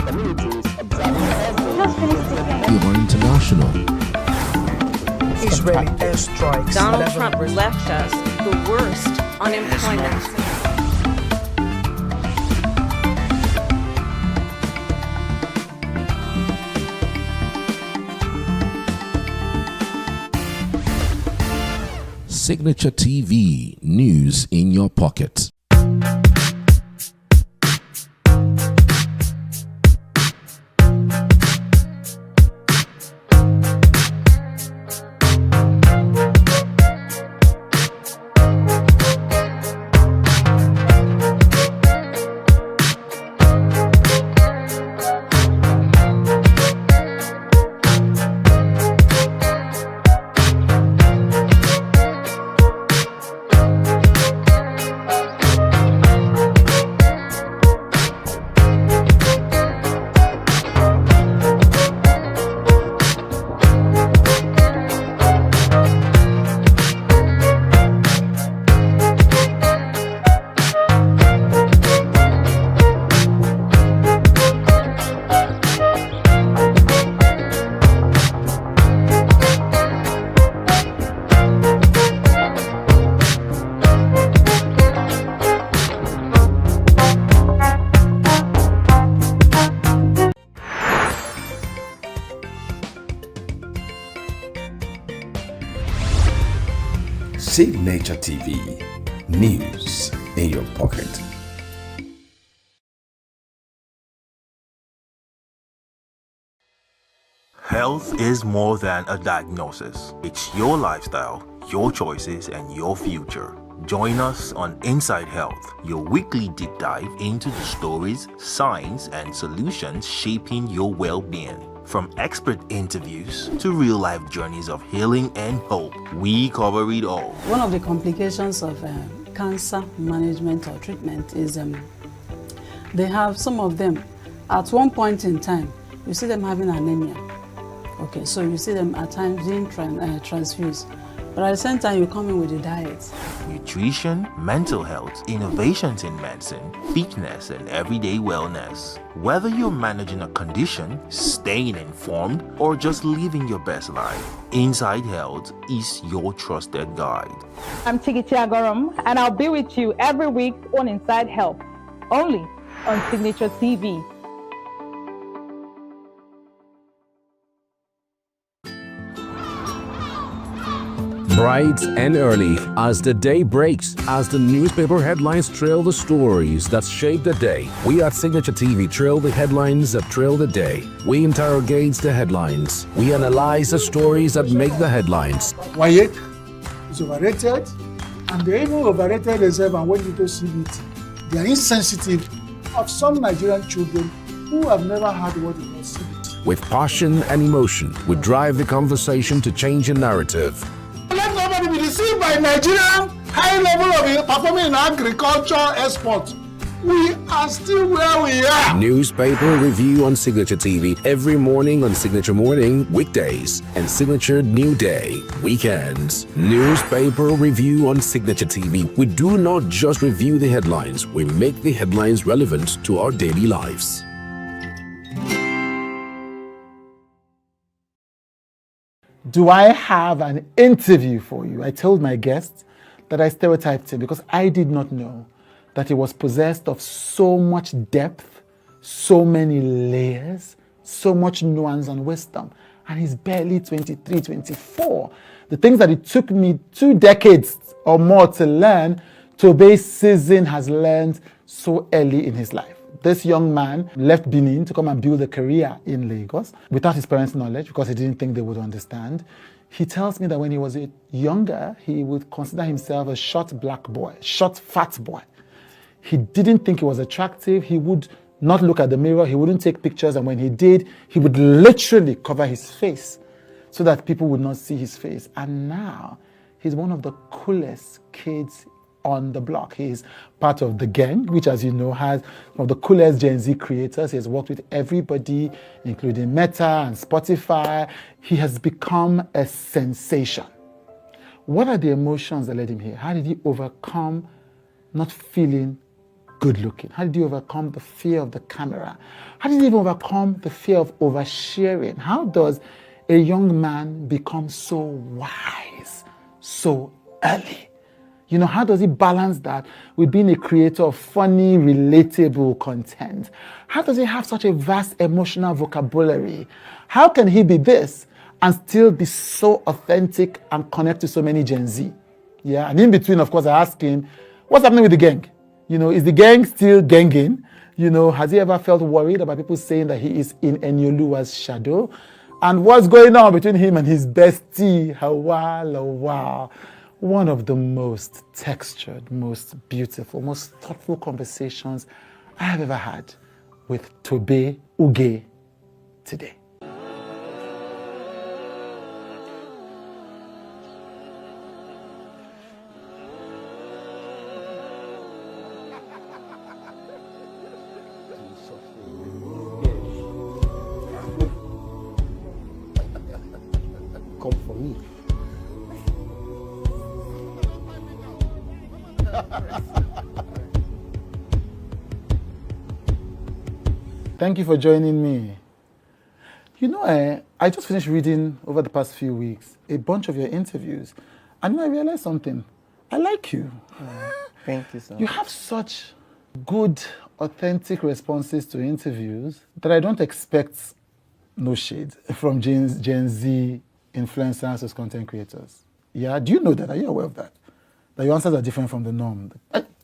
communities observing the Just finished speaking. You are international. Israeli airstrikes. Donald Trump left us the worst unemployment. Signature TV, news in your pocket. Signaturetv, news in your pocket. Health is more than a diagnosis. It's your lifestyle, your choices, and your future. Join us on Inside Health, your weekly deep dive into the stories, science, and solutions shaping your well-being. From expert interviews to real-life journeys of healing and hope, we cover it all. One of the complications of cancer management or treatment is they have some of them, at one point in time, you see them having anemia. Okay, so you see them at times being transfused. But at the same time, you come in with a diet. Nutrition, mental health, innovations in medicine, fitness, and everyday wellness. Whether you're managing a condition, staying informed, or just living your best life, Inside Health is your trusted guide. I'm Signaturetv, and I'll be with you every week on Inside Health, only on Signaturetv. Bright and early, as the day breaks, as the newspaper headlines trail the stories that shape the day, we at Signaturetv trail the headlines that trail the day. We interrogate the headlines. We analyze the stories that make the headlines. Quiet is overrated, and they even overrated themselves and went into CBT. They are insensitive of some Nigerian children who have never heard what it was CBT. With passion and emotion, we drive the conversation to change a narrative. Let nobody be deceived by Nigerian high level of performing in agriculture export. We are still where we are. Newspaper review on Signaturetv every morning on Signature Morning, weekdays, and Signature New Day, weekends. Newspaper review on Signaturetv. We do not just review the headlines, we make the headlines relevant to our daily lives. Do I have an interview for you? I told my guest that I stereotyped him because I did not know that he was possessed of so much depth, so many layers, so much nuance and wisdom. And he's barely 23, 24. The things that it took me 2 decades or more to learn, Tobe Season has learned so early in his life. This young man left Benin to come and build a career in Lagos without his parents' knowledge because he didn't think they would understand. He tells me that when he was younger, he would consider himself a short black boy, short fat boy. He didn't think he was attractive. He would not look at the mirror. He wouldn't take pictures. And when he did, he would literally cover his face so that people would not see his face. And now he's one of the coolest kids on the block. He is part of the gang, which, as you know, has one of the coolest Gen Z creators. He has worked with everybody, including Meta and Spotify. He has become a sensation. What are the emotions that led him here? How did he overcome not feeling good looking? How did you overcome the fear of the camera? How did you even overcome the fear of oversharing? How does a young man become so wise so early? You know, how does he balance that with being a creator of funny, relatable content? How does he have such a vast emotional vocabulary? How can he be this and still be so authentic and connect to so many Gen Z? Yeah, and in between, of course, I ask him, what's happening with the gang? You know, is the gang still ganging? You know, has he ever felt worried about people saying that he is in ENUGU's shadow? And what's going on between him and his bestie, Hawa Lawa? One of the most textured, most beautiful, most thoughtful conversations I have ever had with Tobe Uge today. Come for me. Thank you for joining me. You know, I just finished reading over the past few weeks a bunch of your interviews, and then I realized something. I like you. Thank you so much. You have such good, authentic responses to interviews that I don't expect, no shade, from Gen Z influencers as content creators. Yeah, do you know that? Are you aware of that? That your answers are different from the norm.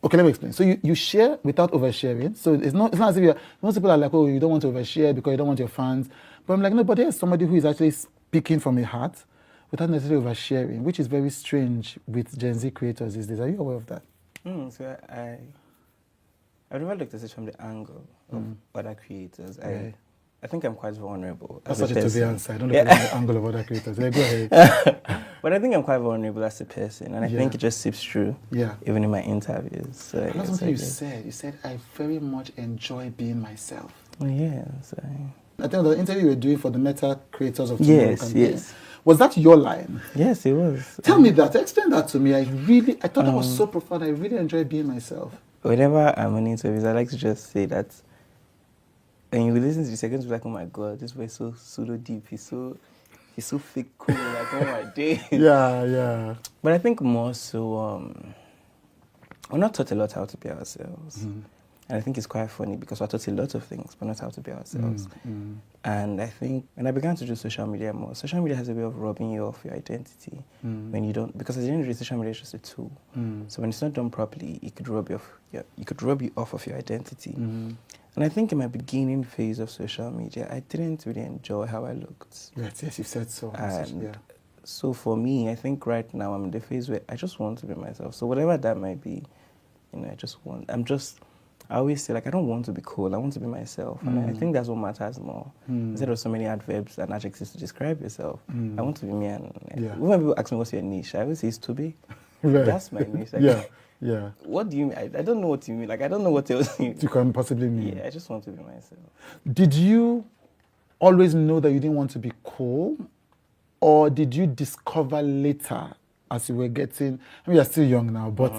Okay, let me explain. So you share without oversharing. So it's not as if most people are like, oh, you don't want to overshare because you don't want your fans. But I'm like, no, but there's somebody who is actually speaking from a heart without necessarily oversharing, which is very strange with Gen Z creators these days. Are you aware of that? So I've never looked at it from the angle of other creators. I think I'm quite vulnerable. That's such a to be answer. I don't look at it from the angle of other creators. Yeah, go ahead. But I think I'm quite vulnerable as a person, and I think it just seeps through, even in my interviews. So that's something you said. You said, I very much enjoy being myself. Oh, yeah. So I think the interview you were doing for the Meta Creators of Tomorrow campaign. Yes. Was that your line? Yes, it was. Tell me that. Explain that to me. I thought that was so profound. I really enjoy being myself. Whenever I'm on interviews, I like to just say that. And you listen to the seconds, like, oh my God, this was so pseudo deep. He's so fake cool. Like, oh my days. Yeah. But I think more so, we're not taught a lot how to be ourselves. And I think it's quite funny because we're taught a lot of things, but not how to be ourselves. And I think when I began to do social media more, social media has a way of robbing you of your identity when you don't, because at the end of the day, social media is just a tool. So when it's not done properly, it could rob you off of your identity. And I think in my beginning phase of social media, I didn't really enjoy how I looked. Yes, you said so. And so for me, I think right now I'm in the phase where I just want to be myself. So whatever that might be, you know, I always say, like, I don't want to be cool. I want to be myself. And I think that's what matters more. Instead of so many adverbs and adjectives to describe yourself, I want to be me. And when people ask me, what's your niche? I always say, it's to be. Right. That's my niche. Like, yeah. What do you mean? I don't know what you mean. Like, I don't know what else you can possibly mean. Yeah, I just want to be myself. Did you always know that you didn't want to be cool? Or did you discover later as you were getting, I mean, you're still young now, but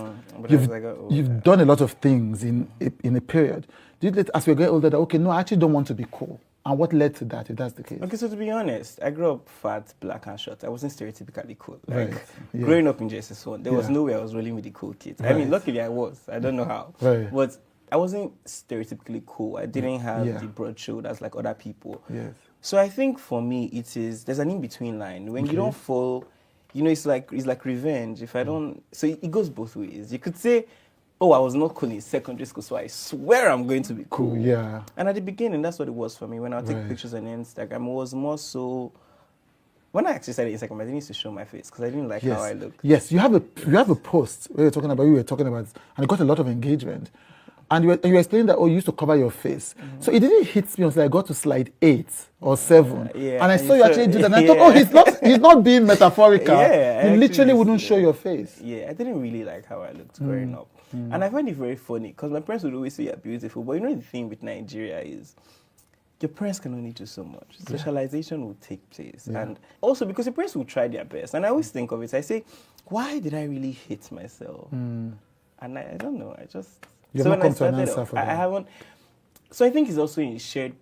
you've done a lot of things in a period. Did you, as you get older, that, okay, no, I actually don't want to be cool? And what led to that, if that's the case? Okay, so to be honest, I grew up fat, black, and short. I wasn't stereotypically cool. Like, growing up in JSS1, there was no way I was rolling with the cool kids. I mean, luckily I was. I don't know how. But I wasn't stereotypically cool. I didn't have the broad shoulders like other people. So I think for me, there's an in-between line. When you don't fall, you know, it's like revenge. If I don't, so it goes both ways. You could say, oh, I was not cool in secondary school, so I swear I'm going to be cool. And at the beginning, that's what it was for me. When I would take pictures on Instagram, it was more so. When I actually started Instagram, I didn't need to show my face because I didn't like how I looked. Yes, you have a post where we were talking about, and it got a lot of engagement. And you were explaining that, oh, you used to cover your face. So it didn't hit me until I got to slide 8 or 7. And I saw you actually do that. And I thought, oh, he's not being metaphorical. You literally wouldn't show your face. Yeah, I didn't really like how I looked growing up. And I find it very funny because my parents would always say you're beautiful. But you know the thing with Nigeria is your parents can only do so much. Socialization will take place. And also because your parents will try their best. And I always think of it. I say, why did I really hate myself? And I don't know. You've not come to an answer for that. I haven't. So I think it's also in shared.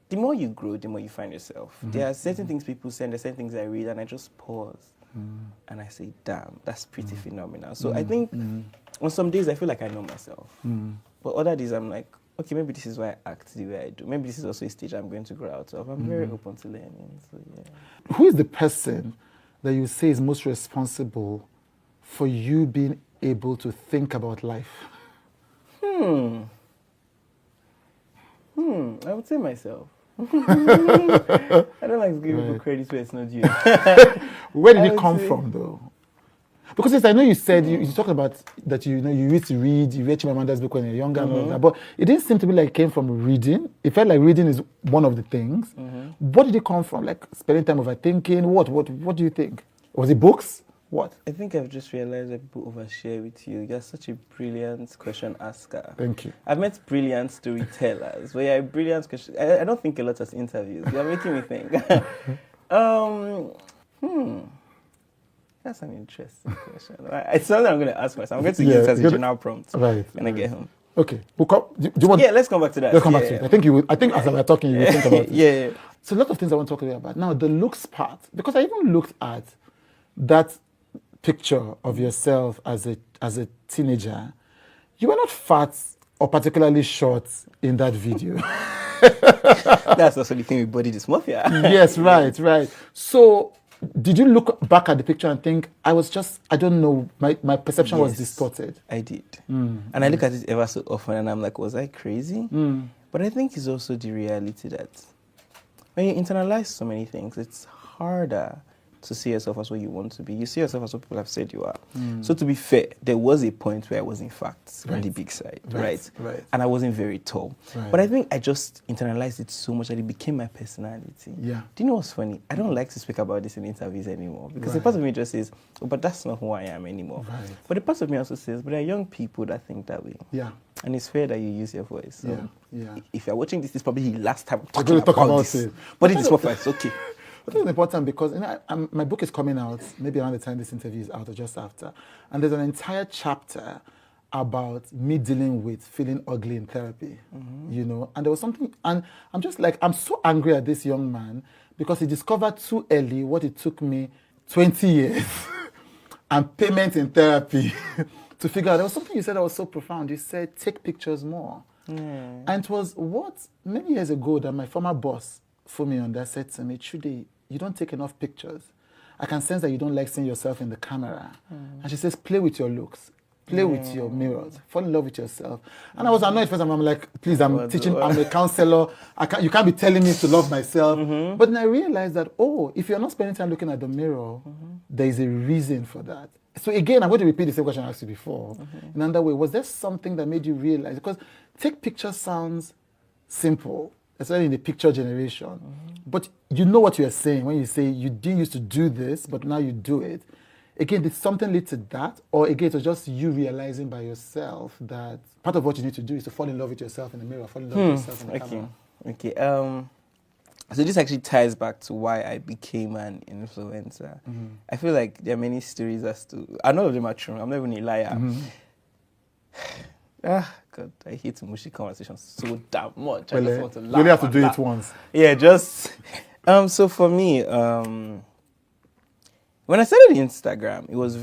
The more you grow, the more you find yourself. There are certain things people say, and there are certain things I read, and I just pause. And I say, damn, that's pretty phenomenal. So I think on some days I feel like I know myself. But other days I'm like, okay, maybe this is why I act the way I do. Maybe this is also a stage I'm going to grow out of. I'm very open to learning. So yeah. Who is the person that you say is most responsible for you being able to think about life? I would say myself. I don't like to give people credit where it's not due. Where did it come from, though? Because yes, I know you said you talked about that you used to read. You read Chimamanda's book when you were younger, and all that, but it didn't seem to be like it came from reading. It felt like reading is one of the things. What did it come from? Like spending time overthinking? What do you think? Was it books? What? I think I've just realized that people overshare with you. You're such a brilliant question asker. Thank you. I've met brilliant storytellers, but you're a brilliant question. I don't think a lot of interviews. You're making me think. That's an interesting question. It's something I'm going to ask myself. I'm going to use it as a general prompt when I get home. Okay. We'll do you want? Yeah, let's come back to that. Let's come back to it. I think as we're talking, you will think about it. Yeah. So a lot of things I want to talk about. Now, the looks part, because I even looked at that picture of yourself as a teenager. You were not fat or particularly short in that video. That's also the thing with body dysmorphia. Yes, right. So did you look back at the picture and think, I don't know, my perception was distorted? I did. And I look at it ever so often and I'm like, was I crazy? But I think it's also the reality that when you internalize so many things, it's harder to see yourself as what you want to be. You see yourself as what people have said you are. So to be fair, there was a point where I was in fact on the big side, right? And I wasn't very tall. But I think I just internalized it so much that it became my personality. Yeah. Do you know what's funny? I don't like to speak about this in interviews anymore because the part of me just says, oh, but that's not who I am anymore. But the part of me also says, but there are young people that think that way. Yeah. And it's fair that you use your voice. So if you're watching this is probably the last time I'm talking about this. it. But it's okay. I think it's important because my book is coming out maybe around the time this interview is out or just after. And there's an entire chapter about me dealing with feeling ugly in therapy, And there was something, and I'm just like, I'm so angry at this young man because he discovered too early what it took me 20 years and payment in therapy to figure out. There was something you said that was so profound. You said, take pictures more. And it was many years ago that my former boss, Fumi on that, said to me, Chude, you don't take enough pictures. I can sense that you don't like seeing yourself in the camera. And she says, play with your looks. Play with your mirrors. Fall in love with yourself. And I was annoyed first. I'm like, please, I'm a counselor. You can't be telling me to love myself. But then I realized that, if you're not spending time looking at the mirror, there is a reason for that. So again, I'm going to repeat the same question I asked you before. In another way, was there something that made you realize? Because take pictures sounds simple, especially in the picture generation. But you know what you're saying when you say you didn't used to do this, but now you do it. Again, did something lead to that? Or again, it was just you realizing by yourself that part of what you need to do is to fall in love with yourself in the mirror, fall in love with yourself in the camera. Okay. So this actually ties back to why I became an influencer. I feel like there are many stories as to, and all of them are true. I'm not even a liar. God, I hate mushy conversations so damn much. I just want to laugh. You only have to do it once. Yeah, just so for me, when I started Instagram, it was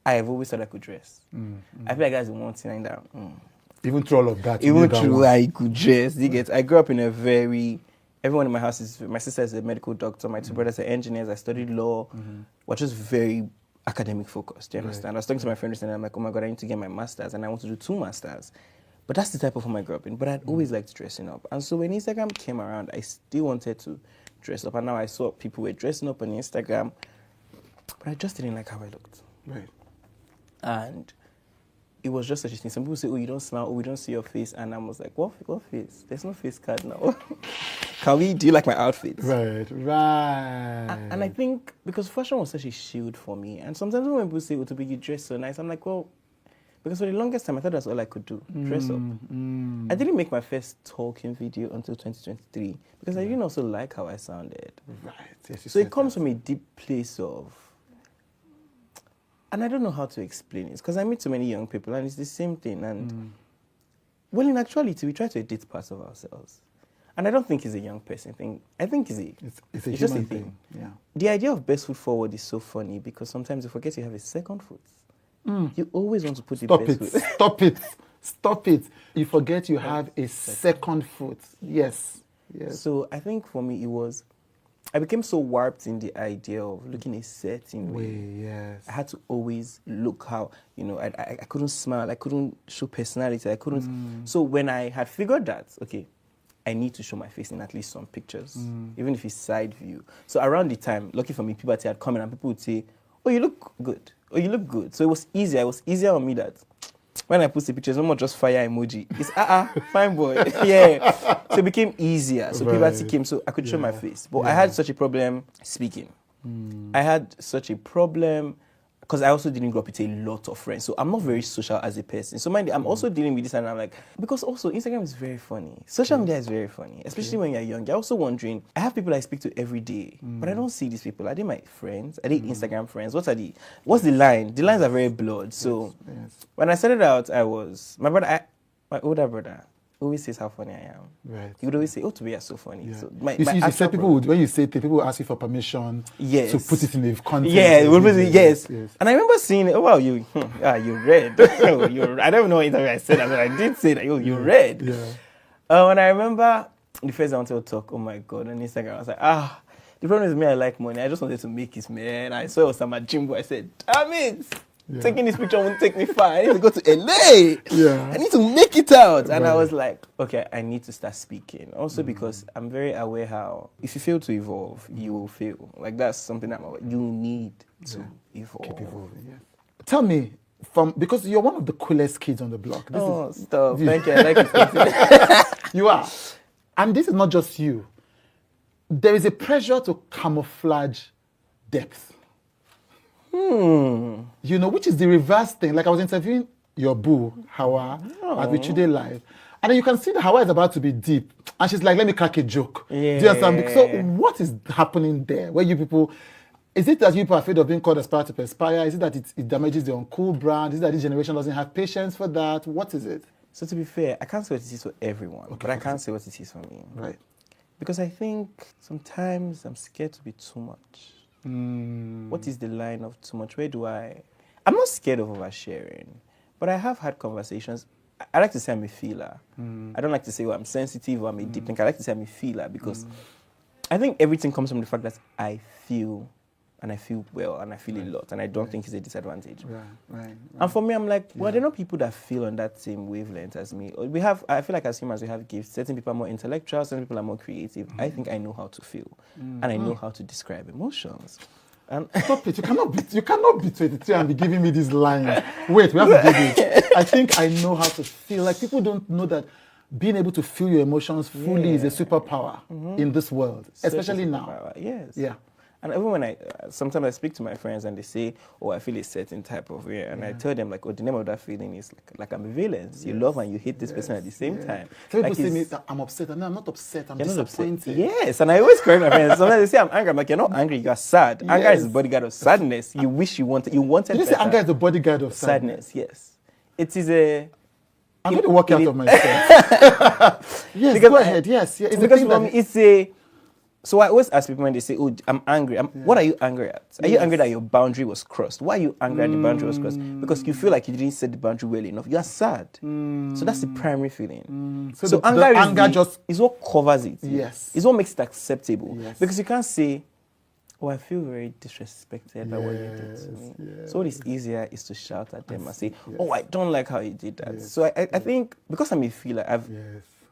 I've always thought I could dress. I feel like that's the one thing that even through all of that. Even through I could dress. I grew up in everyone in my house my sister is a medical doctor, my two brothers are engineers, I studied law, which is very academic focused, do you understand? I was talking to my friend recently, and I'm like, oh my God, I need to get my master's, and I want to do 2 masters. But that's the type of home I grew up in. But I'd always liked dressing up. And so when Instagram came around, I still wanted to dress up. And now I saw people were dressing up on Instagram, but I just didn't like how I looked. Right. And it was just such a thing. Some people say, oh, you don't smile, oh, we don't see your face. And I was like, what face? There's no face card now. Do you like my outfit? Right. And I think because fashion was such a shield for me. And sometimes when people say, oh, to be you dress so nice, I'm like, well, because for the longest time, I thought that's all I could do, dress up. I didn't make my first talking video until 2023 because I didn't also like how I sounded. Right. Yes, so it comes from a deep place of, And I don't know how to explain it because I meet so many young people and it's the same thing. And well, in actuality, we try to edit parts of ourselves. And I don't think it's a young person thing. I think it's it's just a thing. Yeah. The idea of best foot forward is so funny because sometimes you forget you have a second foot. You always want to put the best foot. Stop it. You forget you have a second foot. Yes. So I think for me, I became so warped in the idea of looking a certain way. Yes. I had to always look how, I couldn't smile, I couldn't show personality, I couldn't. So when I had figured that, okay, I need to show my face in at least some pictures, even if it's side view. So around the time, lucky for me, people had come in and people would say, oh, you look good. Oh, you look good. So it was easier. It was easier on me that when I post the pictures, no more just fire emoji. It's fine boy. Yeah. So it became easier. So people actually came so I could show my face. But I had such a problem speaking. I had such a problem because I also didn't grow up with a lot of friends. So I'm not very social as a person. So mind you, I'm also dealing with this and I'm like, because also Instagram is very funny. Social media is very funny, especially when you're young. You're also wondering, I have people I speak to every day, but I don't see these people. Are they my friends? Are they Instagram friends? What's the line? The lines are very blurred. So when I started out, my older brother, always says how funny I am. Right. He would always say, "Oh, Toby, you're so funny." Yeah. So you said when you say people ask you for permission to put it in the content. Yes. And I remember seeing it. Oh wow, you read. I don't know what interview I said that, but I did say that. You read. Yeah. And I remember the first time I wanted to talk. Oh my God, on Instagram, I was like, the problem is me. I like money. I just wanted to make it, man. I saw it was some Jimbo. I said, damn it. Yeah. Taking this picture won't take me far. I need to go to LA. Yeah. I need to make it out. And I was like, okay, I need to start speaking. Also because I'm very aware how if you fail to evolve, you will fail. Like that's something that you need to evolve. Keep evolving, yeah. Tell me, because you're one of the coolest kids on the block. Stop. Thank you. I like it. You are. And this is not just you. There is a pressure to camouflage depth. Which is the reverse thing. Like I was interviewing your boo, Hawa, at Vichude Live. And then you can see that Hawa is about to be deep. And she's like, let me crack a joke. Yeah. Do you understand? So what is happening there? Where you people, is it that you people are afraid of being called aspire to perspire? Is it that it damages the uncool brand? Is it that this generation doesn't have patience for that? What is it? So to be fair, I can't say what it is for everyone, but I can't say what it is for me. Right. Because I think sometimes I'm scared to be too much. What is the line of too much? I'm not scared of oversharing, but I have had conversations. I like to say I'm a feeler. I don't like to say, I'm sensitive or I'm a deep thinker. I like to say I'm a feeler because I think everything comes from the fact that I feel and I feel well and I feel a lot and I don't think it's a disadvantage. Right. And for me, I'm like, well, there are not people that feel on that same wavelength as me. I feel like as humans, we have gifts. Certain people are more intellectual, certain people are more creative. I think I know how to feel and I know how to describe emotions. And stop it. You cannot be 23 and be giving me these lines. Wait, we have to do it. I think I know how to feel. Like people don't know that being able to feel your emotions fully is a superpower in this world, especially now. Yes. Yeah. And even when sometimes I speak to my friends and they say, oh, I feel a certain type of way. And I tell them, like, oh, the name of that feeling is like ambivalence. Yes. You love and you hate this person at the same time. Some people say me, I'm upset. And no, I'm not upset. I'm disappointed. Yes. And I always correct my friends. Sometimes they say I'm angry. I'm like, you're not angry. You are sad. Yes. Anger is the bodyguard of sadness. You wish you wanted. Did you say anger is the bodyguard of sadness? Yes. It is a... I'm going to walk out of myself. Yes, go ahead. Yes. It's because for me, it's a... So I always ask people when they say, oh, I'm angry. What are you angry at? Are you angry that your boundary was crossed? Why are you angry that the boundary was crossed? Because you feel like you didn't set the boundary well enough. You are sad. So that's the primary feeling. So anger is what covers it. Yes. It's what makes it acceptable. Yes. Because you can't say, oh, I feel very disrespected by what you did to me. Yes. So what is easier is to shout at them and say, oh, I don't like how you did that. Yes. So I think, because I'm a feeler,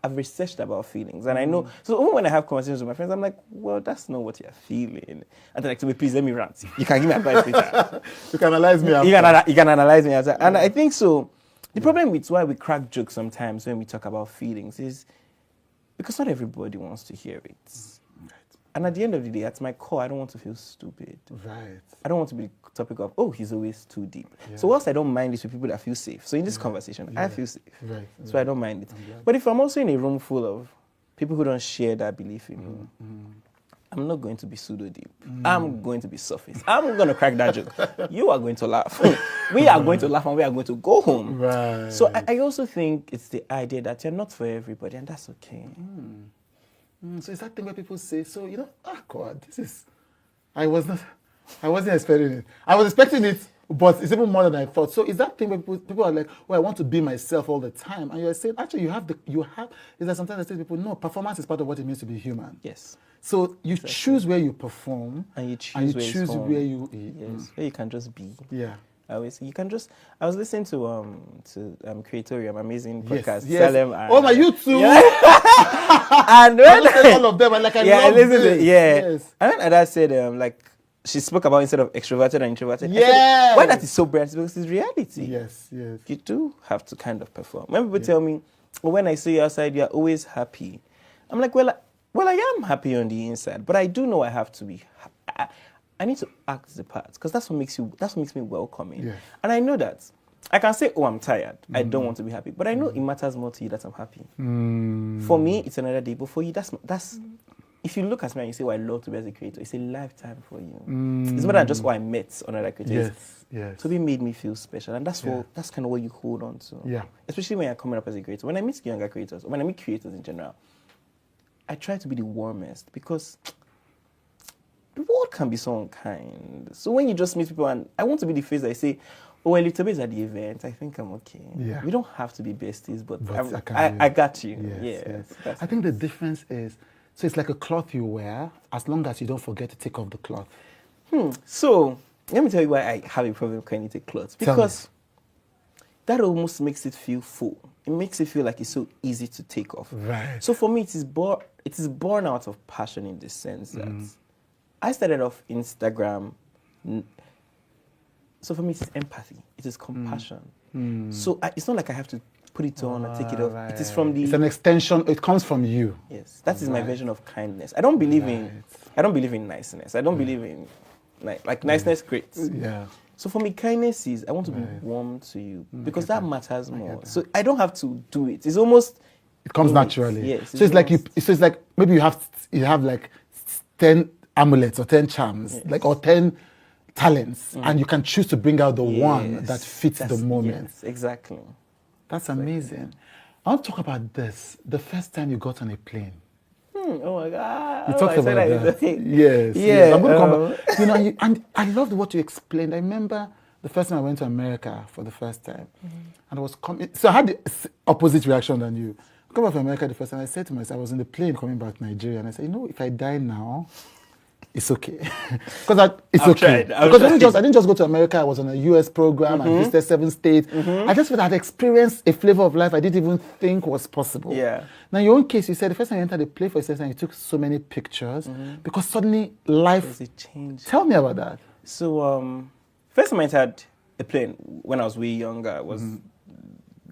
I've researched about feelings and I know. So even when I have conversations with my friends, I'm like, well, that's not what you're feeling. And they're like, to me, please let me rant. You can give me advice later. You can analyze me after. You can analyze me after. And I think so. The problem with why we crack jokes sometimes when we talk about feelings is because not everybody wants to hear it. And at the end of the day, at my core, I don't want to feel stupid. Right. I don't want to be the topic of, oh, he's always too deep. Yeah. So whilst I don't mind this with people that feel safe. So in this conversation, I feel safe. Right. So I don't mind it. But if I'm also in a room full of people who don't share that belief in me, I'm not going to be pseudo deep. I'm going to be surface. I'm going to crack that joke. You are going to laugh. We are going to laugh and we are going to go home. Right. So I also think it's the idea that you're not for everybody, and that's okay. So is that thing where people say, so, God, I wasn't expecting it. I was expecting it, but it's even more than I thought. So is that thing where people are like, well, I want to be myself all the time. And you're saying, actually, is that sometimes I say to people, no, performance is part of what it means to be human. Yes. So you choose where you perform. And you choose where you where you can just be. Yeah. I was listening to Creatorium, amazing podcast. Yes. Salem And, my YouTube. Yeah. And when all of them, and I love this. Yes. And when Ada said, she spoke about instead of extroverted and introverted. Yeah. Why that is so brilliant? Because it's reality. Yes. You do have to kind of perform. When people tell me, when I see you outside, you're always happy. I'm like, well, I am happy on the inside, but I do know I have to be. I need to act the part because that's what makes me welcoming. Yeah. And I know that. I can say, oh, I'm tired. I don't want to be happy, but I know it matters more to you that I'm happy. For me, it's another day, but for you, that's. If you look at me and you say, I love to be as a creator, it's a lifetime for you. It's more than just what I met on other creators. Yes. Toby made me feel special, and that's kind of what you hold on to. Yeah. Especially when you're coming up as a creator. When I meet younger creators, or when I meet creators in general, I try to be the warmest because the world can be so unkind. So when you just meet people, and I want to be the face that I say, oh, well, if Toby's at the event, I think I'm okay. Yeah. We don't have to be besties, but I got you. Yes. I think the difference is, so it's like a cloth you wear, as long as you don't forget to take off the cloth. So let me tell you why I have a problem with when you take clothes. Because that almost makes it feel full. It makes it feel like it's so easy to take off. Right. So for me, it is born out of passion in the sense that I started off Instagram. So for me, it's empathy. It is compassion. So it's not like I have to put it on and take it off. Right. It is from the. It's an extension. It comes from you. Yes, that is my version of kindness. I don't believe in niceness. I don't believe in like niceness creates. Yeah. So for me, kindness is I want to be warm to you because that matters more. So I don't have to do it. It's almost. It comes naturally. Yes. So it's like So it's like maybe you have like 10 amulets or 10 charms, or 10 talents, and you can choose to bring out the one that fits the moment. Yes, exactly. That's amazing. I want to talk about this. The first time you got on a plane. Oh my God! You talked about that. Yes. Yeah. I'm going to come back. And I loved what you explained. I remember the first time I went to America for the first time, and I was coming. So I had the opposite reaction than you. I come back from America the first time. I said to myself, I was in the plane coming back to Nigeria, and I said, if I die now, it's okay. Because it's okay. Because I didn't just go to America. I was on a US program. I visited 7 states. I just felt I had experienced a flavor of life I didn't even think was possible. Yeah. Now, in your own case, you said the first time you entered the plane for the first time, you took so many pictures because suddenly life changed. Tell me about that. So, first time I entered a plane when I was way younger, it was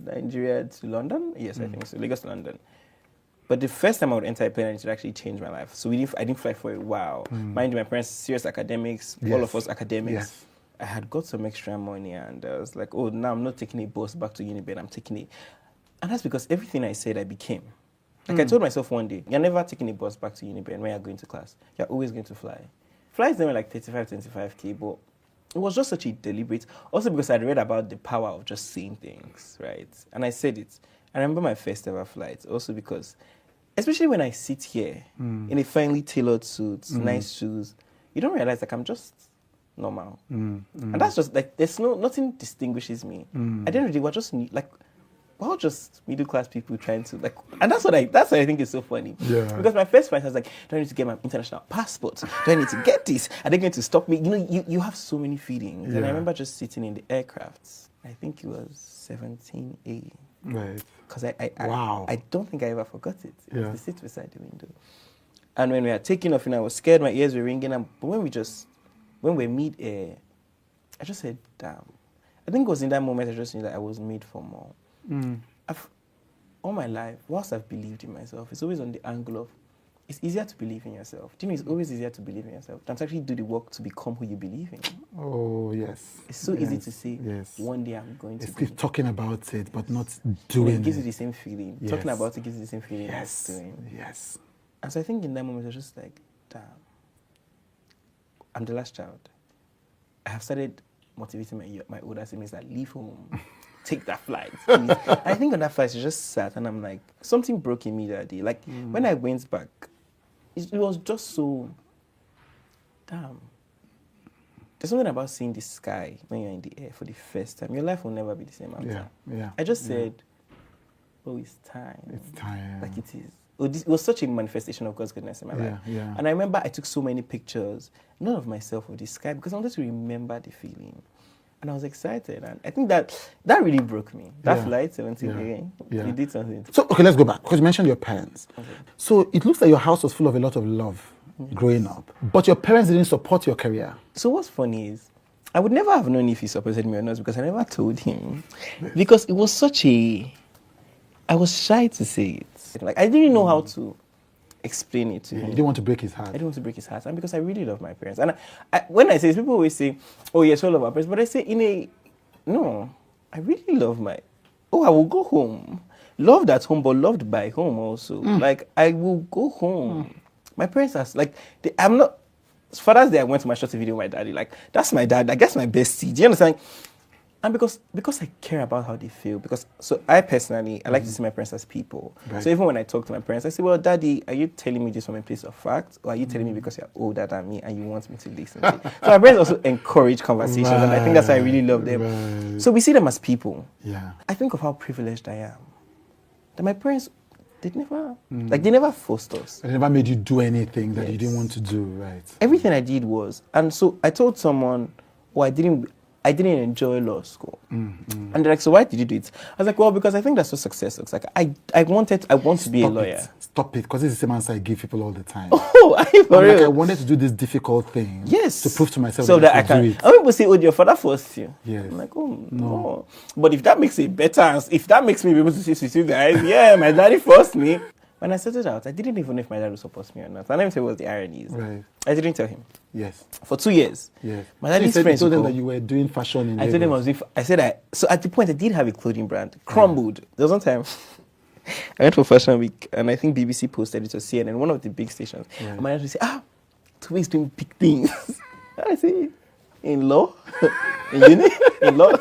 Nigeria to London. Yes, I think so. Lagos to London. But the first time I would enter a plane, it actually changed my life. So I didn't fly for a while. Mind you, my parents, serious academics, all of us academics. Yes. I had got some extra money and I was like, now I'm not taking a bus back to Uniben, I'm taking it. And that's because everything I said, I became. I told myself one day, you're never taking a bus back to Uniben when you're going to class. You're always going to fly. Flights then were like 25K, but it was just such a deliberate, also because I'd read about the power of just saying things, right? And I said it. I remember my first ever flight, also because especially when I sit here in a finely tailored suit, nice shoes, you don't realize I'm just normal. And that's just there's nothing distinguishes me. At the end of the day, we're just we're all just middle class people trying to and that's what I think is so funny. Yeah. Because my first flight I was like, do I need to get my international passport? Do I need to get this? Are they going to stop me? You have so many feelings. And I remember just sitting in the aircraft. I think it was 17A. Right. Because I don't think I ever forgot it. It was the seat beside the window. And when we were taking off, I was scared, my ears were ringing. But when we mid-air, I just said, damn. I think it was in that moment I just knew that I was made for more. All my life, whilst I've believed in myself, it's always on the angle of, it's easier to believe in yourself. Do you know it's always easier to believe in yourself than to actually do the work to become who you believe in? Oh, yes. It's so easy to say, one day I'm going to keep talking about it, but not doing it. It gives you the same feeling. Yes. Talking about it gives you the same feeling as doing. Yes. And so I think in that moment, I was just like, damn. I'm the last child. I have started motivating my older siblings that leave home, take that flight. Please. I think on that flight, she just sat and I'm like, something broke in me that day. Like when I went back, it was just so, damn. There's something about seeing the sky when you're in the air for the first time. Your life will never be the same after. Yeah. I just said, oh, it's time. It's time. Like it is. It was such a manifestation of God's goodness in my life. Yeah. And I remember I took so many pictures, not of myself, of the sky, because I wanted to remember the feeling. And I was excited. And I think that really broke me. That flight, 17 again, it did something. So, okay, let's go back. Because you mentioned your parents. Okay. So it looks like your house was full of a lot of love growing up. But your parents didn't support your career. So what's funny is, I would never have known if he supported me or not because I never told him. Because it was such a... I was shy to say it. Like, I didn't know how to explain it to him. You didn't want to break his heart. I didn't want to break his heart. And because I really love my parents. And when I say this, people always say, oh, yes, we love our parents. But I say, no, I really love I will go home. Loved at home, but loved by home also. Like, I will go home. My parents are, like, I'm not, Father's Day, I went to my short video with my daddy. Like, that's my dad. I guess my bestie. Do you understand? And because I care about how they feel, so I personally, I like to see my parents as people. Right. So even when I talk to my parents, I say, well, Daddy, are you telling me this from a place of fact? Or are you telling me because you're older than me and you want me to listen to it? So my parents also encourage conversations, and I think that's why I really love them. Right. So we see them as people. Yeah. I think of how privileged I am. That my parents, they never forced us. They never made you do anything that you didn't want to do, right? Everything I did was, and so I told someone, I didn't enjoy law school. And they're like, so why did you do it? I was like, well, because I think that's what success looks like. I want to be a lawyer. Stop it, because this is the same answer I give people all the time. Oh, I wanted to do this difficult thing. Yes. To prove to myself so that I can do it. And people say, oh, your father forced you. Yes. I'm like, oh, no. But if that makes it better, if that makes me be able to say to you guys, yeah, my daddy forced me. When I started out, I didn't even know if my dad would support me or not. And let me tell you what the irony is. Right. I didn't tell him. Yes. For 2 years. Yes. My daddy's friends told them that you were doing fashion in I told them so at the point I did have a clothing brand, crumbled. There was one time I went for Fashion Week and I think BBC posted it to CNN, one of the big stations. Right. And my dad would say, Toby is doing big things. And I say, in law? In uni? In law?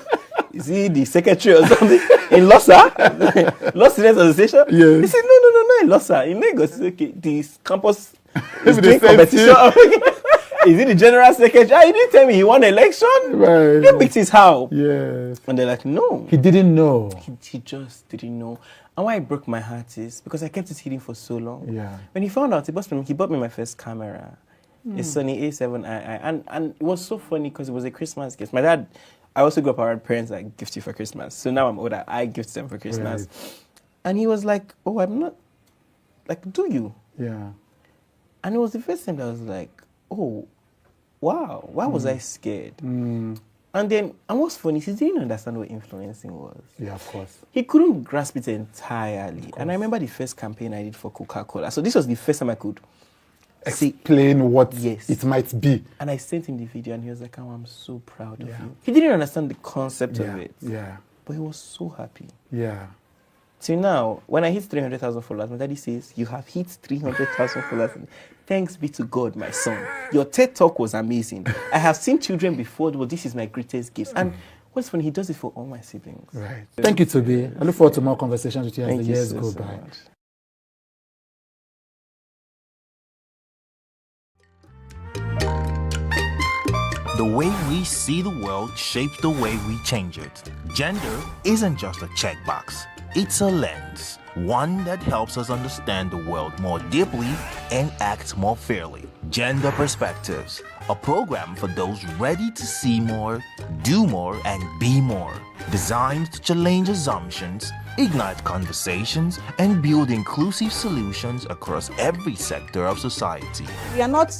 Is he the secretary or something? In LOSA? Law Students Association? Yes. He said, no, in LOSA. In Lagos, okay, this campus is doing competition. Is he the general secretary? He didn't tell me he won an election. Right. The big thing how? Yes. And they're like, no. He didn't know. He just didn't know. And why it broke my heart is because I kept it hidden for so long. Yeah. When he found out, he bought me my first camera. A Sony A7II. And it was so funny because it was a Christmas gift. My dad, I also grew up around parents that gift you for Christmas. So now I'm older, I gift them for Christmas. Right. And he was like, oh, I'm not, like, do you? Yeah. And it was the first time that I was like, oh, wow, why was I scared? And what's funny is he didn't understand what influencing was. Yeah, of course. He couldn't grasp it entirely. And I remember the first campaign I did for Coca-Cola. So this was the first time I could explain what it might be. And I sent him the video and he was like, oh, I'm so proud of you. He didn't understand the concept of it. Yeah. But he was so happy. Yeah. Till now, when I hit 300,000 followers, my daddy says, you have hit 300,000 followers. Thanks be to God, my son. Your TED Talk was amazing. I have seen children before, but this is my greatest gift. And what's funny, he does it for all my siblings. Right. Thank you, Toby. I look forward to more conversations with you as the years go by. Much. The way we see the world shapes the way we change it. Gender isn't just a checkbox, it's a lens. One that helps us understand the world more deeply and act more fairly. Gender Perspectives, a program for those ready to see more, do more, and be more. Designed to challenge assumptions, ignite conversations, and build inclusive solutions across every sector of society. We are not,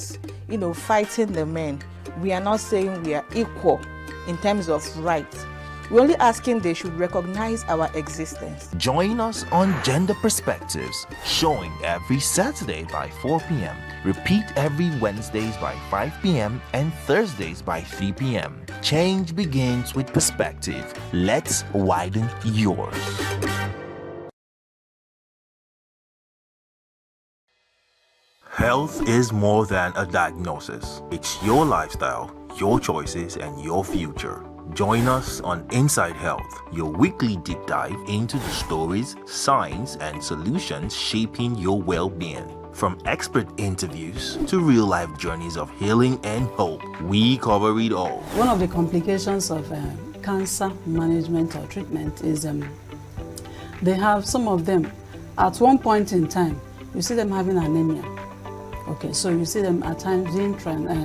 fighting the men. We are not saying we are equal in terms of rights. We're only asking they should recognize our existence. Join us on Gender Perspectives, showing every Saturday by 4 p.m. Repeat every Wednesdays by 5 p.m. and Thursdays by 3 p.m. Change begins with perspective. Let's widen yours. Health is more than a diagnosis. It's your lifestyle, your choices, and your future. Join us on Inside Health, your weekly deep dive into the stories, science, and solutions shaping your well-being. From expert interviews to real-life journeys of healing and hope, we cover it all. One of the complications of cancer management or treatment is they have some of them at one point in time, you see them having anemia. Okay, so you see them at times being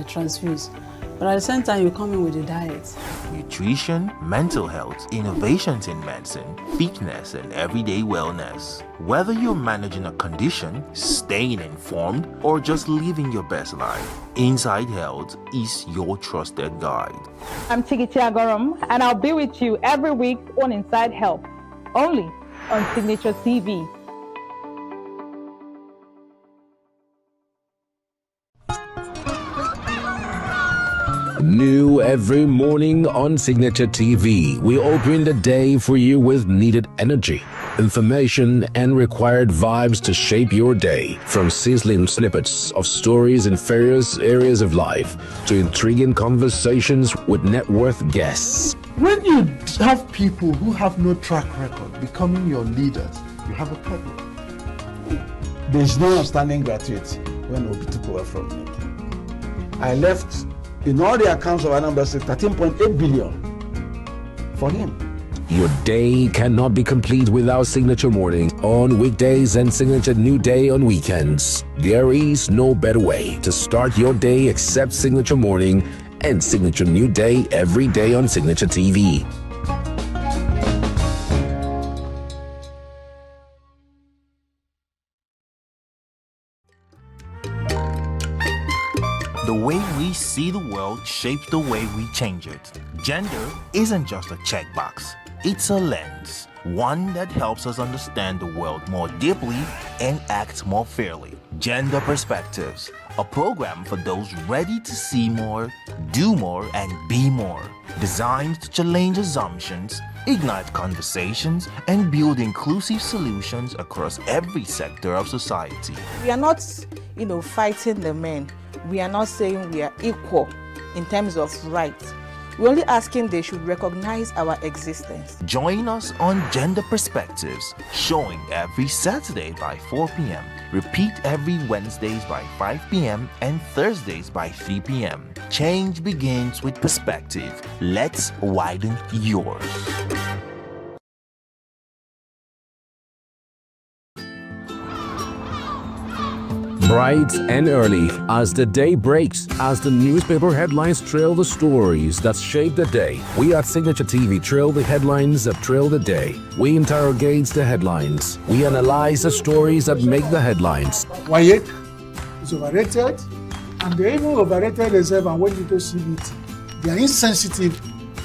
transfused. But at the same time, you come in with a diet. Nutrition, mental health, innovations in medicine, fitness, and everyday wellness. Whether you're managing a condition, staying informed, or just living your best life, Inside Health is your trusted guide. I'm Signaturetv, and I'll be with you every week on Inside Health, only on Signaturetv. New every morning on Signature TV, we open the day for you with needed energy, information, and required vibes to shape your day. From sizzling snippets of stories in various areas of life to intriguing conversations with net worth guests. When you have people who have no track record becoming your leaders, you have a problem. There's no outstanding gratuity when Obi took over from me. I left in all the accounts of Anambra State 13.8 billion for him. Your day cannot be complete without Signature Morning on weekdays and Signature New Day on weekends. There is no better way to start your day except Signature Morning and Signature New Day every day on Signature TV. The way we see the world shapes the way we change it. Gender isn't just a checkbox, it's a lens. One that helps us understand the world more deeply and act more fairly. Gender Perspectives, a program for those ready to see more, do more, and be more. Designed to challenge assumptions, ignite conversations, and build inclusive solutions across every sector of society. We are not, fighting the men. We are not saying we are equal in terms of rights. We're only asking they should recognize our existence. Join us on Gender Perspectives, showing every Saturday by 4 p.m. Repeat every Wednesdays by 5 p.m. and Thursdays by 3 p.m. Change begins with perspective. Let's widen yours. Bright and early as the day breaks, as the newspaper headlines trail the stories that shape the day. We at Signature TV trail the headlines that trail the day. We interrogate the headlines. We analyze the stories that make the headlines. Wayek is overrated, and they even overrated themselves and went into CBT. They are insensitive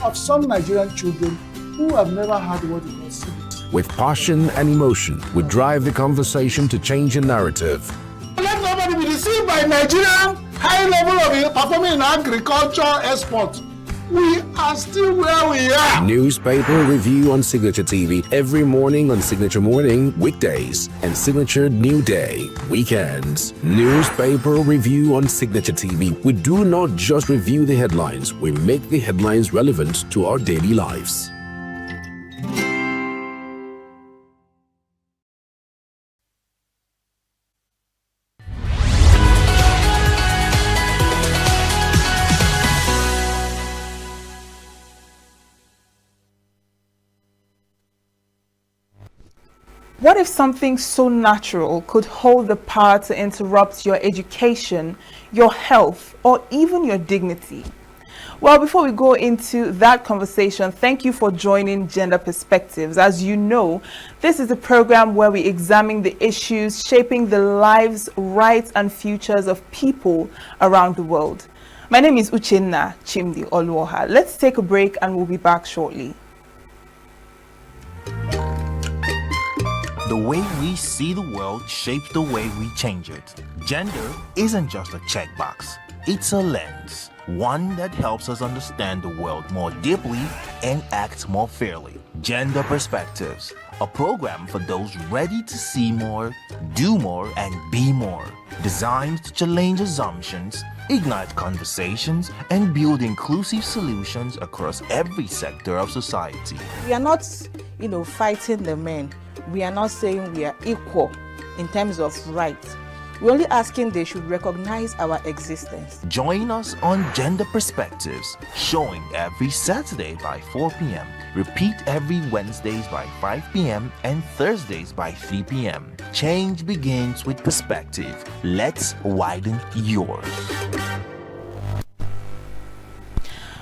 of some Nigerian children who have never had what they call CBT. With passion and emotion, we drive the conversation to change the narrative. Let nobody be deceived by Nigerian high level of performing in agriculture export. We are still where we are. Newspaper review on Signature TV every morning on Signature Morning weekdays and Signature New Day weekends. Newspaper review on Signature TV. We do not just review the headlines, we make the headlines relevant to our daily lives. What if something so natural could hold the power to interrupt your education, your health, or even your dignity? Well, before we go into that conversation, thank you for joining Gender Perspectives. As you know, this is a program where we examine the issues shaping the lives, rights, and futures of people around the world. My name is Uchenna Chimdi Oluoha. Let's take a break and we'll be back shortly. The way we see the world shapes the way we change it. Gender isn't just a checkbox, it's a lens. One that helps us understand the world more deeply and act more fairly. Gender Perspectives, a program for those ready to see more, do more, and be more. Designed to challenge assumptions, ignite conversations, and build inclusive solutions across every sector of society. We are not, fighting the men. We are not saying we are equal in terms of rights. We're only asking they should recognize our existence. Join us on Gender Perspectives, showing every Saturday by 4 p.m. Repeat every Wednesdays by 5 p.m. and Thursdays by 3 p.m. Change begins with perspective. Let's widen yours.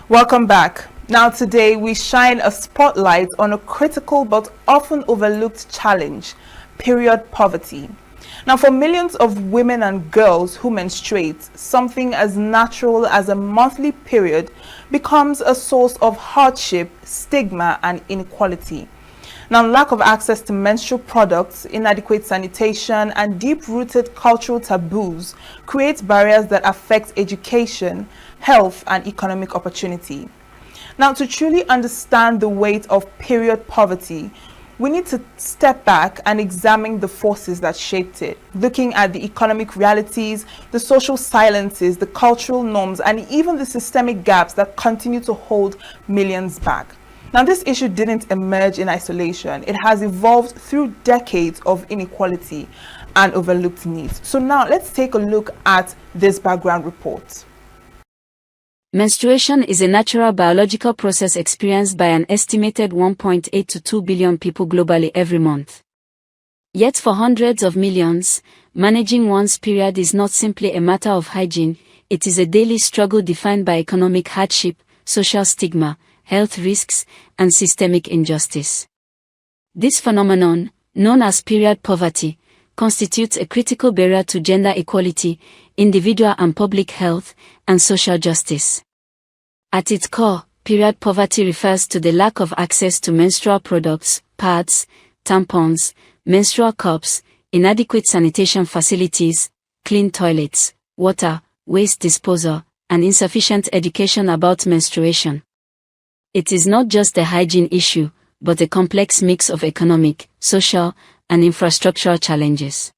Welcome back. Now today we shine a spotlight on a critical but often overlooked challenge, period poverty. Now, for millions of women and girls who menstruate, something as natural as a monthly period becomes a source of hardship, stigma, and inequality. Now, lack of access to menstrual products, inadequate sanitation, and deep-rooted cultural taboos create barriers that affect education, health, and economic opportunity. Now, to truly understand the weight of period poverty, we need to step back and examine the forces that shaped it, looking at the economic realities, the social silences, the cultural norms, and even the systemic gaps that continue to hold millions back. Now, this issue didn't emerge in isolation. It has evolved through decades of inequality and overlooked needs. So now let's take a look at this background report. Menstruation is a natural biological process experienced by an estimated 1.8 to 2 billion people globally every month. Yet for hundreds of millions, managing one's period is not simply a matter of hygiene, it is a daily struggle defined by economic hardship, social stigma, health risks, and systemic injustice. This phenomenon, known as period poverty, constitutes a critical barrier to gender equality, individual and public health, and social justice. At its core, period poverty refers to the lack of access to menstrual products, pads, tampons, menstrual cups, inadequate sanitation facilities, clean toilets, water, waste disposal, and insufficient education about menstruation. It is not just a hygiene issue, but a complex mix of economic, social, and infrastructural challenges.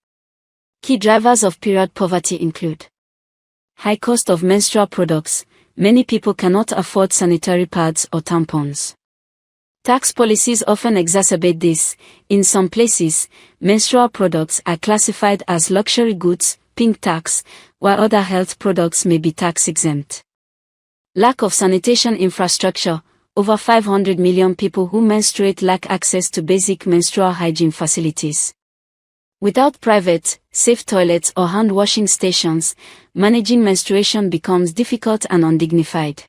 Key drivers of period poverty include high cost of menstrual products. Many people cannot afford sanitary pads or tampons. Tax policies often exacerbate this. In some places, menstrual products are classified as luxury goods, pink tax, while other health products may be tax exempt. Lack of sanitation infrastructure. Over 500 million people who menstruate lack access to basic menstrual hygiene facilities. Without private, safe toilets or hand-washing stations, managing menstruation becomes difficult and undignified.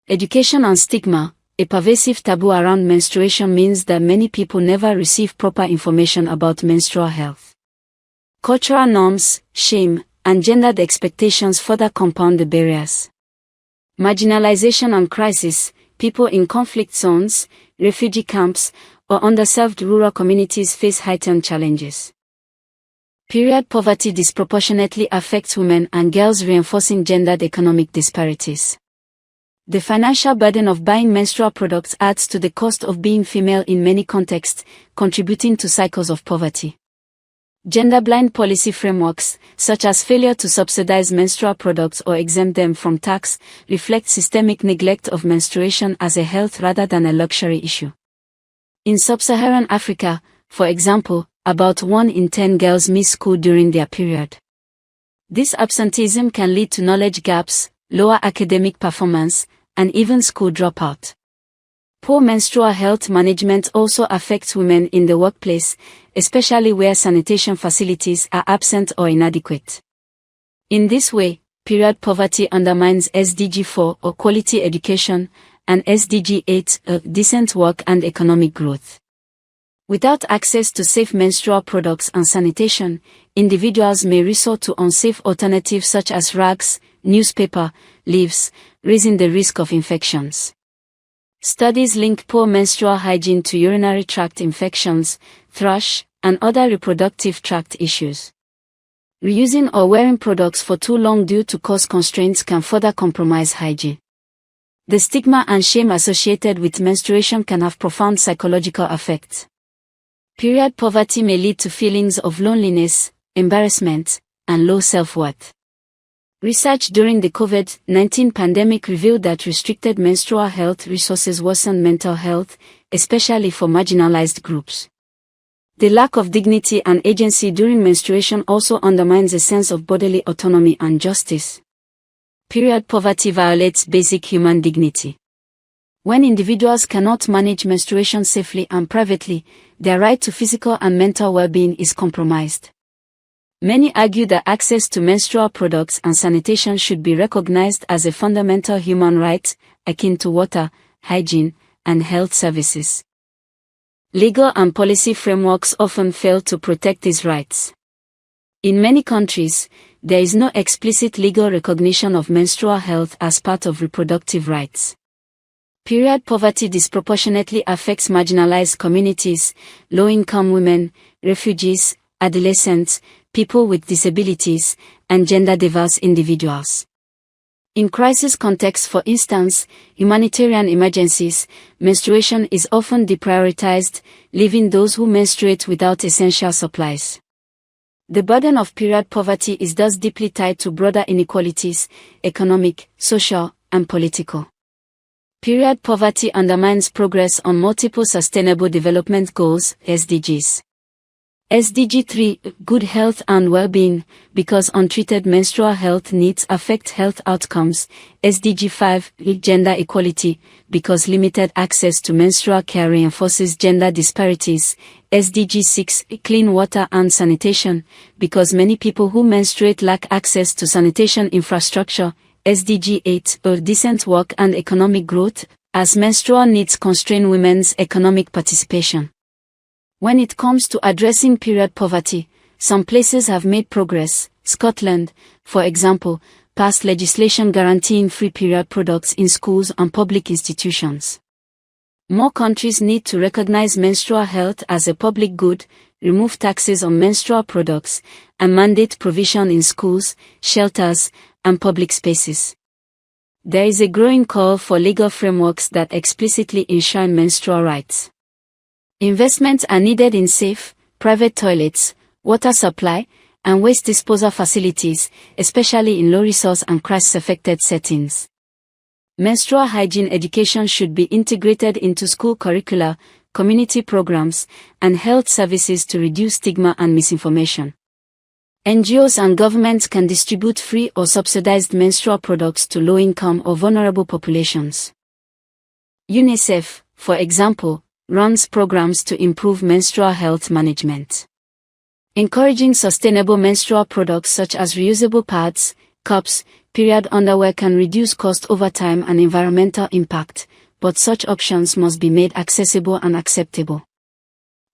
Education and stigma. A pervasive taboo around menstruation means that many people never receive proper information about menstrual health. Cultural norms, shame, and gendered expectations further compound the barriers. Marginalization and crisis. People in conflict zones, refugee camps, or underserved rural communities face heightened challenges. Period poverty disproportionately affects women and girls, reinforcing gendered economic disparities. The financial burden of buying menstrual products adds to the cost of being female in many contexts, contributing to cycles of poverty. Gender-blind policy frameworks, such as failure to subsidize menstrual products or exempt them from tax, reflect systemic neglect of menstruation as a health rather than a luxury issue. In sub-Saharan Africa, for example, about 1 in 10 girls miss school during their period. This absenteeism can lead to knowledge gaps, lower academic performance, and even school dropout. Poor menstrual health management also affects women in the workplace, especially where sanitation facilities are absent or inadequate. In this way, period poverty undermines SDG 4 or quality education, and SDG 8 decent work and economic growth. Without access to safe menstrual products and sanitation, individuals may resort to unsafe alternatives such as rags, newspaper, leaves, raising the risk of infections. Studies link poor menstrual hygiene to urinary tract infections, thrush, and other reproductive tract issues. Reusing or wearing products for too long due to cost constraints can further compromise hygiene. The stigma and shame associated with menstruation can have profound psychological effects. Period poverty may lead to feelings of loneliness, embarrassment, and low self-worth. Research during the COVID-19 pandemic revealed that restricted menstrual health resources worsened mental health, especially for marginalized groups. The lack of dignity and agency during menstruation also undermines a sense of bodily autonomy and justice. Period poverty violates basic human dignity. When individuals cannot manage menstruation safely and privately, their right to physical and mental well-being is compromised. Many argue that access to menstrual products and sanitation should be recognized as a fundamental human right, akin to water, hygiene, and health services. Legal and policy frameworks often fail to protect these rights. In many countries, there is no explicit legal recognition of menstrual health as part of reproductive rights. Period poverty disproportionately affects marginalized communities, low-income women, refugees, adolescents, people with disabilities, and gender-diverse individuals. In crisis contexts, for instance, humanitarian emergencies, menstruation is often deprioritized, leaving those who menstruate without essential supplies. The burden of period poverty is thus deeply tied to broader inequalities, economic, social, and political. Period poverty undermines progress on multiple Sustainable Development Goals, SDGs. SDG 3, good health and well-being, because untreated menstrual health needs affect health outcomes. SDG 5, gender equality, because limited access to menstrual care reinforces gender disparities. SDG 6, clean water and sanitation, because many people who menstruate lack access to sanitation infrastructure. SDG 8, decent work and economic growth, as menstrual needs constrain women's economic participation. When it comes to addressing period poverty, some places have made progress. Scotland, for example, passed legislation guaranteeing free period products in schools and public institutions. More countries need to recognize menstrual health as a public good, remove taxes on menstrual products, and mandate provision in schools, shelters, and public spaces. There is a growing call for legal frameworks that explicitly enshrine menstrual rights. Investments are needed in safe, private toilets, water supply, and waste disposal facilities, especially in low-resource and crisis-affected settings. Menstrual hygiene education should be integrated into school curricula, community programs, and health services to reduce stigma and misinformation. NGOs and governments can distribute free or subsidized menstrual products to low-income or vulnerable populations. UNICEF, for example, runs programs to improve menstrual health management. Encouraging sustainable menstrual products such as reusable pads, cups, period underwear can reduce cost over time and environmental impact, but such options must be made accessible and acceptable.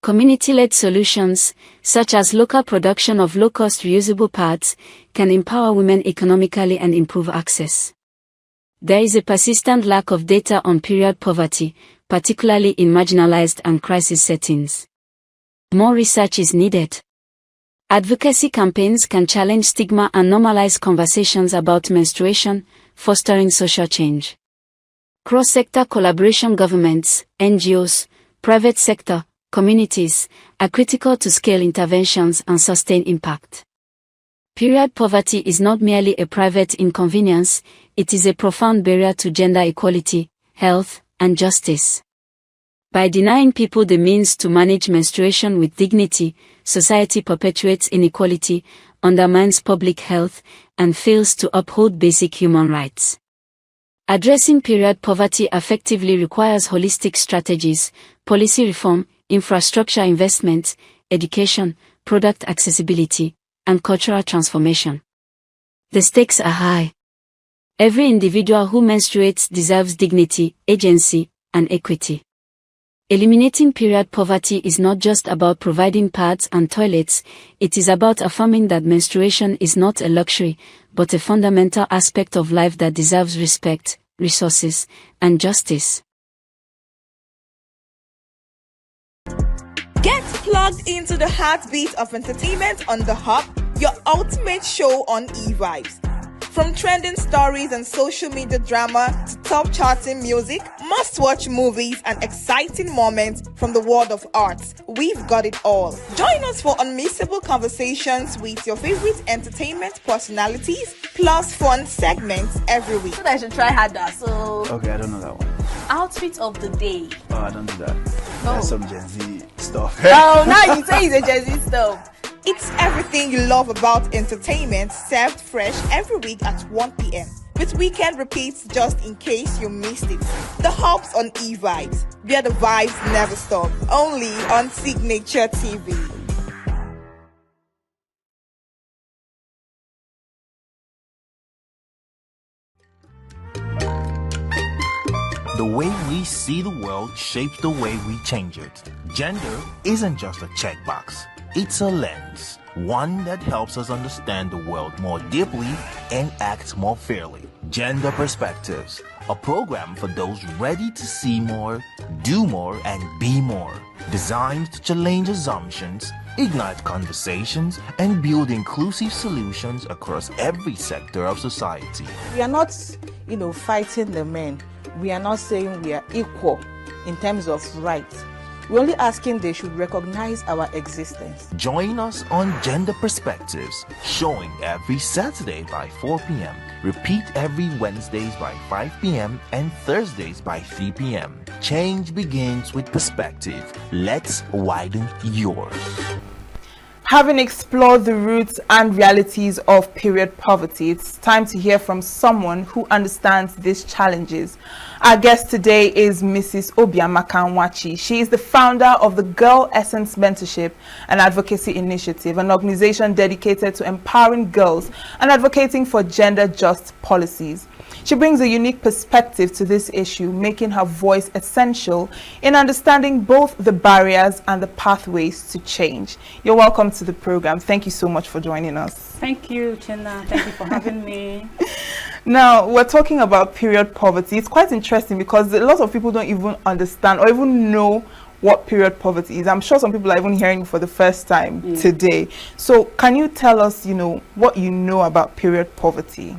Community-led solutions, such as local production of low-cost reusable pads, can empower women economically and improve access. There is a persistent lack of data on period poverty, particularly in marginalized and crisis settings. More research is needed. Advocacy campaigns can challenge stigma and normalize conversations about menstruation, fostering social change. Cross-sector collaboration, governments, NGOs, private sector, communities, are critical to scale interventions and sustain impact. Period poverty is not merely a private inconvenience, it is a profound barrier to gender equality, health, and justice. By denying people the means to manage menstruation with dignity, society perpetuates inequality, undermines public health, and fails to uphold basic human rights. Addressing period poverty effectively requires holistic strategies, policy reform, infrastructure investment, education, product accessibility, and cultural transformation. The stakes are high. Every individual who menstruates deserves dignity, agency, and equity. Eliminating period poverty is not just about providing pads and toilets, it is about affirming that menstruation is not a luxury, but a fundamental aspect of life that deserves respect, resources, and justice. Get plugged into the heartbeat of entertainment on The Hub, your ultimate show on e-vibes. From trending stories and social media drama to top charting music, must-watch movies and exciting moments from the world of arts, we've got it all. Join us for unmissable conversations with your favorite entertainment personalities, plus fun segments every week. I should try harder, so... Okay, I don't know that one. Outfit of the day. Oh, I don't do that. No. That's some Gen Z stuff. Oh, now you say it's a Gen Z stuff. It's everything you love about entertainment, served fresh every week at 1 p.m. with weekend repeats just in case you missed it. The Hops on E-Vibes, where the vibes never stop. Only on Signature TV. The way we see the world shapes the way we change it. Gender isn't just a checkbox. It's a lens, one that helps us understand the world more deeply and act more fairly. Gender Perspectives, a program for those ready to see more, do more, and be more. Designed to challenge assumptions, ignite conversations, and build inclusive solutions across every sector of society. We are not, fighting the men. We are not saying we are equal in terms of rights. We're only asking they should recognize our existence. Join us on Gender Perspectives, showing every Saturday by 4 p.m. Repeat every Wednesdays by 5 p.m. and Thursdays by 3 p.m. Change begins with perspective. Let's widen yours. Having explored the roots and realities of period poverty, it's time to hear from someone who understands these challenges. Our guest today is Mrs. Obiamaka Nwachi. She is the founder of the Girl Essence Mentorship and Advocacy Initiative, an organization dedicated to empowering girls and advocating for gender-just policies. She brings a unique perspective to this issue, making her voice essential in understanding both the barriers and the pathways to change. You're welcome to the program. Thank you so much for joining us. Thank you, Chinna. Thank you for having me. Now, we're talking about period poverty. It's quite interesting because a lot of people don't even understand or even know what period poverty is. I'm sure some people are even hearing it for the first time today. So can you tell us, what you know about period poverty?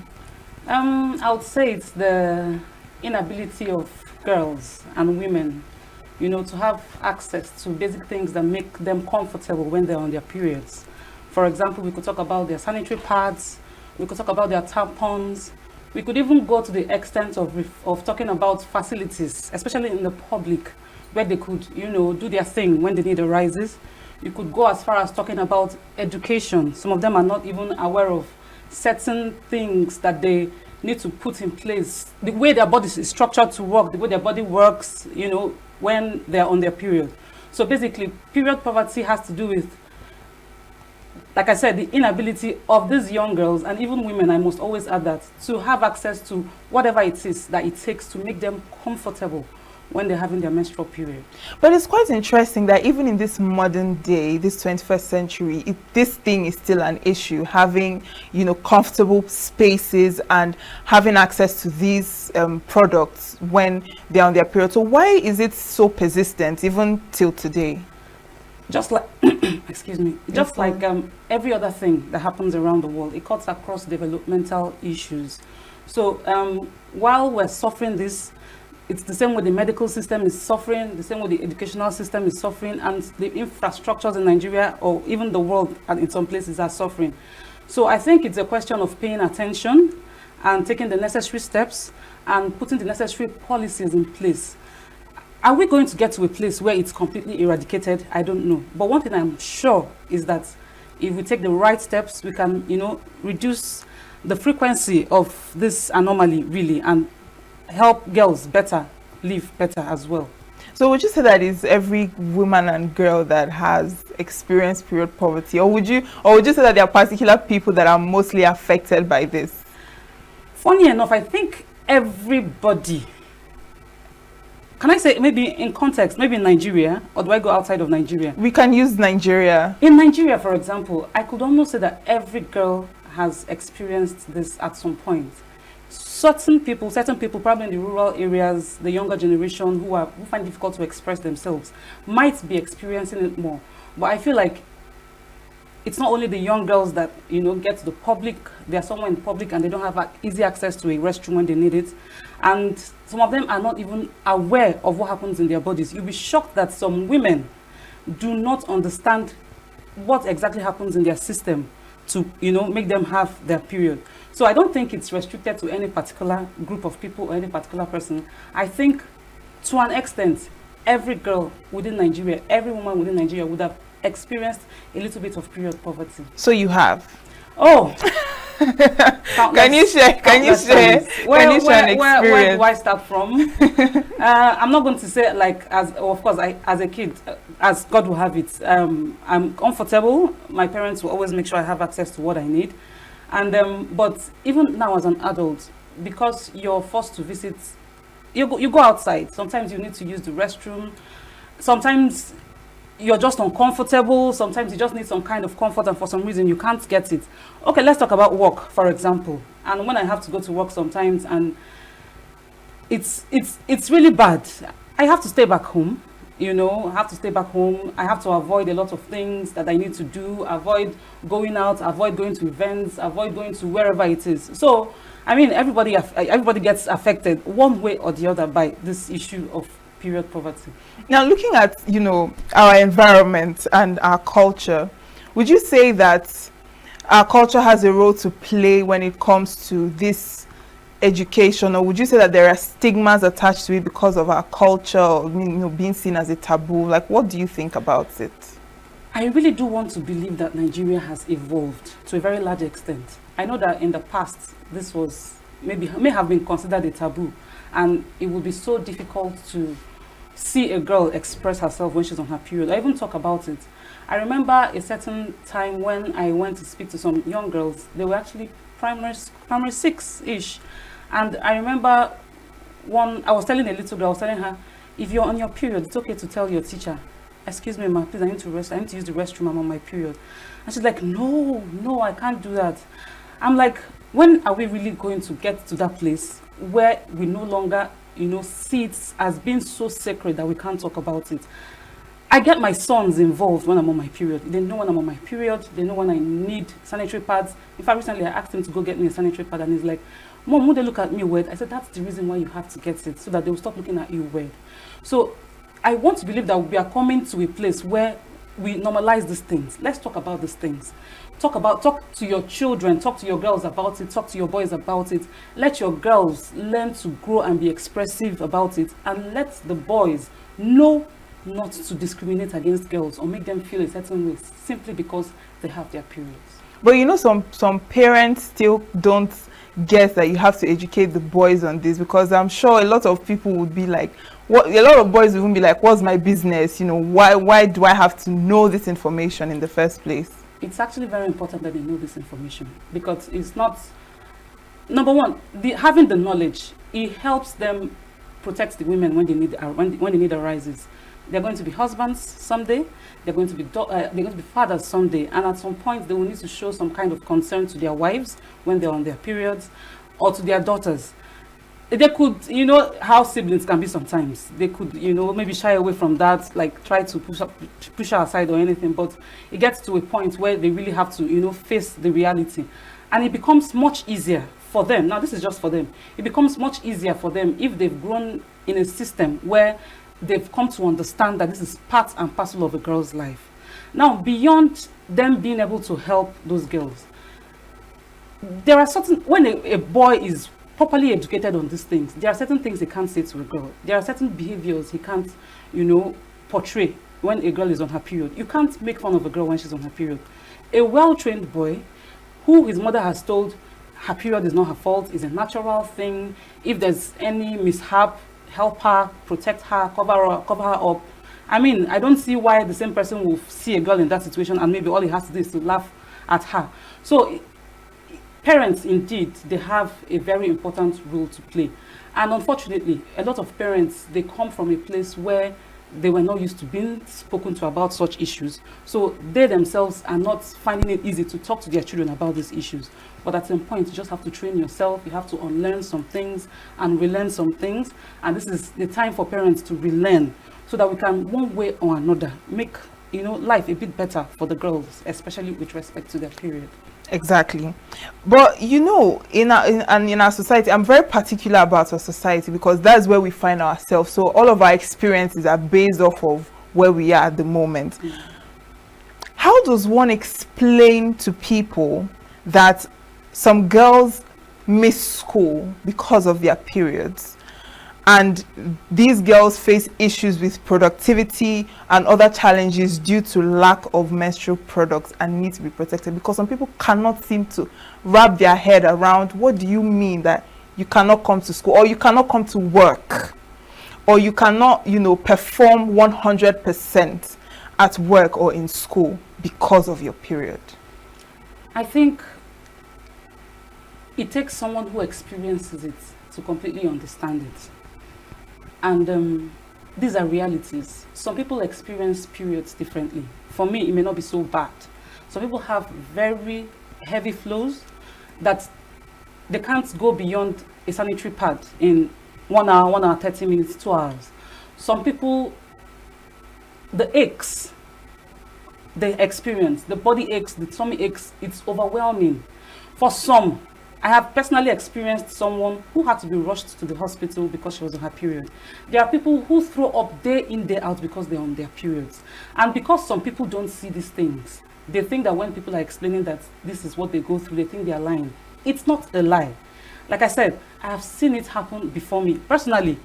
I would say it's the inability of girls and women, to have access to basic things that make them comfortable when they're on their periods. For example, we could talk about their sanitary pads, we could talk about their tampons, we could even go to the extent of talking about facilities, especially in the public, where they could, do their thing when the need arises. You could go as far as talking about education. Some of them are not even aware of certain things that they need to put in place, the way their body is structured to work, the way their body works, when they're on their period. So basically, period poverty has to do with, like I said, the inability of these young girls and even women, I must always add that, to have access to whatever it is that it takes to make them comfortable when they're having their menstrual period. But it's quite interesting that even in this modern day, this 21st century, this thing is still an issue, having, comfortable spaces and having access to these products when they're on their period. So why is it so persistent even till today? Just like, excuse me, just like every other thing that happens around the world, it cuts across developmental issues. So while we're suffering this, it's the same way the medical system is suffering, the same way the educational system is suffering, and the infrastructures in Nigeria or even the world and in some places are suffering. So I think it's a question of paying attention and taking the necessary steps and putting the necessary policies in place. Are we going to get to a place where it's completely eradicated? I don't know. But one thing I'm sure is that if we take the right steps, we can, reduce the frequency of this anomaly really and help girls live better as well. So would you say that is every woman and girl that has experienced period poverty, or would you say that there are particular people that are mostly affected by this? Funny enough, I think everybody. Can I say maybe in context, maybe in Nigeria, or do I go outside of Nigeria? We can use Nigeria. In Nigeria, for example, I could almost say that every girl has experienced this at some point. Certain people, probably in the rural areas, the younger generation who find it difficult to express themselves, might be experiencing it more. But I feel like it's not only the young girls that, you know, get to the public. They are somewhere in public and they don't have easy access to a restroom when they need it. And some of them are not even aware of what happens in their bodies. You'll be shocked that some women do not understand what exactly happens in their system to, you know, make them have their period. So I don't think it's restricted to any particular group of people or any particular person. I think to an extent, every girl within Nigeria, every woman within Nigeria would have experienced a little bit of period poverty. So you have? Oh. Can you share an experience? Where do I start from? I'm not going to say like, of course, as a kid, as God will have it, I'm comfortable. My parents will always make sure I have access to what I need. And but even now as an adult, because you're forced to visit, you go outside. Sometimes you need to use the restroom. Sometimes you're just uncomfortable. Sometimes you just need some kind of comfort, and for some reason you can't get it. Okay, let's talk about work, for example. And when I have to go to work sometimes, and it's really bad. I have to stay back home. You know, I have to stay back home. I have to avoid a lot of things that I need to do. Avoid going out. Avoid going to events. Avoid going to wherever it is. So, I mean, everybody gets affected one way or the other by this issue of period poverty. Now, looking at, you know, our environment and our culture, would you say that our culture has a role to play when it comes to this education, or would you say that there are stigmas attached to it because of our culture, or, you know, being seen as a taboo? Like, what do you think about it? I really do want to believe that Nigeria has evolved to a very large extent. I know that in the past, this was may have been considered a taboo, and it would be so difficult to see a girl express herself when she's on her period. I even talk about it. I remember a certain time when I went to speak to some young girls. They were actually primary 6-ish. And I remember I was telling a little girl, I was telling her, if you're on your period, it's okay to tell your teacher, excuse me, ma, please, I need to rest. I need to use the restroom. I'm on my period. And she's like, no, I can't do that. I'm like, when are we really going to get to that place where we no longer, you know, see it as being so sacred that we can't talk about it? I get my sons involved when I'm on my period. They know when I'm on my period. They know when I need sanitary pads. In fact, recently I asked him to go get me a sanitary pad, and he's like, Mom, would they look at me weird? I said, that's the reason why you have to get it, so that they will stop looking at you weird. So I want to believe that we are coming to a place where we normalize these things. Let's talk about these things. Talk to your children, talk to your girls about it, talk to your boys about it. Let your girls learn to grow and be expressive about it, and let the boys know not to discriminate against girls or make them feel a certain way simply because they have their periods. But you know, some parents still don't get that you have to educate the boys on this, because I'm sure a lot of people would be like, a lot of boys would be like, what's my business? You know, why do I have to know this information in the first place? It's actually very important that they know this information, because it's not, number one, having the knowledge, it helps them protect the women when they need arises. They're going to be husbands someday. They're going to be fathers someday, and at some point they will need to show some kind of concern to their wives when they're on their periods, or to their daughters. They could, you know how siblings can be sometimes. They could, you know, maybe shy away from that, like try to push her aside or anything. But it gets to a point where they really have to, you know, face the reality, and it becomes much easier for them. Now, this is just for them. It becomes much easier for them if they've grown in a system where they've come to understand that this is part and parcel of a girl's life. Now, beyond them being able to help those girls, there are certain, when a boy is properly educated on these things, there are certain things he can't say to a girl. There are certain behaviors he can't, you know, portray when a girl is on her period. You can't make fun of a girl when she's on her period. A well-trained boy who his mother has told her period is not her fault, is a natural thing. If there's any mishap, help her, protect her, cover her up. I mean, I don't see why the same person will see a girl in that situation and maybe all he has to do is to laugh at her. So parents, indeed, they have a very important role to play. And unfortunately, a lot of parents, they come from a place where they were not used to being spoken to about such issues. So they themselves are not finding it easy to talk to their children about these issues. But at some point, you just have to train yourself. You have to unlearn some things and relearn some things. And this is the time for parents to relearn, so that we can, one way or another, make life a bit better for the girls, especially with respect to their period. Exactly. But in our society, I'm very particular about our society because that's where we find ourselves. So all of our experiences are based off of where we are at the moment. How does one explain to people that some girls miss school because of their periods, and these girls face issues with productivity and other challenges due to lack of menstrual products and need to be protected? Because some people cannot seem to wrap their head around, what do you mean that you cannot come to school, or you cannot come to work, or you cannot perform 100% at work or in school because of your period? I think it takes someone who experiences it to completely understand it. And these are realities. Some people experience periods differently. For me, it may not be so bad. Some people have very heavy flows that they can't go beyond a sanitary pad in 1 hour, 1 hour, 30 minutes, 2 hours. Some people, the aches they experience, the body aches, the tummy aches, it's overwhelming. For some, I have personally experienced someone who had to be rushed to the hospital because she was on her period. There are people who throw up day in, day out because they're on their periods. And because some people don't see these things, they think that when people are explaining that this is what they go through, they think they are lying. It's not a lie. Like I said, I have seen it happen before me. Personally,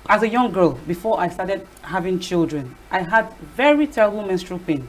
as a young girl, before I started having children, I had very terrible menstrual pain.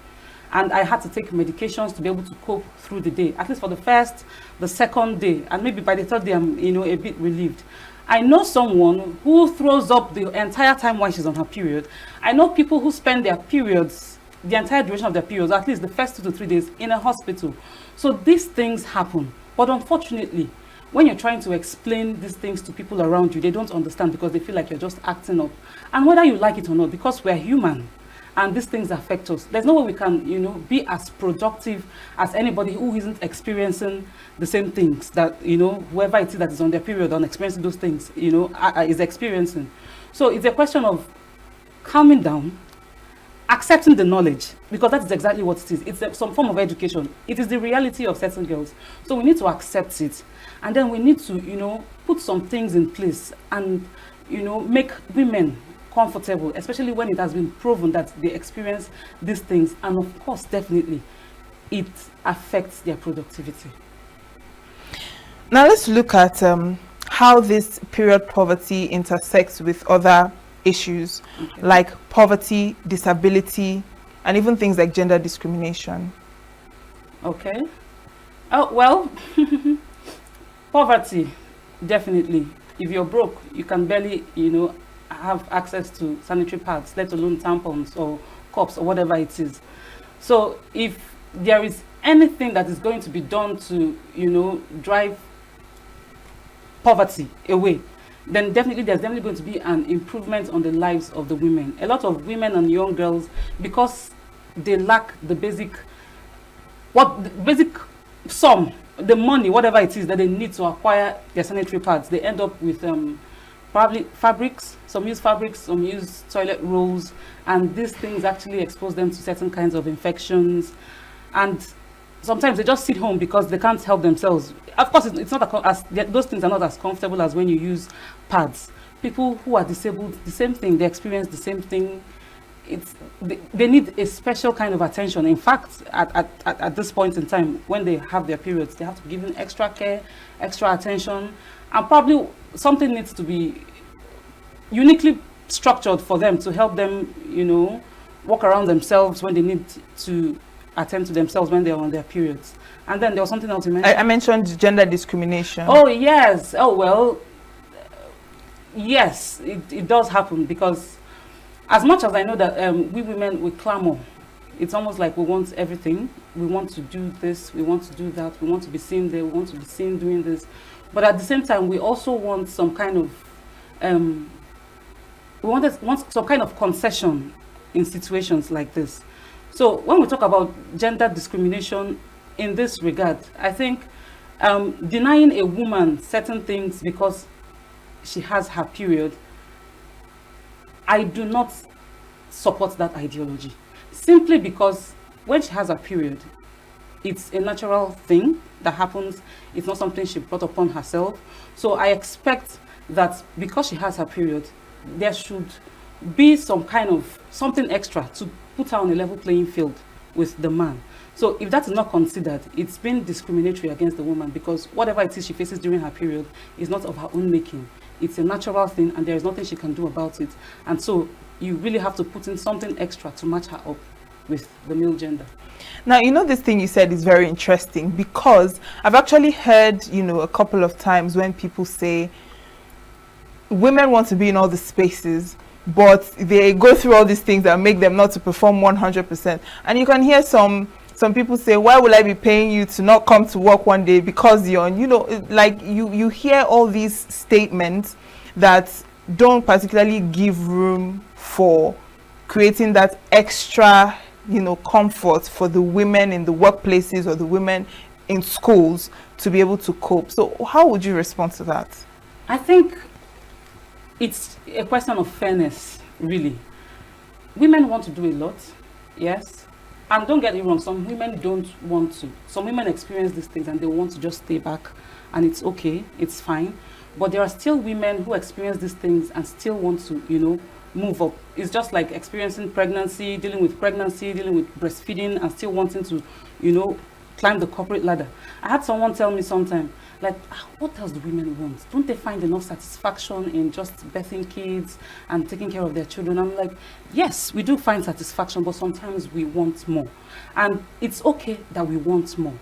And I had to take medications to be able to cope through the day, at least for the first, the second day, and maybe by the third day I'm a bit relieved. I know someone who throws up the entire time while she's on her period. I know people who spend their periods, the entire duration of their periods, at least the first 2 to 3 days, in a hospital. So these things happen. But unfortunately, when you're trying to explain these things to people around you, they don't understand because they feel like you're just acting up. And whether you like it or not, because we're human, and these things affect us, there's no way we can, be as productive as anybody who isn't experiencing the same things that, whoever it is that is on their period and experiencing those things, is experiencing. So it's a question of calming down, accepting the knowledge, because that is exactly what it is. It's some form of education. It is the reality of certain girls. So we need to accept it. And then we need to, put some things in place and, make women comfortable, especially when it has been proven that they experience these things. And of course, definitely, it affects their productivity. Now let's look at how this period poverty intersects with other issues like poverty, disability, and even things like gender discrimination. Okay. Oh, well, poverty, definitely. If you're broke, you can barely, have access to sanitary pads, let alone tampons or cups or whatever it is. So if there is anything that is going to be done to, drive poverty away, then definitely there's definitely going to be an improvement on the lives of the women. A lot of women and young girls, because they lack the basic sum, the money, whatever it is that they need to acquire their sanitary pads, they end up with probably fabrics. Some use fabrics, some use toilet rolls, and these things actually expose them to certain kinds of infections. And sometimes they just sit home because they can't help themselves. Of course, it's not those things are not as comfortable as when you use pads. People who are disabled, the same thing, they experience the same thing. They need a special kind of attention. In fact, at this point in time, when they have their periods, they have to be given extra care, extra attention, and probably something needs to be uniquely structured for them to help them, walk around themselves when they need to attend to themselves when they're on their periods. And then there was something else you mentioned. I mentioned gender discrimination. Oh, yes. Oh, well, yes, it does happen, because as much as I know that we women, we clamor, it's almost like we want everything. We want to do this, we want to do that, we want to be seen there, we want to be seen doing this. But at the same time, we also want some kind of, want some kind of concession in situations like this. So when we talk about gender discrimination in this regard, I think denying a woman certain things because she has her period, I do not support that ideology. simply because when she has a period, it's a natural thing that happens. It's not something she brought upon herself. So I expect that because she has her period, there should be some kind of something extra to put her on a level playing field with the man. So if that is not considered, it's been discriminatory against the woman, because whatever it is she faces during her period is not of her own making. It's a natural thing and there is nothing she can do about it. And so you really have to put in something extra to match her up with the male gender. Now, you know, this thing you said is very interesting, because I've actually heard, you know, a couple of times when people say women want to be in all the spaces, but they go through all these things that make them not to perform 100%. And you can hear some people say, why will I be paying you to not come to work one day because you're on, you know, like you hear all these statements that don't particularly give room for creating that extra, you know, comfort for the women in the workplaces or the women in schools to be able to cope. So how would you respond to that? I think it's a question of fairness, really. Women want to do a lot, yes. And don't get me wrong, some women don't want to. Some women experience these things and they want to just stay back, and it's okay, it's fine. But there are still women who experience these things and still want to, you know, move up. It's just like experiencing pregnancy, dealing with breastfeeding, and still wanting to, you know, climb the corporate ladder. I had someone tell me sometime, like, what else do women want? Don't they find enough satisfaction in just birthing kids and taking care of their children? I'm like, yes, we do find satisfaction, but sometimes we want more. And it's okay that we want more.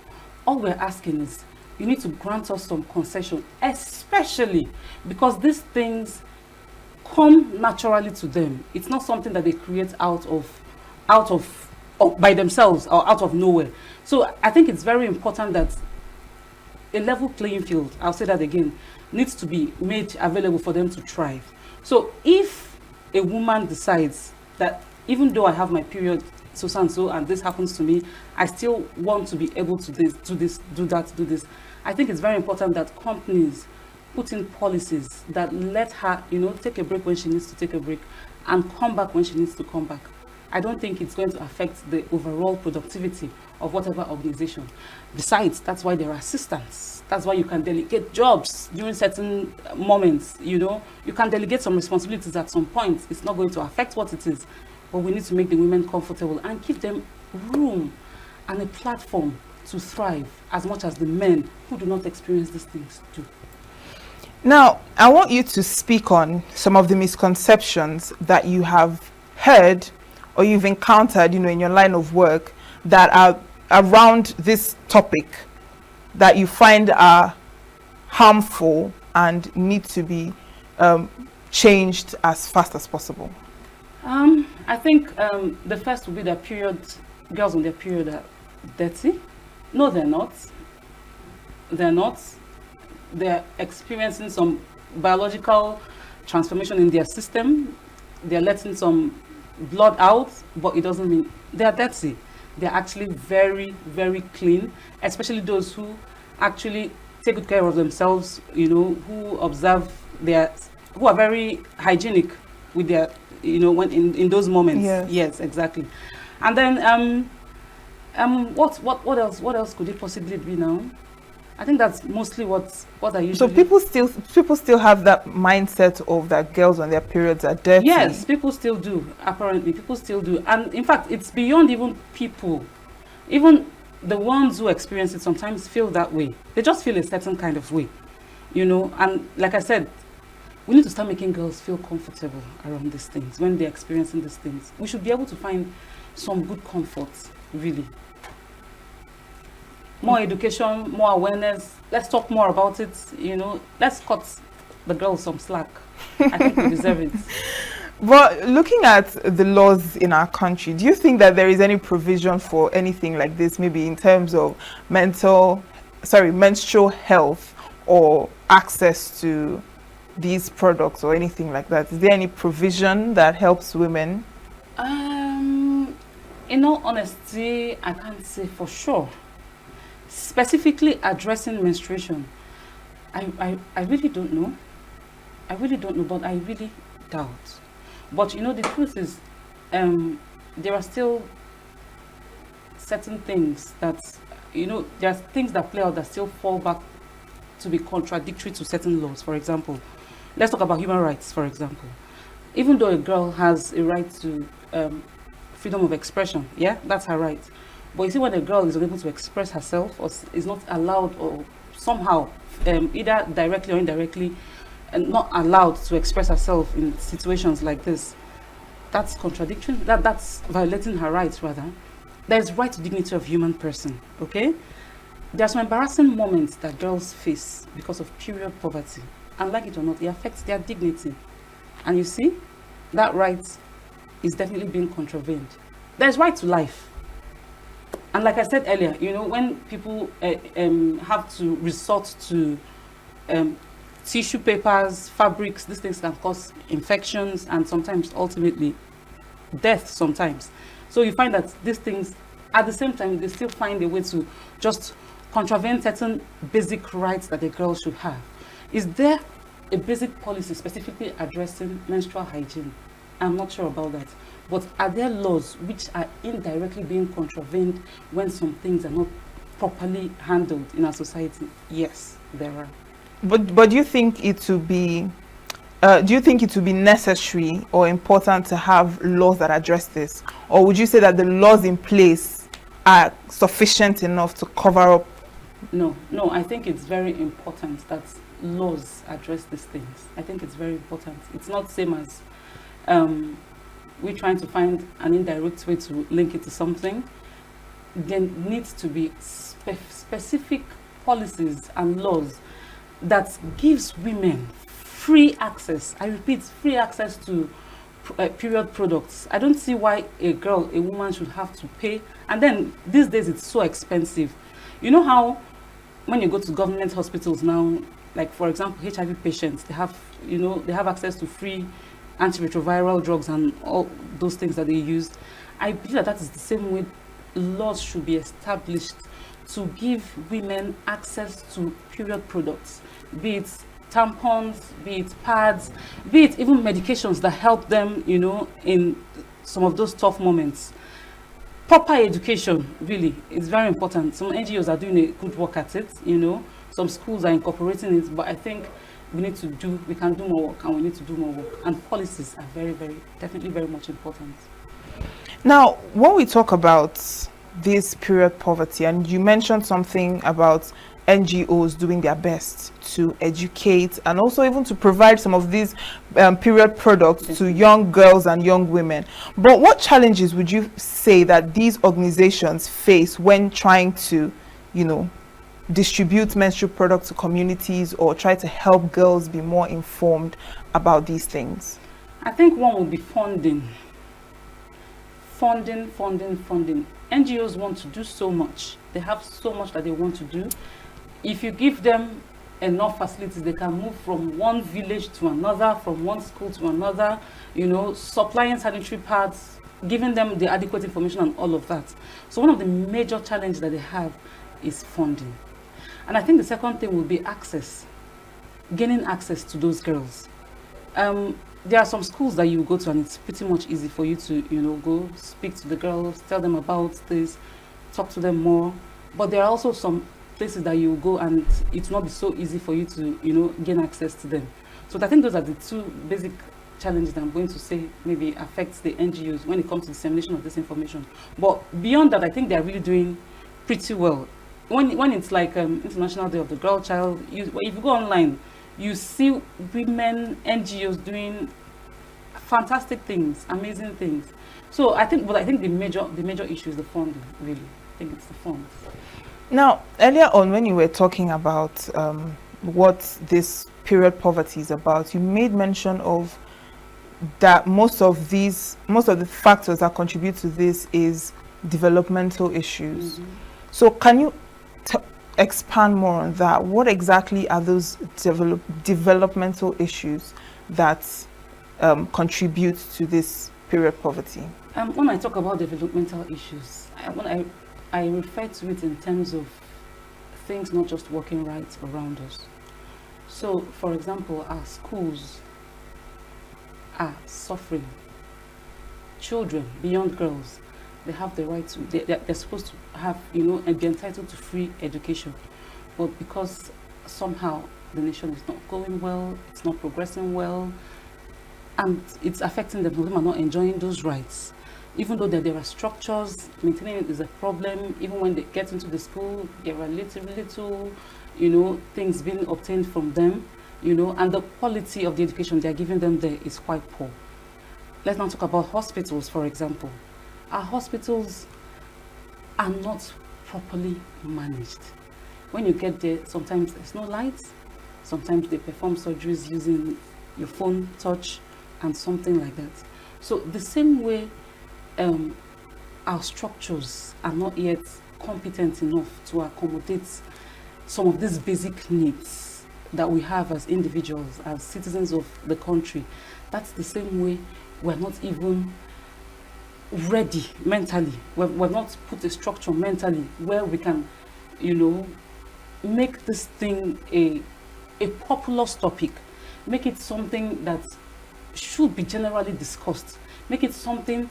All we're asking is, you need to grant us some concession, especially because these things come naturally to them. It's not something that they create out of by themselves or out of nowhere. So I think it's very important that a level playing field, I'll say that again, needs to be made available for them to thrive. So if a woman decides that even though I have my period so and so and this happens to me, I still want to be able to do this, I think it's very important that companies put in policies that let her, you know, take a break when she needs to take a break and come back when she needs to come back. I don't think it's going to affect the overall productivity of whatever organization. Besides, that's why there are assistants. That's why you can delegate jobs during certain moments, you know. You can delegate some responsibilities at some point. It's not going to affect what it is. But we need to make the women comfortable and give them room and a platform to thrive as much as the men who do not experience these things do. Now, I want you to speak on some of the misconceptions that you have heard or you've encountered, you know, in your line of work that are around this topic that you find are harmful and need to be changed as fast as possible. I think the first would be that girls on their period are dirty. No, they're not. They're not. They're experiencing some biological transformation in their system. They're letting some blood out, but it doesn't mean they're dirty. They're actually very, very clean, especially those who actually take good care of themselves, you know, who observe who are very hygienic with their, you know, when in those moments. Yes. Yes, exactly. And then what else could it possibly be now? I think that's mostly what I usually. So people still have that mindset of that girls on their periods are dirty. Yes, people still do. Apparently, people still do, and in fact, it's beyond even people. Even the ones who experience it sometimes feel that way. They just feel a certain kind of way, you know. And like I said, we need to start making girls feel comfortable around these things when they're experiencing these things. We should be able to find some good comfort, really. More education, more awareness. Let's talk more about it, you know. Let's cut the girls some slack. I think we deserve it. But looking at the laws in our country, do you think that there is any provision for anything like this, maybe in terms of menstrual health or access to these products or anything like that? Is there any provision that helps women? In all honesty, I can't say for sure. Specifically addressing menstruation, I really don't know. I really don't know, but I really doubt. But you know, the truth is, there are still certain things that, there's things that play out that still fall back to be contradictory to certain laws. For example, let's talk about human rights, for example. Even though a girl has a right to freedom of expression, yeah, that's her right. But you see, when a girl is unable to express herself or is not allowed or somehow, either directly or indirectly, and not allowed to express herself in situations like this, that's contradiction. That's violating her rights, rather. There's right to dignity of human person, okay? There are some embarrassing moments that girls face because of period poverty. And like it or not, it affects their dignity. And you see, that right is definitely being contravened. There's right to life. And like I said earlier, when people have to resort to tissue papers, fabrics, these things can cause infections and sometimes ultimately death sometimes. So you find that these things, at the same time, they still find a way to just contravene certain basic rights that a girl should have. Is there a basic policy specifically addressing menstrual hygiene? I'm not sure about that. But are there laws which are indirectly being contravened when some things are not properly handled in our society? Yes, there are. But do you think it would be necessary or important to have laws that address this? Or would you say that the laws in place are sufficient enough to cover up? No, I think it's very important that laws address these things. I think it's very important. It's not the same as we're trying to find an indirect way to link it to something. There needs to be specific policies and laws that gives women free access. I repeat, free access to period products. I don't see why a woman should have to pay. And then these days it's so expensive. You know how when you go to government hospitals now, like for example, HIV patients, they have access to free antiretroviral drugs and all those things that they use. I believe that is the same way laws should be established to give women access to period products, be it tampons, be it pads, be it even medications that help them, in some of those tough moments. Proper education really is very important. Some NGOs are doing a good work at it, Some schools are incorporating it, but I think we can do more work, and we need to do more work. And policies are very, very, definitely very much important. Now, when we talk about this period poverty, and you mentioned something about NGOs doing their best to educate and also even to provide some of these period products to young girls and young women. But what challenges would you say that these organizations face when trying to, distribute menstrual products to communities or try to help girls be more informed about these things? I think one will be funding. Funding. NGOs want to do so much. They have so much that they want to do. If you give them enough facilities, they can move from one village to another, from one school to another, supplying sanitary pads, giving them the adequate information and all of that. So one of the major challenges that they have is funding. And I think the second thing will be access, gaining access to those girls. There are some schools that you go to and it's pretty much easy for you to, go speak to the girls, tell them about this, talk to them more. But there are also some places that you go and it will not be so easy for you to, gain access to them. So I think those are the two basic challenges that I'm going to say maybe affects the NGOs when it comes to dissemination of this information. But beyond that, I think they're really doing pretty well. When it's like International Day of the Girl Child, if you go online, you see women NGOs doing fantastic things, amazing things. So I think the major issue is the funding. Really, I think it's the funds. Now, earlier on, when you were talking about what this period poverty is about, you made mention of that most of the factors that contribute to this is developmental issues. Mm-hmm. So can you expand more on that? What exactly are those developmental issues that contribute to this period poverty? When I talk about developmental issues, I refer to it in terms of things not just working right around us. So, for example, our schools are suffering. Children, beyond girls, They have the right to, they're supposed to have, and be entitled to free education. But because somehow the nation is not going well, it's not progressing well, and it's affecting them, them are not enjoying those rights. Even though there are structures, maintaining it is a problem. Even when they get into the school, there are little, things being obtained from them, and the quality of the education they are giving them there is quite poor. Let's now talk about hospitals, for example. Our hospitals are not properly managed. When you get there, sometimes there's no lights, sometimes they perform surgeries using your phone touch and something like that. So the same way our structures are not yet competent enough to accommodate some of these basic needs that we have as individuals, as citizens of the country, that's the same way we're not even ready mentally. We're not put a structure mentally where we can, make this thing a populous topic, make it something that should be generally discussed, make it something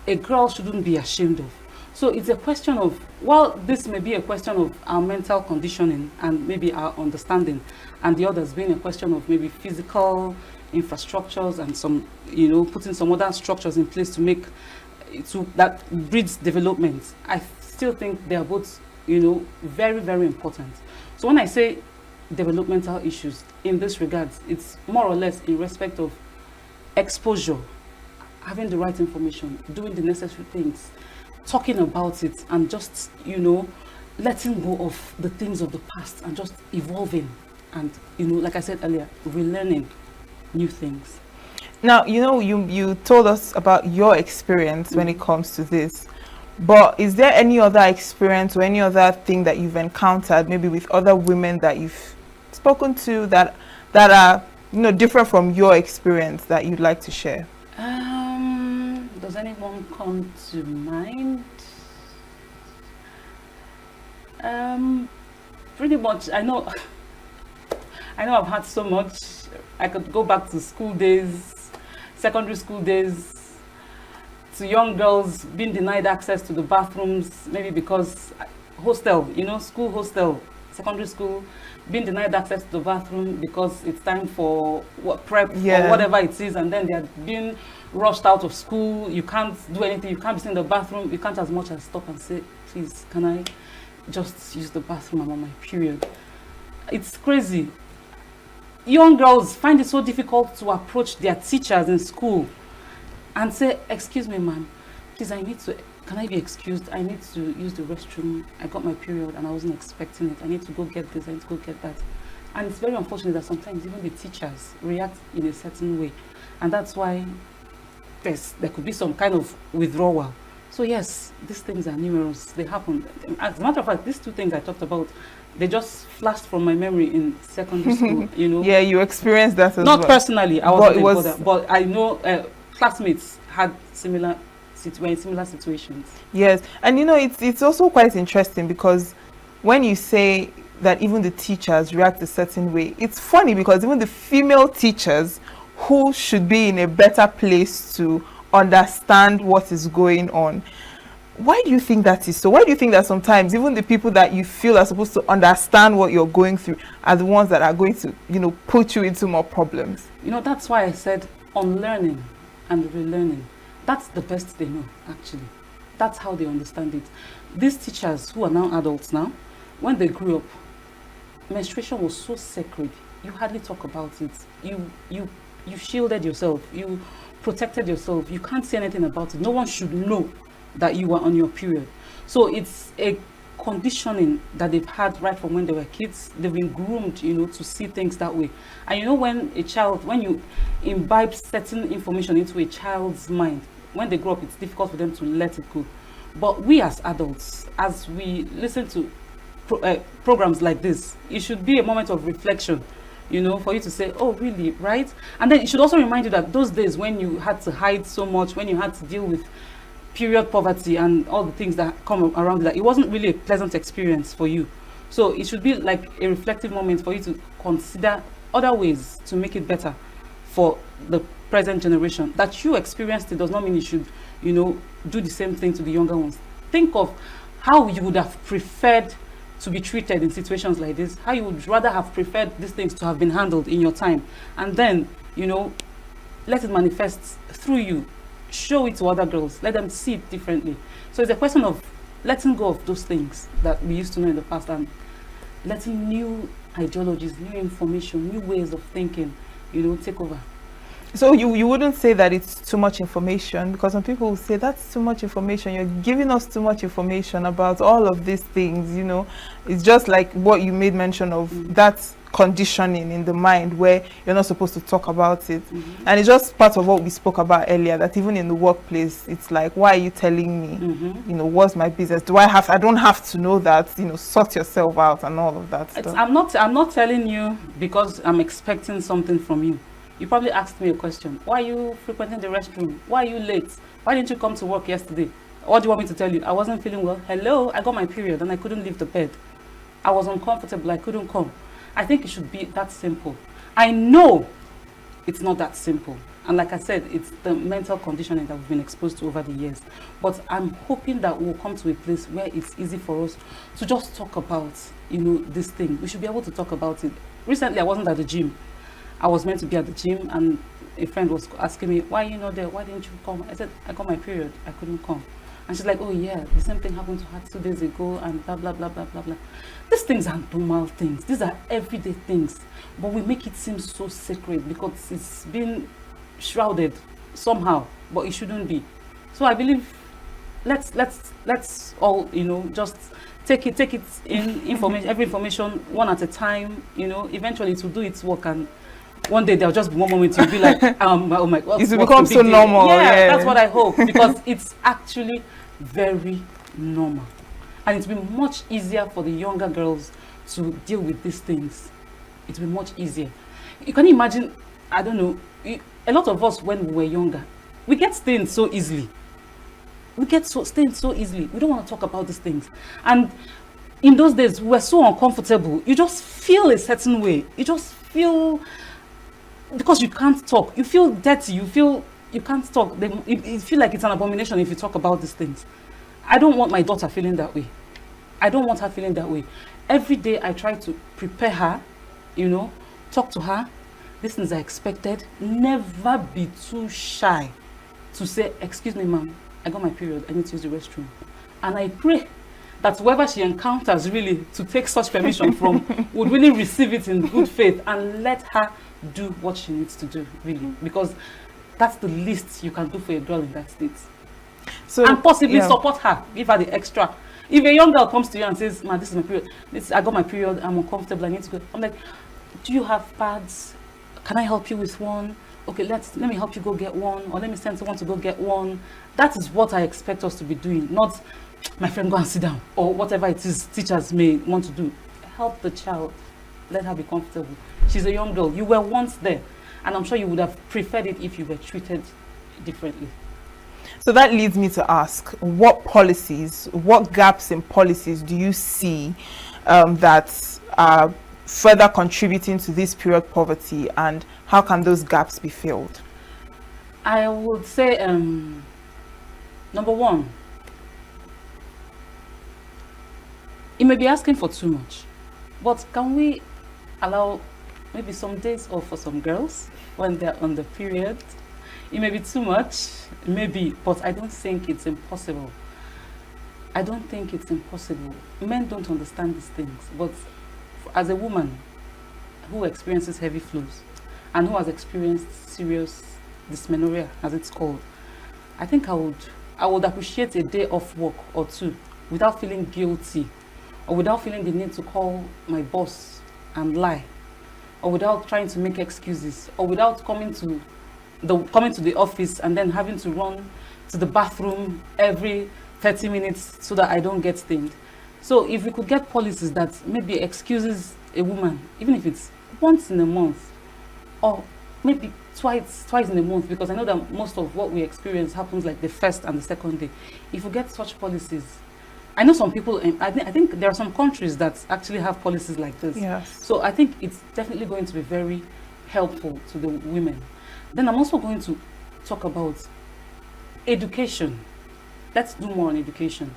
a girl shouldn't be ashamed of. So it's a question of, well, this may be a question of our mental conditioning and maybe our understanding, and the others being a question of maybe physical infrastructures and some, putting some other structures in place to make, that breeds development. I still think they are both, very, very important. So when I say developmental issues in this regard, it's more or less in respect of exposure, having the right information, doing the necessary things, talking about it, and just, letting go of the things of the past and just evolving and, like I said earlier, relearning new things. Now, you told us about your experience when it comes to this, but is there any other experience or any other thing that you've encountered, maybe with other women that you've spoken to that are, different from your experience that you'd like to share? Does anyone come to mind? Pretty much, I know I've had so much. I could go back to school days, secondary school days, to young girls being denied access to the bathrooms, maybe because hostel, school hostel, secondary school, being denied access to the bathroom because it's time for prep or whatever it is, and then they're being rushed out of school. You can't do anything, you can't be in the bathroom, you can't as much as stop and say, please, can I just use the bathroom, I'm on my period. It's crazy. Young girls find it so difficult to approach their teachers in school and say, excuse me, ma'am, please, can I be excused? I need to use the restroom. I got my period and I wasn't expecting it. I need to go get this, I need to go get that. And it's very unfortunate that sometimes even the teachers react in a certain way. And that's why there could be some kind of withdrawal. So yes, these things are numerous. They happen. As a matter of fact, these two things I talked about, they just flashed from my memory in secondary school, Yeah, you experienced that as well. Not personally, I wasn't, but I know classmates had were in similar situations. Yes, and it's also quite interesting because when you say that even the teachers react a certain way, it's funny because even the female teachers who should be in a better place to understand what is going on, why do you think that is so? Why do you think that sometimes even the people that you feel are supposed to understand what you're going through are the ones that are going to, put you into more problems? That's why I said unlearning and relearning. That's the best they know, actually. That's how they understand it. These teachers who are now adults now, when they grew up, menstruation was so sacred. You hardly talk about it. You shielded yourself. You protected yourself. You can't say anything about it. No one should know that you were on your period. So it's a conditioning that they've had right from when they were kids. They've been groomed, to see things that way. And when you imbibe certain information into a child's mind, when they grow up, it's difficult for them to let it go. But we as adults, as we listen to programs like this, it should be a moment of reflection, for you to say, oh, really, right? And then it should also remind you that those days when you had to hide so much, when you had to deal with period poverty and all the things that come around that, it wasn't really a pleasant experience for you. So it should be like a reflective moment for you to consider other ways to make it better for the present generation. That you experienced it does not mean you should you know, do the same thing to the younger ones. Think of how you would have preferred to be treated in situations like this, how you would rather have preferred these things to have been handled in your time, and then, you know, let it manifest through you. Show it to other girls, let them see it differently. So it's a question of letting go of those things that we used to know in the past and letting new ideologies, new information, new ways of thinking, you know, take over. So you wouldn't say that it's too much information, because some people will say that's too much information, you're giving us too much information about all of these things, you know. It's just like what you made mention of, that conditioning in the mind where you're not supposed to talk about it. And it's just part of what we spoke about earlier, that even in the workplace, it's like, why are you telling me, you know, what's my business? I don't have to know that, you know, sort yourself out and all of that stuff. I'm not telling you because I'm expecting something from you. You probably asked me a question. Why are you frequenting the restroom? Why are you late? Why didn't you come to work yesterday? What do you want me to tell you? I wasn't feeling well. Hello, I got my period and I couldn't leave the bed. I was uncomfortable, I couldn't come. I think it should be that simple. I know it's not that simple. And like I said, it's the mental conditioning that we've been exposed to over the years. But I'm hoping that we'll come to a place where it's easy for us to just talk about, you know, this thing. We should be able to talk about it. Recently, I wasn't at the gym. I was meant to be at the gym, and a friend was asking me, why are you not there? Why didn't you come? I said, I got my period. I couldn't come. And she's like, oh yeah, the same thing happened to her 2 days ago, and blah, blah, blah, blah, blah, blah. These things are normal things. These are everyday things. But we make it seem so sacred because it's been shrouded somehow, but it shouldn't be. So I believe let's all, you know, just take it in information, every information one at a time, you know. Eventually it will do its work, and one day there'll just be one moment you'll be like, oh my God, it will become so normal. Yeah, that's what I hope, because it's actually very normal, and it's been much easier for the younger girls to deal with these things. It's been much easier. You can imagine, I don't know, a lot of us when we were younger, we get stained so easily. We get stained so easily. We don't want to talk about these things. And in those days, we were so uncomfortable. You just feel a certain way. You just feel, because you can't talk. You feel dirty. You feel you can't talk. You feel like it's an abomination if you talk about these things. I don't want my daughter feeling that way. I don't want her feeling that way. Every day I try to prepare her, you know, talk to her. These things are expected. Never be too shy to say, excuse me, ma'am, I got my period, I need to use the restroom. And I pray that whoever she encounters really to take such permission from would really receive it in good faith and let her do what she needs to do, really. Because that's the least you can do for a girl in that state. So, and possibly support her, give her the extra. If a young girl comes to you and says, "Ma, this is my period. I got my period. I'm uncomfortable. I need to go." I'm like, "Do you have pads? Can I help you with one? Okay, let me help you go get one, or let me send someone to go get one." That is what I expect us to be doing, not, "My friend, go and sit down," or whatever it is teachers may want to do. Help the child. Let her be comfortable. She's a young girl. You were once there, and I'm sure you would have preferred it if you were treated differently. So that leads me to ask, what gaps in policies do you see that are further contributing to this period poverty, and how can those gaps be filled? I would say, number one, it may be asking for too much, but can we allow maybe some days off for some girls when they're on the period? It may be too much, maybe, but I don't think it's impossible. I don't think it's impossible. Men don't understand these things, but as a woman who experiences heavy flows and who has experienced serious dysmenorrhea, as it's called, I think I would appreciate a day off work or two without feeling guilty, or without feeling the need to call my boss and lie, or without trying to make excuses, or without coming to the office and then having to run to the bathroom every 30 minutes so that I don't get stained. So if we could get policies that maybe excuses a woman, even if it's once in a month, or maybe twice in a month, because I know that most of what we experience happens like the first and the second day. If we get such policies, I know some people, I think there are some countries that actually have policies like this. Yes. So I think it's definitely going to be very helpful to the women. Then I'm also going to talk about education. Let's do more on education.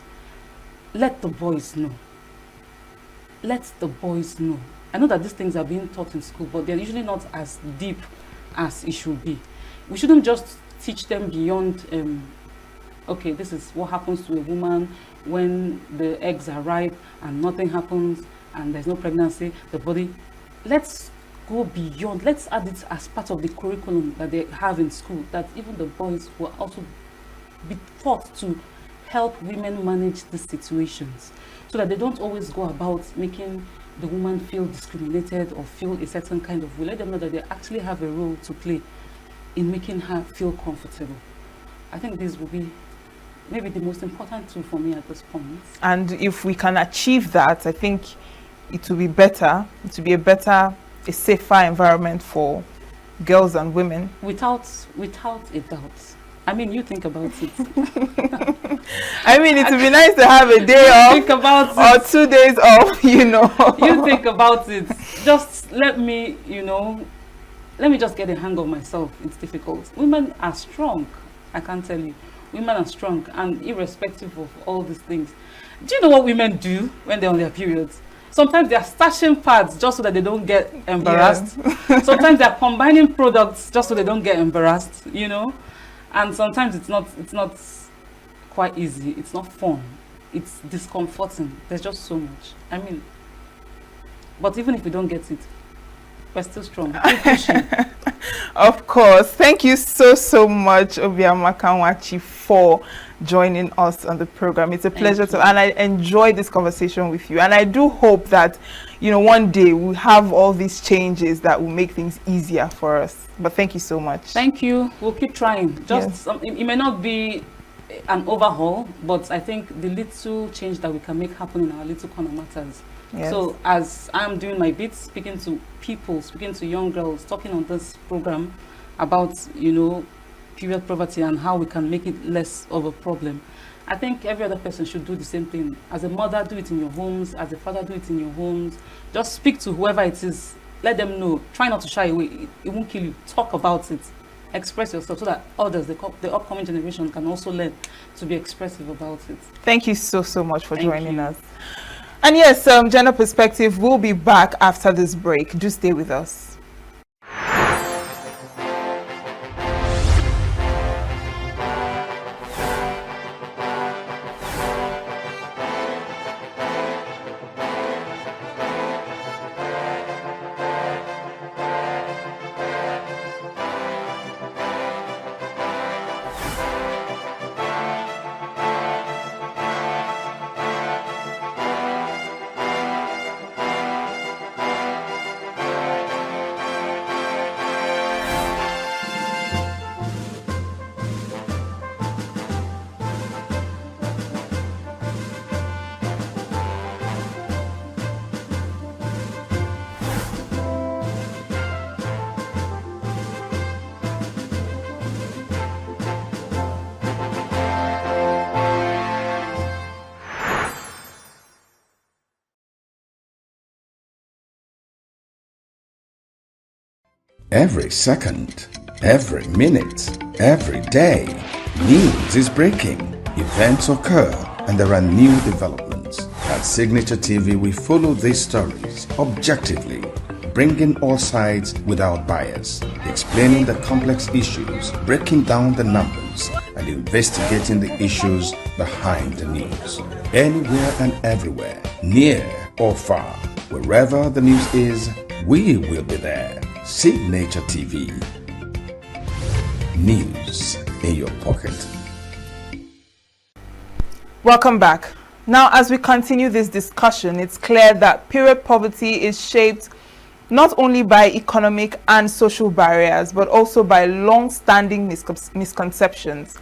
Let the boys know. Let the boys know. I know that these things are being taught in school, but they're usually not as deep as it should be. We shouldn't just teach them beyond, okay, this is what happens to a woman when the eggs are ripe and nothing happens and there's no pregnancy, the body. Let's go beyond. Let's add it as part of the curriculum that they have in school, that even the boys will also be taught to help women manage these situations, so that they don't always go about making the woman feel discriminated or feel a certain kind of way. Let them know that they actually have a role to play in making her feel comfortable. I think this will be maybe the most important tool for me at this point. And if we can achieve that, I think it will be better. It will be a safer environment for girls and women. Without a doubt. I mean, you think about it. I mean, it would be nice to have a day off think about or 2 days off, you know. You think about it. Just let me just get a hang of myself. It's difficult. Women are strong, I can tell you. Women are strong, and irrespective of all these things. Do you know what women do when they're on their periods? Sometimes they're stashing pads just so that they don't get embarrassed. Yeah. Sometimes they're combining products just so they don't get embarrassed, you know. And sometimes it's not quite easy. It's not fun. It's discomforting. There's just so much. I mean, but even if we don't get it, we're still strong. Keep pushing. Of course. Thank you so much, Obiama Kanwachi, for joining us on the program. It's a pleasure and I enjoyed this conversation with you. And I do hope that, you know, one day we'll have all these changes that will make things easier for us. But thank you so much. Thank you. We'll keep trying. It may not be an overhaul, but I think the little change that we can make happen in our little corner matters. Yes. So as I'm doing my bit, speaking to people, speaking to young girls, talking on this program about, you know, period poverty and how we can make it less of a problem, I think every other person should do the same thing. As a mother, do it in your homes. As a father, do it in your homes. Just speak to whoever it is. Let them know. Try not to shy away. It won't kill you. Talk about it. Express yourself so that others, the upcoming generation, can also learn to be expressive about it. Thank you so much for joining us. And yes, Gender Perspective will be back after this break. Do stay with us. Every second, every minute, every day, news is breaking, events occur, and there are new developments. At Signature TV, we follow these stories objectively, bringing all sides without bias, explaining the complex issues, breaking down the numbers, and investigating the issues behind the news. Anywhere and everywhere, near or far, wherever the news is, we will be there. Signature TV. News in your pocket. Welcome back. Now, as we continue this discussion, it's clear that period poverty is shaped not only by economic and social barriers, but also by long-standing misconceptions.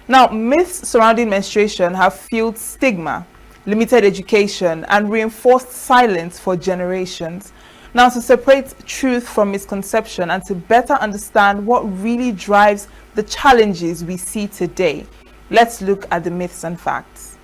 Now, myths surrounding menstruation have fueled stigma, limited education, and reinforced silence for generations. Now, to separate truth from misconception and to better understand what really drives the challenges we see today, let's look at the myths and facts.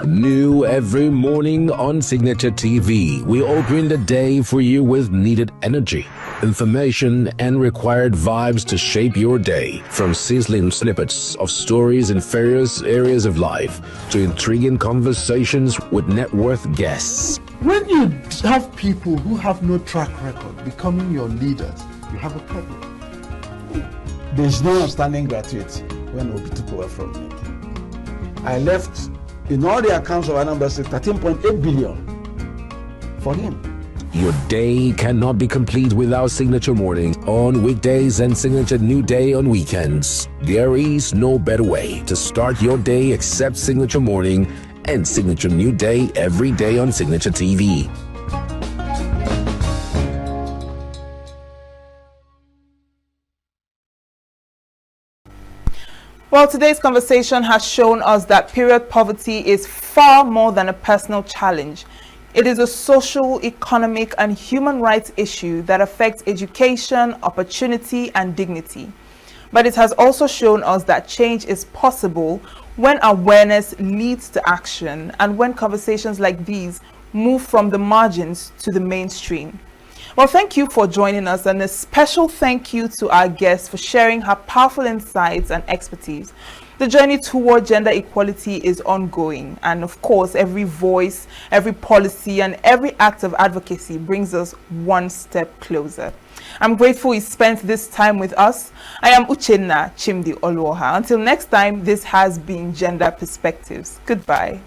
New every morning on Signature TV, we open the day for you with needed energy, information, and required vibes to shape your day. From sizzling snippets of stories in various areas of life to intriguing conversations with net worth guests. When you have people who have no track record becoming your leaders, you have a problem. There's no outstanding gratuity when Obi took over from me. I left in all the accounts of Anambra State 13.8 billion for him. Your day cannot be complete without Signature Morning on weekdays and Signature New Day on weekends. There is no better way to start your day except Signature Morning and Signature New Day every day on Signature TV. Well, today's conversation has shown us that period poverty is far more than a personal challenge. It is a social, economic, and human rights issue that affects education, opportunity, and dignity. But it has also shown us that change is possible when awareness leads to action and when conversations like these move from the margins to the mainstream. Well, thank you for joining us, and a special thank you to our guest for sharing her powerful insights and expertise. The journey toward gender equality is ongoing, and of course, every voice, every policy, and every act of advocacy brings us one step closer. I'm grateful you spent this time with us. I am Uchenna Chimdi Oluoha. Until next time, this has been Gender Perspectives. Goodbye.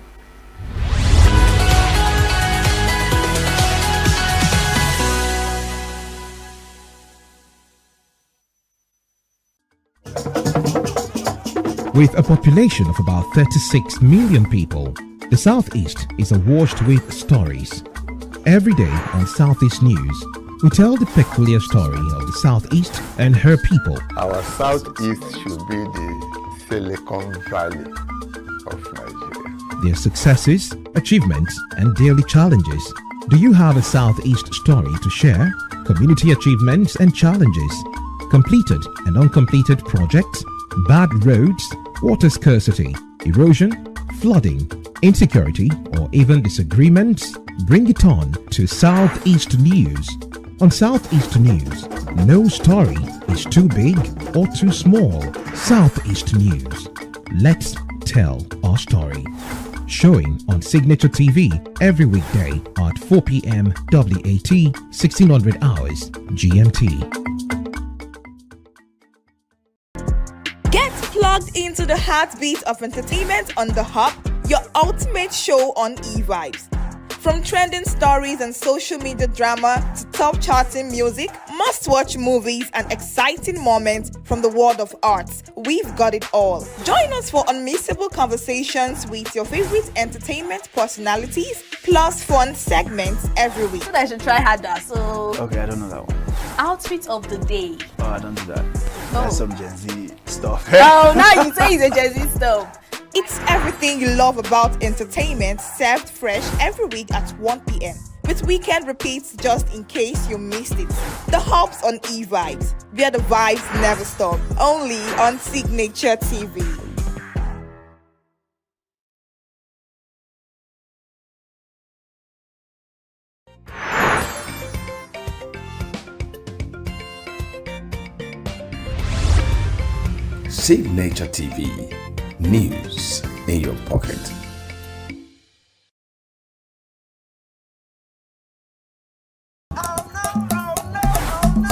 With a population of about 36 million people, the Southeast is awash with stories. Every day on Southeast News, we tell the peculiar story of the Southeast and her people. Our Southeast should be the Silicon Valley of Nigeria. Their successes, achievements, and daily challenges. Do you have a Southeast story to share? Community achievements and challenges, completed and uncompleted projects, bad roads, water scarcity, erosion, flooding, insecurity, or even disagreements? Bring it on to Southeast News. On Southeast News, no story is too big or too small. Southeast News. Let's tell our story. Showing on Signature TV every weekday at 4 p.m. WAT, 1600 hours GMT. Get plugged into the heartbeat of entertainment on The Hub, your ultimate show on eVibes. From trending stories and social media drama to top charting music, must-watch movies and exciting moments from the world of arts, we've got it all. Join us for unmissable conversations with your favorite entertainment personalities, plus fun segments every week. So I should try harder, so... Okay, I don't know that one. Outfit of the day. Oh, I don't do that. That's some Gen Z stuff. Oh, now you say it's a Gen Z stuff. It's everything you love about entertainment, served fresh every week at 1 p.m. with weekend repeats just in case you missed it. The Hub's on eVibes, where the vibes never stop. Only on Signature TV. Signature TV. News in your pocket.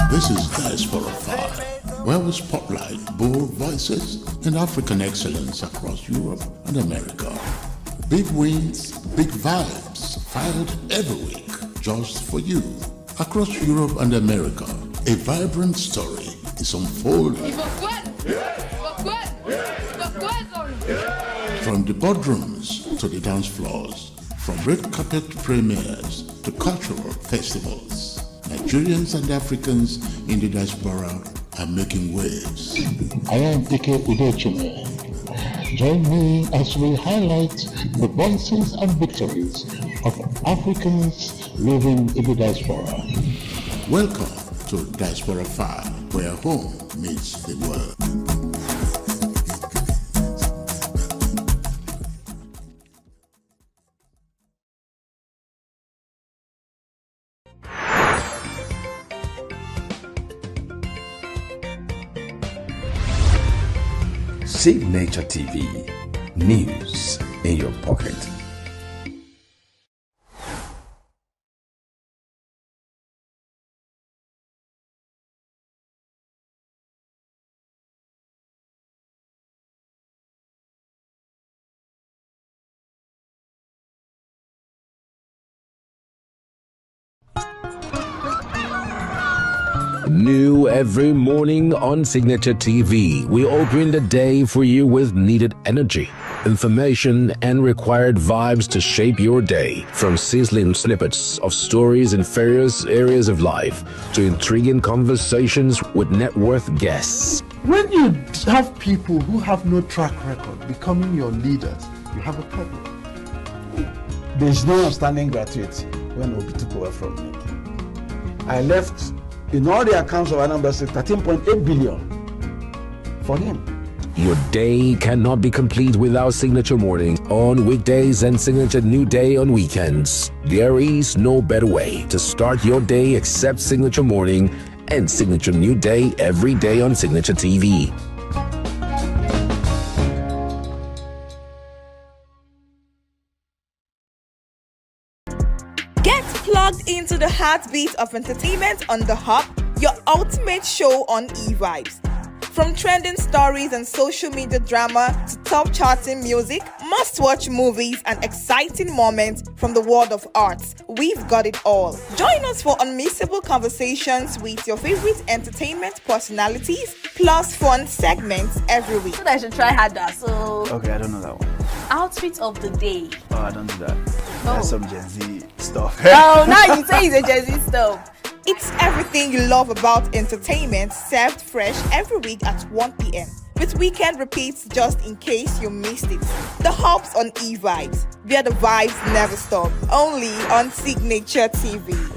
This is Diaspora 5, where we spotlight bold voices and African excellence across Europe and America. Big wins, big vibes, fired every week, just for you. Across Europe and America, a vibrant story is unfolding. From the boardrooms to the dance floors, from red carpet premieres to cultural festivals, Nigerians and Africans in the diaspora are making waves. I am Ike Udechime. Join me as we highlight the voices and victories of Africans living in the diaspora. Welcome to Diaspora 5, where home meets the world. Signature TV. News in your pocket. New every morning on Signature TV, we open the day for you with needed energy, information, and required vibes to shape your day. From sizzling snippets of stories in various areas of life to intriguing conversations with net worth guests. When you have people who have no track record becoming your leaders, you have a problem. There's no outstanding gratuity when Obi took over from me. I left in all the accounts of Anambra State 13.8 billion for him. Your day cannot be complete without Signature Morning on weekdays and Signature New Day on weekends. There is no better way to start your day except Signature Morning and Signature New Day every day on Signature TV. Get plugged into the heartbeat of entertainment on The Hub, your ultimate show on eVibes. From trending stories and social media drama to top charting music, must-watch movies and exciting moments from the world of arts, we've got it all. Join us for unmissable conversations with your favorite entertainment personalities, plus fun segments every week. I should try harder, so... Okay, I don't know that one. Outfit of the day. Oh, I don't do that. That's some Gen Z stuff. Oh, now you say it's a Gen Z stuff. It's everything you love about entertainment, served fresh every week at 1 p.m. with weekend repeats just in case you missed it. The Hub's on eVibes, where the vibes never stop. Only on Signature TV.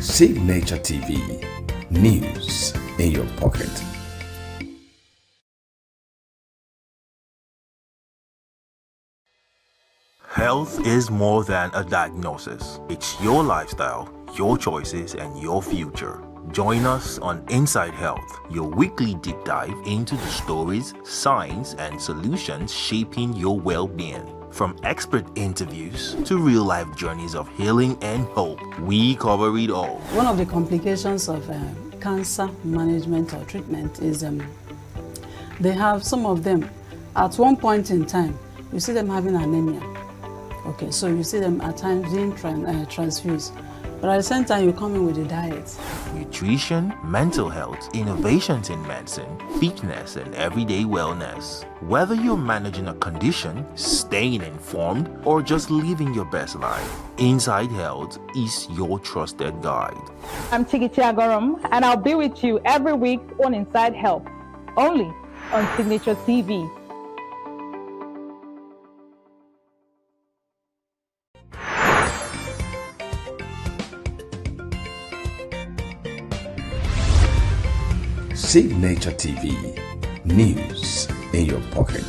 Signature TV. News in your pocket. Health is more than a diagnosis. It's your lifestyle, your choices, and your future. Join us on Inside Health, your weekly deep dive into the stories, science, and solutions shaping your well-being. From expert interviews to real-life journeys of healing and hope, we cover it all. One of the complications of cancer management or treatment is they have some of them at one point in time, you see them having anemia. Okay, so you see them at times being transfused. But at the same time, you come in with a diet. Nutrition, mental health, innovations in medicine, fitness, and everyday wellness. Whether you're managing a condition, staying informed, or just living your best life, Inside Health is your trusted guide. I'm Chigiti Agorom, and I'll be with you every week on Inside Health, only on Signature TV. Signature TV. News in your pocket.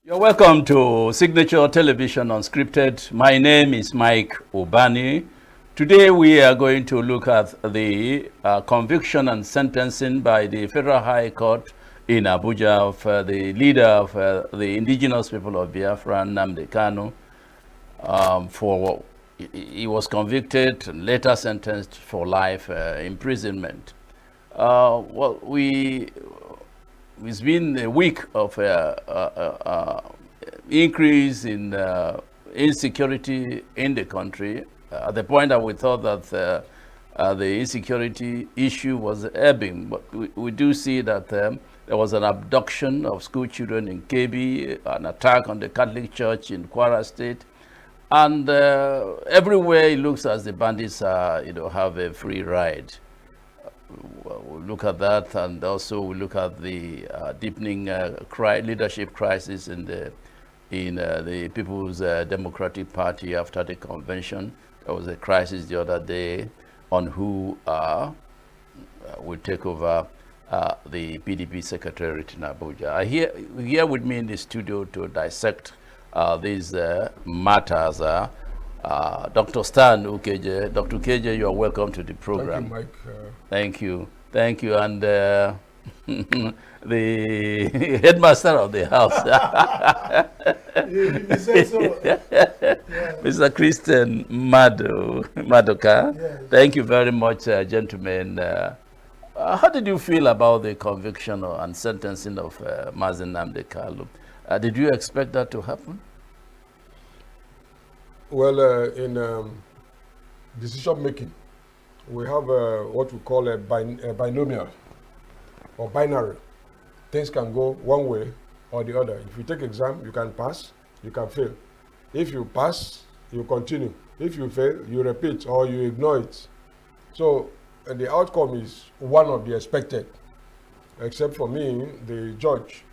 You're welcome to Signature Television Unscripted. My name is Mike Obani. Today we are going to look at the conviction and sentencing by the Federal High Court in Abuja of the leader of the indigenous people of Biafra, Nnamdi Kanu, he was convicted and later sentenced for life imprisonment. It's been a week of increase in insecurity in the country, at the point that we thought that the insecurity issue was ebbing, but we do see that there was an abduction of school children in Kebbi, an attack on the Catholic Church in Kwara State, and everywhere it looks as the bandits have a free ride. We'll look at that, and also we'll look at the deepening leadership crisis in the People's Democratic Party after the convention. There was a crisis the other day on who will take over the PDP Secretariat in Abuja. Here with me in the studio to dissect these matters Dr. Stan Ukeje. Dr. Ukeje, you are welcome to the program. Thank you, Mike. Thank you. Thank you. And the headmaster of the house. You say so. Mr. Christian Madoka. Yes. Thank you very much, gentlemen. How did you feel about the conviction and sentencing of Mazi Nnamdi Kanu? Did you expect that to happen? Well, in decision making, we have what we call a binomial or binary. Things can go one way or the other. If you take exam, you can pass, you can fail. If you pass, you continue. If you fail, you repeat or you ignore it. So the outcome is one of the expected. Except for me, the judge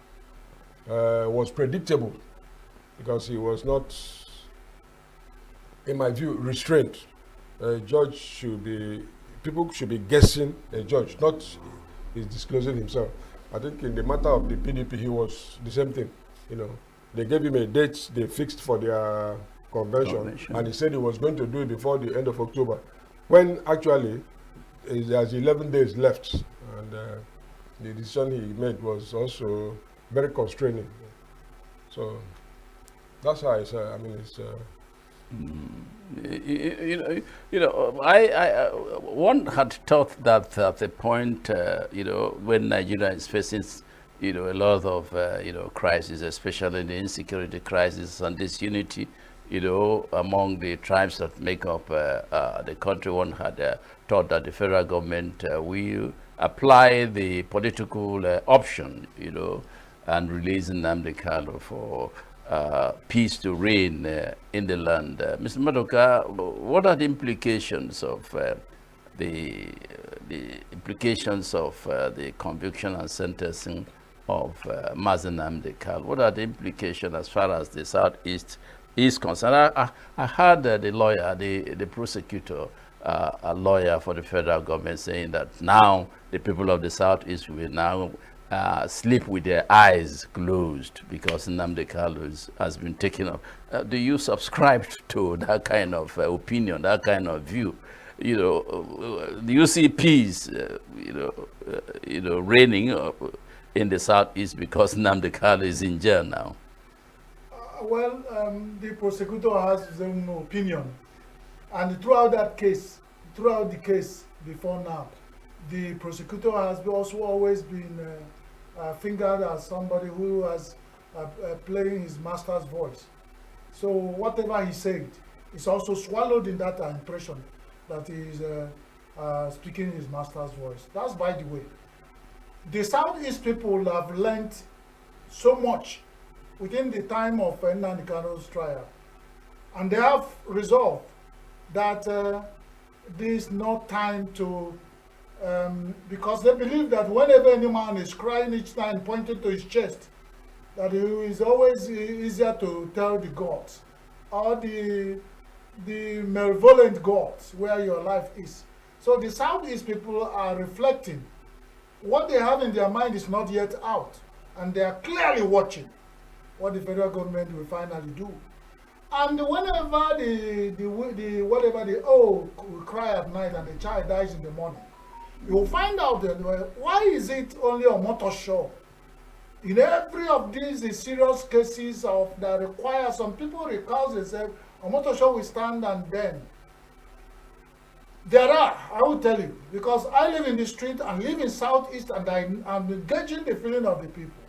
was predictable because he was not, in my view, restrained. A judge should be, people should be guessing a judge, not he's disclosing himself. I think in the matter of the PDP, he was the same thing. You know, they gave him a date they fixed for their convention, and he said he was going to do it before the end of October, when actually there's 11 days left, and the decision he made was also very constraining. So that's how it's. I mean, it's. One had thought that at the point, when Nigeria is facing, a lot of, crises, especially the insecurity crisis and disunity, among the tribes that make up the country, one had thought that the federal government will apply the political option, and release Nnamdi Kanu for peace to reign in the land. Mr. Madoka, what are the implications of the conviction and sentencing of Mazi Nnamdi Kanu? What are the implications as far as the Southeast is concerned? I heard the lawyer, the prosecutor, a lawyer for the federal government, saying that now the people of the Southeast will now sleep with their eyes closed because Nnamdi Kanu has been taken up. Do you subscribe to that kind of opinion, that kind of view? Do you see peace, reigning in the Southeast because Nnamdi Kanu is in jail now? The prosecutor has his own opinion, and throughout the case before now, the prosecutor has also always been fingered as somebody who has playing his master's voice. So whatever he said is also swallowed in that impression that he is speaking his master's voice. That's by the way. The Southeast people have learned so much within the time of Nnamdi Kanu's trial, and they have resolved that this is not time to because they believe that whenever any man is crying each time, pointing to his chest, that it is always easier to tell the gods or the malevolent gods where your life is. So the Southeast people are reflecting. What they have in their mind is not yet out, and they are clearly watching what the federal government will finally do. And whenever we cry at night and the child dies in the morning, you will find out that why is it only a motor show? In every of these serious cases that require some people recall themselves, a motor show will stand and bend. There are, I will tell you, because I live in the street and live in Southeast, and I'm engaging the feeling of the people.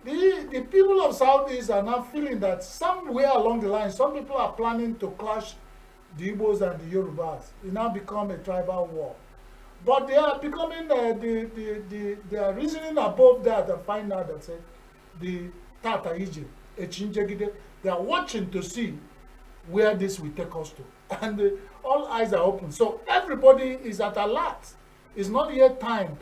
The people of Southeast are now feeling that somewhere along the line, some people are planning to clash the Igbos and the Yorubas. It now become a tribal war. But they are becoming, they are reasoning above that and find out that the Tata Egypt, Echinjegide, they are watching to see where this will take us to. And all eyes are open. So everybody is at alert. It's not yet time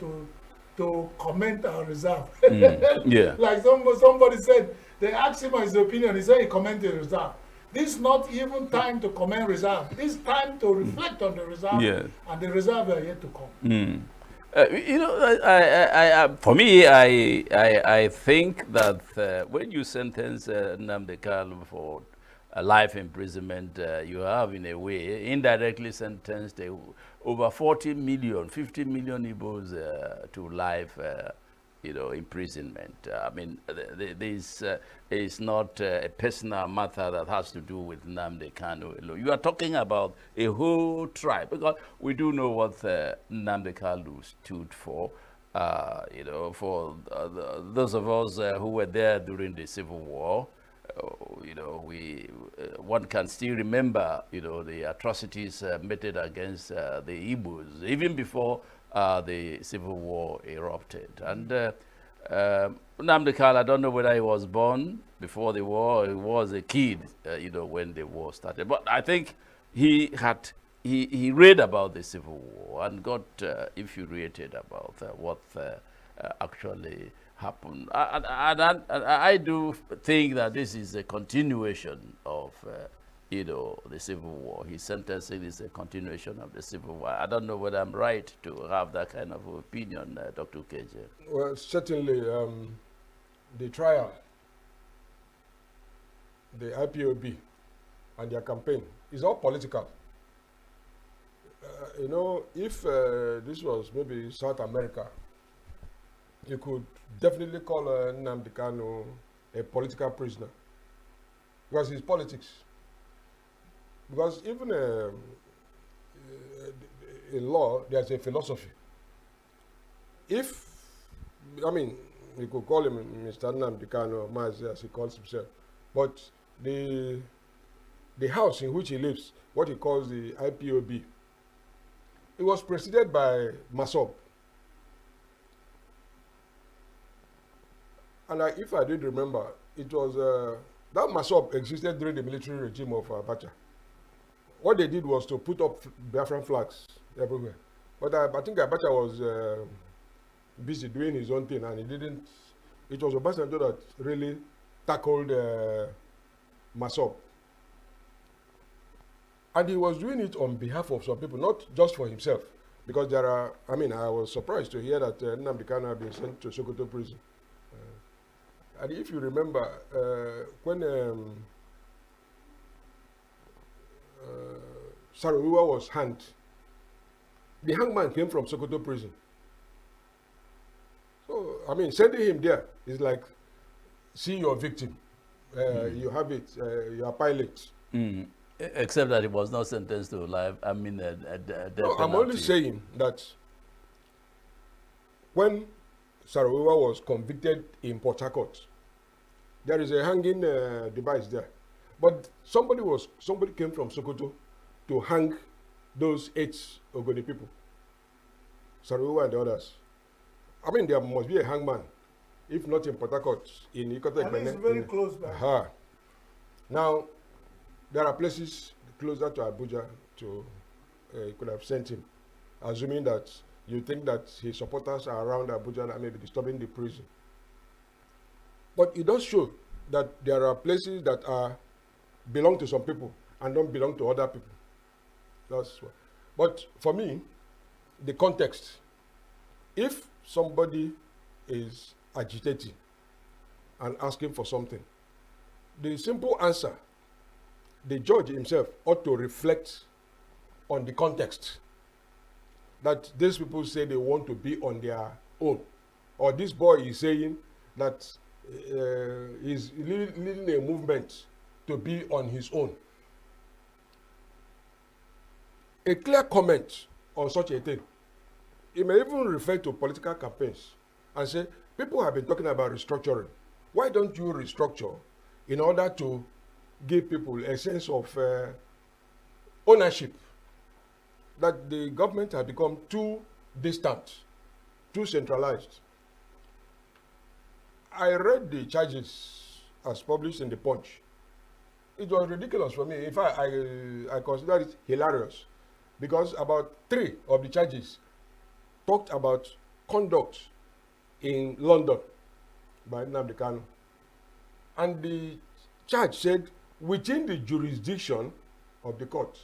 to comment or reserve. Yeah. Like somebody said, they asked him his opinion, he said he commented reserve. This is not even time to comment reserve. This is time to reflect on the reserve, and the reserve are yet to come. You know, for me, I think that when you sentence Nnamdi Kanu for a life imprisonment, you have, in a way, indirectly sentenced over 40 million, 50 million Igbos to life, you know, imprisonment. I mean, this is not a personal matter that has to do with Nnamdi Kanu alone. You are talking about a whole tribe, because we do know what Nnamdi Kanu stood for. You know, for those of us who were there during the Civil War, you know, one can still remember, you know, the atrocities meted against the Igbos, even before the Civil War erupted. And Nnamdi Kanu, I don't know whether he was born before the war, or he was a kid, you know, when the war started. But I think he read about the Civil War and got infuriated about what actually happened. And I do think that this is a continuation of you know, the Civil War. His sentencing is a continuation of the Civil War. I don't know whether I'm right to have that kind of opinion, Dr. KJ. Well, certainly the trial, the IPOB, and their campaign is all political. You know, if this was maybe South America, you could definitely call Nnamdi Kanu a political prisoner, because it's politics. Because even in law, there's a philosophy. If, I mean, you could call him Mr. Nnamdi Kanu, Mazi, as he calls himself, but the house in which he lives, what he calls the IPOB, it was preceded by Masob. And if I did remember, it was, that Masob existed during the military regime of Abacha. What they did was to put up Biafran flags everywhere. But I think Abacha was busy doing his own thing, and he didn't. It was Obasanjo that really tackled Masob. And he was doing it on behalf of some people, not just for himself. Because there are, I mean, I was surprised to hear that Nnamdi Kanu had been sent to Sokoto prison. And if you remember, when Saruwa was hanged, the hangman came from Sokoto prison. So, I mean, sending him there is like, see your victim. You have it, you are pilot. Except that he was not sentenced to life. I mean, death no, I'm penalty. only saying that when Saruwa was convicted in Port Harcourt, there is a hanging device there. But somebody came from Sokoto to hang those 8 Ogoni people, Saruwa and the others. I mean, there must be a hangman, if not in Port Harcourt, in Ikota. And it's very close by. Now, there are places closer to Abuja to you could have sent him, assuming that you think that his supporters are around Abuja and maybe disturbing the prison. But it does show that there are places that belong to some people and don't belong to other people. That's what. But for me, the context, if somebody is agitating and asking for something, the simple answer, the judge himself ought to reflect on the context. That these people say they want to be on their own. Or this boy is saying that he's leading a movement to be on his own. A clear comment on such a thing, it may even refer to political campaigns and say, people have been talking about restructuring. Why don't you restructure in order to give people a sense of ownership? That the government has become too distant, too centralized. I read the charges as published in the Punch. It was ridiculous for me. In fact, I consider it hilarious because about 3 of the charges talked about conduct in London by Nnamdi Kanu. And the charge said, within the jurisdiction of the court.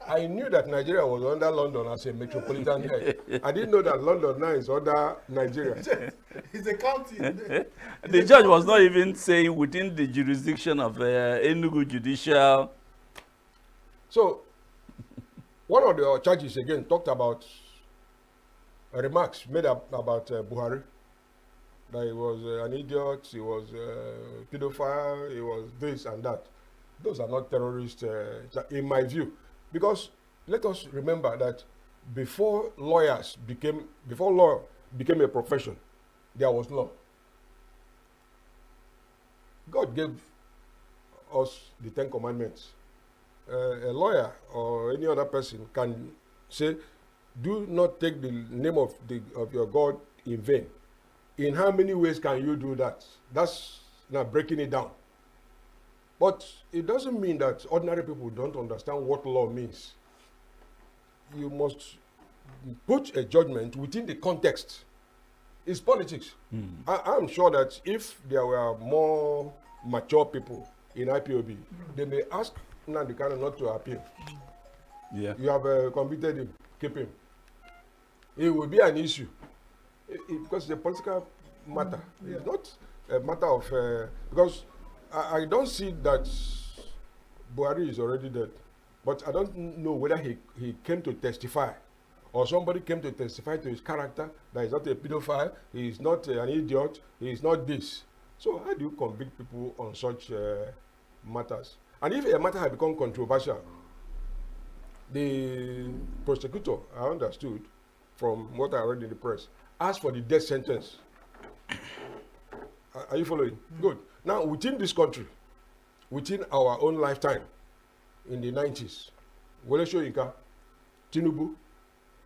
I knew that Nigeria was under London as a metropolitan head. I didn't know that London now is under Nigeria. It's a county. The judge was not even saying within the jurisdiction of ENUGU judicial. So, one of the charges again talked about remarks made about Buhari. That he was an idiot, he was a pedophile, he was this and that. Those are not terrorists, in my view. Because let us remember that before law became a profession, there was law. God gave us the 10 Commandments. A lawyer or any other person can say, do not take the name of your God in vain. In how many ways can you do that? That's now breaking it down. But it doesn't mean that ordinary people don't understand what law means. You must put a judgment within the context. It's politics. I'm sure that if there were more mature people in IPOB, they may ask Nnamdi Kanu not to appeal. Yeah. You have convicted him, keep him. It will be an issue. Because it's a political matter. It's not a matter of... because I don't see that Buhari is already dead. But I don't know whether he came to testify or somebody came to testify to his character that he's not a pedophile, he is not an idiot, he is not this. So how do you convict people on such matters? And if a matter has become controversial, the prosecutor, I understood from what I read in the press, asked for the death sentence. Are you following? Good. Now, within this country, within our own lifetime, in the 90s, Wole Soyinka, Tinubu,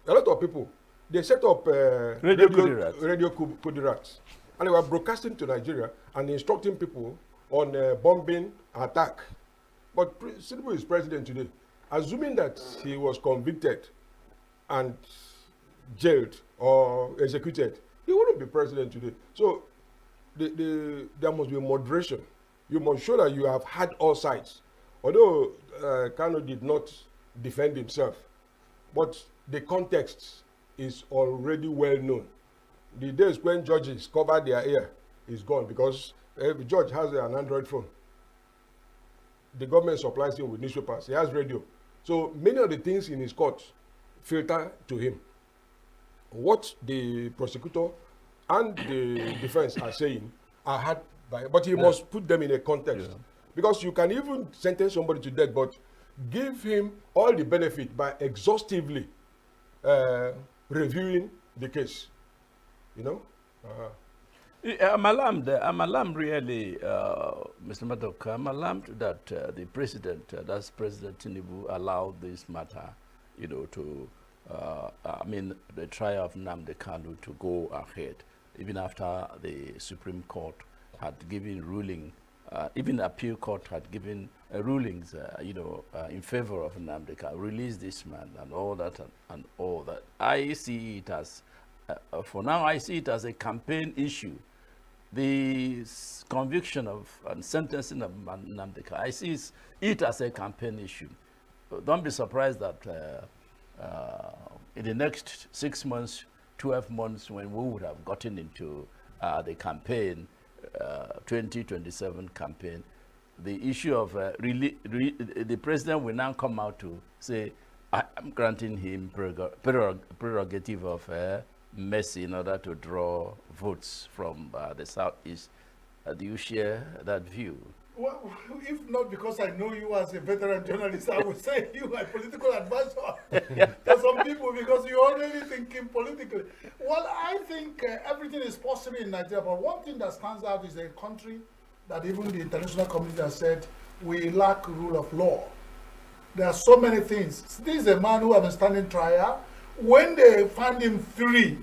a lot of people, they set up Radio Kudirat. And they were broadcasting to Nigeria and instructing people on bombing attack. But Tinubu is president today. Assuming that he was convicted and jailed or executed, he wouldn't be president today. So there must be moderation. You must show that you have had all sides. Although Kanu did not defend himself, but the context is already well known. The days when judges cover their ear is gone because every judge has an Android phone. The government supplies him with newspapers. He has radio. So many of the things in his court filter to him. What the prosecutor and the defense are saying are hard by, but he must put them in a context. Because you can even sentence somebody to death, but give him all the benefit by exhaustively reviewing the case. You know? I'm alarmed really, Mr. Madoka. I'm alarmed that the president, that's President Tinubu, allowed this matter, you know, to, the trial of Nnamdi Kanu to go ahead, even after the Supreme Court had given ruling, even the appeal court had given rulings, in favor of Nnamdi Kanu, release this man and all that and all that. I see it as, for now, I see it as a campaign issue. The conviction of and sentencing of Nnamdi Kanu, I see it as a campaign issue. Don't be surprised that in the next 6 months, 12 months, when we would have gotten into the campaign, 2027 campaign, the issue of the president will now come out to say, I'm granting him prerogative of mercy in order to draw votes from the Southeast. Do you share that view? Well, if not because I know you as a veteran journalist, I would say you are a political advisor to some people because you're already thinking politically. Well, I think everything is possible in Nigeria, but one thing that stands out is a country that even the international community has said we lack rule of law. There are so many things. This is a man who has been standing trial. When they find him free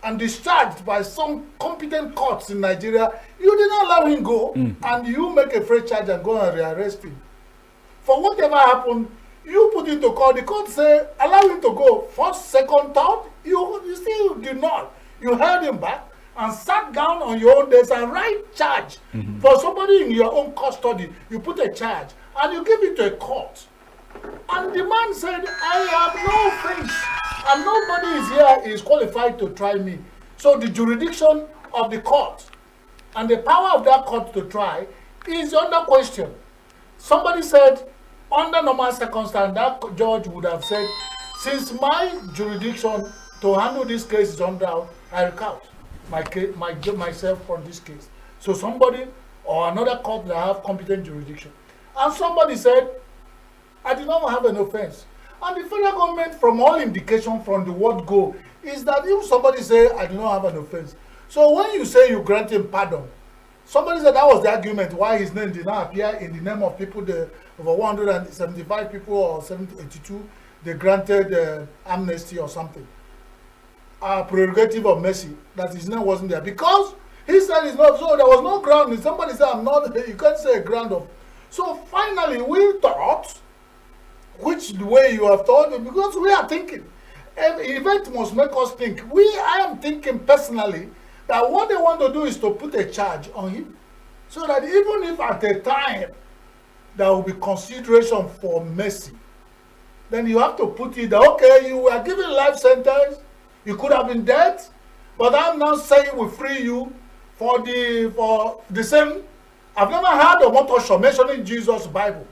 and discharged by some competent courts in Nigeria, you did not allow him go, and you make a fresh charge and go and rearrest him. For whatever happened, you put him to court. The court say allow him to go. First, second, third, you still did not. You held him back and sat down on your own desk and write charge. For somebody in your own custody, you put a charge and you give it to a court. And the man said, I have no offense, and nobody is qualified to try me. So the jurisdiction of the court and the power of that court to try is under question. Somebody said, under normal circumstances, that judge would have said, since my jurisdiction to handle this case is under, I recount myself from this case. So somebody or another court that have competent jurisdiction. And somebody said, I did not have an offense. And the federal government, from all indication from the word go, is that if somebody say, I do not have an offense. So when you say you grant him pardon, somebody said that was the argument why his name did not appear in the name of people, over 175 people or 82, they granted amnesty or something. A prerogative of mercy, that his name wasn't there. Because he said it's not, so there was no ground. Somebody said, I'm not, you can't say a ground of. So finally, we thought, which the way you have thought, because we are thinking. An event must make us think. I am thinking personally that what they want to do is to put a charge on him. So that even if at a time there will be consideration for mercy, then you have to put it that, okay, you were given life sentence, you could have been dead, but I'm now saying we free you for the same. I've never heard of Motosho mentioning Jesus' Bible.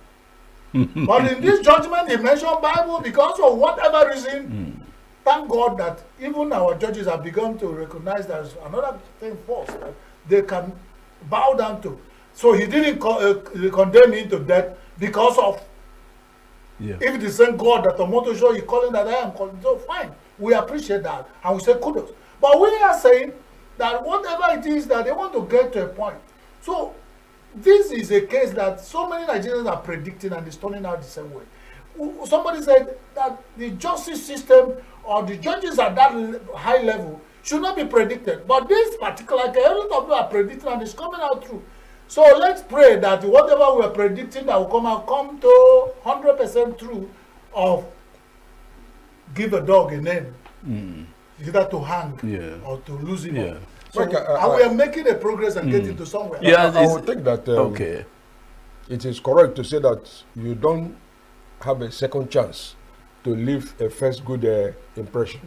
But in this judgment, he mentioned Bible because of whatever reason. Thank God that even our judges have begun to recognize there's another thing false that they can bow down to. So he didn't condemn him to death because of if the same God that Omoto show is calling that I am calling. So fine, we appreciate that and we say kudos. But we are saying that whatever it is that they want to get to a point. So this is a case that so many Nigerians are predicting and it's turning out the same way. Somebody said that the justice system or the judges at that high level should not be predicted. But this particular case, a lot of people are predicting and it's coming out true. So let's pray that whatever we are predicting that will come to 100% true of give a dog a name. Either to hang or to lose him. Yeah. So we are making a progress and getting to somewhere. Yeah, I would think that it is correct to say that you don't have a second chance to leave a first good impression.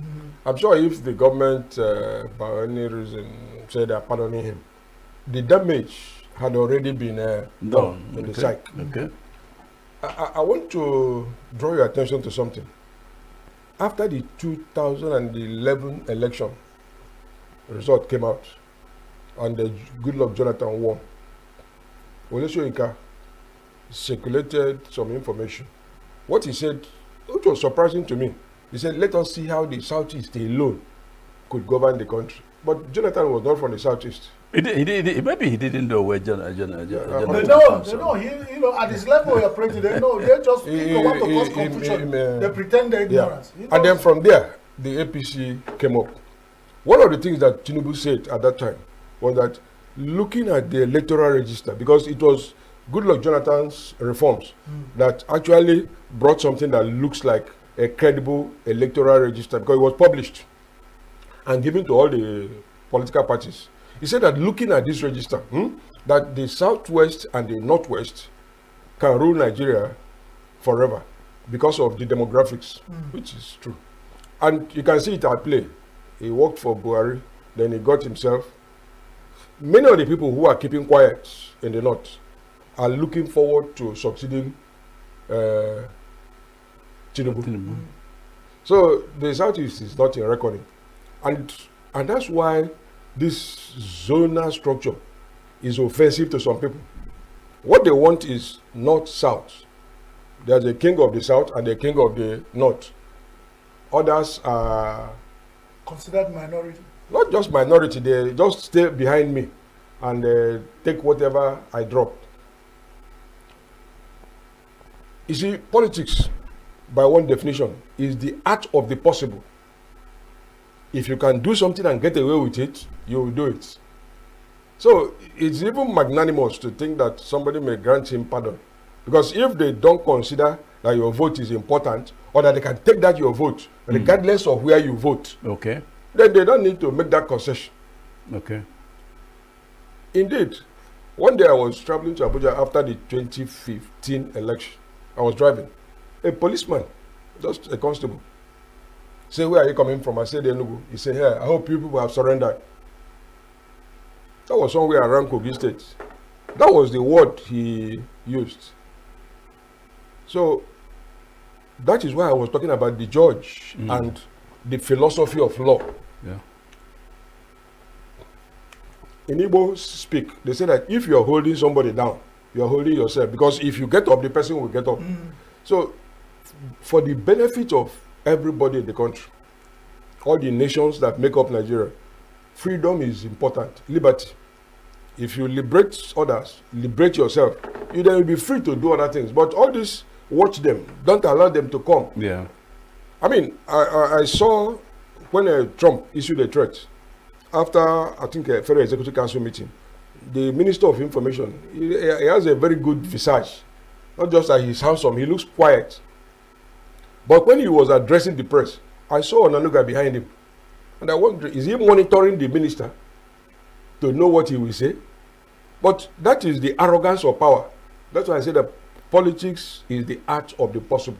I'm sure if the government, by any reason, say they are pardoning him, the damage had already been done in the psyche. I want to draw your attention to something. After the 2011 election, result came out and the Goodluck Jonathan won. Olusoyinka circulated some information. What he said, which was surprising to me, he said, let us see how the Southeast alone could govern the country. But Jonathan was not from the Southeast. Maybe he didn't know where Jonathan They know, you know, at his level of president, they know, they just want to cause confusion. They pretend they're ignorance. And then from there, the APC came up. One of the things that Tinubu said at that time was that looking at the electoral register, because it was Goodluck Jonathan's reforms that actually brought something that looks like a credible electoral register, because it was published and given to all the political parties. He said that looking at this register, that the Southwest and the Northwest can rule Nigeria forever because of the demographics, which is true. And you can see it at play. He worked for Buhari, then he got himself. Many of the people who are keeping quiet in the North are looking forward to succeeding Tinubu. So the Southeast is not in reckoning. And that's why this zonal structure is offensive to some people. What they want is north-south. There's a king of the south and a king of the north. Others are considered minority. Not just minority, they just stay behind me and take whatever I drop. You see, politics, by one definition, is the art of the possible. If you can do something and get away with it, you will do it. So it's even magnanimous to think that somebody may grant him pardon. Because if they don't consider that your vote is important, or that they can take that your vote, regardless of where you vote, okay, then they don't need to make that concession. Okay. Indeed, one day I was traveling to Abuja after the 2015 election. I was driving. A policeman, just a constable, said, "Where are you coming from?" I said, "ENUGU." He said, "Here, I hope you people have surrendered." That was somewhere around Kogi State. That was the word he used. So that is why I was talking about the judge and the philosophy of law. Yeah. In Igbo speak, they say that if you are holding somebody down, you are holding yourself, because if you get up, the person will get up. So for the benefit of everybody in the country, all the nations that make up Nigeria, freedom is important, liberty. If you liberate others, liberate yourself, you then will be free to do other things. But all this, watch them, don't allow them to come. Yeah. I mean, I saw when Trump issued a threat after, I think, a Federal Executive Council meeting, the Minister of Information, he has a very good visage. Not just that he's handsome, he looks quiet. But when he was addressing the press, I saw Onanuga behind him. And I wondered, is he monitoring the minister to know what he will say? But that is the arrogance of power. That's why I say that politics is the art of the possible.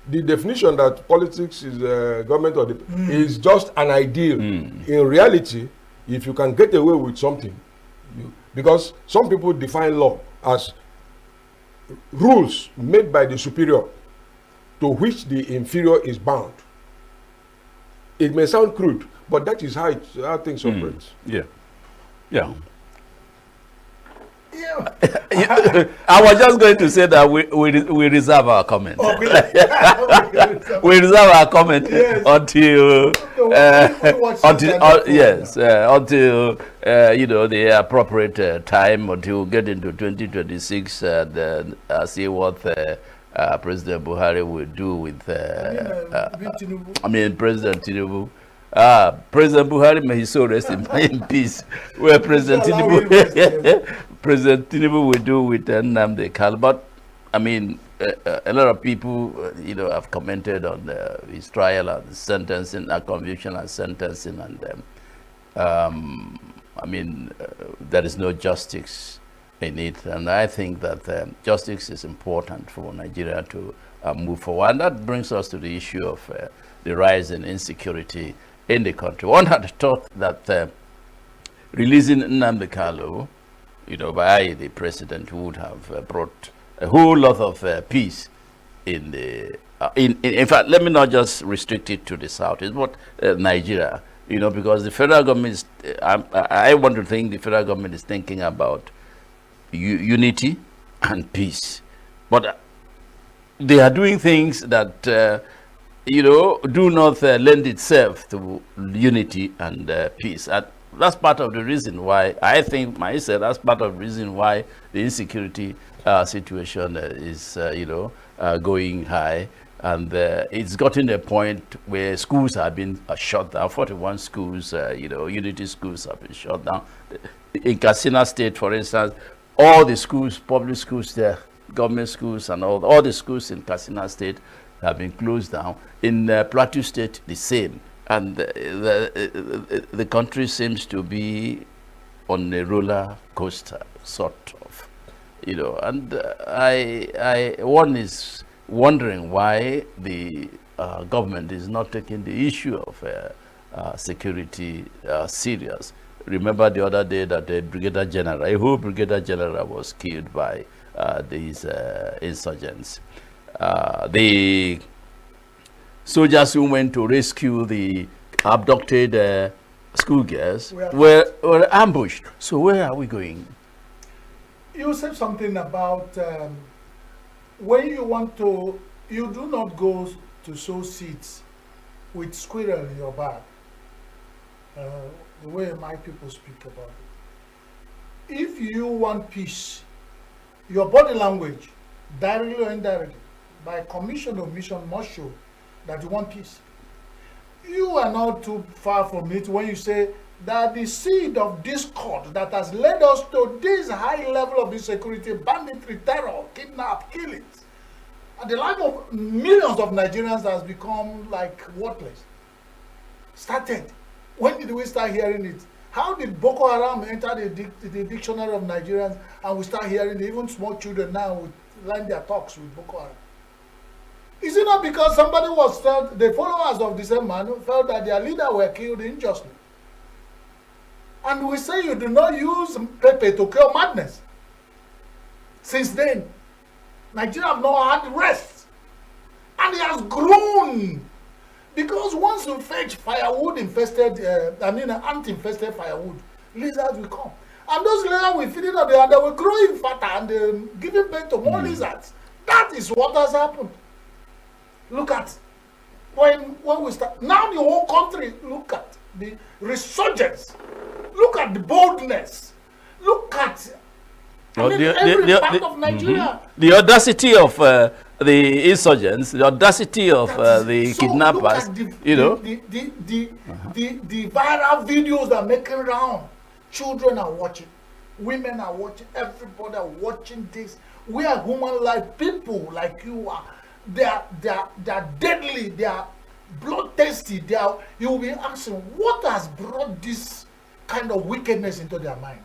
The definition that politics is government of the is just an ideal. In reality, if you can get away with something, because some people define law as rules made by the superior to which the inferior is bound. It may sound crude, but that is how things operate. Yeah. Yeah. I was just going to say that we reserve our comment. Oh, we reserve our comment until you know, the appropriate time, until we get into 2026 and see what President Buhari will do with President Tinubu. President Buhari, may his soul rest in peace. Where President Tinubu will do with Nnamdi Kanu. But I mean, a lot of people, you know, have commented on his trial and sentencing, conviction and sentencing, and I mean, there is no justice in it, and I think that justice is important for Nigeria to move forward. And that brings us to the issue of the rise in insecurity in the country. One had thought that releasing Nnamdi Kanu, you know, by the president would have brought a whole lot of peace in the in fact, let me not just restrict it to the south. It's what Nigeria, you know, because the federal government is, I want to think the federal government is thinking about unity and peace, but they are doing things that you know, do not lend itself to unity and peace. And that's part of the reason why I think myself, that's part of the reason why the insecurity situation is you know, going high, and it's gotten a point where schools have been shut down. 41 schools, you know, unity schools have been shut down. In Katsina State, for instance, all the schools, public schools there, government schools and all the schools in Katsina State have been closed down. In Plateau State, the same. And the country seems to be on a roller coaster, sort of, you know. And one is wondering why the government is not taking the issue of security serious. Remember the other day that the Brigadier General, a whole Brigadier General was killed by these insurgents. The soldiers who went to rescue the abducted schoolgirls were ambushed. So where are we going? You said something about when you want to, you do not go to sow seeds with squirrel in your bag. The way my people speak about it. If you want peace, your body language, directly or indirectly, by commission or mission, must show that you want peace. You are not too far from it when you say that the seed of discord that has led us to this high level of insecurity, banditry, terror, kidnap, killings, and the life of millions of Nigerians has become like worthless. Started. When did we start hearing it? How did Boko Haram enter the dictionary of Nigerians and we start hearing it? Even small children now would line their talks with Boko Haram. Is it not because somebody was felt, the followers of the same man felt that their leader were killed unjustly? And we say you do not use pepper to cure madness. Since then, Nigeria have not had rest. And it has grown. Because once you fetch firewood infested, ant-infested firewood, lizards will come. And those lizards will feed it on the and they will grow in fatter and giving birth to more lizards. That is what has happened. Look at when we start. Now the whole country, look at the resurgence. Look at the boldness. Look at every part of Nigeria. The audacity of the insurgents, the audacity of the kidnappers, the viral videos that are making round. Children are watching, women are watching, everybody are watching this. We are human life, people like you are. They are deadly, they are bloodthirsty. You will be asking, what has brought this kind of wickedness into their mind?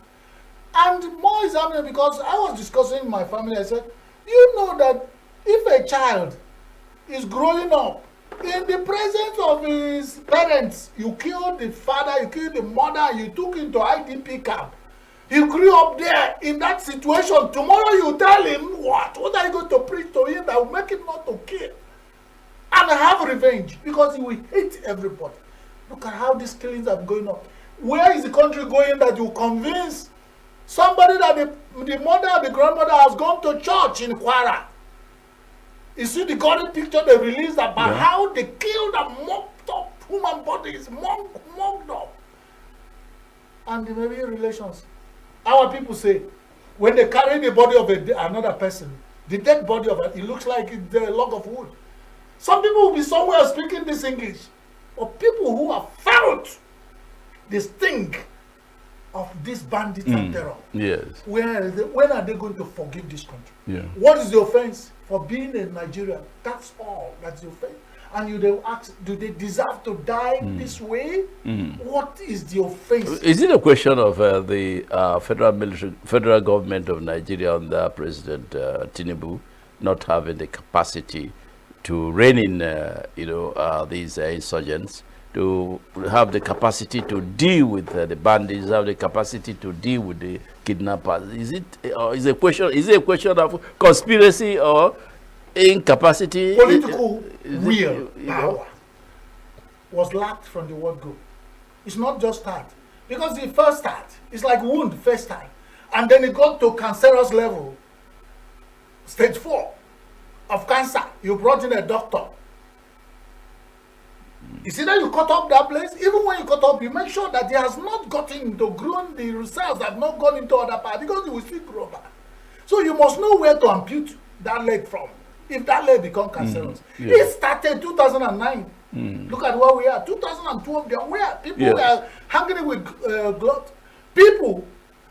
And more is happening because I was discussing in my family. I said, you know that if a child is growing up in the presence of his parents, you killed the father, you killed the mother, you took him to IDP camp. He grew up there in that situation. Tomorrow you tell him what? What are you going to preach to him that will make him not to kill? And have revenge because he will hate everybody. Look at how these killings are going on. Where is the country going that you convince somebody that the mother or the grandmother has gone to church in Kwara? You see the golden picture they released about how they killed and mocked up human bodies, mocked up. And the maybe relations. Our people say, when they carry the body of another person, the dead body of it looks like it's a log of wood. Some people will be somewhere speaking this English. But people who are felt the sting of this bandit and terror. Yes. When are they going to forgive this country? Yeah. What is the offense for being a Nigerian? That's all. That's the offense. And they ask, do they deserve to die this way? What is the offense? Is it a question of the federal government of Nigeria under President Tinubu not having the capacity to rein in, these insurgents, to have the capacity to deal with the bandits, have the capacity to deal with the kidnappers? Is it a question of conspiracy or incapacity? Political real power was lacked from the word go. It's not just start. Because the first start, it's like wound first time. And then it got to cancerous level. Stage 4 of cancer. You brought in a doctor. You see that you cut up that place? Even when you cut up, you make sure that it has not gotten into grown, the cells have not gone into other parts because it will still grow back. So you must know where to ampute that leg from. If that leg becomes cancerous. It started 2009. Look at where we are. 2012, they are where people were hanging with gloves. People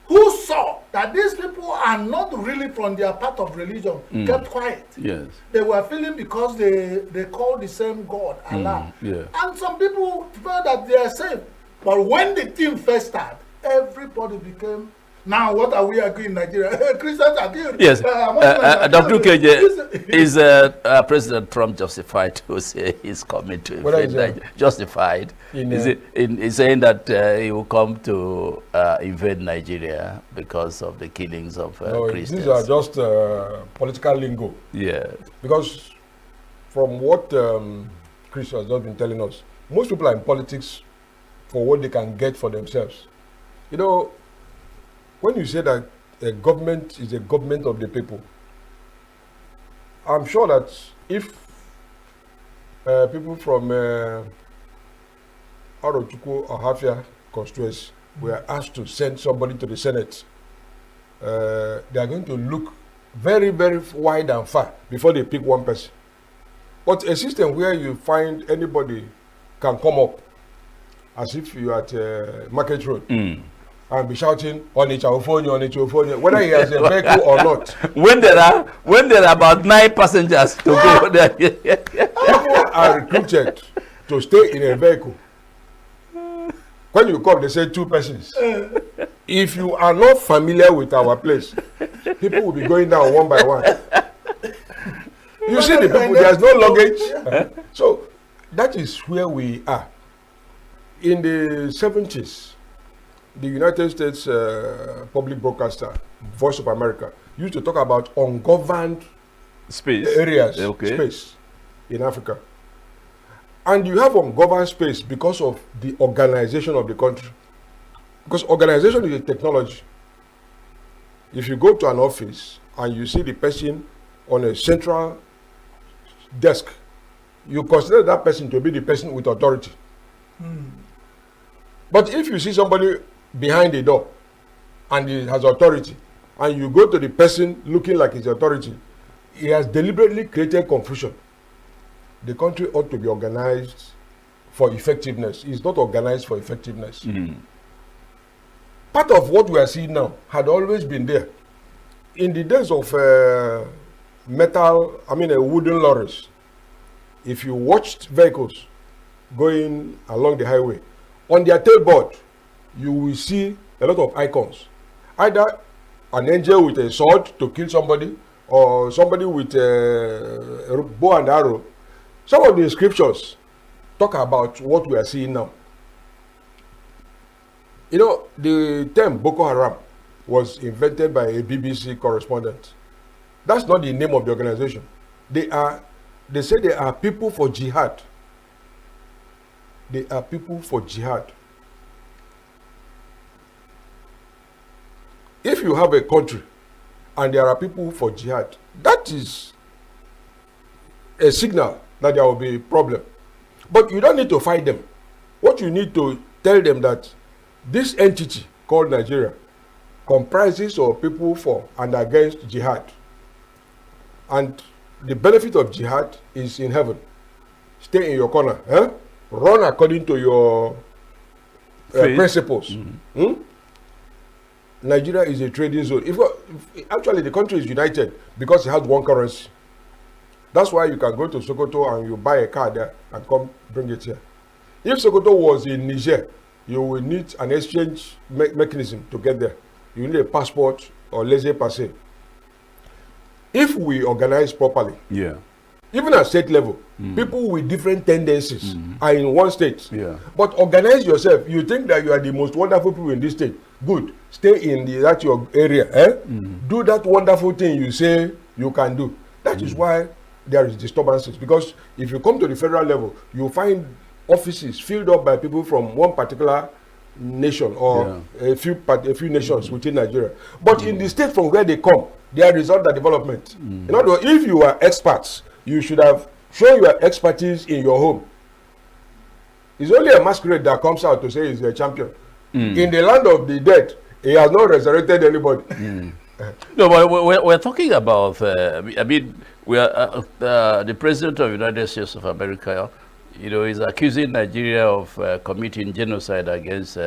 who saw that these people are not really from their part of religion kept quiet. Yes. They were feeling because they call the same God, Allah. And some people felt that they are safe. But when the thing first started, everybody became. Now, what are we arguing in Nigeria? Christians are killed. Yes. Dr. KJ, is President Trump justified to say he's coming to invade Nigeria? Justified? Is saying that he will come to invade Nigeria because of the killings of Christians? These are just political lingo. Yeah. Because from what Christians have been telling us, most people are in politics for what they can get for themselves. You know, when you say that a government is a government of the people. I'm sure that if people from Arochukwu or Hafia constituency were asked to send somebody to the Senate, they are going to look very, very wide and far before they pick one person. But a system where you find anybody can come up as if you are at Market Road and be shouting on each phone, whether he has a vehicle or not. When there are about 9 passengers to go there. People are recruited to stay in a vehicle. When you come, they say 2 persons. If you are not familiar with our place, people will be going down one by one. You see the people, there's no luggage. So that is where we are. In the 70s, the United States public broadcaster, Voice of America, used to talk about ungoverned space areas, space in Africa. And you have ungoverned space because of the organization of the country. Because organization is a technology. If you go to an office and you see the person on a central desk, you consider that person to be the person with authority. But if you see somebody behind the door and he has authority, and you go to the person looking like his authority, he has deliberately created confusion. The country ought to be organized for effectiveness. It's not organized for effectiveness. Part of what we are seeing now had always been there. In the days of wooden lorries, if you watched vehicles going along the highway, on their tailboard, you will see a lot of icons. Either an angel with a sword to kill somebody, or somebody with a bow and arrow. Some of the scriptures talk about what we are seeing now. You know, the term Boko Haram was invented by a BBC correspondent. That's not the name of the organization. They say they are people for jihad. They are people for jihad. If you have a country and there are people for jihad, that is a signal that there will be a problem. But you don't need to fight them. What you need to tell them that this entity called Nigeria comprises of people for and against jihad. And the benefit of jihad is in heaven. Stay in your corner. Run according to your principles. Nigeria is a trading zone. Actually, the country is united because it has one currency. That's why you can go to Sokoto and you buy a car there and come bring it here. If Sokoto was in Niger, you will need an exchange mechanism to get there. You need a passport or laissez-passer. If we organize properly, even at state level, people with different tendencies are in one state. But organize yourself. You think that you are the most wonderful people in this state. Good. Stay in that your area. Do that wonderful thing you say you can do. That is why there is disturbances. Because if you come to the federal level, you find offices filled up by people from one particular nation or a few nations within Nigeria. But in the state from where they come, their result are development. In other words, if you are experts, you should have shown your expertise in your home. It's only a masquerade that comes out to say he's a champion. In the land of the dead, he has not resurrected anybody. No, but we're talking about, we are the president of the United States of America, is accusing Nigeria of committing genocide against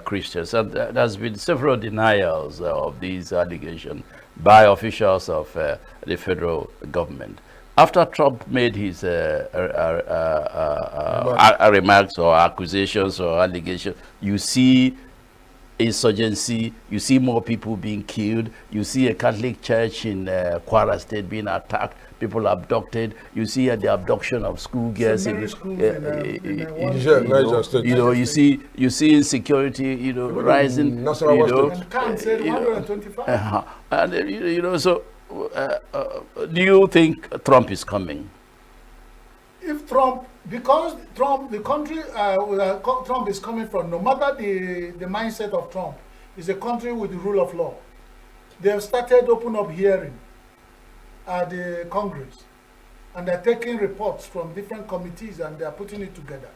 Christians. And there's been several denials of these allegations by officials of the federal government. After Trump made his remarks or accusations or allegations, you see insurgency, you see more people being killed, you see a Catholic church in Kwara State being attacked, people abducted, you see the abduction of schoolgirls in Niger State. You see insecurity, rising. So do you think Trump is coming? If Trump, because Trump, the country Trump is coming from, no matter the mindset of Trump, is a country with the rule of law. they have started open up hearing at the Congress, and they're taking reports from different committees and they're putting it together.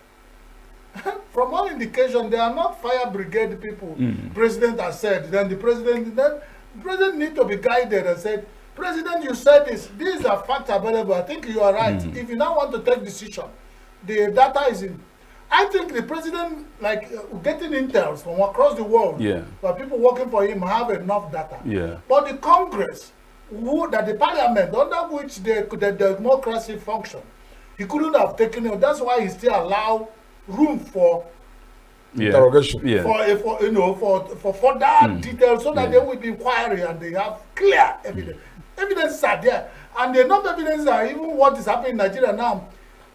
From all indication, they are not fire brigade people. President has said. Then the president need to be guided and said, President, you said this. These are facts available. I think you are right. If you now want to take decision, the data is in. I think the president, like getting intel from across the world, but people working for him have enough data. But the Congress, the parliament under which the democracy function, he couldn't have taken it. That's why he still allowed room for interrogation, for further details, so that there will be inquiry and they have clear evidence. Evidence are there, and the enough evidence are even what is happening in Nigeria now.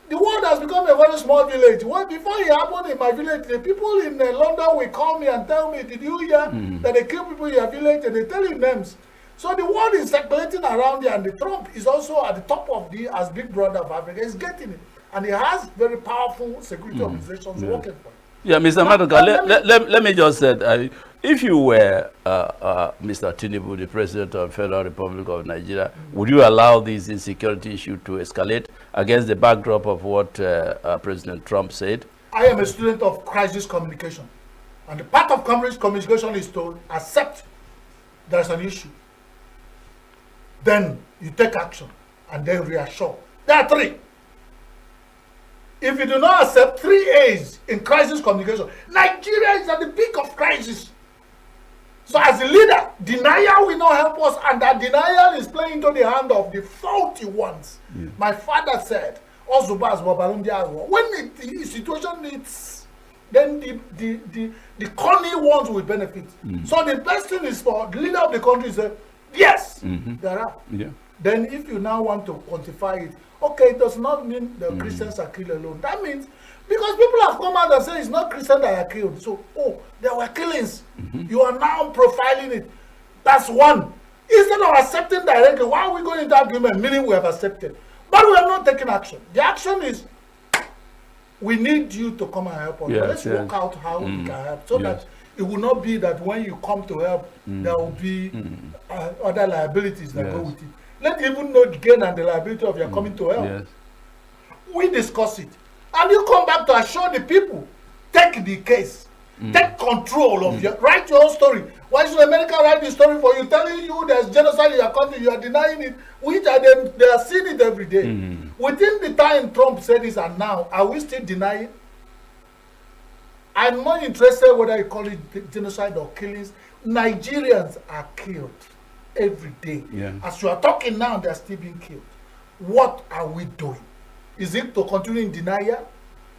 The world has become a very small village. Well, before it happened in my village, the people in London will call me and tell me, did you hear that they kill people in your village? And they tell you names. So the world is circulating around here, and the Trump is also at the top of as big brother of Africa. He's getting it. And he has very powerful security organizations working for him. Yeah, Mr. Maduka, let me just say, if you were Mr. Tinubu, the President of the Federal Republic of Nigeria, would you allow this insecurity issue to escalate against the backdrop of what President Trump said? I am a student of crisis communication. And the part of crisis communication is to accept there's an issue. Then you take action and then reassure. There are three. If you do not accept 3 A's in crisis communication, Nigeria is at the peak of crisis. So as a leader, denial will not help us, and that denial is playing into the hand of the faulty ones. My father said, when the situation needs, then the corny ones will benefit. So the best thing is for the leader of the country to say, yes, there are. Then if you now want to quantify it, okay, it does not mean the Christians are killed alone. That means, because people have come out and said it's not Christians that are killed. So, there were killings. You are now profiling it. That's one. Instead of accepting directly, why are we going into argument? Meaning we have accepted. But we have not taken action. The action is, we need you to come and help us. Let's work out how we can help. So that it will not be that when you come to help, there will be other liabilities that go with it. Let even know the gain and the liability of your coming to help. We discuss it. And you come back to assure the people, take the case. Take control of your, write your own story. Why should America write the story for you, telling you there's genocide in your country, you are denying it, which are they are seeing it every day. Within the time Trump said this and now, are we still denying? I'm not interested whether you call it genocide or killings. Nigerians are killed every day. As you are talking now, they are still being killed. What are we doing? Is it to continue in denial?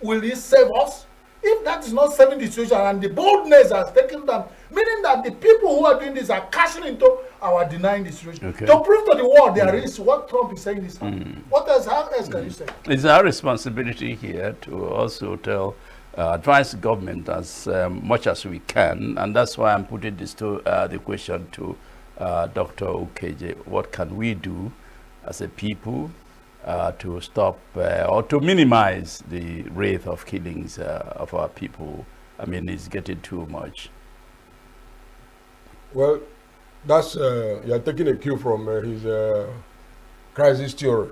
Will it save us? If that is not saving the situation and the boldness has taken them, meaning that the people who are doing this are cashing into our denying the situation. To prove to the world there is what Trump is saying is happening. What else, how else can you say? It's our responsibility here to also tell, advise the government as much as we can, and that's why I'm putting this to the question to Dr. Okeje. What can we do as a people to stop or to minimize the rate of killings of our people? I mean, it's getting too much. Well, that's you're taking a cue from his crisis theory.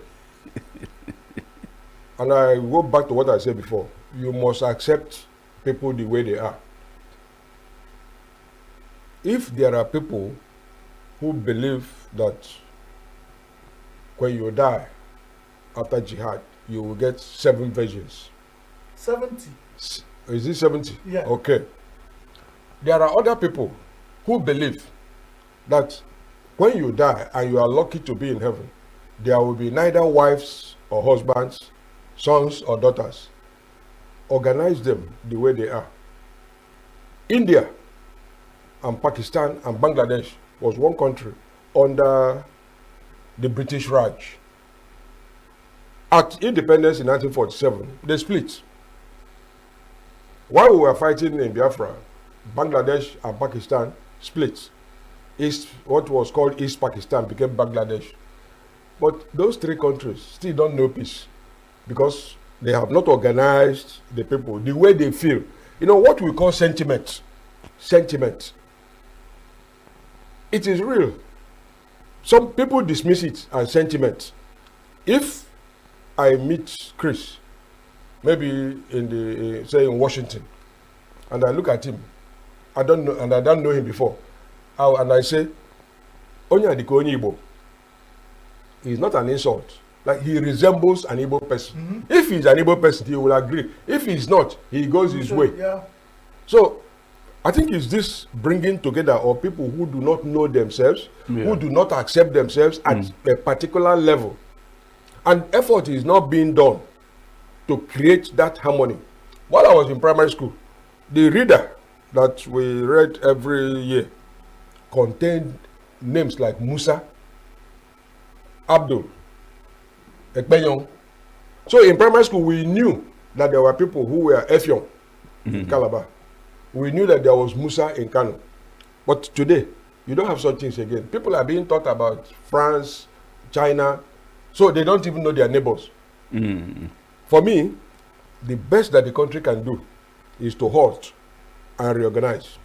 And I go back to what I said before. You must accept people the way they are. If there are people who believe that when you die after jihad, you will get 7 virgins. 70. Is it 70? Yeah. Okay. There are other people who believe that when you die and you are lucky to be in heaven, there will be neither wives or husbands, sons or daughters. Organize them the way they are. India and Pakistan and Bangladesh was one country under the British Raj. At independence in 1947, they split. While we were fighting in Biafra, Bangladesh and Pakistan split. What was called East Pakistan became Bangladesh. But those 3 countries still don't know peace because they have not organized the people the way they feel. You know what we call sentiment. Sentiment. It is real some people dismiss it as sentiment. If I meet Chris, maybe in the say in Washington, and I look at him, I don't know him before, and I say, Onya Diko Igbo. He's not an insult. Like, he resembles an Igbo person. If he's an Igbo person, he will agree. If he's not, he goes his way. Yeah. So, I think it's this bringing together of people who do not know themselves, who do not accept themselves at a particular level. And effort is not being done to create that harmony. While I was in primary school, the reader that we read every year contained names like Musa, Abdul, Ekpenyong. So in primary school, we knew that there were people who were Effiong in Calabar. We knew that there was Musa in Kano. But today, you don't have such things again. People are being taught about France, China, so they don't even know their neighbors. For me, the best that the country can do is to halt and reorganize.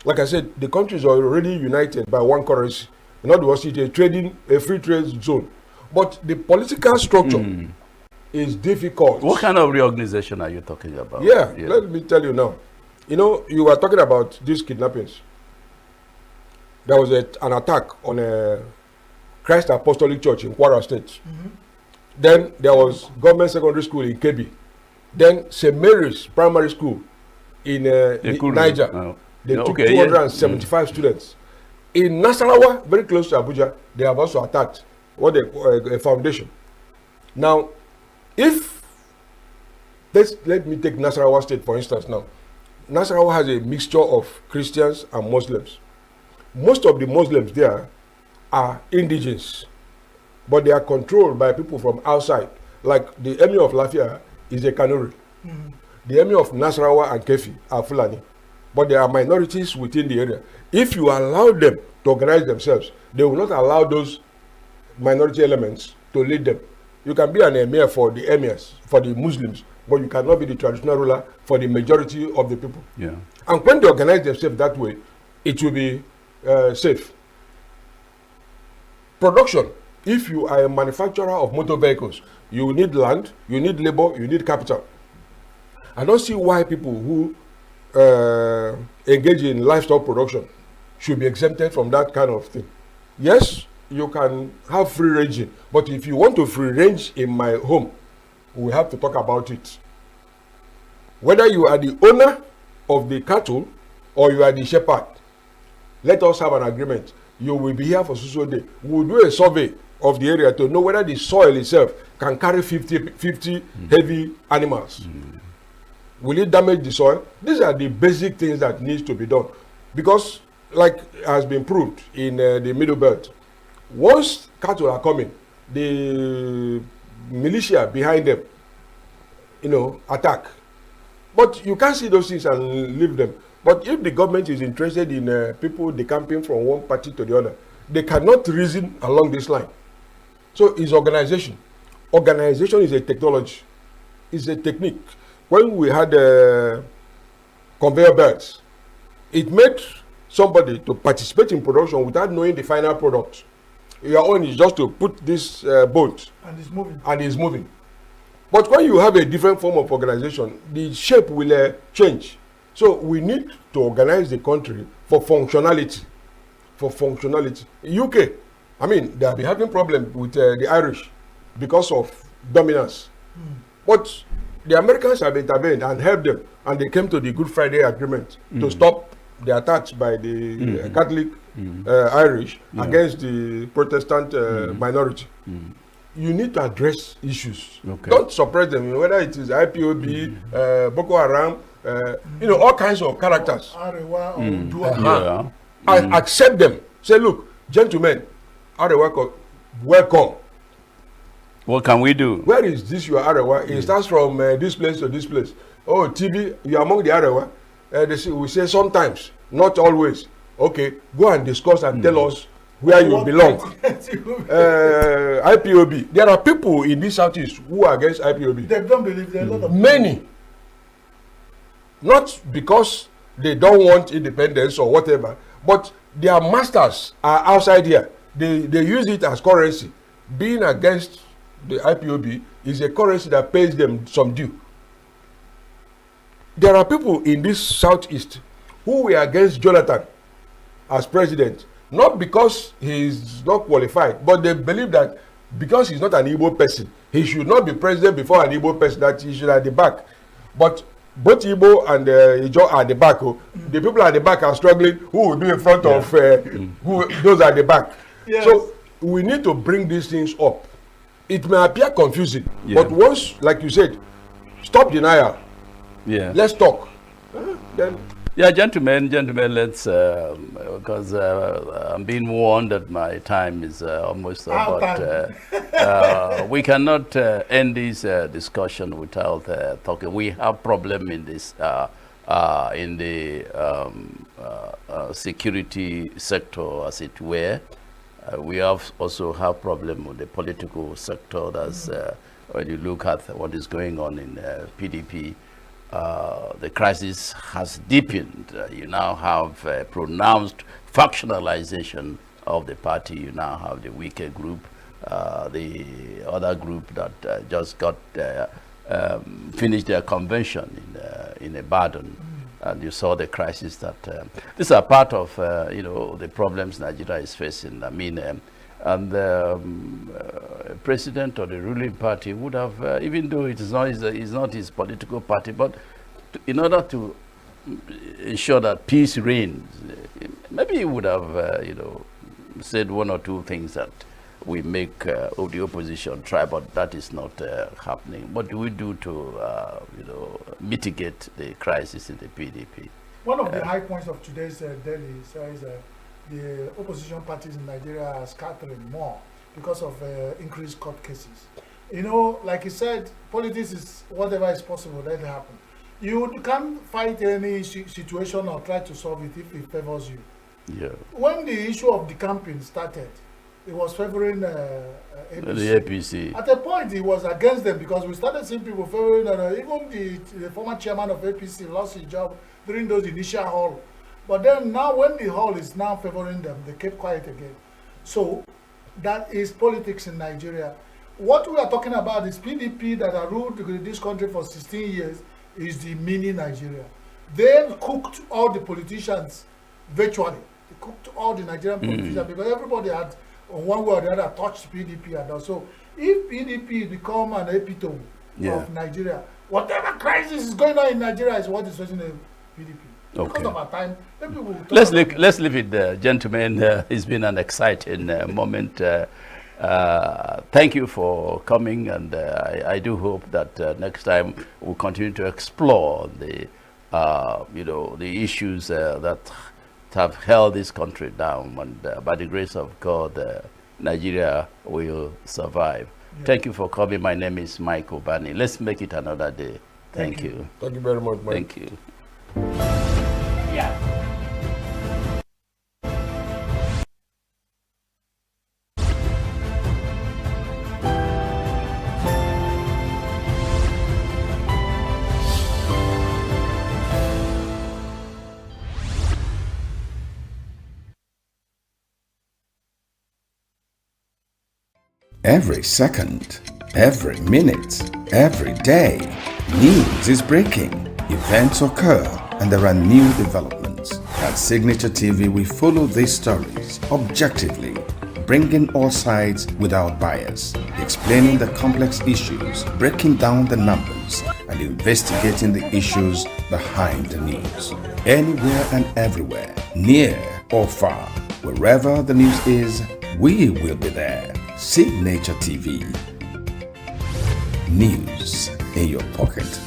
Like I said, the country is already united by one currency. In other words, it's a free trade zone. But the political structure is difficult. What kind of reorganization are you talking about? Yeah, let me tell you now. You know, you were talking about these kidnappings. There was an attack on a Christ Apostolic Church in Kwara State. Then there was government secondary school in Kebbi. Then St. Mary's Primary School in Niger. They took 275 students. In Nasarawa, very close to Abuja, they have also attacked what a foundation. Now, if let me take Nasarawa State for instance now. Nasarawa has a mixture of Christians and Muslims. Most of the Muslims there are indigenous, but they are controlled by people from outside. Like the Emir of Lafia is a Kanuri. The Emir of Nasarawa and Kefi are Fulani, but there are minorities within the area. If you allow them to organize themselves, they will not allow those minority elements to lead them. You can be an emir for the emirs, for the Muslims, but you cannot be the traditional ruler for the majority of the people. Yeah. And when they organize themselves that way, it will be safe. Production. If you are a manufacturer of motor vehicles, you need land, you need labor, you need capital. I don't see why people who engage in livestock production should be exempted from that kind of thing. Yes, you can have free ranging, but if you want to free range in my home, we have to talk about it. Whether you are the owner of the cattle or you are the shepherd, let us have an agreement. You will be here for so day. We will do a survey of the area to know whether the soil itself can carry 50 heavy animals. Will it damage the soil? These are the basic things that needs to be done. Because, like has been proved in the Middle Belt, once cattle are coming, the militia behind them, attack. But you can't see those things and leave them. But if the government is interested in people decamping from one party to the other, they cannot reason along this line. So it's organization. Organization is a technology. It's a technique. When we had conveyor belts, it made somebody to participate in production without knowing the final product. Your own is just to put this bolt. And it's moving. And it's moving. But when you have a different form of organization, the shape will change. So we need to organize the country for functionality. For functionality. UK, I mean, they have been having problems with the Irish because of dominance. But the Americans have intervened and helped them, and they came to the Good Friday Agreement to stop the attacks by the Catholic Irish against the Protestant minority. You need to address issues. Don't suppress them, whether it is IPOB, Boko Haram, all kinds of characters. Arewa, and accept them. Say, look, gentlemen, Arewa, welcome. What can we do? Where is this your Arewa? It starts from this place to this place. Oh, TB, you are among the Arewa. We say sometimes, not always. Okay, go and discuss and tell us where you belong. IPOB. There are people in this Southeast who are against IPOB. They don't believe there are a lot of many. Not because they don't want independence or whatever, but their masters are outside here. they use it as currency. Being against the IPOB is a currency that pays them some due. There are people in this southeast who were against Jonathan as president, not because he is not qualified, but they believe that because he's not an Igbo person, he should not be president before an Igbo person, that he should at the back. But both Igbo and Ijo are at the back. The people at the back are struggling. Who will be in front of those at the back? Yes. So we need to bring these things up. It may appear confusing, but once, like you said, stop denial. Yeah. Let's talk. Then. Yeah, gentlemen, let's, because I'm being warned that my time is almost up, but we cannot end this discussion without talking. We have problem in this, in the security sector, as it were. We also have problem with the political sector. That's when you look at what is going on in PDP. The crisis has deepened. You now have a pronounced factionalization of the party. You now have the weaker group, the other group that just got finished their convention in Ibadan, and you saw the crisis that these are part of the problems Nigeria is facing. I mean, and the president of the ruling party would have, even though it is not his political party, but in order to ensure that peace reigns, maybe he would have, said one or two things that we make the opposition try, but that is not happening. What do we do to, mitigate the crisis in the PDP? One of the high points of today's daily says the opposition parties in Nigeria are scattering more because of increased court cases. Like you said, politics is whatever is possible, let it happen. You can't fight any situation or try to solve it if it favors you. Yeah. When the issue of the campaign started, it was favoring APC. The APC. At a point, it was against them because we started seeing people favoring, even the former chairman of APC lost his job during those initial hall. But then now when the hall is now favoring them, they kept quiet again. So that is politics in Nigeria. What we are talking about is PDP that are ruled this country for 16 years is the mini Nigeria. They cooked all the politicians virtually. They cooked all the Nigerian politicians because everybody had, on one way or the other, touched PDP. And also, if PDP become an epitome of Nigeria, whatever crisis is going on in Nigeria is what is facing the PDP. Okay. Because of our time, maybe we'll let's leave it there, gentlemen. It's been an exciting moment. Thank you for coming, and I do hope that next time we'll continue to explore the the issues that have held this country down, and by the grace of God, Nigeria will survive. Yeah. Thank you for coming. My name is Mike Obani. Let's make it another day. Thank you. Thank you very much, Mike. Thank you. Yeah. Every second, every minute, every day, news is breaking, events occur, and there are new developments. At Signature TV, we follow these stories objectively, bringing all sides without bias, explaining the complex issues, breaking down the numbers, and investigating the issues behind the news. Anywhere and everywhere, near or far, wherever the news is, we will be there. Signature TV. News in your pocket.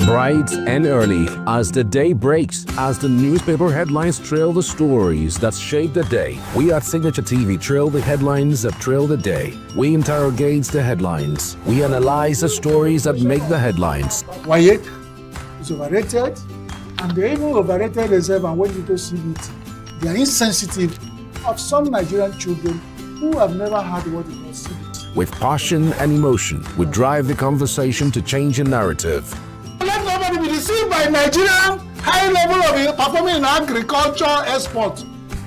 Bright and early as the day breaks, as the newspaper headlines trail the stories that shape the day. We at Signature TV trail the headlines that trail the day. We interrogate the headlines. We analyze the stories that make the headlines. Why it's overrated, and they even overrated themselves and went into CBT. They are insensitive of some Nigerian children who have never heard what it was CBT. With passion and emotion, we drive the conversation to change a narrative. Let nobody be deceived by Nigerian high level of performing in agriculture export,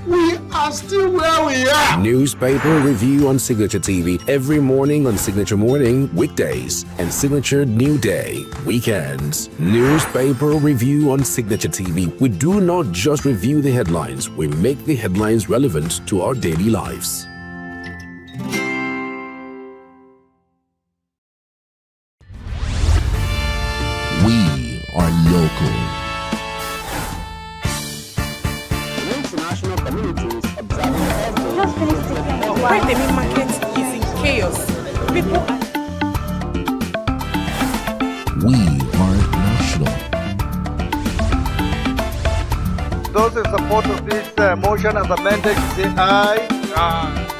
we are still where we are. Newspaper review on Signature TV every morning on Signature Morning, weekdays, and Signature New Day, weekends. Newspaper review on Signature TV. We do not just review the headlines, we make the headlines relevant to our daily lives. We are local. International communities observing why the meat market is in chaos. People are... We are national. Those in support of this motion as amended, say aye. Aye.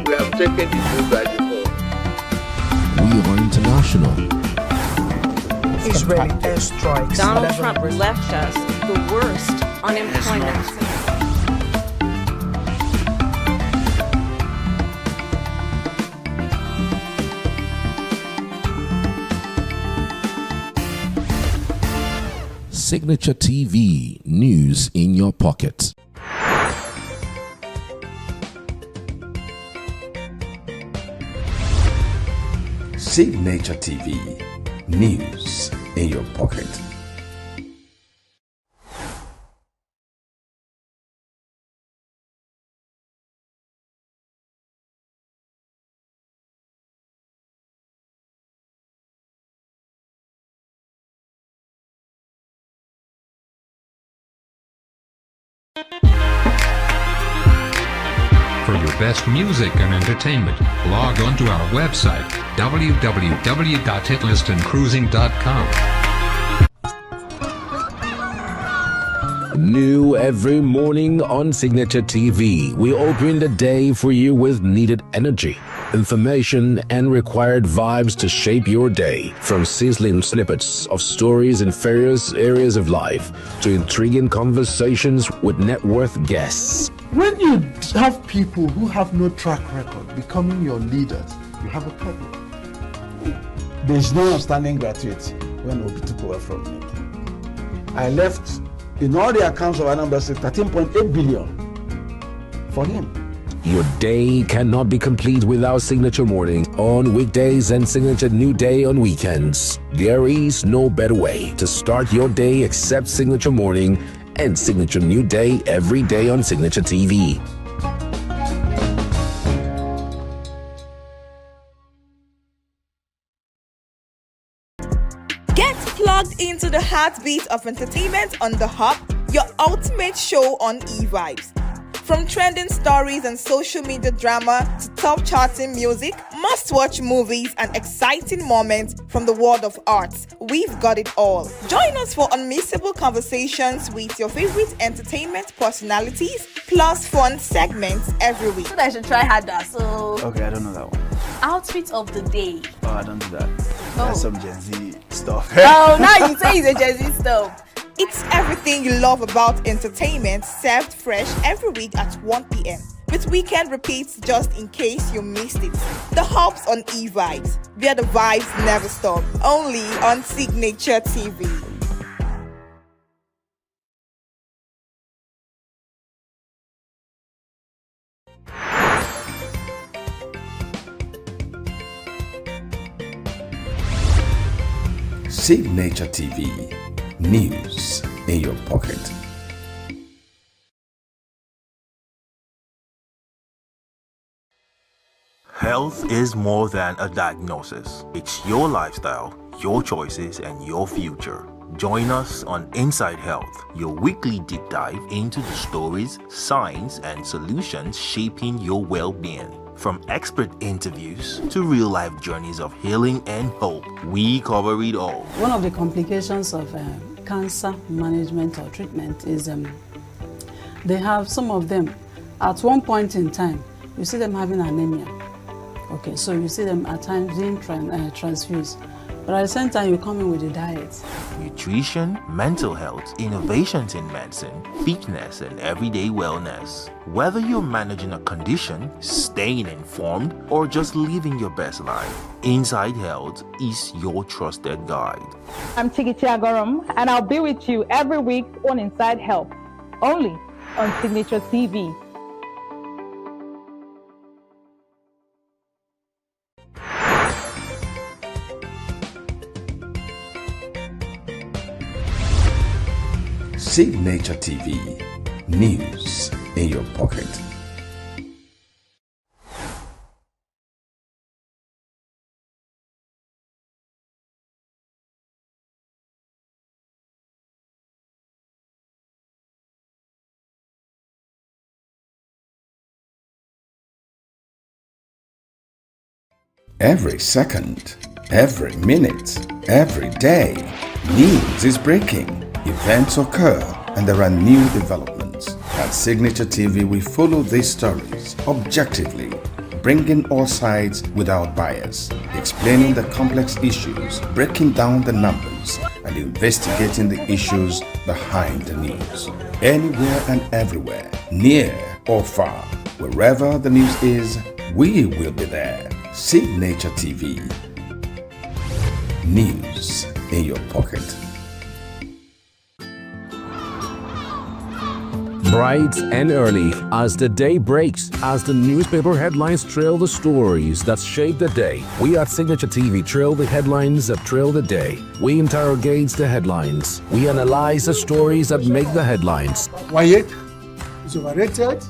We have taken the vote by default. We are international. Israeli airstrikes. Donald Trump left us the worst unemployment. Signature TV, news in your pocket. Signature TV, news in your pocket. For your best music and entertainment, log on to our website, www.hitlistenCruising.com. New every morning on Signature TV. We open the day for you with needed energy, information, and required vibes to shape your day. From sizzling snippets of stories in various areas of life to intriguing conversations with net worth guests. When you have people who have no track record becoming your leaders, you have a problem. There's no outstanding gratuity when Obi took over from me. I left in all the accounts of Anambra State 13.8 billion for him. Your day cannot be complete without Signature Morning on weekdays and Signature New Day on weekends. There is no better way to start your day except Signature Morning and Signature New Day every day on Signature TV. Get plugged into the heartbeat of entertainment on The Hub, your ultimate show on E-Vibes. From trending stories and social media drama to top charting music, must-watch movies and exciting moments from the world of arts, we've got it all. Join us for unmissable conversations with your favorite entertainment personalities, plus fun segments every week. I should try harder, so... Okay, I don't know that one. Outfit of the day. Oh, I don't do that. That's some Gen Z stuff. Oh, now you say it's a Gen Z stuff. It's everything you love about entertainment, served fresh every week at 1 p.m. with weekend repeats just in case you missed it. The Hub's on E-Vibes, where the vibes never stop. Only on Signature TV. Signature TV, news in your pocket. Health is more than a diagnosis. It's your lifestyle, your choices, and your future. Join us on Inside Health, your weekly deep dive into the stories, science, and solutions shaping your well-being. From expert interviews to real-life journeys of healing and hope, we cover it all. One of the complications of cancer management or treatment is they have some of them, at one point in time, you see them having anemia. Okay, so you see them at times being transfused. But at the same time, you come in with the diet. Nutrition, mental health, innovations in medicine, fitness, and everyday wellness. Whether you're managing a condition, staying informed, or just living your best life, Inside Health is your trusted guide. I'm Signaturetv, and I'll be with you every week on Inside Health, only on Signaturetv. Signaturetv, news in your pocket. Every second, every minute, every day, news is breaking. Events occur and there are new developments. At Signaturetv, we follow these stories objectively, bringing all sides without bias, explaining the complex issues, breaking down the numbers, and investigating the issues behind the news. Anywhere and everywhere, near or far, wherever the news is, we will be there. Signaturetv, news in your pocket. Bright and early as the day breaks, as the newspaper headlines trail the stories that shape the day. We at Signaturetv trail the headlines that trail the day. We interrogate the headlines. We analyze the stories that make the headlines. WAEC is overrated,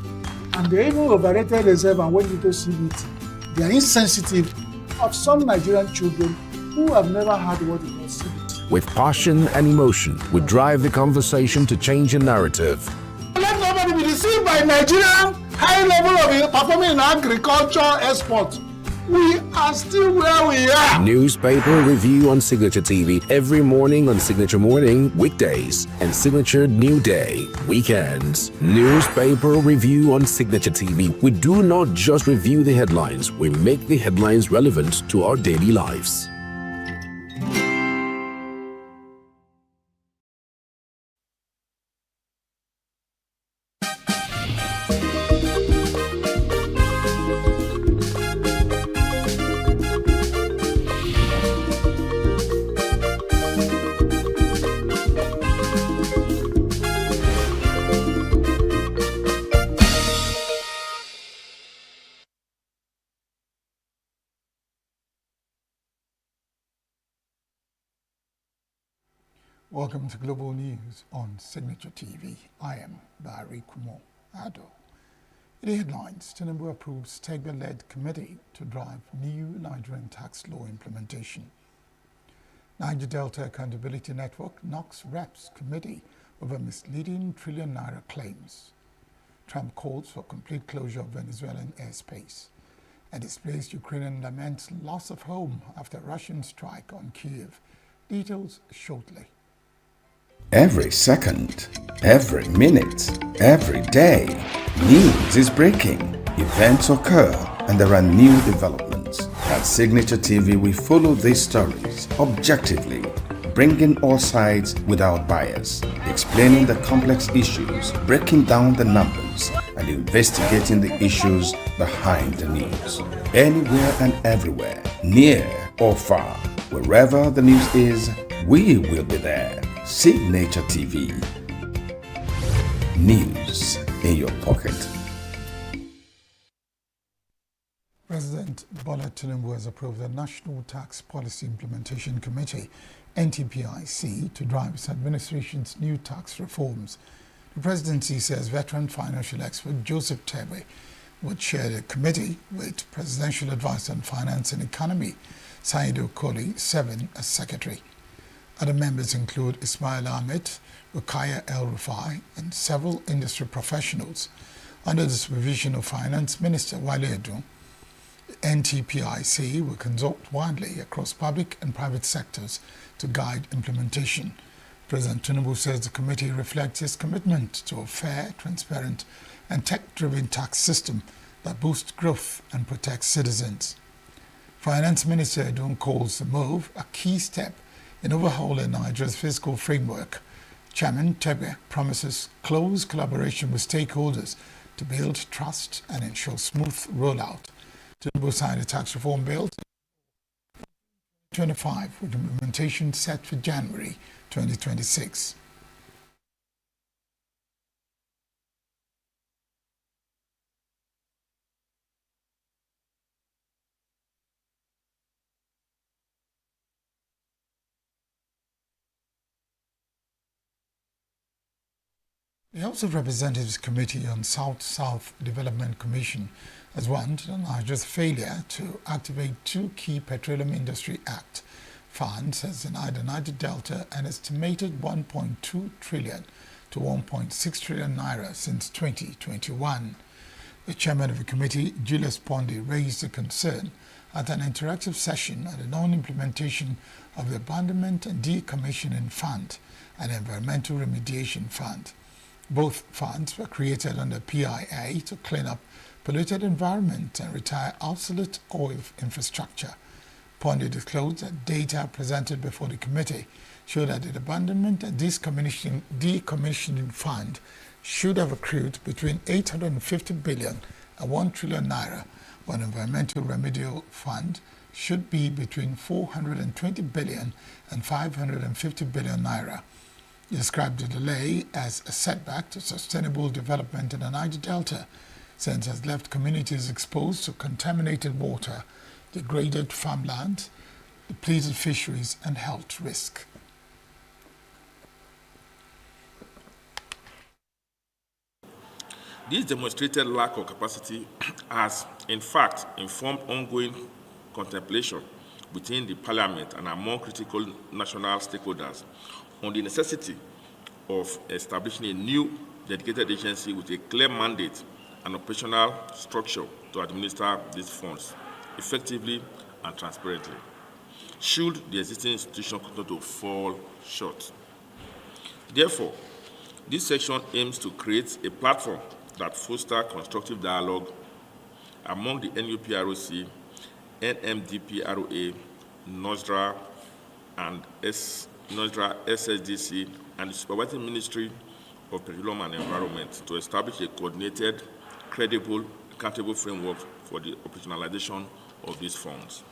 and they even overrated themselves and went into CBT. They are insensitive of some Nigerian children who have never had what is called CBT. With passion and emotion, we drive the conversation to change the narrative. Let nobody be deceived by Nigerian high level of performing in agriculture export. We are still where we are. Newspaper review on Signaturetv every morning on Signature Morning, weekdays, and Signature New Day, weekends. Newspaper review on Signaturetv. We do not just review the headlines, we make the headlines relevant to our daily lives. Welcome to Global News on Signaturetv. I am Barry Kumo Ado. In the headlines, Tinubu approves Tegbe-led committee to drive new Nigerian tax law implementation. Niger Delta Accountability Network knocks reps committee over misleading trillion naira claims. Trump calls for complete closure of Venezuelan airspace. And displaced Ukrainian laments loss of home after Russian strike on Kyiv. Details shortly. Every second, every minute, every day, news is breaking. Events occur and there are new developments. At Signaturetv, we follow these stories objectively, bringing all sides without bias, explaining the complex issues, breaking down the numbers, and investigating the issues behind the news. Anywhere and everywhere, near or far, wherever the news is, we will be there. Signaturetv, news in your pocket. President Bola Tinubu has approved the National Tax Policy Implementation Committee, NTPIC, to drive its administration's new tax reforms. The presidency says veteran financial expert Joseph Tebe would chair the committee with Presidential Advisor on Finance and Economy, Saidu Koli, serving as secretary. Other members include Ismail Ahmed, Rukaya El-Rufai, and several industry professionals. Under the supervision of Finance Minister Wale Edun, NTPIC will consult widely across public and private sectors to guide implementation. President Tinubu says the committee reflects his commitment to a fair, transparent, and tech-driven tax system that boosts growth and protects citizens. Finance Minister Edun calls the move a key step in overhauling Nigeria's fiscal framework. Chairman Tebe promises close collaboration with stakeholders to build trust and ensure smooth rollout. Tinubu signed a tax reform bill 25 with implementation set for January 2026. The House of Representatives Committee on South-South Development Commission has warned on Nigeria's failure to activate two key Petroleum Industry Act funds has denied the Niger Delta an estimated 1.2 trillion to 1.6 trillion naira since 2021. The chairman of the committee, Julius Pondi, raised the concern at an interactive session on the non-implementation of the Abandonment and Decommissioning Fund and Environmental Remediation Fund. Both funds were created under PIA to clean up polluted environment and retire obsolete oil infrastructure. Pondi disclosed that data presented before the committee showed that the Abandonment and Decommissioning Fund should have accrued between 850 billion and 1 trillion naira, while Environmental Remedial Fund should be between 420 billion and 550 billion naira. He described the delay as a setback to sustainable development in the Niger Delta, since it has left communities exposed to contaminated water, degraded farmland, depleted fisheries, and health risk. This demonstrated lack of capacity has, in fact, informed ongoing contemplation within the Parliament and among critical national stakeholders on the necessity of establishing a new dedicated agency with a clear mandate and operational structure to administer these funds effectively and transparently, should the existing institution continue to fall short. Therefore, this section aims to create a platform that fosters constructive dialogue among the NUPROC, NMDPROA, NOSDRA, and NOSDRA SSDC, and the Supervising Ministry of Petroleum and Environment to establish a coordinated, credible, accountable framework for the operationalization of these funds.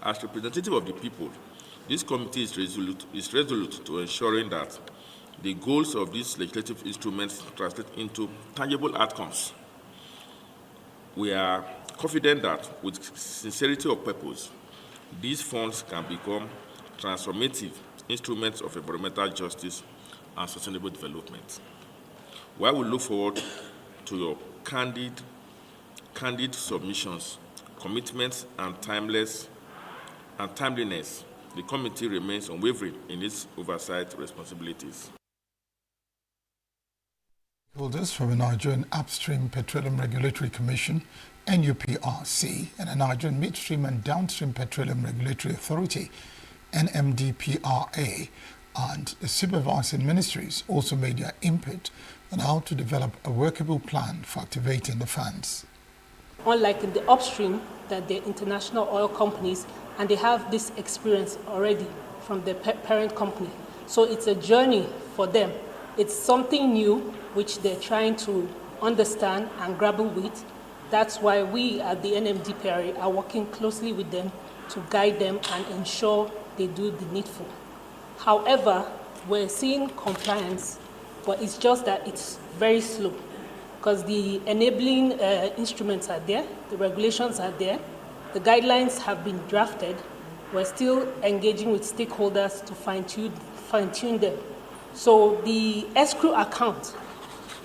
As representative of the people, this committee is resolute to ensuring that the goals of these legislative instruments translate into tangible outcomes. We are confident that with sincerity of purpose, these funds can become transformative instruments of environmental justice and sustainable development. While we look forward to your candid submissions, commitments, and timeliness, the committee remains unwavering in its oversight responsibilities. Holders from the Nigerian Upstream Petroleum Regulatory Commission, NUPRC, and the Nigerian Midstream and Downstream Petroleum Regulatory Authority, NMDPRA, and the supervising ministries also made their input on how to develop a workable plan for activating the funds. Unlike in the upstream, that the international oil companies, and they have this experience already from the parent company. So it's a journey for them. It's something new which they're trying to understand and grapple with. That's why we at the NMDPRA are working closely with them to guide them and ensure they do the needful. However, we're seeing compliance, but it's just that it's very slow because the enabling instruments are there, the regulations are there, the guidelines have been drafted. We're still engaging with stakeholders to fine-tune them. So the escrow account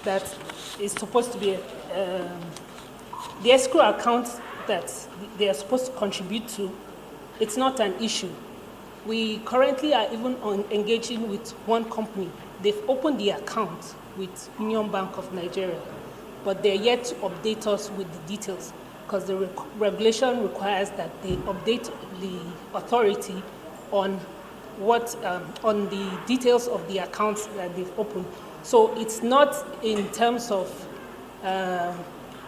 that is supposed to be the escrow account that they are supposed to contribute to, it's not an issue. We currently are even engaging with one company. They've opened the account with Union Bank of Nigeria, but they're yet to update us with the details because the regulation requires that they update the authority on on the details of the accounts that they've opened. So it's not in terms of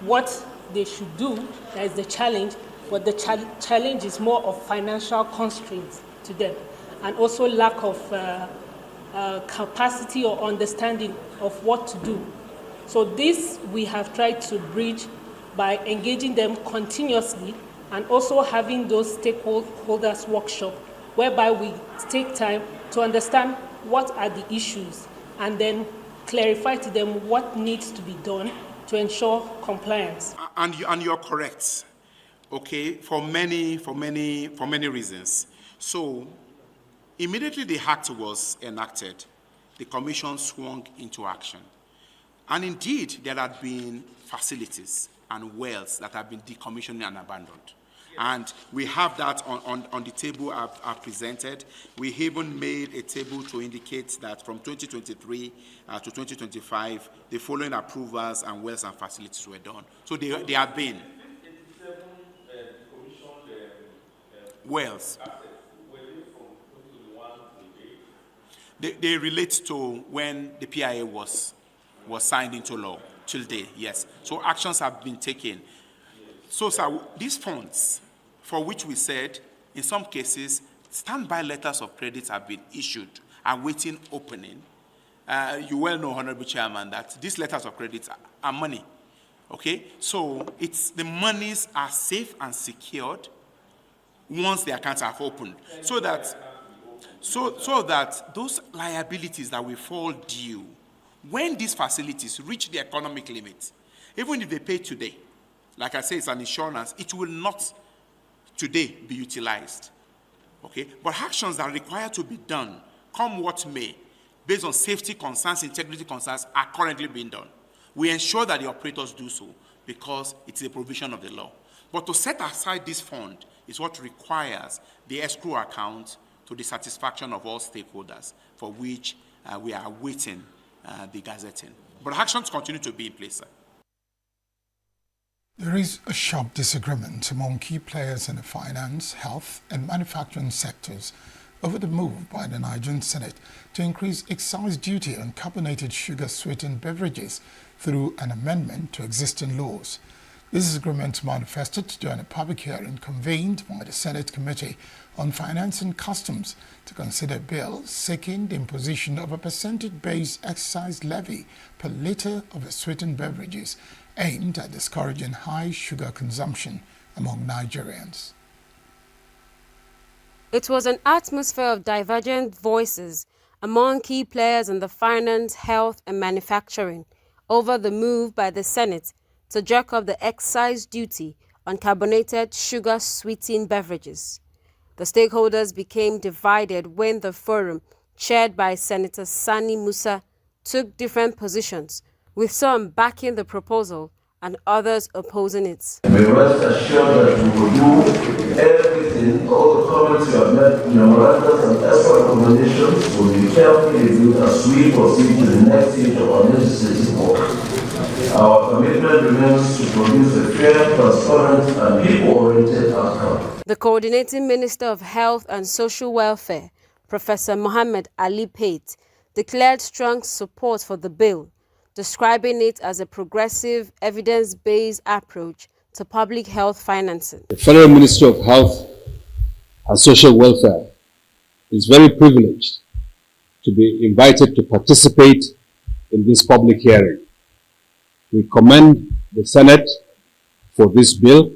what they should do that is the challenge, but the challenge is more of financial constraints to them, and also lack of capacity or understanding of what to do. So this we have tried to bridge by engaging them continuously and also having those stakeholders workshop, whereby we take time to understand what are the issues and then clarify to them what needs to be done to ensure compliance. And you're correct, okay, for many reasons. So immediately the act was enacted, the commission swung into action. And indeed, there had been facilities and wells that have been decommissioned and abandoned. And we have that on the table I've presented. We even made a table to indicate that from 2023 to 2025, the following approvals and wells and facilities were done. So they have been. Wells. They relate to when the PIA was signed into law, till date, yes. So actions have been taken. So, sir, these funds, for which we said, in some cases, standby letters of credit have been issued, awaiting opening. You well know, Honorable Chairman, that these letters of credit are money, okay? So the monies are safe and secured once the accounts are opened, so that those liabilities that will fall due, when these facilities reach the economic limit, even if they pay today, like I say, it's an insurance, it will not today be utilized, okay? But actions that are required to be done, come what may, based on safety concerns, integrity concerns, are currently being done. We ensure that the operators do so because it's a provision of the law. But to set aside this fund is what requires the escrow account to the satisfaction of all stakeholders, for which we are awaiting the gazetting. But actions continue to be in place, sir. There is a sharp disagreement among key players in the finance, health and manufacturing sectors over the move by the Nigerian Senate to increase excise duty on carbonated sugar-sweetened beverages through an amendment to existing laws. This disagreement manifested during a public hearing convened by the Senate Committee on Finance and Customs to consider a bill seeking the imposition of a percentage-based excise levy per litre of sweetened beverages aimed at discouraging high sugar consumption among Nigerians. It was an atmosphere of divergent voices among key players in the finance, health and manufacturing over the move by the Senate to jack up the excise duty on carbonated sugar-sweetened beverages. The stakeholders became divided when the forum, chaired by Senator Sani Musa, took different positions, with some backing the proposal and others opposing it. We rest assured that we will do everything, all the comments you have made, memorandums and expert recommendations will be carefully reviewed as we proceed to the next stage of our legislative work. Our commitment remains to produce a fair, transparent and people-oriented outcome. The Coordinating Minister of Health and Social Welfare, Professor Mohammed Ali Pate, declared strong support for the bill, describing it as a progressive, evidence-based approach to public health financing. The Federal Ministry of Health and Social Welfare is very privileged to be invited to participate in this public hearing. We commend the Senate for this bill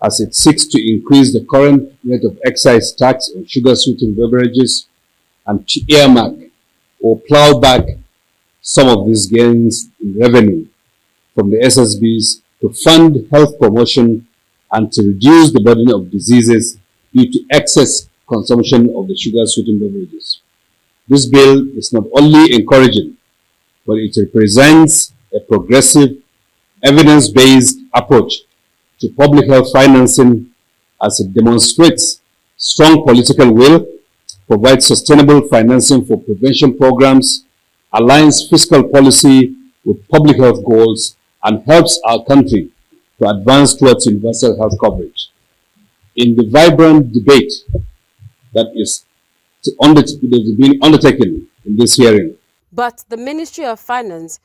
as it seeks to increase the current rate of excise tax on sugar-sweetened beverages and to earmark or plow back some of these gains in revenue from the SSBs to fund health promotion and to reduce the burden of diseases due to excess consumption of the sugar-sweetened beverages. This bill is not only encouraging, but it represents a progressive, evidence-based approach to public health financing as it demonstrates strong political will, provides sustainable financing for prevention programs, aligns fiscal policy with public health goals, and helps our country to advance towards universal health coverage. In the vibrant debate that is being undertaken in this hearing. But the Ministry of Finance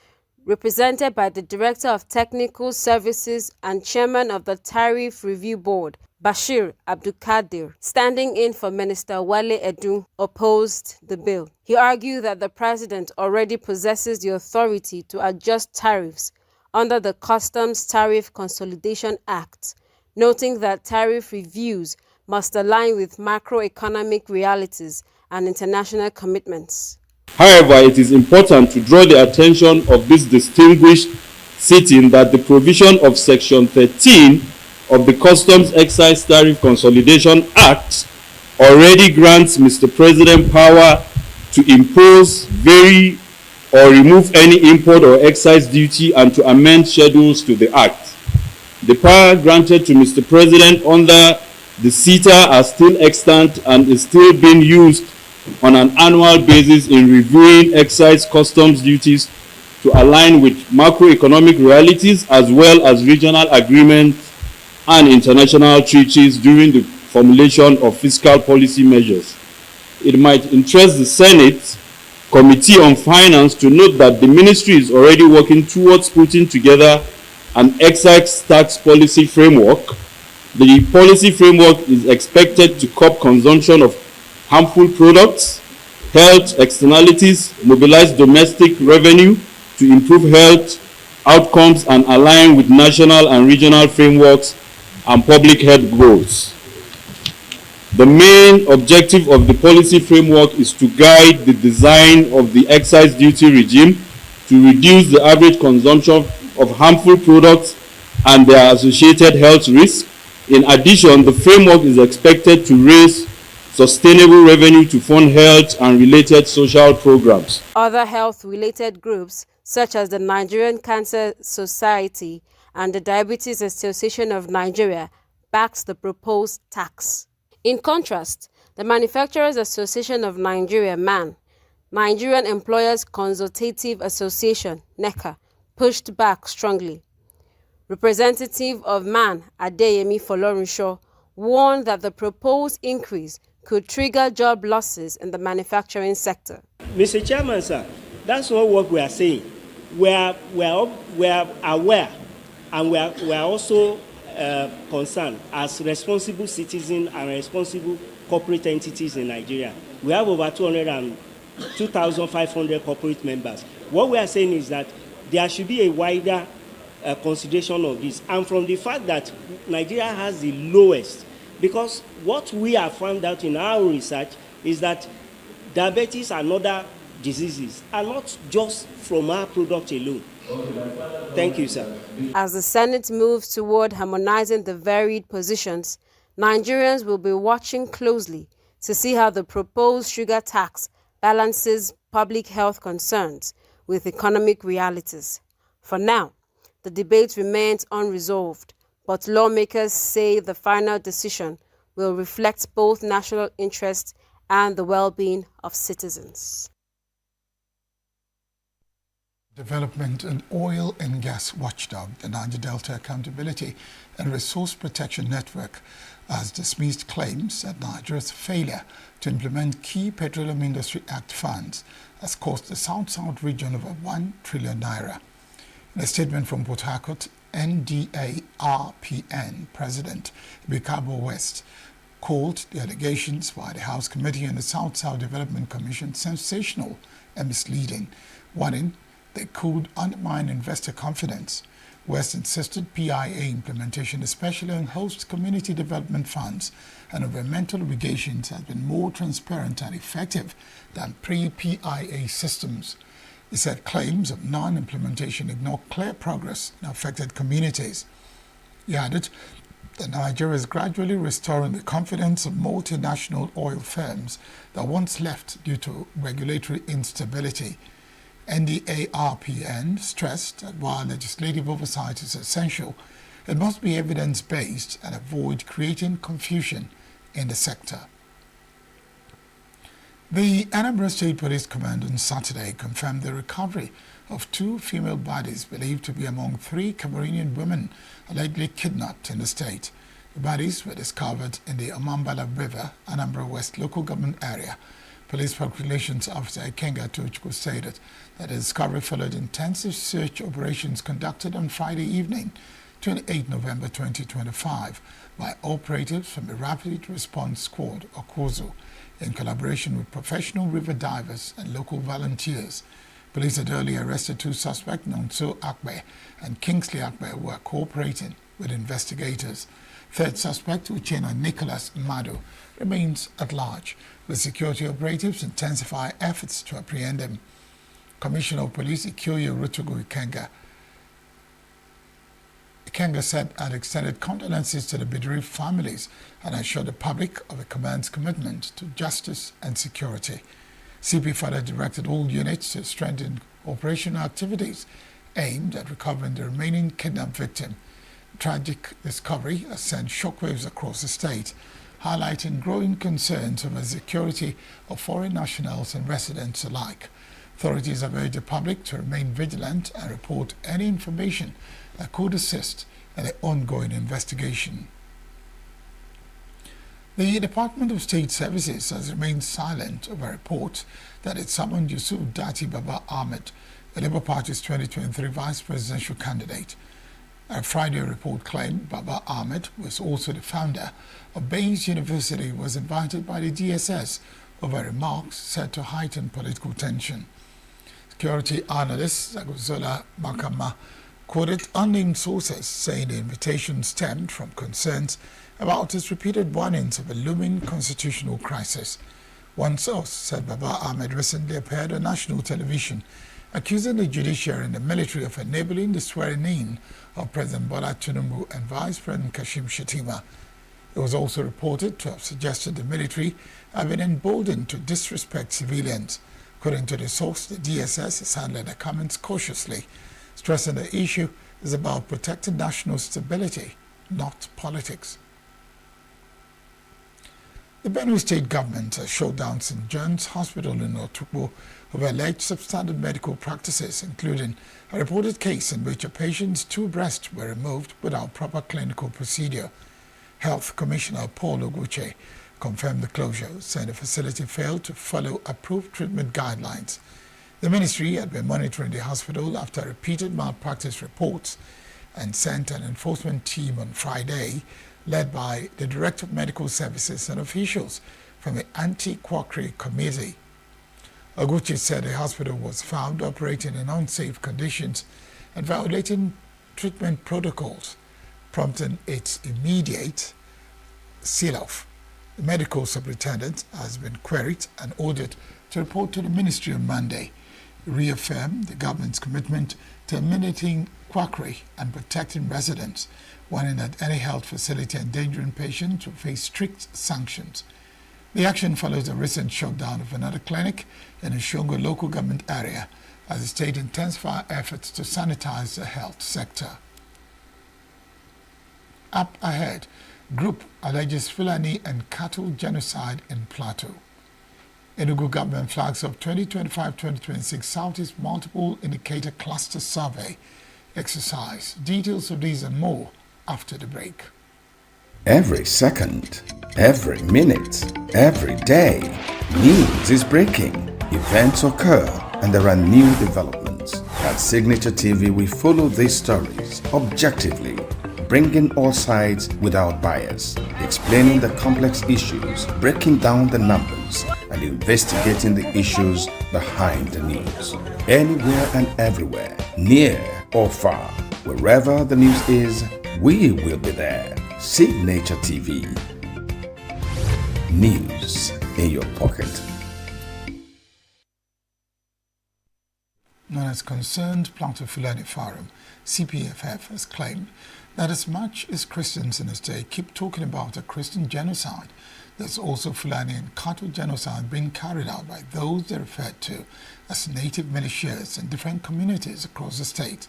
represented by the Director of Technical Services and Chairman of the Tariff Review Board, Bashir Abdulkadir, standing in for Minister Wale Edun, opposed the bill. He argued that the President already possesses the authority to adjust tariffs under the Customs Tariff Consolidation Act, noting that tariff reviews must align with macroeconomic realities and international commitments. However, it is important to draw the attention of this distinguished sitting that the provision of Section 13 of the Customs Excise Tariff Consolidation Act already grants Mr. President power to impose, vary, or remove any import or excise duty and to amend schedules to the Act. The power granted to Mr. President under the CETA are still extant and is still being used on an annual basis in reviewing excise customs duties to align with macroeconomic realities as well as regional agreements and international treaties during the formulation of fiscal policy measures. It might interest the Senate Committee on Finance to note that the ministry is already working towards putting together an excise tax policy framework. The policy framework is expected to curb consumption of harmful products, health externalities, mobilize domestic revenue to improve health outcomes and align with national and regional frameworks and public health goals. The main objective of the policy framework is to guide the design of the excise duty regime to reduce the average consumption of harmful products and their associated health risks. In addition, the framework is expected to raise sustainable revenue to fund health and related social programs. Other health-related groups, such as the Nigerian Cancer Society and the Diabetes Association of Nigeria, backs the proposed tax. In contrast, the Manufacturers Association of Nigeria, MAN, Nigerian Employers Consultative Association, NECA, pushed back strongly. Representative of MAN, Adeyemi Folorunsho, warned that the proposed increase could trigger job losses in the manufacturing sector. Mr. Chairman, sir, that's not what we are saying. We are aware and we are also concerned as responsible citizens and responsible corporate entities in Nigeria. We have over 2,500 corporate members. What we are saying is that there should be a wider consideration of this. And from the fact that Nigeria has the lowest, because what we have found out in our research is that diabetes and other diseases are not just from our product alone. Thank you, sir. As the Senate moves toward harmonizing the varied positions, Nigerians will be watching closely to see how the proposed sugar tax balances public health concerns with economic realities. For now, the debate remains unresolved, but lawmakers say the final decision will reflect both national interest and the well-being of citizens. Development and Oil and Gas Watchdog, the Niger Delta Accountability and Resource Protection Network, has dismissed claims that Nigeria's failure to implement key Petroleum Industry Act funds has cost the South-South region over 1 trillion naira. In a statement from Port Harcourt, NDARPN President Bikabo West called the allegations by the House Committee on the South-South Development Commission sensational and misleading, warning they could undermine investor confidence. West insisted PIA implementation, especially on host community development funds and environmental obligations, has been more transparent and effective than pre-PIA systems. He said claims of non-implementation ignore clear progress in affected communities. He added that Nigeria is gradually restoring the confidence of multinational oil firms that once left due to regulatory instability. NDARPN stressed that while legislative oversight is essential, it must be evidence-based and avoid creating confusion in the sector. The Anambra State Police Command on Saturday confirmed the recovery of 2 female bodies believed to be among 3 Cameroonian women allegedly kidnapped in the state. The bodies were discovered in the Amambala River, Anambra West local government area, Police Public Relations Officer Ikenga Tochukwu stated that the discovery followed intensive search operations conducted on Friday evening, 28 November 2025, by operatives from the Rapid Response Squad, or COSO, in collaboration with professional river divers and local volunteers. Police had earlier arrested 2 suspects, Nonso Akbe and Kingsley Akbe, who are cooperating with investigators. Third suspect, Uchenna Nicholas Mado, remains at large, with security operatives intensify efforts to apprehend him. Commissioner of Police Ikyoyo Rutugu Ikenga said and extended condolences to the Biduri families and assured the public of the command's commitment to justice and security. CP further directed all units to strengthen operational activities aimed at recovering the remaining kidnapped victim. Tragic discovery has sent shockwaves across the state, highlighting growing concerns over the security of foreign nationals and residents alike. Authorities have urged the public to remain vigilant and report any information that could assist in the ongoing investigation. The Department of State Services has remained silent over reports that it summoned Yusuf Dati Baba Ahmed, the Labour Party's 2023 vice presidential candidate. A Friday report claimed Baba Ahmed was also the founder of Bayes University, was invited by the DSS over remarks said to heighten political tension. Security analyst Zagozola Makama quoted unnamed sources saying the invitation stemmed from concerns about his repeated warnings of a looming constitutional crisis. One source said Baba Ahmed recently appeared on national television accusing the judiciary and the military of enabling the swearing-in of President Bola Tinubu and Vice President Kashim Shettima. It was also reported to have suggested the military have been emboldened to disrespect civilians. According to the source, the DSS is handling the comments cautiously, stressing the issue is about protecting national stability, not politics. The Benue State government has shut down St. John's Hospital in Otukpo over alleged substandard medical practices, including a reported case in which a patient's 2 breasts were removed without proper clinical procedure. Health Commissioner Paul Oguche confirmed the closure, saying the facility failed to follow approved treatment guidelines. The ministry had been monitoring the hospital after repeated malpractice reports and sent an enforcement team on Friday, led by the Director of Medical Services and officials from the Anti-Quackery Committee. Oguchi said the hospital was found operating in unsafe conditions and violating treatment protocols, prompting its immediate seal-off. The medical superintendent has been queried and ordered to report to the ministry on Monday. He reaffirmed the government's commitment to eliminating quackery and protecting residents, warning that any health facility endangering patients will face strict sanctions. The action follows a recent shutdown of another clinic in the Shongo local government area as the state intensifies efforts to sanitize the health sector. Up ahead, group alleges Fulani and cattle genocide in Plateau. ENUGU government flags up 2025-2026 Southeast Multiple Indicator Cluster Survey exercise. Details of these and more after the break. Every second, every minute, every day, news is breaking. Events occur and there are new developments. At Signature TV, we follow these stories objectively, bringing all sides without bias, explaining the complex issues, breaking down the numbers, and investigating the issues behind the news. Anywhere and everywhere, near or far, wherever the news is, we will be there. Signature TV. News in your pocket. Known as Concerned Plateau Fulani Forum, CPFF has claimed that as much as Christians in the state keep talking about a Christian genocide, there's also Fulani and cattle genocide being carried out by those they refer to as native militias in different communities across the state.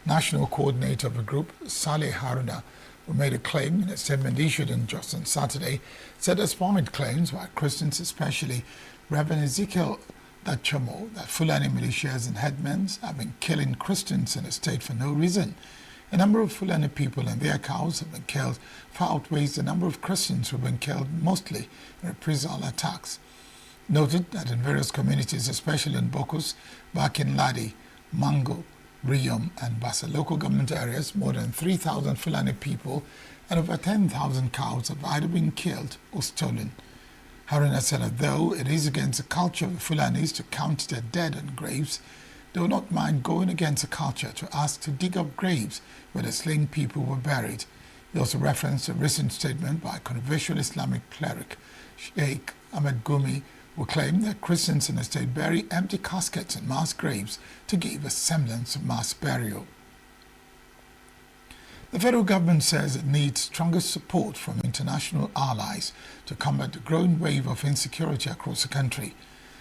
National coordinator of the group, Saleh Haruna, who made a claim in a statement issued on just on Saturday, said despite claims by Christians, especially Reverend Ezekiel Dachomo, that Fulani militias and headmen have been killing Christians in the state for no reason. A number of Fulani people and their cows have been killed far outweighs the number of Christians who have been killed, mostly in reprisal attacks. noted that in various communities, especially in Bokus, Bakin-Ladi, Mango, Riyom and Bassa local government areas, more than 3,000 Fulani people and over 10,000 cows have either been killed or stolen. Haruna said that though it is against the culture of the Fulanis to count their dead on graves, they will not mind going against the culture to ask to dig up graves where the slain people were buried. He also referenced a recent statement by controversial Islamic cleric Sheikh Ahmed Gumi, who claimed that Christians in the state bury empty caskets in mass graves to give a semblance of mass burial. The federal government says it needs stronger support from international allies to combat the growing wave of insecurity across the country.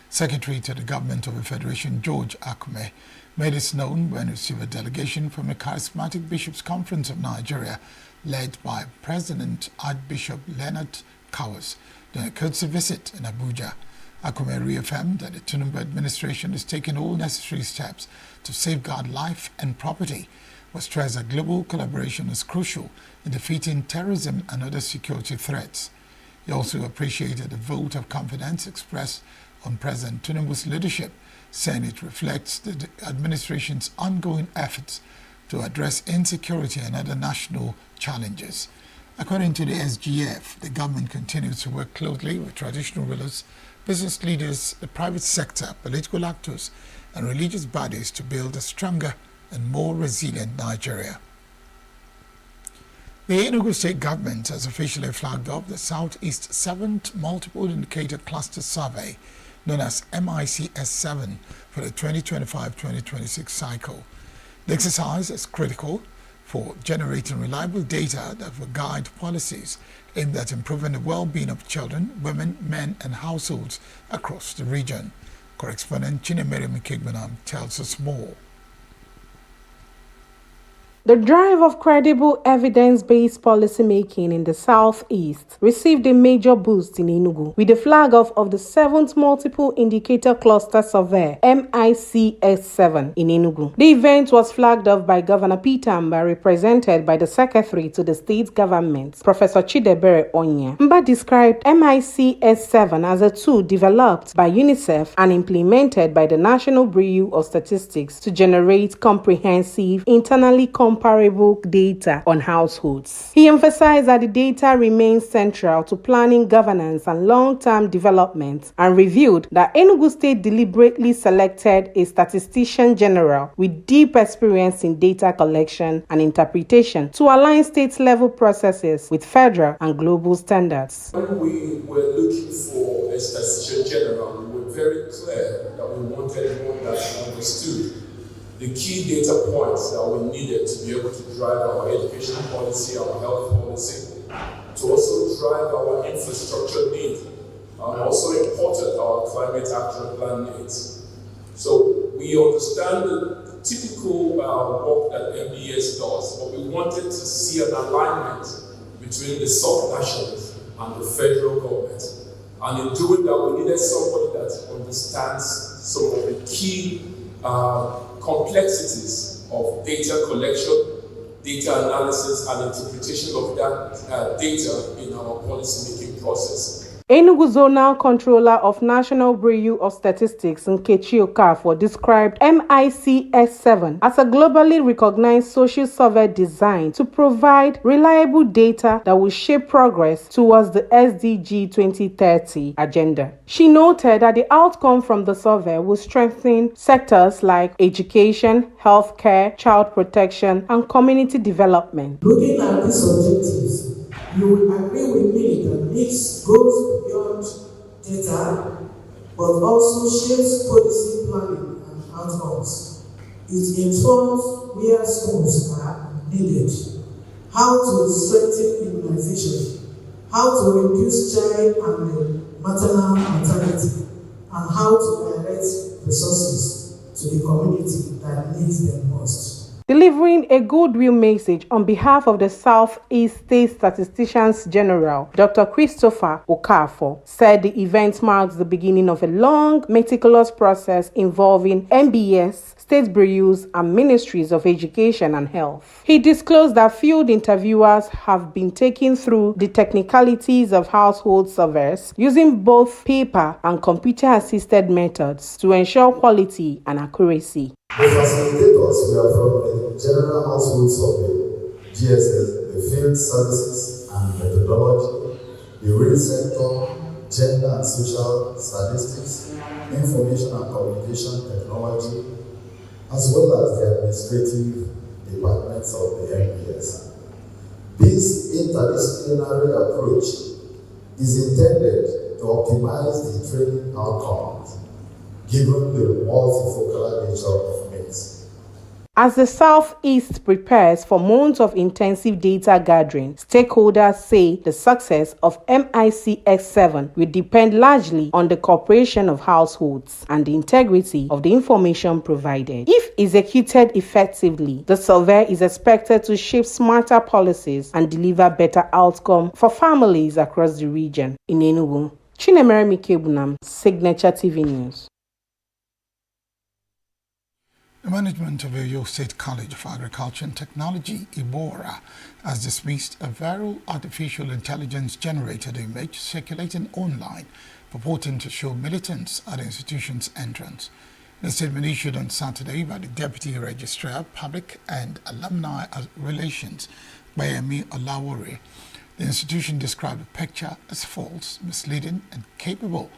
Secretary to the Government of the Federation, George Akume, made this known when he received a delegation from the Charismatic Bishops' Conference of Nigeria, led by President Archbishop Leonard Kawas, during a courtesy visit in Abuja. Akume reaffirmed that the Tinubu administration is taking all necessary steps to safeguard life and property, but stressed that global collaboration is crucial in defeating terrorism and other security threats. He also appreciated the vote of confidence expressed on President Tinubu's leadership, saying it reflects the administration's ongoing efforts to address insecurity and other national challenges. According to the SGF, the government continues to work closely with traditional rulers, business leaders, the private sector, political actors, and religious bodies to build a stronger and more resilient Nigeria. The ENUGU state government has officially flagged off the Southeast 7th Multiple Indicator Cluster Survey, known as MICS-7, for the 2025-2026 cycle. The exercise is critical for generating reliable data that will guide policies aimed at improving the well-being of children, women, men, and households across the region. Correspondent Chinemere Mikigbanam tells us more. The drive of credible evidence-based policymaking in the Southeast received a major boost in ENUGU with the flag off of the 7th Multiple Indicator Cluster Survey, MICS-7, in ENUGU. The event was flagged off by Governor Peter Mba, represented by the Secretary to the state government, Professor Chidebere Onya. Mba described MICS-7 as a tool developed by UNICEF and implemented by the National Bureau of Statistics to generate comprehensive, internally comparable data on households. He emphasized that the data remains central to planning, governance, and long-term development, and revealed that ENUGU State deliberately selected a statistician general with deep experience in data collection and interpretation to align state-level processes with federal and global standards. When we were looking for a statistician general, we were very clear that we wanted one that understood the key data points that we needed to be able to drive our education policy, our health policy, to also drive our infrastructure needs, and also important our climate action plan needs. So we understand the typical work that MBS does, but we wanted to see an alignment between the sub-nations and the federal government. And in doing that, we needed somebody that understands some of the key complexities of data collection, data analysis, and interpretation of that data in our policy-making process. ENUGU Zonal Controller of National Bureau of Statistics, Nkechi Okafor, described MICS-7 as a globally recognized social survey designed to provide reliable data that will shape progress towards the SDG 2030 agenda. She noted that the outcome from the survey will strengthen sectors like education, healthcare, child protection, and community development. Looking at these objectives, you will agree with me that this goes beyond data, but also shapes policy planning and outcomes. It informs where schools are needed, how to strengthen immunization, how to reduce child and maternal mortality, and how to direct resources to the community that needs them most. Delivering a goodwill message on behalf of the Southeast State Statisticians General, Dr. Christopher Okafor, said the event marks the beginning of a long, meticulous process involving MBS, state bureaus, and ministries of education and health. He disclosed that field interviewers have been taken through the technicalities of household surveys using both paper and computer-assisted methods to ensure quality and accuracy. The facilitators were from the General Household Survey, GSS, the Field Services and Methodology, the Rail Sector, Gender and Social Statistics, Information and Communication Technology, as well as the administrative departments of the MPS. This interdisciplinary approach is intended to optimize the training outcomes given the multifocal nature of mix. As the Southeast prepares for months of intensive data gathering, stakeholders say the success of MICX7 will depend largely on the cooperation of households and the integrity of the information provided. If executed effectively, the survey is expected to shape smarter policies and deliver better outcomes for families across the region. In ENUGU, Chinemere Mikebunam, Signature TV News. The management of Oyo State College of Agriculture and Technology, IBORA, has dismissed a viral artificial intelligence-generated image circulating online purporting to show militants at the institution's entrance. In a statement issued on Saturday by the Deputy Registrar, Public and Alumni Relations, Bayemi Olawore, the institution described the picture as false, misleading, and capable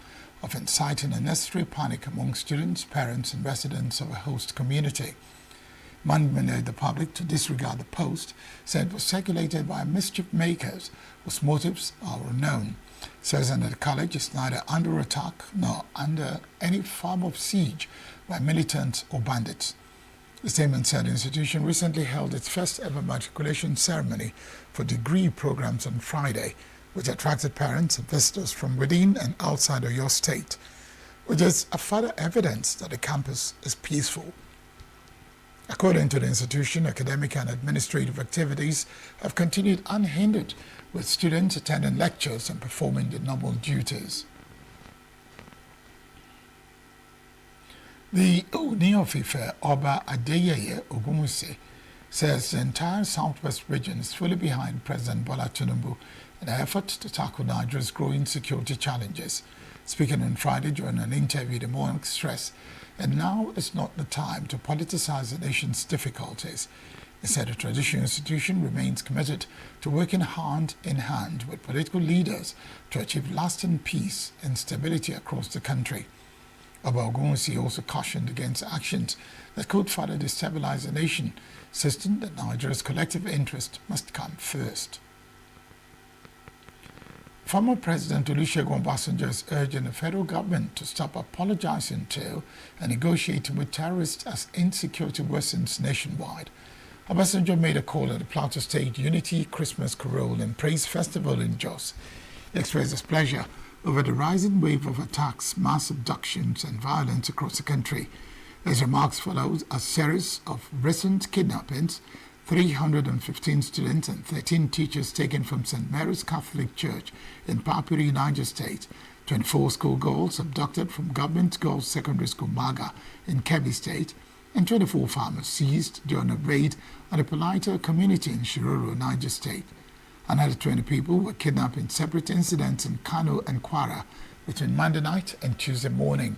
of inciting unnecessary panic among students, parents, and residents of a host community. Management urged the public to disregard the post, said it was circulated by mischief makers whose motives are unknown. Says that the college is neither under attack nor under any form of siege by militants or bandits. The statement said the institution recently held its first ever matriculation ceremony for degree programs on Friday, which attracted parents and visitors from within and outside of your state, which is a further evidence that the campus is peaceful. According to the institution, academic and administrative activities have continued unhindered, with students attending lectures and performing their normal duties. The Ooni of Ife, Oba Adeyeye Ogunwusi, says the entire southwest region is fully behind President Bola Tinubu in an effort to tackle Nigeria's growing security challenges. Speaking on Friday during an interview, the monarch stressed that now is not the time to politicize the nation's difficulties. He said the traditional institution remains committed to working hand in hand with political leaders to achieve lasting peace and stability across the country. Oba Ogunwusi also cautioned against actions that could further destabilize the nation, insisting that Nigeria's collective interest must come first. Former President Olusegun Obasanjo is urging the federal government to stop apologizing to and negotiating with terrorists as insecurity worsens nationwide. Obasanjo made a call at the Plateau State Unity Christmas Carol and Praise Festival in Jos. He expressed his pleasure over the rising wave of attacks, mass abductions, and violence across the country. His remarks followed a series of recent kidnappings, 315 students and 13 teachers taken from St. Mary's Catholic Church in Papiri, Niger State, 24 schoolgirls abducted from Government Girls Secondary School Maga in Kebbi State, and 24 farmers seized during a raid on a Politer community in Shiroro, Niger State. Another 20 people were kidnapped in separate incidents in Kano and Kwara between Monday night and Tuesday morning.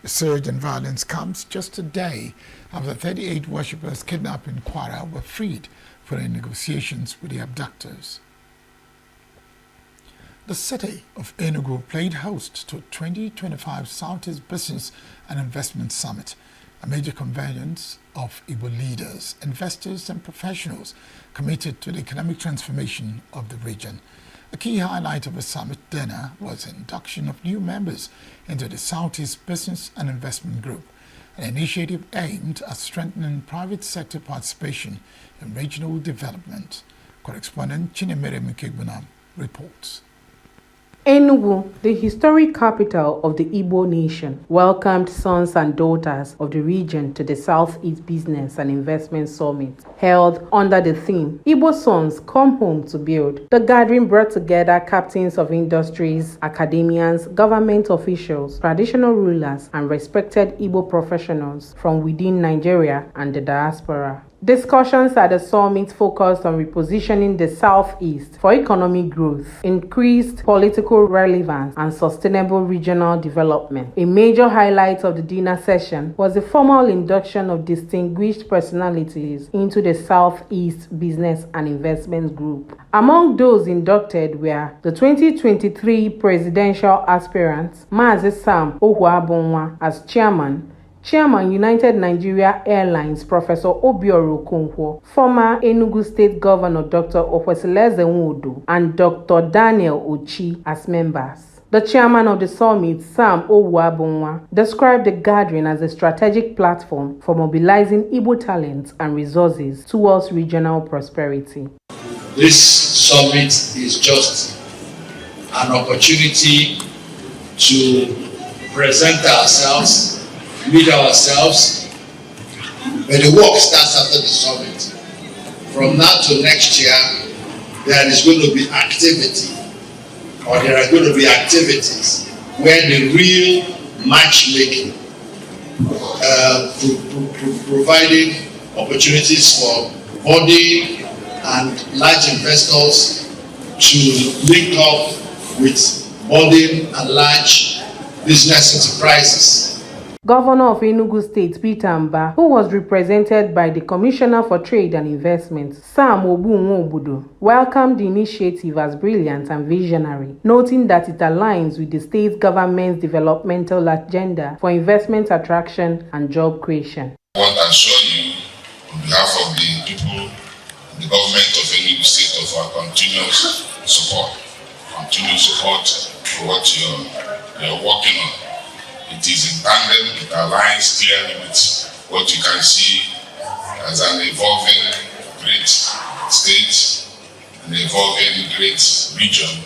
The surge in violence comes just a day after 38 worshippers kidnapped in Kwara were freed following negotiations with the abductors. The city of ENUGU played host to 2025 Southeast Business and Investment Summit, a major convergence of Igbo leaders, investors, and professionals committed to the economic transformation of the region. A key highlight of the summit dinner was the induction of new members into the Southeast Business and Investment Group, an initiative aimed at strengthening private sector participation in regional development. Correspondent Chinemere Mikebunam reports. ENUGU, the historic capital of the Igbo nation, welcomed sons and daughters of the region to the Southeast Business and Investment Summit, held under the theme, Igbo Sons Come Home to Build. The gathering brought together captains of industries, academians, government officials, traditional rulers, and respected Igbo professionals from within Nigeria and the diaspora. Discussions at the summit focused on repositioning the Southeast for economic growth, increased political relevance, and sustainable regional development. A major highlight of the dinner session was the formal induction of distinguished personalities into the Southeast Business and Investment Group. Among those inducted were the 2023 presidential aspirants, Mazi Sam Ohuabunwa as chairman, Chairman United Nigeria Airlines Professor Obioro Okonkwo, former Enugu State Governor Dr. Okwesileze Nwodo, and Dr. Daniel Ochi as members. The chairman of the summit, Sam Ohuabunwa, described the gathering as a strategic platform for mobilizing Igbo talents and resources towards regional prosperity. This summit is just an opportunity to present ourselves, meet ourselves, but the work starts after the summit. From now to next year, there is going to be activity, or there are going to be activities where the real matchmaking, providing opportunities for body and large investors to link up with body and large business enterprises. Governor of Enugu State, Peter Mba, who was represented by the Commissioner for Trade and Investment, Sam Obunwobudo, welcomed the initiative as brilliant and visionary, noting that it aligns with the state government's developmental agenda for investment attraction and job creation. I want to assure you, on behalf of the people and the government of Enugu State, of our continuous support for what you're working on. It is in tandem, it aligns clearly with what you can see as an evolving great state, an evolving great region,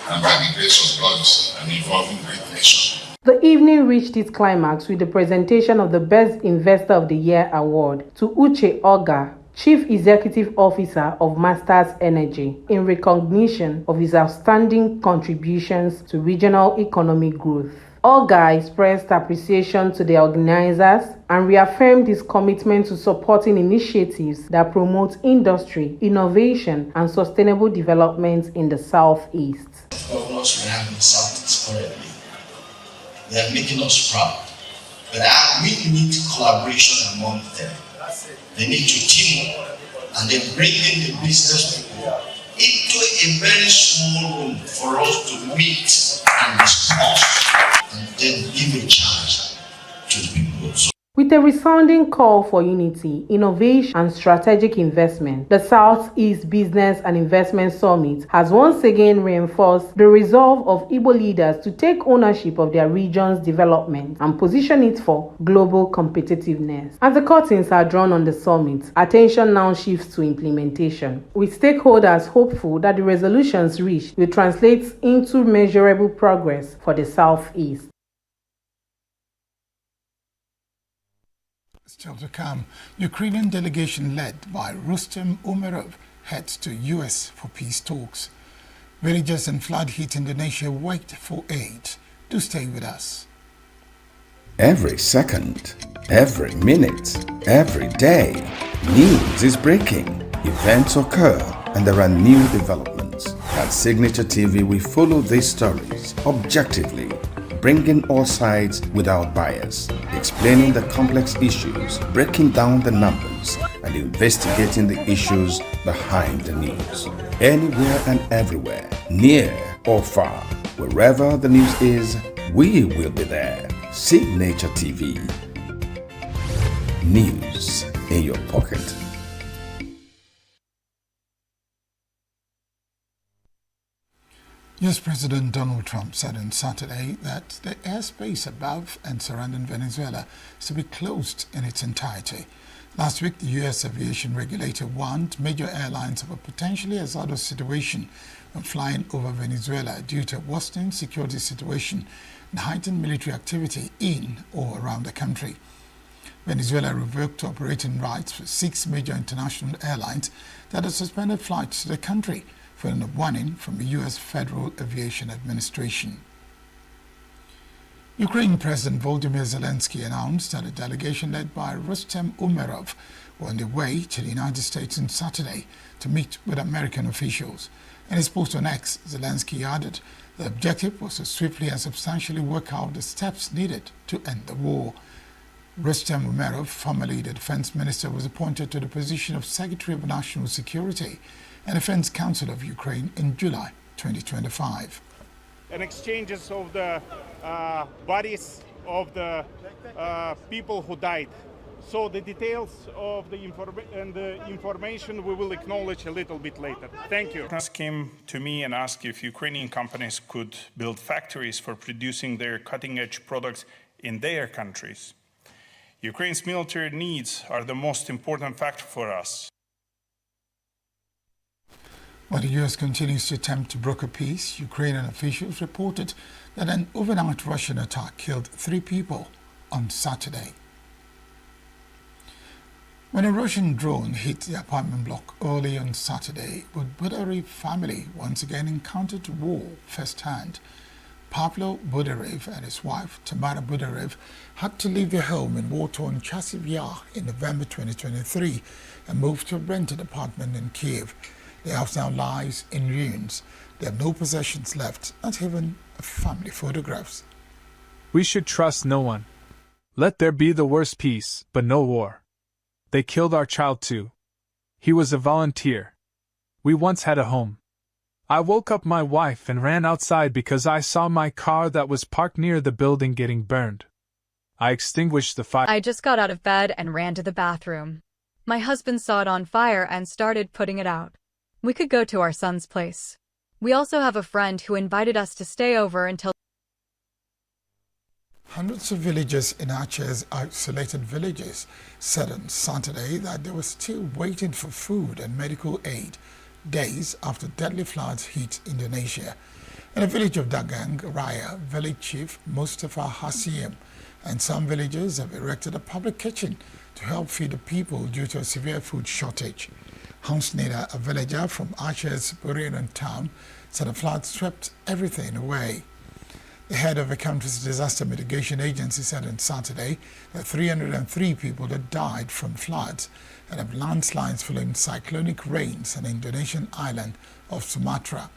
and by the grace of God, an evolving great nation. The evening reached its climax with the presentation of the Best Investor of the Year award to Uche Oga, Chief Executive Officer of Masters Energy, in recognition of his outstanding contributions to regional economic growth. Oga expressed appreciation to the organizers and reaffirmed his commitment to supporting initiatives that promote industry, innovation, and sustainable development in the Southeast. Governors we have in the Southeast currently, they are making us proud. But we need collaboration among them. They need to team up and then bring in the business people into a very small room for us to meet and discuss and then give a chance to the people. With a resounding call for unity, innovation, and strategic investment, the Southeast Business and Investment Summit has once again reinforced the resolve of Igbo leaders to take ownership of their region's development and position it for global competitiveness. As the curtains are drawn on the summit, attention now shifts to implementation, with stakeholders hopeful that the resolutions reached will translate into measurable progress for the Southeast. Still to come, Ukrainian delegation led by Rustem Umerov heads to U.S. for peace talks. Villagers in flood-hit Indonesia wait for aid. Do stay with us. Every second, every minute, every day, news is breaking. Events occur and there are new developments. At Signature TV, we follow these stories objectively, bringing all sides without bias, explaining the complex issues, breaking down the numbers, and investigating the issues behind the news. Anywhere and everywhere, near or far, wherever the news is, we will be there. Signature TV. News in your pocket. US President Donald Trump said on Saturday that the airspace above and surrounding Venezuela is to be closed in its entirety. Last week, the US aviation regulator warned major airlines of a potentially hazardous situation when flying over Venezuela due to a worsening security situation and heightened military activity in or around the country. Venezuela revoked operating rights for 6 major international airlines that had suspended flights to the country, following a warning from the U.S. Federal Aviation Administration. Ukraine President Volodymyr Zelensky announced that a delegation led by Rustem Umerov were on their way to the United States on Saturday to meet with American officials. In his post on X, Zelensky added the objective was to swiftly and substantially work out the steps needed to end the war. Rustem Umerov, formerly the defense minister, was appointed to the position of Secretary of National Security and Defense Council of Ukraine in July 2025. And exchanges of the bodies of the people who died. So the details of the information we will acknowledge a little bit later. Thank you. Came to me and asked if Ukrainian companies could build factories for producing their cutting-edge products in their countries. Ukraine's military needs are the most important factor for us. While the U.S. continues to attempt to broker peace, Ukrainian officials reported that an overnight Russian attack killed 3 people on Saturday. When a Russian drone hit the apartment block early on Saturday, the Budarev family once again encountered war firsthand. Pavlo Budarev and his wife, Tamara Budarev, had to leave their home in war-torn Chasiv Yar in November 2023 and moved to a rented apartment in Kiev. Their house now lies in ruins. They have no possessions left, not even family photographs. We should trust no one. Let there be the worst peace, but no war. They killed our child too. He was a volunteer. We once had a home. I woke up my wife and ran outside because I saw my car that was parked near the building getting burned. I extinguished the fire. I just got out of bed and ran to the bathroom. My husband saw it on fire and started putting it out. We could go to our son's place. We also have a friend who invited us to stay over until... Hundreds of villagers in Aceh's isolated villages said on Saturday that they were still waiting for food and medical aid days after deadly floods hit Indonesia. In the village of Dagang Raya, village chief Mustafa Hasim and some villagers have erected a public kitchen to help feed the people due to a severe food shortage. Hans Nida, a villager from Aceh's Buriran town, said the flood swept everything away. The head of the country's disaster mitigation agency said on Saturday that 303 people had died from floods and of landslides following cyclonic rains on the Indonesian island of Sumatra.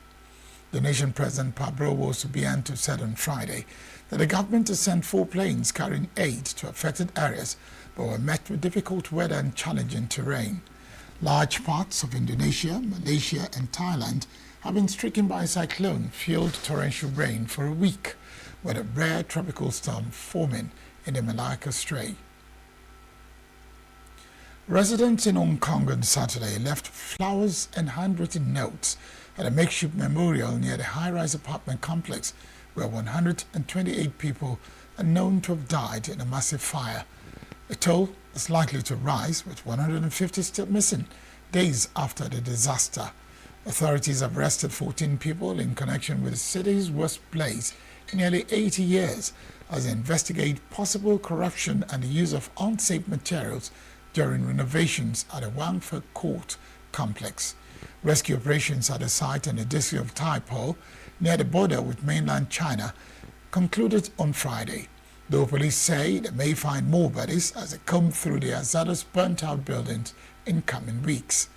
The nation president Prabowo Subianto said on Friday that the government has sent 4 planes carrying aid to affected areas but were met with difficult weather and challenging terrain. Large parts of Indonesia, Malaysia and Thailand have been stricken by a cyclone-fueled torrential rain for a week, with a rare tropical storm forming in the Malacca Strait. Residents in Hong Kong on Saturday left flowers and handwritten notes at a makeshift memorial near the high-rise apartment complex where 128 people are known to have died in a massive fire. The toll is likely to rise, with 150 still missing days after the disaster. Authorities have arrested 14 people in connection with the city's worst blaze in nearly 80 years as they investigate possible corruption and the use of unsafe materials during renovations at the Wangford Court complex. Rescue operations at the site in the district of Tai Po, near the border with mainland China, concluded on Friday, though police say they may find more bodies as they comb through the hazardous burnt-out buildings in coming weeks.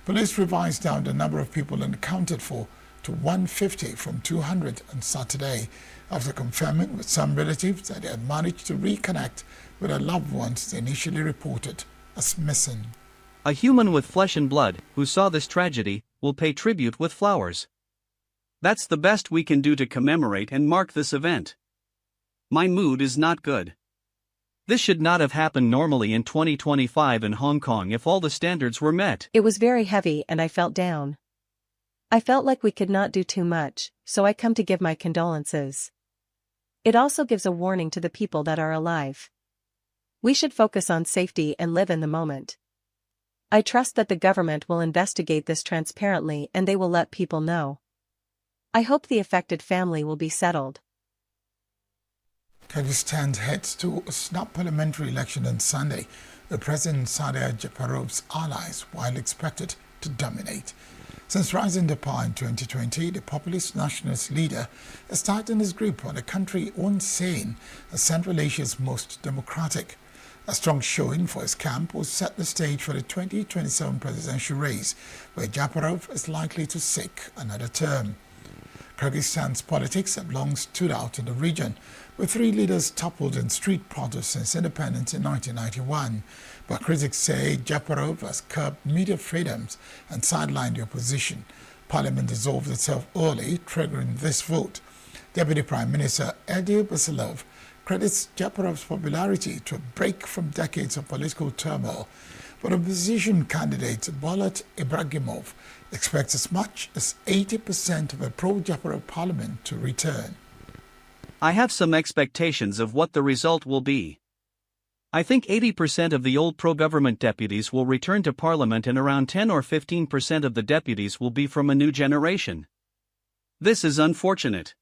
Police revised down the number of people unaccounted for to 150 from 200 on Saturday, after confirming with some relatives that they had managed to reconnect with their loved ones they initially reported as missing. A human with flesh and blood who saw this tragedy will pay tribute with flowers. That's the best we can do to commemorate and mark this event. My mood is not good. This should not have happened normally in 2025 in Hong Kong if all the standards were met. It was very heavy and I felt down. I felt like we could not do too much, so I come to give my condolences. It also gives a warning to the people that are alive. We should focus on safety and live in the moment. I trust that the government will investigate this transparently and they will let people know. I hope the affected family will be settled. Kyrgyzstan heads to a snap parliamentary election on Sunday, with President Sadir Japarov's allies while expected to dominate. Since rising to power in 2020, the populist nationalist leader has tightened his grip on a country once seen as Central Asia's most democratic. A strong showing for his camp will set the stage for the 2027 presidential race, where Japarov is likely to seek another term. Kyrgyzstan's politics have long stood out in the region, with 3 leaders toppled in street protests since independence in 1991. But critics say Japarov has curbed media freedoms and sidelined the opposition. Parliament dissolved itself early, triggering this vote. Deputy Prime Minister Edil Basilov credits Japarov's popularity to a break from decades of political turmoil. But opposition candidate Bolat Ibragimov expects as much as 80% of a pro-Japarov parliament to return. I have some expectations of what the result will be. I think 80% of the old pro-government deputies will return to parliament and around 10 or 15% of the deputies will be from a new generation. This is unfortunate.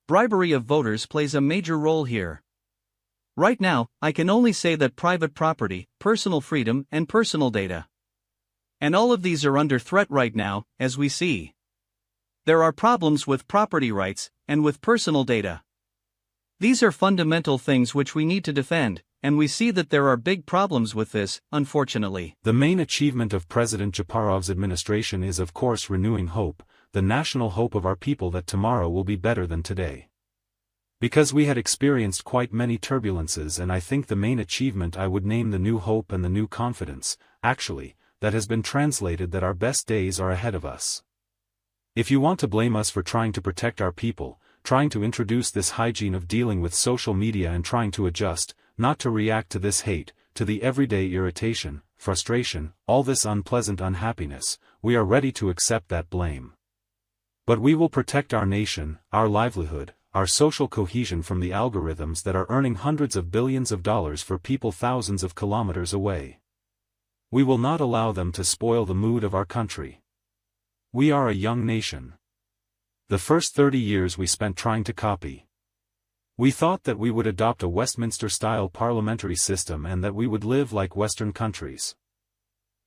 Bribery of voters plays a major role here. Right now, I can only say that private property, personal freedom, and personal data. And all of these are under threat right now, as we see. There are problems with property rights and with personal data. These are fundamental things which we need to defend, and we see that there are big problems with this, unfortunately. The main achievement of President Japarov's administration is of course renewing hope, the national hope of our people that tomorrow will be better than today. Because we had experienced quite many turbulences, and I think the main achievement I would name the new hope and the new confidence, actually, that has been translated that our best days are ahead of us. If you want to blame us for trying to protect our people, trying to introduce this hygiene of dealing with social media and trying to adjust, not to react to this hate, to the everyday irritation, frustration, all this unpleasant unhappiness, we are ready to accept that blame. But we will protect our nation, our livelihood, our social cohesion from the algorithms that are earning hundreds of billions of dollars for people thousands of kilometers away. We will not allow them to spoil the mood of our country. We are a young nation. The first 30 years we spent trying to copy. We thought that we would adopt a Westminster-style parliamentary system and that we would live like Western countries.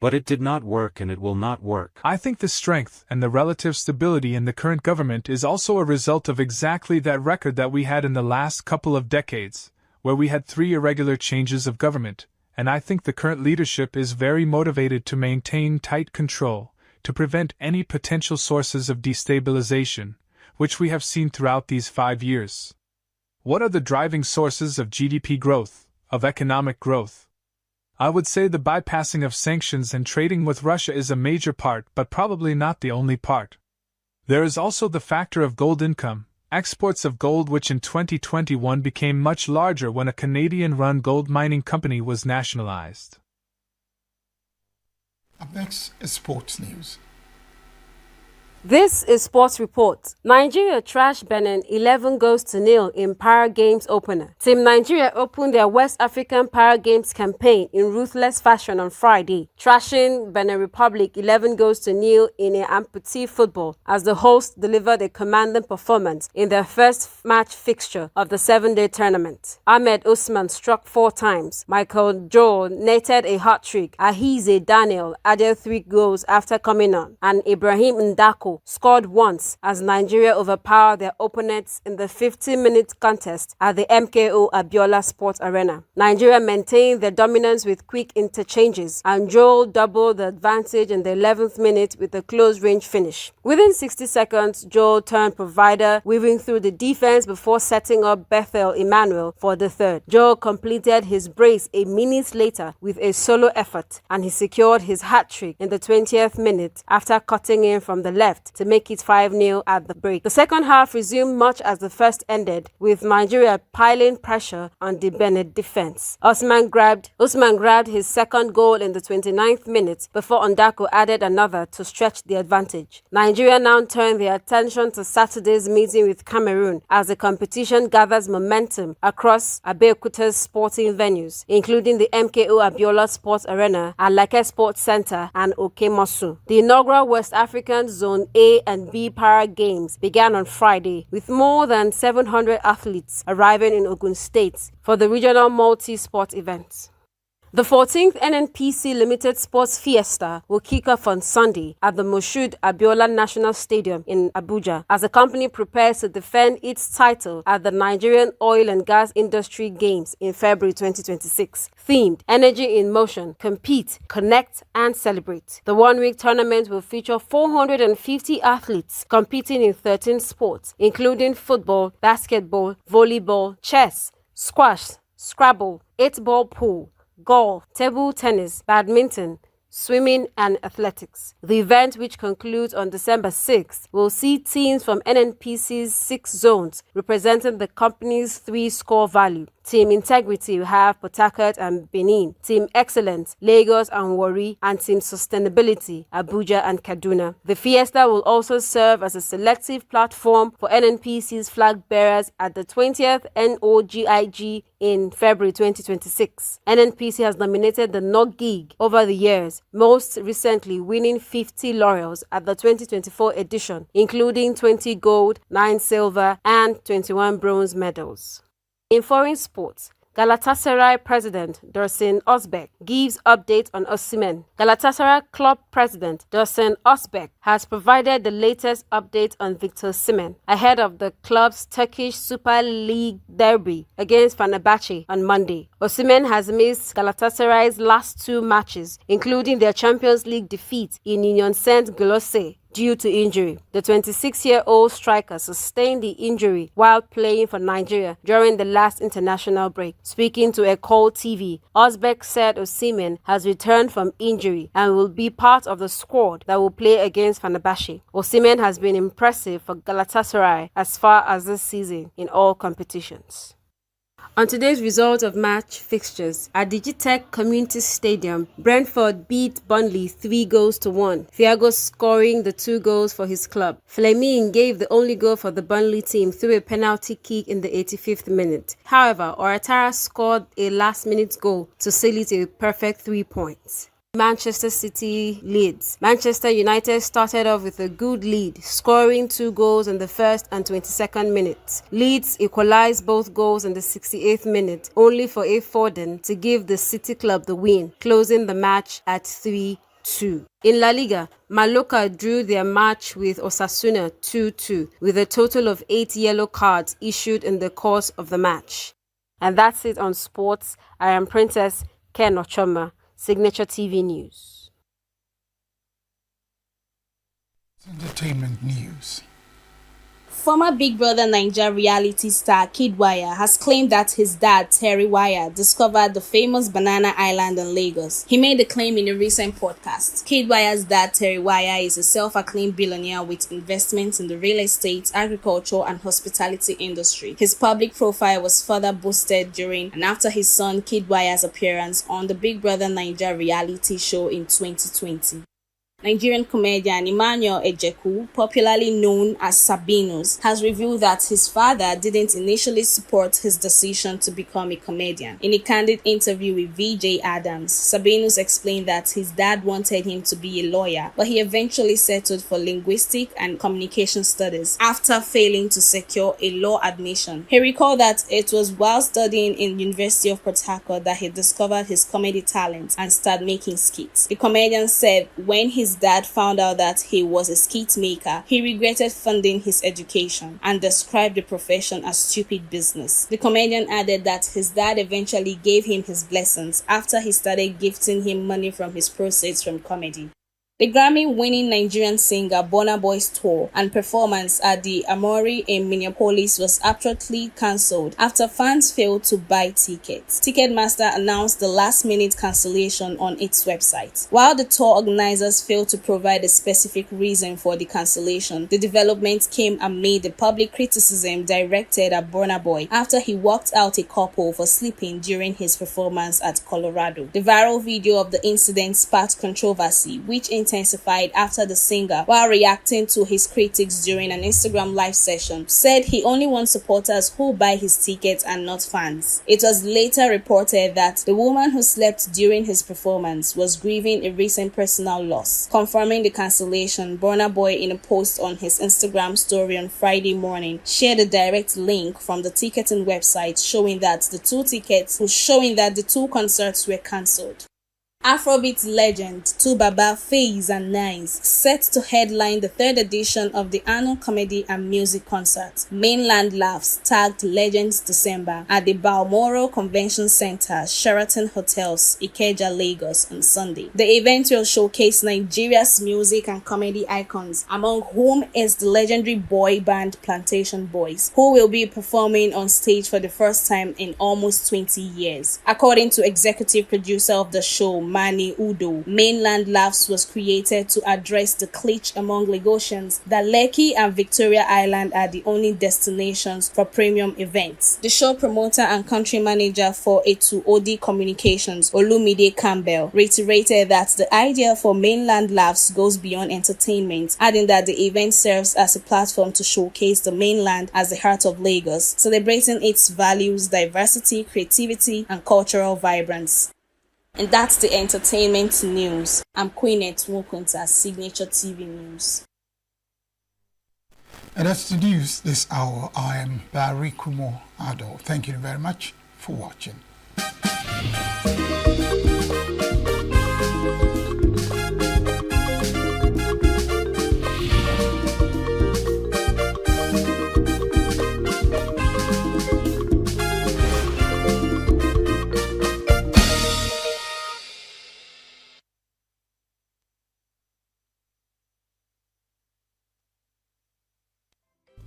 But it did not work and it will not work. I think the strength and the relative stability in the current government is also a result of exactly that record that we had in the last couple of decades, where we had 3 irregular changes of government, and I think the current leadership is very motivated to maintain tight control, to prevent any potential sources of destabilization, which we have seen throughout these 5 years. What are the driving sources of GDP growth, of economic growth? I would say the bypassing of sanctions and trading with Russia is a major part, but probably not the only part. There is also the factor of gold income, exports of gold, which in 2021 became much larger when a Canadian-run gold mining company was nationalized. Up next is sports news. This is Sports Report. Nigeria trashed Benin 11-0 in Para Games opener. Team Nigeria opened their West African Para Games campaign in ruthless fashion on Friday, trashing Benin Republic 11-0 in an amputee football as the hosts delivered a commanding performance in their first match fixture of the 7-day tournament. Ahmed Usman struck 4 times. Michael Joel netted a hat-trick. Ahize Daniel added 3 goals after coming on, and Ibrahim Ndako scored once as Nigeria overpowered their opponents in the 50-minute contest at the MKO Abiola Sports Arena. Nigeria maintained their dominance with quick interchanges, and Joel doubled the advantage in the 11th minute with a close-range finish. Within 60 seconds, Joel turned provider, weaving through the defense before setting up Bethel Emmanuel for the third. Joel completed his brace a minute later with a solo effort, and he secured his hat-trick in the 20th minute after cutting in from the left to make it 5-0 at the break. The second half resumed much as the first ended, with Nigeria piling pressure on the Benin defense. Usman grabbed his second goal in the 29th minute before Ndako added another to stretch the advantage. Nigeria now turned their attention to Saturday's meeting with Cameroon as the competition gathers momentum across Abeokuta's sporting venues, including the MKO Abiola Sports Arena, Alake Sports Center, and Okemosu. The inaugural West African Zone Zone A and B Para Games began on Friday, with more than 700 athletes arriving in Ogun State for the regional multi-sport event. The 14th NNPC Limited Sports Fiesta will kick off on Sunday at the Moshood Abiola National Stadium in Abuja as the company prepares to defend its title at the Nigerian Oil and Gas Industry Games in February 2026. Themed Energy in Motion, Compete, Connect and Celebrate. The one-week tournament will feature 450 athletes competing in 13 sports, including football, basketball, volleyball, chess, squash, Scrabble, 8-ball pool, golf, table tennis, badminton, swimming and athletics. The event, which concludes on December 6th, will see teams from NNPC's 6 zones representing the company's 3-score value. Team Integrity will have Port Harcourt and Benin, Team Excellence, Lagos and Warri, and Team Sustainability, Abuja and Kaduna. The Fiesta will also serve as a selective platform for NNPC's flag bearers at the 20th NOGIG in February 2026. NNPC has nominated the NOGIG over the years, most recently winning 50 laurels at the 2024 edition, including 20 gold, 9 silver, and 21 bronze medals. In foreign sports, Galatasaray president Dursun Özbek gives update on Osimhen. Galatasaray club president Dursun Özbek has provided the latest update on Victor Osimhen ahead of the club's Turkish Super League derby against Fenerbahce on Monday. Osimhen has missed Galatasaray's last 2 matches, including their Champions League defeat in Union Saint-Gilloise due to injury. The 26-year-old striker sustained the injury while playing for Nigeria during the last international break. Speaking to Ecole TV, Özbek said Osimhen has returned from injury and will be part of the squad that will play against Fenerbahce. Osimhen has been impressive for Galatasaray as far as this season in all competitions. On today's result of match fixtures, at Digitech Community Stadium, Brentford beat Burnley 3-1. Thiago scoring the 2 goals for his club. Fleming gave the only goal for the Burnley team through a penalty kick in the 85th minute. However, Oratara scored a last-minute goal to seal it a perfect 3 points. Manchester City leads. Manchester United started off with a good lead, scoring 2 goals in the 1st and 22nd minutes. Leeds equalized both goals in the 68th minute, only for A. Foden to give the City club the win, closing the match at 3-2. In La Liga, Mallorca drew their match with Osasuna 2-2, with a total of 8 yellow cards issued in the course of the match. And that's it on sports. I am Princess Ken Ochoma. Signaturetv News. Entertainment news. Former Big Brother Naija reality star Kid Wire has claimed that his dad, Terry Wire, discovered the famous Banana Island in Lagos. He made the claim in a recent podcast. Kid Wire's dad, Terry Wire, is a self-acclaimed billionaire with investments in the real estate, agriculture, and hospitality industry. His public profile was further boosted during and after his son Kid Wire's appearance on the Big Brother Naija reality show in 2020. Nigerian comedian Emmanuel Ejeku, popularly known as Sabinus, has revealed that his father didn't initially support his decision to become a comedian. In a candid interview with VJ Adams, Sabinus explained that his dad wanted him to be a lawyer, but he eventually settled for linguistic and communication studies after failing to secure a law admission. He recalled that it was while studying in University of Port Harcourt that he discovered his comedy talent and started making skits. The comedian said when his dad found out that he was a skit maker, he regretted funding his education and described the profession as stupid business. The comedian added that his dad eventually gave him his blessings after he started gifting him money from his proceeds from comedy. The Grammy-winning Nigerian singer Burna Boy's tour and performance at the Armory in Minneapolis was abruptly cancelled after fans failed to buy tickets. Ticketmaster announced the last-minute cancellation on its website. While the tour organizers failed to provide a specific reason for the cancellation, the development came amid the public criticism directed at Burna Boy after he walked out a couple for sleeping during his performance at Colorado. The viral video of the incident sparked controversy, which intensified after the singer, while reacting to his critics during an Instagram live session, said he only wants supporters who buy his tickets and not fans. It was later reported that the woman who slept during his performance was grieving a recent personal loss. Confirming the cancellation, Burna Boy, in a post on his Instagram story on Friday morning, shared a direct link from the ticketing website showing that the two concerts were cancelled. Afrobeat legend Baba, FaZe and Nice set to headline the third edition of the annual comedy and music concert, Mainland Laughs, tagged Legends December at the Balmoral Convention Center, Sheraton Hotels, Ikeja, Lagos on Sunday. The event will showcase Nigeria's music and comedy icons, among whom is the legendary boy band Plantation Boys, who will be performing on stage for the first time in almost 20 years. According to executive producer of the show, Mani Udo, Mainland Laughs was created to address the cliché among Lagosians that Lekki and Victoria Island are the only destinations for premium events. The show promoter and country manager for Etu Odi Communications, Olumide Campbell, reiterated that the idea for Mainland Laughs goes beyond entertainment, adding that the event serves as a platform to showcase the mainland as the heart of Lagos, celebrating its values, diversity, creativity, and cultural vibrance. And that's the entertainment news. I'm Queenette Nwokonta, Signature TV News. And that's the news this hour. I am Barry Kumo Ado. Thank you very much for watching.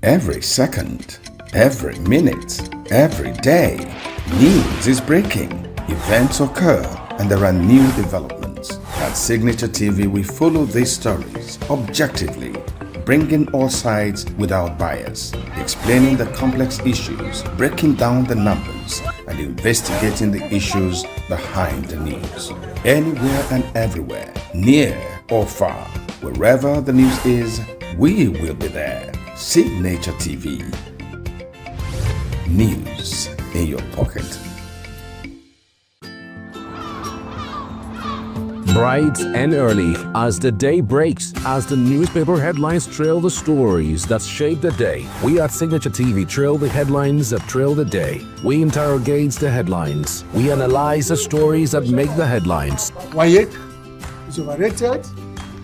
Every second, every minute, every day, news is breaking, events occur, and there are new developments. At Signature TV, we follow these stories objectively, bringing all sides without bias, explaining the complex issues, breaking down the numbers, and investigating the issues behind the news. Anywhere and everywhere, near or far, wherever the news is, we will be there. Signature TV. News in your pocket. Bright and early as the day breaks, as the newspaper headlines trail the stories that shape the day, we at Signature TV trail the headlines that trail the day. We interrogate the headlines. We analyze the stories that make the headlines. Why is overrated,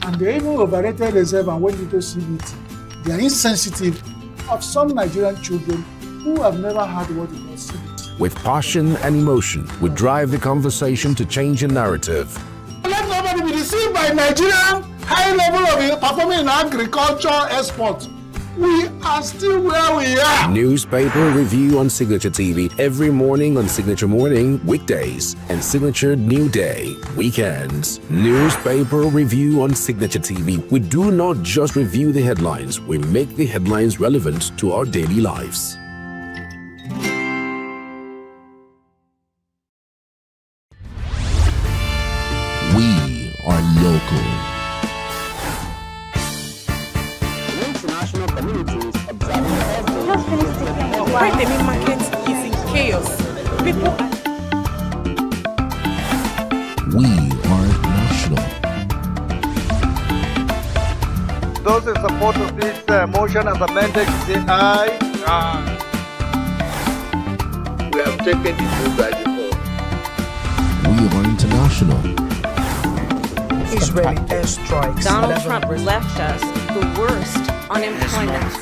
and they even overrated themselves and went into CBT. They are insensitive of some Nigerian children who have never had what they call CBT. With passion and emotion, we drive the conversation to change the narrative. Let nobody be deceived by Nigerian high level of performing in agriculture export. We are still where we are. Newspaper review on Signature TV every morning on Signature Morning, weekdays, and Signature New Day, weekends. Newspaper review on Signature TV. We do not just review the headlines, we make the headlines relevant to our daily lives. We are local. International communities observing why the main market is in chaos. People We are national. Those in support of this motion as amended say aye. Aye. We have taken the vote by default. We are international. Israeli airstrikes. Donald Trump left us the worst unemployment.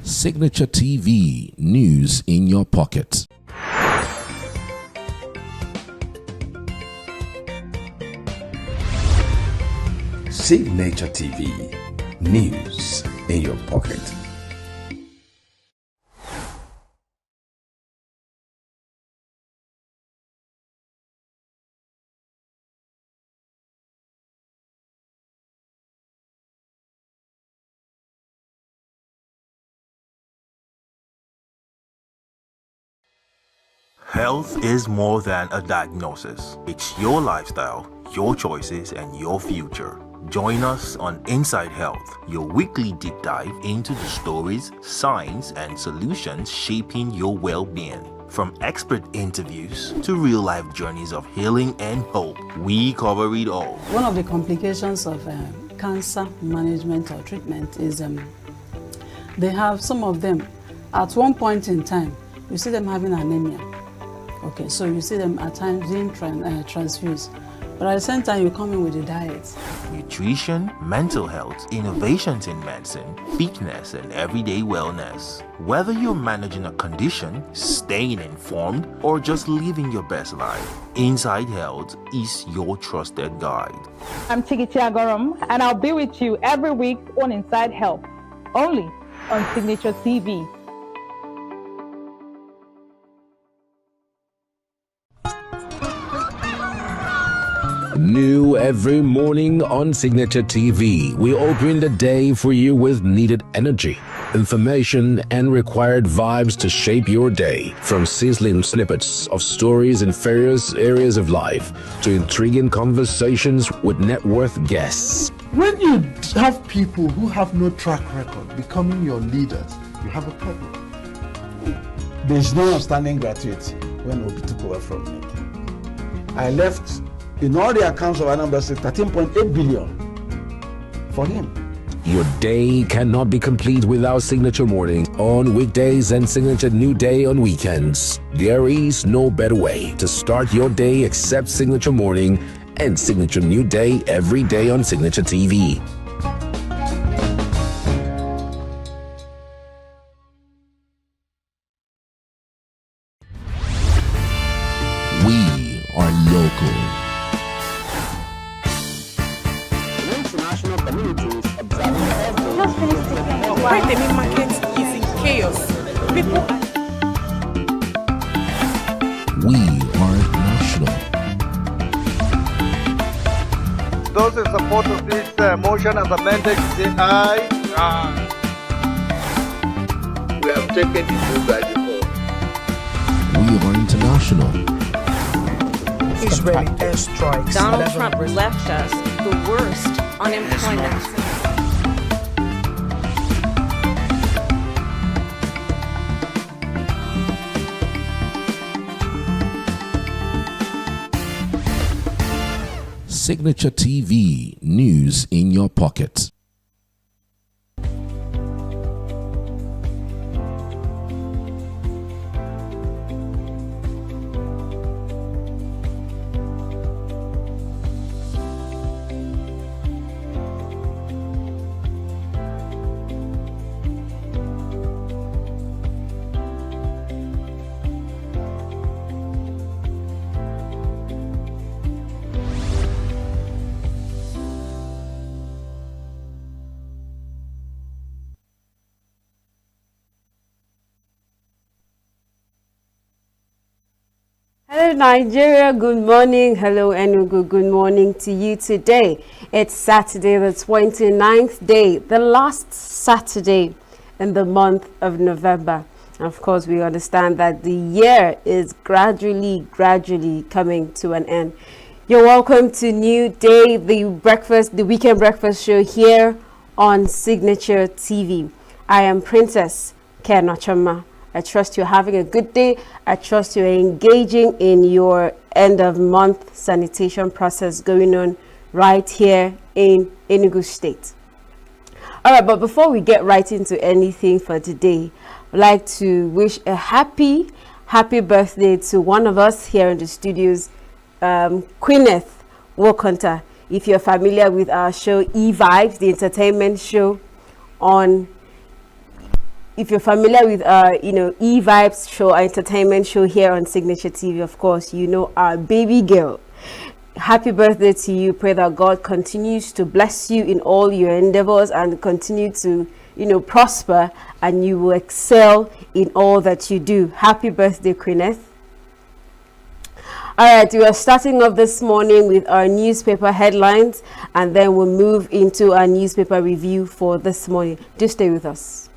Signature TV, news in your pocket. Signature TV, news in your pocket. Health is more than a diagnosis. It's your lifestyle, your choices, and your future. Join us on Inside Health, your weekly deep dive into the stories, science, and solutions shaping your well-being. From expert interviews to real-life journeys of healing and hope, we cover it all. One of the complications of cancer management or treatment is they have some of them at one point in time, you see them having anemia. Okay, so you see them at times being transfused. But at the same time, you come in with a diet. Nutrition, mental health, innovations in medicine, fitness, and everyday wellness. Whether you're managing a condition, staying informed, or just living your best life, Inside Health is your trusted guide. I'm Signaturetv, and I'll be with you every week on Inside Health, only on Signature TV. New every morning on Signature TV, we open the day for you with needed energy, information, and required vibes to shape your day. From sizzling snippets of stories in various areas of life to intriguing conversations with net worth guests. When you have people who have no track record becoming your leaders, you have a problem. There's no outstanding gratuity when Obi took over from me. I left in all the accounts of Anambra State 13.8 billion for him. Your day cannot be complete without Signature Morning on weekdays and Signature New Day on weekends. There is no better way to start your day except Signature Morning and Signature New Day every day on Signature TV. We are local. International communities observing just finished taking why the main market is in chaos. People We are national. Those in support of this motion as amended say aye. Aye. We have taken the vote by default. We are international. Israeli airstrikes. Donald Trump left us the worst unemployment. Signature TV, news in your pocket. Hello Nigeria, good morning. Hello ENUGU, good morning to you today. It's Saturday the 29th day, the last Saturday in the month of November. And of course, we understand that the year is gradually coming to an end. You're welcome to New Day, the weekend breakfast show here on Signature TV. I am Princess Kenachama. I trust you're having a good day. I trust you're engaging in your end of month sanitation process going on right here in ENUGU State. All right, but before we get right into anything for today, I'd like to wish a happy birthday to one of us here in the studios, Queeneth Wokonta. If you're familiar with our show E-Vibes, the entertainment show on if you're familiar with E-Vibes show, our entertainment show here on Signature TV, of course, you know our baby girl. Happy birthday to you. Pray that God continues to bless you in all your endeavors and continue to, prosper, and you will excel in all that you do. Happy birthday, Queeneth. All right, we are starting off this morning with our newspaper headlines, and then we'll move into our newspaper review for this morning. Do stay with us.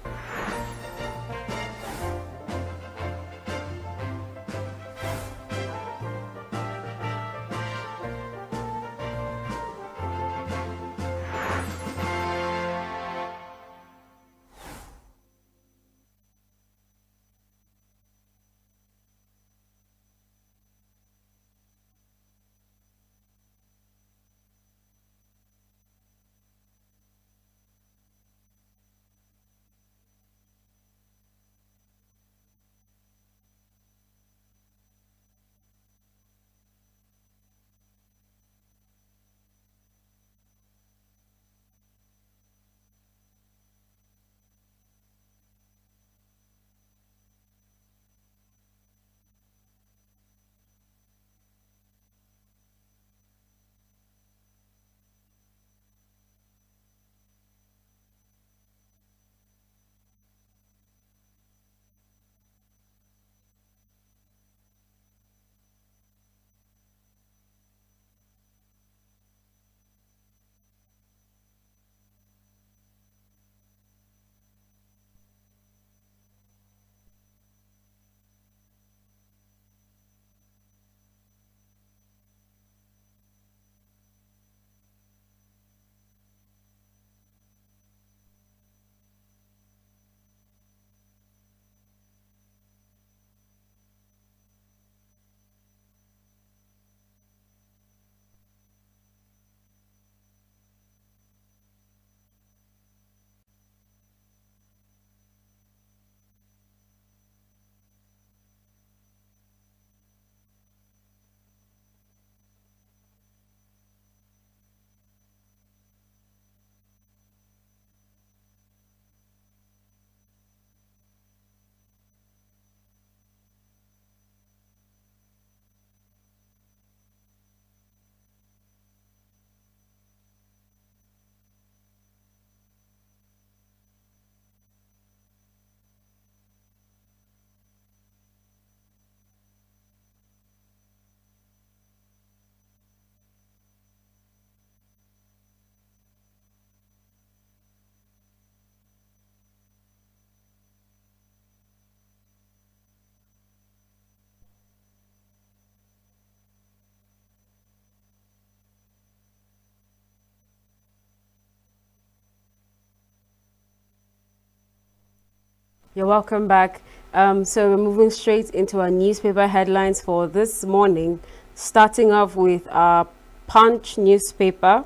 You're welcome back. So we're moving straight into our newspaper headlines for this morning, starting off with our Punch newspaper.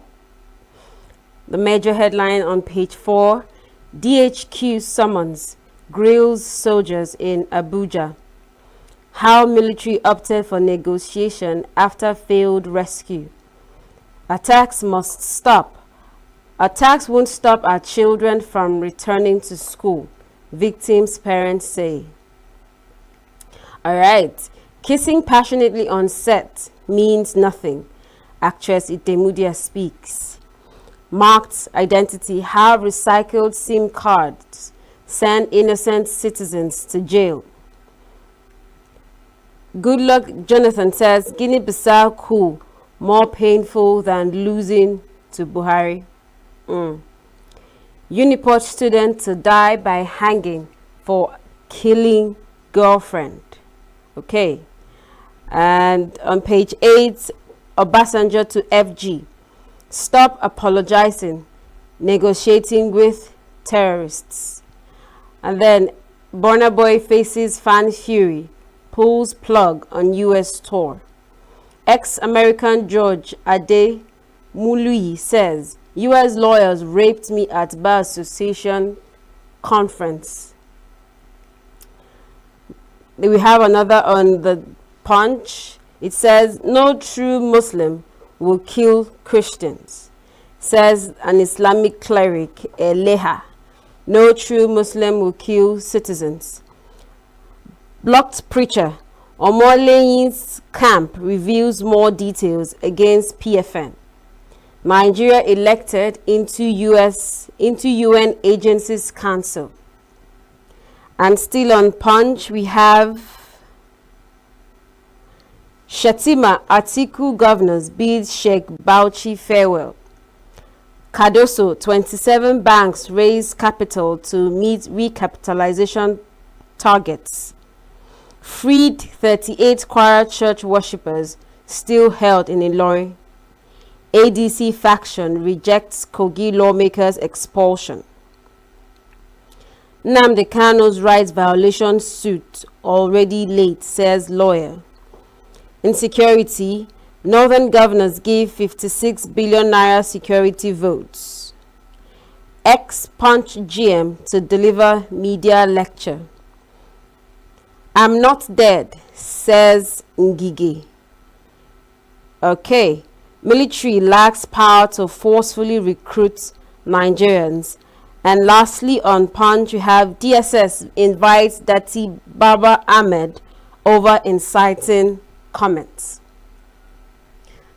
The major headline on page 4, DHQ summons, grills soldiers in Abuja. How military opted for negotiation after failed rescue. Attacks must stop. Attacks won't stop our children from returning to school, victims' parents say. All right. Kissing passionately on set means nothing. Actress Itemudia speaks. Marked identity, how recycled SIM cards send innocent citizens to jail. Goodluck Jonathan says Guinea-Bissau coup more painful than losing to Buhari. Uniport student to die by hanging for killing girlfriend. Okay. And on page 8, Obasanjo to FG. Stop apologizing, negotiating with terrorists. And then Burna Boy faces fan fury, pulls plug on US tour. Ex-American George Ade Mului says, US lawyers raped me at Bar Association conference. We have another on the Punch. It says, no true Muslim will kill Christians, says an Islamic cleric, Eleha. No true Muslim will kill citizens. Blocked preacher, Omoleyi's camp reveals more details against PFN. Nigeria elected into UN Agencies Council. And still on Punch, we have Shatima Atiku governors bid Sheikh Bauchi farewell. Cardoso, 27 banks raise capital to meet recapitalization targets. Freed 38 Kwara church worshippers still held in Ilorin. ADC faction rejects Kogi lawmakers' expulsion. Nnamdi Kanu's rights violation suit already late, says lawyer. Insecurity, northern governors give 56 billion naira security votes. Ex-Punch GM to deliver media lecture. I'm not dead, says Ngige. Okay. Military lacks power to forcefully recruit Nigerians. And lastly, on Punch, you have DSS invites Dati Baba Ahmed over inciting comments.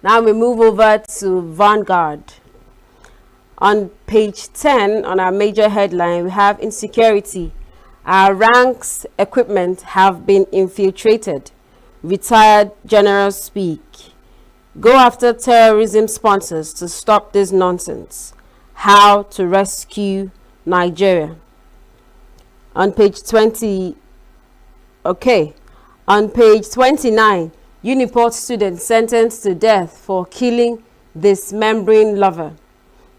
Now we move over to Vanguard. On page 10, on our major headline, we have insecurity. Our ranks equipment have been infiltrated. Retired generals speak. Go after terrorism sponsors to stop this nonsense. How to rescue Nigeria. On page 20, okay. On page 29, Uniport student sentenced to death for killing dismembering lover.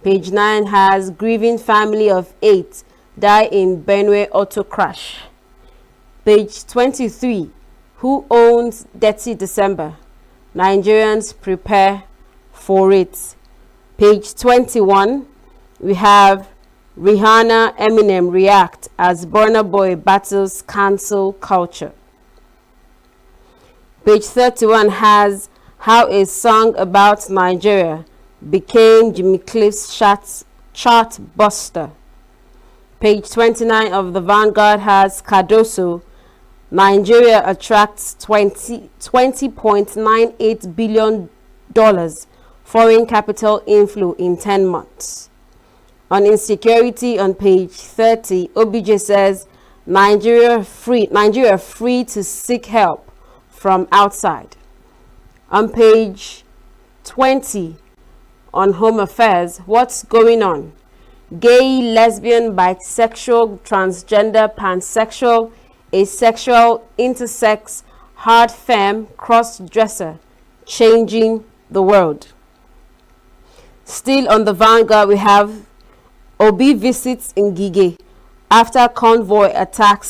Page 9 has grieving family of 8 die in Benue auto crash. Page 23, who owns Dirty December? Nigerians prepare for it. Page 21, we have Rihanna Eminem react as Burna Boy battles cancel culture. Page 31 has how a song about Nigeria became Jimmy Cliff's chart buster. Page 29 of the Vanguard has Cardoso. Nigeria attracts $20.98 billion foreign capital inflow in 10 months. On insecurity on page 30, OBJ says Nigeria free to seek help from outside. On page 20, on home affairs, what's going on? Gay, lesbian, bisexual, transgender, pansexual, asexual, intersex, hard femme, cross-dresser, changing the world. Still on the Vanguard, we have Obi visits Ngige after convoy attack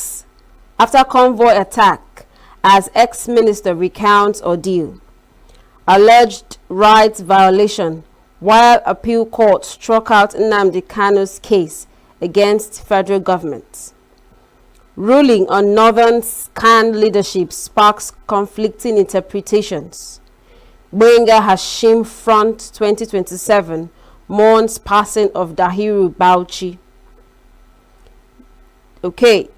as ex-minister recounts ordeal. Alleged rights violation while appeal court struck out Nnamdi Kanu's case against federal government. Ruling on Northern Scan leadership sparks conflicting interpretations. Gbenga Hashim Front 2027 mourns passing of Dahiru Bauchi. Okay,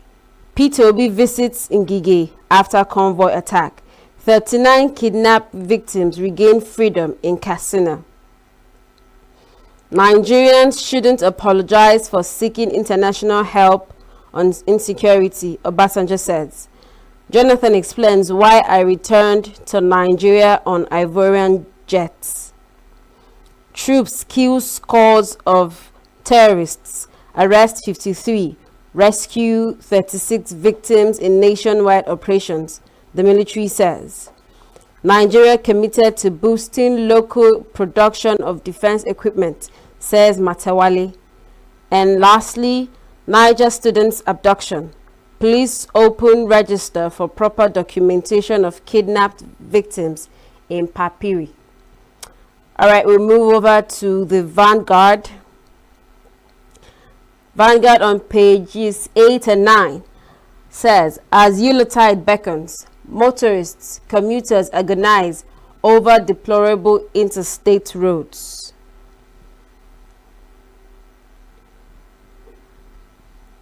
Peter Obi visits Ngige after convoy attack. 39 kidnapped victims regain freedom in Katsina. Nigerians shouldn't apologize for seeking international help on insecurity, Obasanjo says. Jonathan explains why I returned to Nigeria on Ivorian jets. Troops kill scores of terrorists, arrest 53, rescue 36 victims in nationwide operations, the military says. Nigeria committed to boosting local production of defense equipment, says Matawale. And lastly, Niger students abduction. Police open register for proper documentation of kidnapped victims in Papiri. All right, we'll move over to the Vanguard. Vanguard on pages 8 and 9 says, as Yuletide beckons, motorists, commuters agonize over deplorable interstate roads.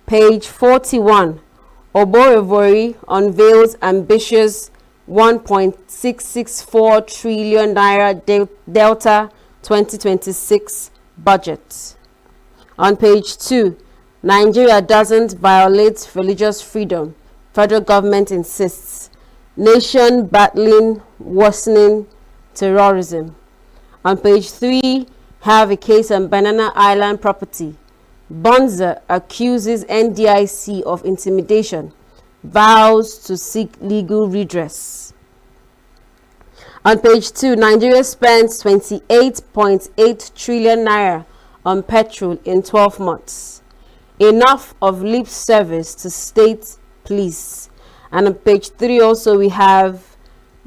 Page 41, Oborevori unveils ambitious 1.664 trillion naira Delta 2026 budget. On page 2, Nigeria doesn't violate religious freedom, federal government insists. Nation battling worsening terrorism. On page 3, have a case on Banana Island property. Bonza accuses NDIC of intimidation, vows to seek legal redress. On page 2, Nigeria spends 28.8 trillion naira on petrol in 12 months. Enough of lip service to state police. And on page 3 also we have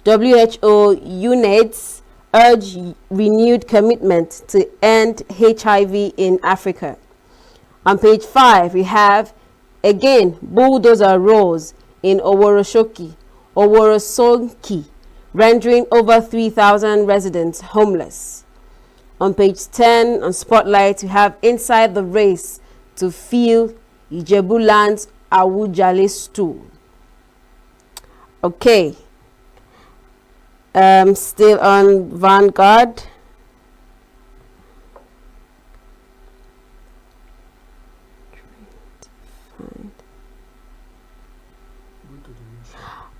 WHO UNAIDS urge renewed commitment to end HIV in Africa. On page 5 we have again bulldozer rolls in Oworosonki, rendering over 3,000 residents homeless. On page 10 on Spotlight we have inside the race to fill Ijebuland's Awujale stool. Okay, still on Vanguard.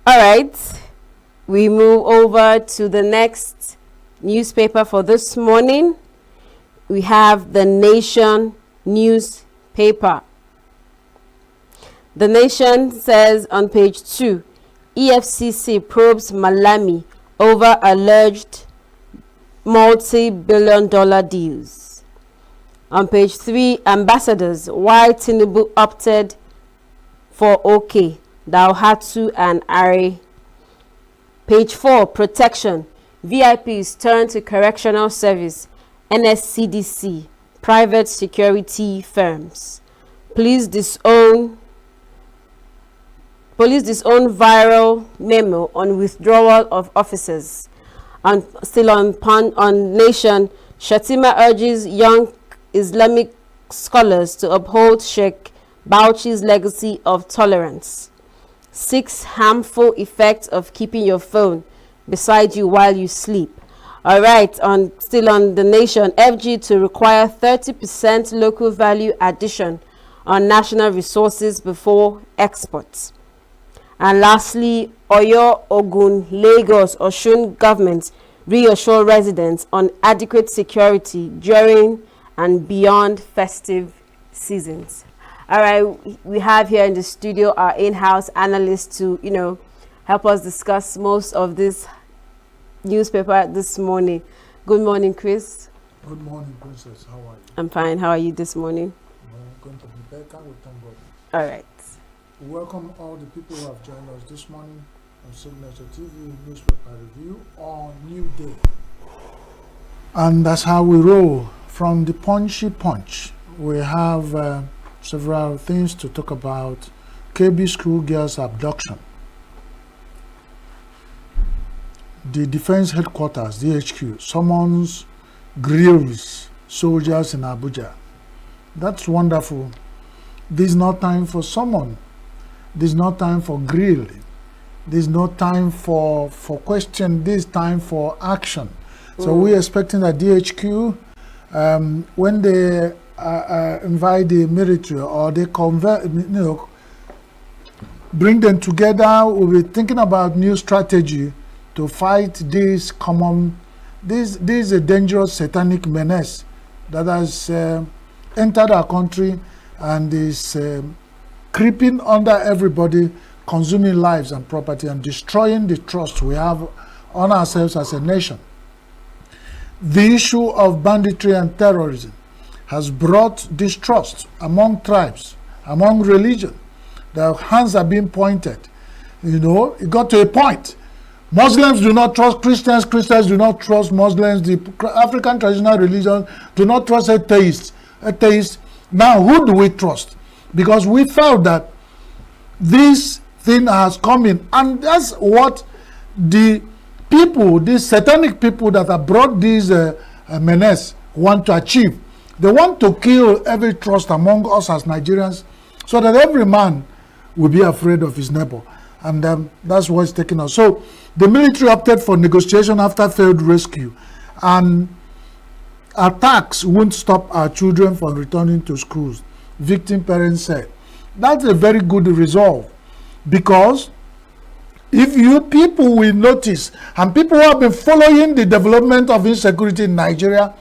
All right, we move over to the next newspaper for this morning. We have the Nation newspaper. The Nation says on page 2, EFCC probes Malami over alleged multi-billion-dollar deals. On page 3, ambassadors, why Tinubu opted for OK, Dauhatu and Are. Page 4, protection, VIPs turn to correctional service, NSCDC, private security firms. Police disown viral memo on withdrawal of officers. And still on Nation, Shatima urges young Islamic scholars to uphold Sheikh Bauchi's legacy of tolerance. 6 harmful effects of keeping your phone beside you while you sleep. All right, still on the Nation, FG to require 30% local value addition on national resources before exports. And lastly, Oyo, Ogun, Lagos, Osun governments reassure residents on adequate security during and beyond festive seasons. All right, we have here in the studio our in-house analyst to, help us discuss most of this newspaper this morning. Good morning, Chris. Good morning, Princess. How are you? I'm fine. How are you this morning? I'm going to be better with thank God. All right. Welcome all the people who have joined us this morning on Signature TV newspaper review on New Day. And that's how we roll. From the punchy punch, we have several things to talk about. KB schoolgirls abduction. The Defense Headquarters, DHQ, summons grills soldiers in Abuja. That's wonderful. This is not time for summon. This is not time for grill. This is not time for question. This is time for action. So we're expecting that DHQ, when they invite the military or they convert, bring them together, we'll be thinking about new strategy to fight this this is a dangerous satanic menace that has entered our country and is creeping under everybody, consuming lives and property and destroying the trust we have on ourselves as a nation. The issue of banditry and terrorism has brought distrust among tribes, among religion. The hands are being pointed. It got to a point. Muslims do not trust Christians, Christians do not trust Muslims, the African traditional religion do not trust atheists. Now, who do we trust? Because we felt that this thing has come in, and that's what the people, these satanic people that have brought this menace want to achieve. They want to kill every trust among us as Nigerians so that every man will be afraid of his neighbor. And that's what's taking us. So the military opted for negotiation after failed rescue. And attacks won't stop our children from returning to schools, victim parents said. That's a very good resolve, because if you people will notice, and people who have been following the development of insecurity in Nigeria,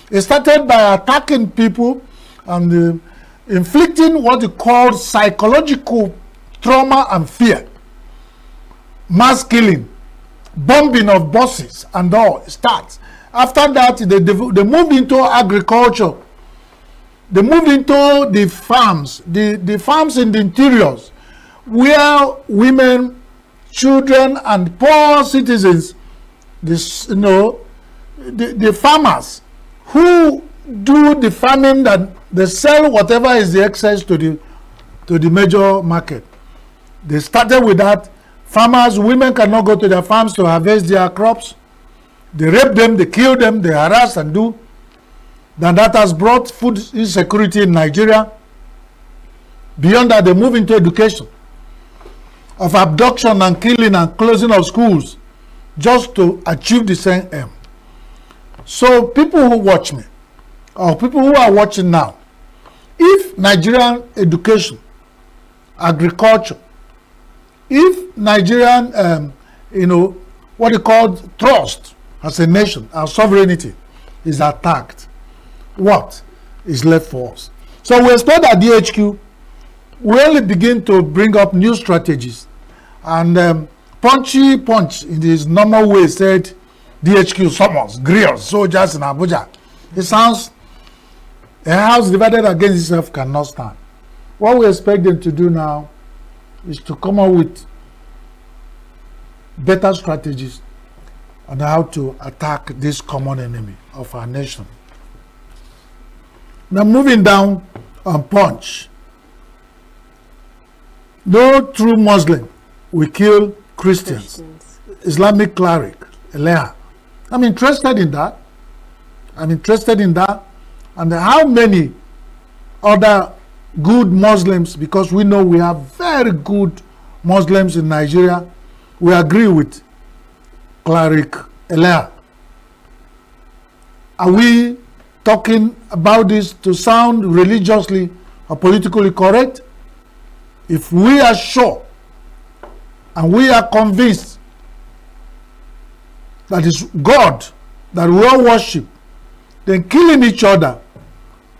it started by attacking people and inflicting what you call psychological trauma and fear. Mass killing, bombing of buses and all starts. After that, they moved into agriculture. They moved into the farms, the farms in the interiors, where women, children, and poor citizens, the farmers who do the farming, that they sell whatever is the excess to the major market. They started with that. Farmers, women cannot go to their farms to harvest their crops. They rape them, they kill them, they harass and do. Then that has brought food insecurity in Nigeria. Beyond that, they move into education, of abduction and killing and closing of schools, just to achieve the same aim. So people who watch me, or people who are watching now, if Nigerian education, agriculture, if Nigerian, what you call trust as a nation, our sovereignty is attacked, what is left for us? So we expect that DHQ will only begin to bring up new strategies. And Punchy Punch, in his normal way, said DHQ summons grills soldiers in Abuja. It sounds, a house divided against itself cannot stand. What we expect them to do now is to come up with better strategies on how to attack this common enemy of our nation. Now moving down on Punch. No true Muslim will kill Christians. Islamic cleric, Eleha. I'm interested in that. And how many other good Muslims, because we know we have very good Muslims in Nigeria, we agree with cleric Eleha. Are we talking about this to sound religiously or politically correct? If we are sure and we are convinced that it's God that we all worship, then killing each other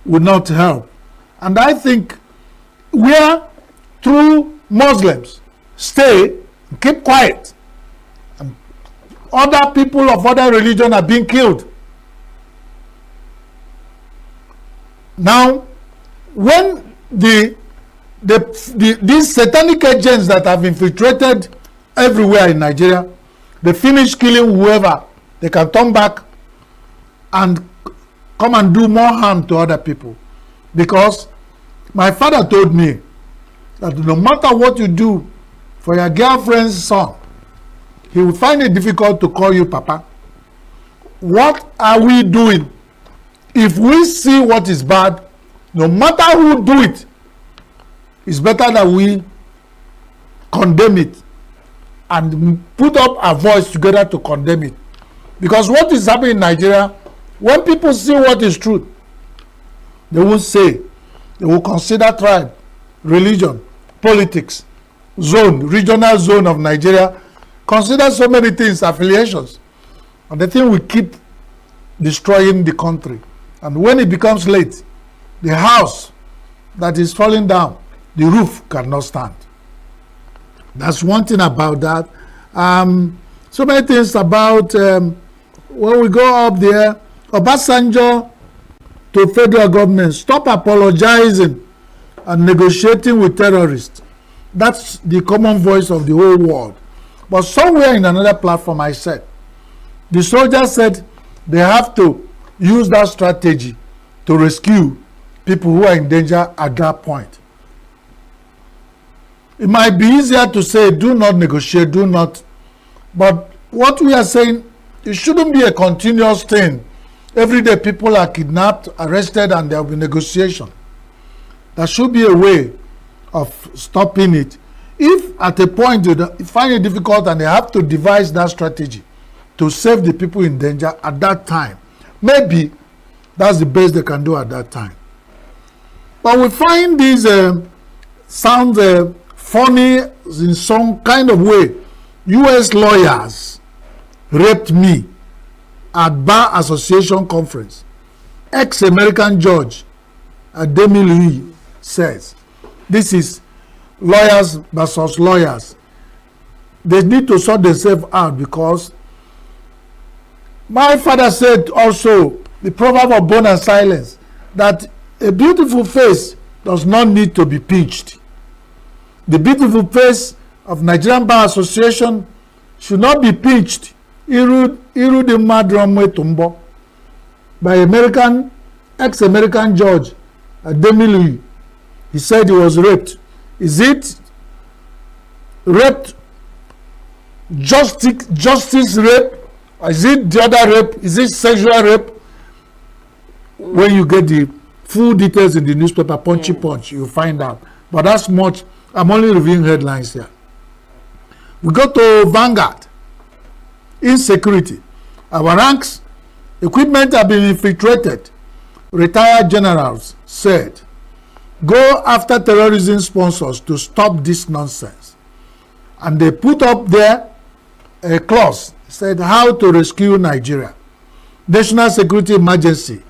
will not help. And I think where true Muslims stay, keep quiet, and other people of other religion are being killed. Now, when the these satanic agents that have infiltrated everywhere in Nigeria, they finish killing whoever, they can turn back and come and do more harm to other people. Because my father told me that no matter what you do for your girlfriend's son, he will find it difficult to call you Papa. What are we doing? If we see what is bad, no matter who do it, it's better that we condemn it and put up our voice together to condemn it. Because what is happening in Nigeria, when people see what is truth, they will say, they will consider tribe, religion, politics, zone, regional zone of Nigeria, consider so many things, affiliations, and the thing will keep destroying the country. And when it becomes late, the house that is falling down, the roof cannot stand. That's one thing about that. So many things about when we go up there, Obasanjo to federal government, stop apologizing and negotiating with terrorists. That's the common voice of the whole world. But somewhere in another platform, I said, the soldiers said they have to use that strategy to rescue people who are in danger at that point. It might be easier to say, do not negotiate, do not. But what we are saying, it shouldn't be a continuous thing. Every day people are kidnapped, arrested, and there will be negotiation. There should be a way of stopping it. If at a point you find it difficult and they have to devise that strategy to save the people in danger at that time, maybe that's the best they can do at that time. But we find these sound funny in some kind of way. U.S. lawyers raped me at Bar Association conference. Ex-American judge Demi Louis says, this is lawyers versus lawyers. They need to sort themselves out, because my father said also, the proverb of bone and silence, that a beautiful face does not need to be pinched. The beautiful face of Nigerian Bar Association should not be pinched. Iru the madramwe tumbo by ex-American judge Demi Louis. He said he was raped. Is it raped justice rape? Or is it the other rape? Is it sexual rape? When you get the full details in the newspaper, Punchy Punch, you'll find out. But that's much. I'm only reviewing headlines here. We go to Vanguard. Insecurity. Our ranks, equipment have been infiltrated. Retired generals said, go after terrorism sponsors to stop this nonsense. And they put up there a clause, said how to rescue Nigeria. National security emergency.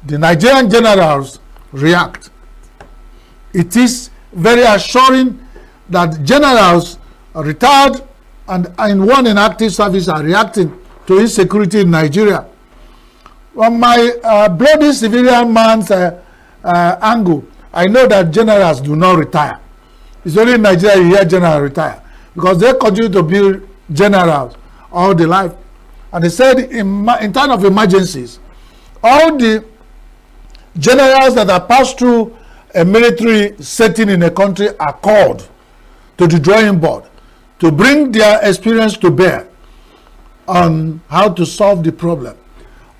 The Nigerian generals react. It is very assuring that generals are retired and one in active service are reacting to insecurity in Nigeria. From my bloody civilian man's angle, I know that generals do not retire. It's only in Nigeria you hear generals retire, because they continue to be generals all their life. And they said in time of emergencies, all the generals that have passed through a military setting in a country are called to the drawing board to bring their experience to bear on how to solve the problem.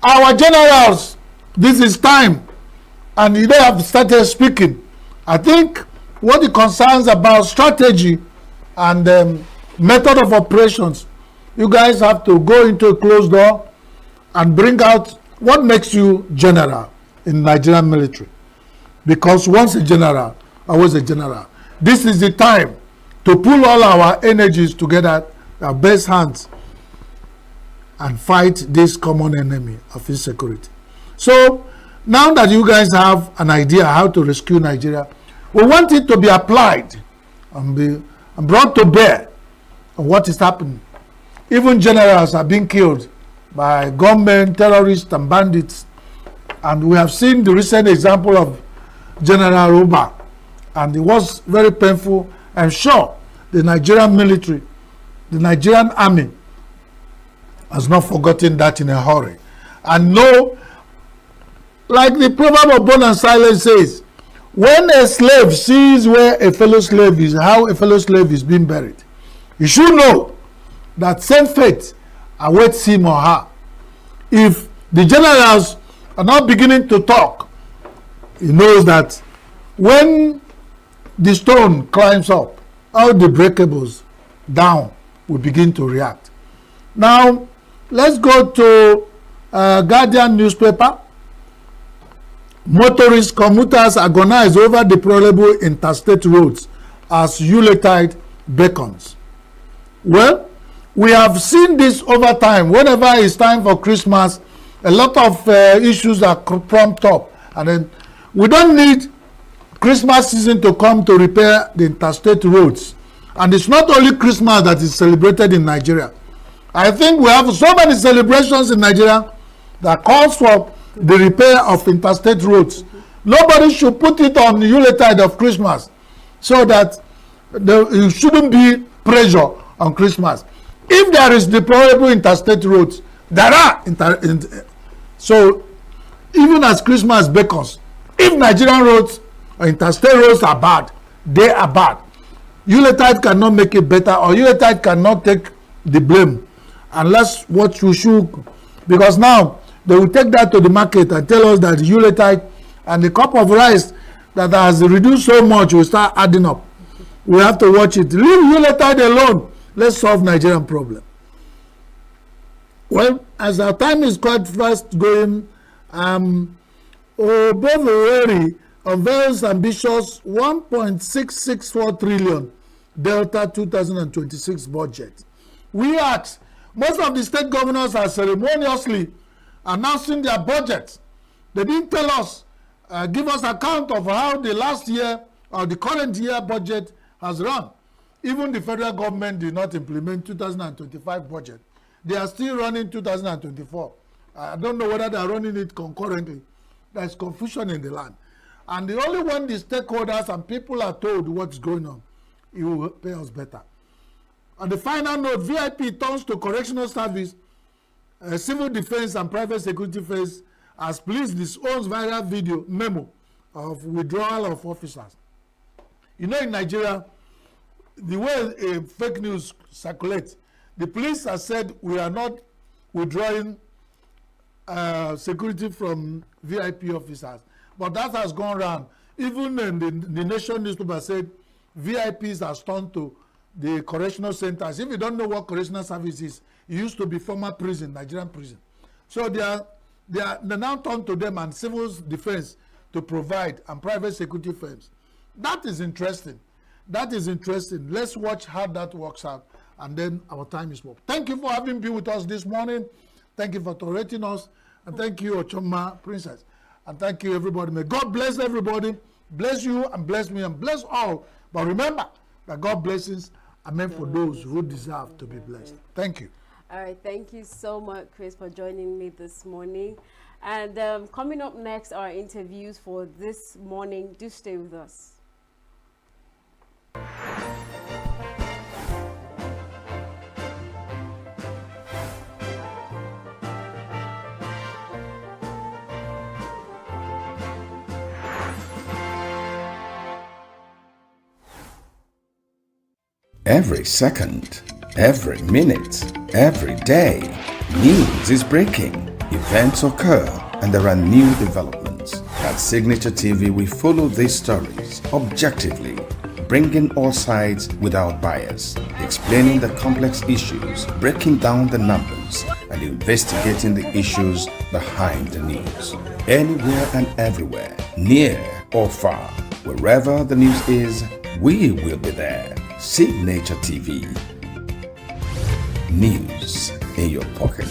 Our generals, this is time, and they have started speaking. I think what it concerns about strategy and method of operations, you guys have to go into a closed door and bring out what makes you general in Nigerian military. Because once a general, always a general. This is the time to pull all our energies together, our best hands, and fight this common enemy of insecurity. So now that you guys have an idea how to rescue Nigeria, we want it to be applied and brought to bear on what is happening. Even generals are being killed by gunmen, terrorists, and bandits. And we have seen the recent example of General Uba And it was very painful. I'm sure the Nigerian military, the Nigerian army, has not forgotten that in a hurry. And no, like the proverb of bone and silence says, when a slave sees where a fellow slave is, how a fellow slave is being buried, you should know that same fate awaits him or her. If the generals are not beginning to talk, he knows that when the stone climbs up, all the breakables down will begin to react. Now, let's go to Guardian newspaper. Motorists, commuters agonize over deplorable interstate roads as Yuletide beckons. Well, we have seen this over time. Whenever it's time for Christmas, a lot of issues are prompt up. And then we don't need Christmas season to come to repair the interstate roads. And it's not only Christmas that is celebrated in Nigeria. I think we have so many celebrations in Nigeria that calls for the repair of interstate roads. Nobody should put it on the Yuletide of Christmas so that there shouldn't be pressure on Christmas. If there is deplorable interstate roads, there are. So even as Christmas beckons, if Nigerian roads or interstate roads are bad, they are bad. Yuletide cannot make it better, or Yuletide cannot take the blame unless what you should, because now they will take that to the market and tell us that the Yuletide and the cup of rice that has reduced so much will start adding up. We have to watch it. Leave Yuletide alone. Let's solve Nigerian problem. Well, as our time is quite fast going, Oboveri unveils ambitious 1.664 trillion Delta 2026 budget. We asked, most of the state governors are ceremoniously announcing their budget. They didn't tell us, give us account of how the last year or the current year budget has run. Even the federal government did not implement 2025 budget. They are still running 2024. I don't know whether they are running it concurrently. There is confusion in the land. And the only when the stakeholders and people are told what's going on, it will pay us better. On the final note, VIP turns to correctional service, civil defense and private security firms as police disowns viral video memo of withdrawal of officers. You know, in Nigeria, the way fake news circulates, the police have said we are not withdrawing security from VIP officers, but that has gone round. Even in the Nation newspaper said VIPs are turned to the correctional centers. If you don't know what correctional service is, it used to be former prison, Nigerian prison. So they now turn to them and civil defense to provide, and private security firms. That is interesting. That is interesting. Let's watch how that works out, and then our time is up. Thank you for having been with us this morning. Thank you for tolerating us, and thank you, Ochoma Princess, and thank you, everybody. May God bless everybody, bless you, and bless me, and bless all. But remember that God's blessings are meant for those who deserve to be blessed. Thank you. All right, thank you so much, Chris, for joining me this morning. And coming up next are interviews for this morning. Do stay with us. Every second, every minute, every day, news is breaking, events occur, and there are new developments. At Signature TV, we follow these stories objectively, bringing all sides without bias, explaining the complex issues, breaking down the numbers, and investigating the issues behind the news. Anywhere and everywhere, near or far, wherever the news is, we will be there. Signature TV. News in your pocket.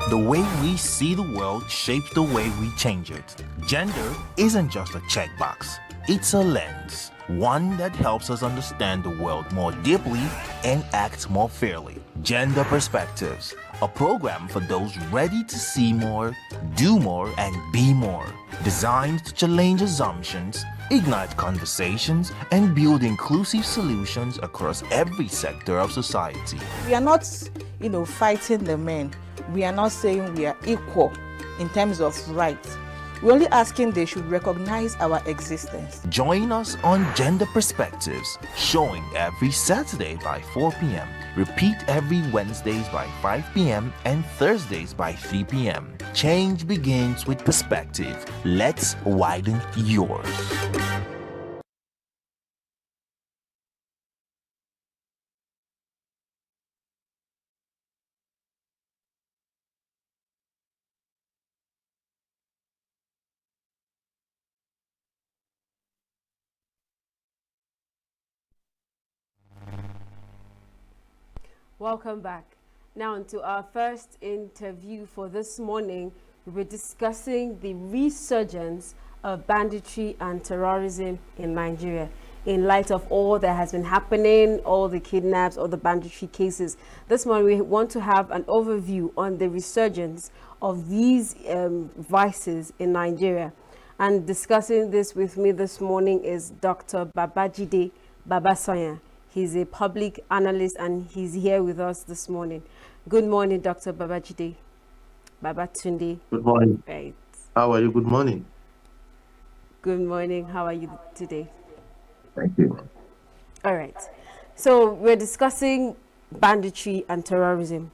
The way we see the world shapes the way we change it. Gender isn't just a checkbox, it's a lens. One that helps us understand the world more deeply and act more fairly. Gender perspectives, a program for those ready to see more, do more, and be more. Designed to challenge assumptions, ignite conversations, and build inclusive solutions across every sector of society. We are not, fighting the men. We are not saying we are equal in terms of rights. We're only asking they should recognize our existence. Join us on Gender Perspectives, showing every Saturday by 4 p.m. Repeat every Wednesdays by 5 p.m. and Thursdays by 3 p.m. Change begins with perspective. Let's widen yours. Welcome back. Now into our first interview for this morning. We're discussing the resurgence of banditry and terrorism in Nigeria in light of all that has been happening, all the kidnaps, all the banditry cases. This morning we want to have an overview on the resurgence of these vices in Nigeria. And discussing this with me this morning is Dr. Babajide Babasanya. He's a public analyst and he's here with us this morning. Good morning, Dr. Babajide. Babatunde. Good morning. Right. How are you? Good morning. Good morning. How are you today? Thank you. All right. So we're discussing banditry and terrorism.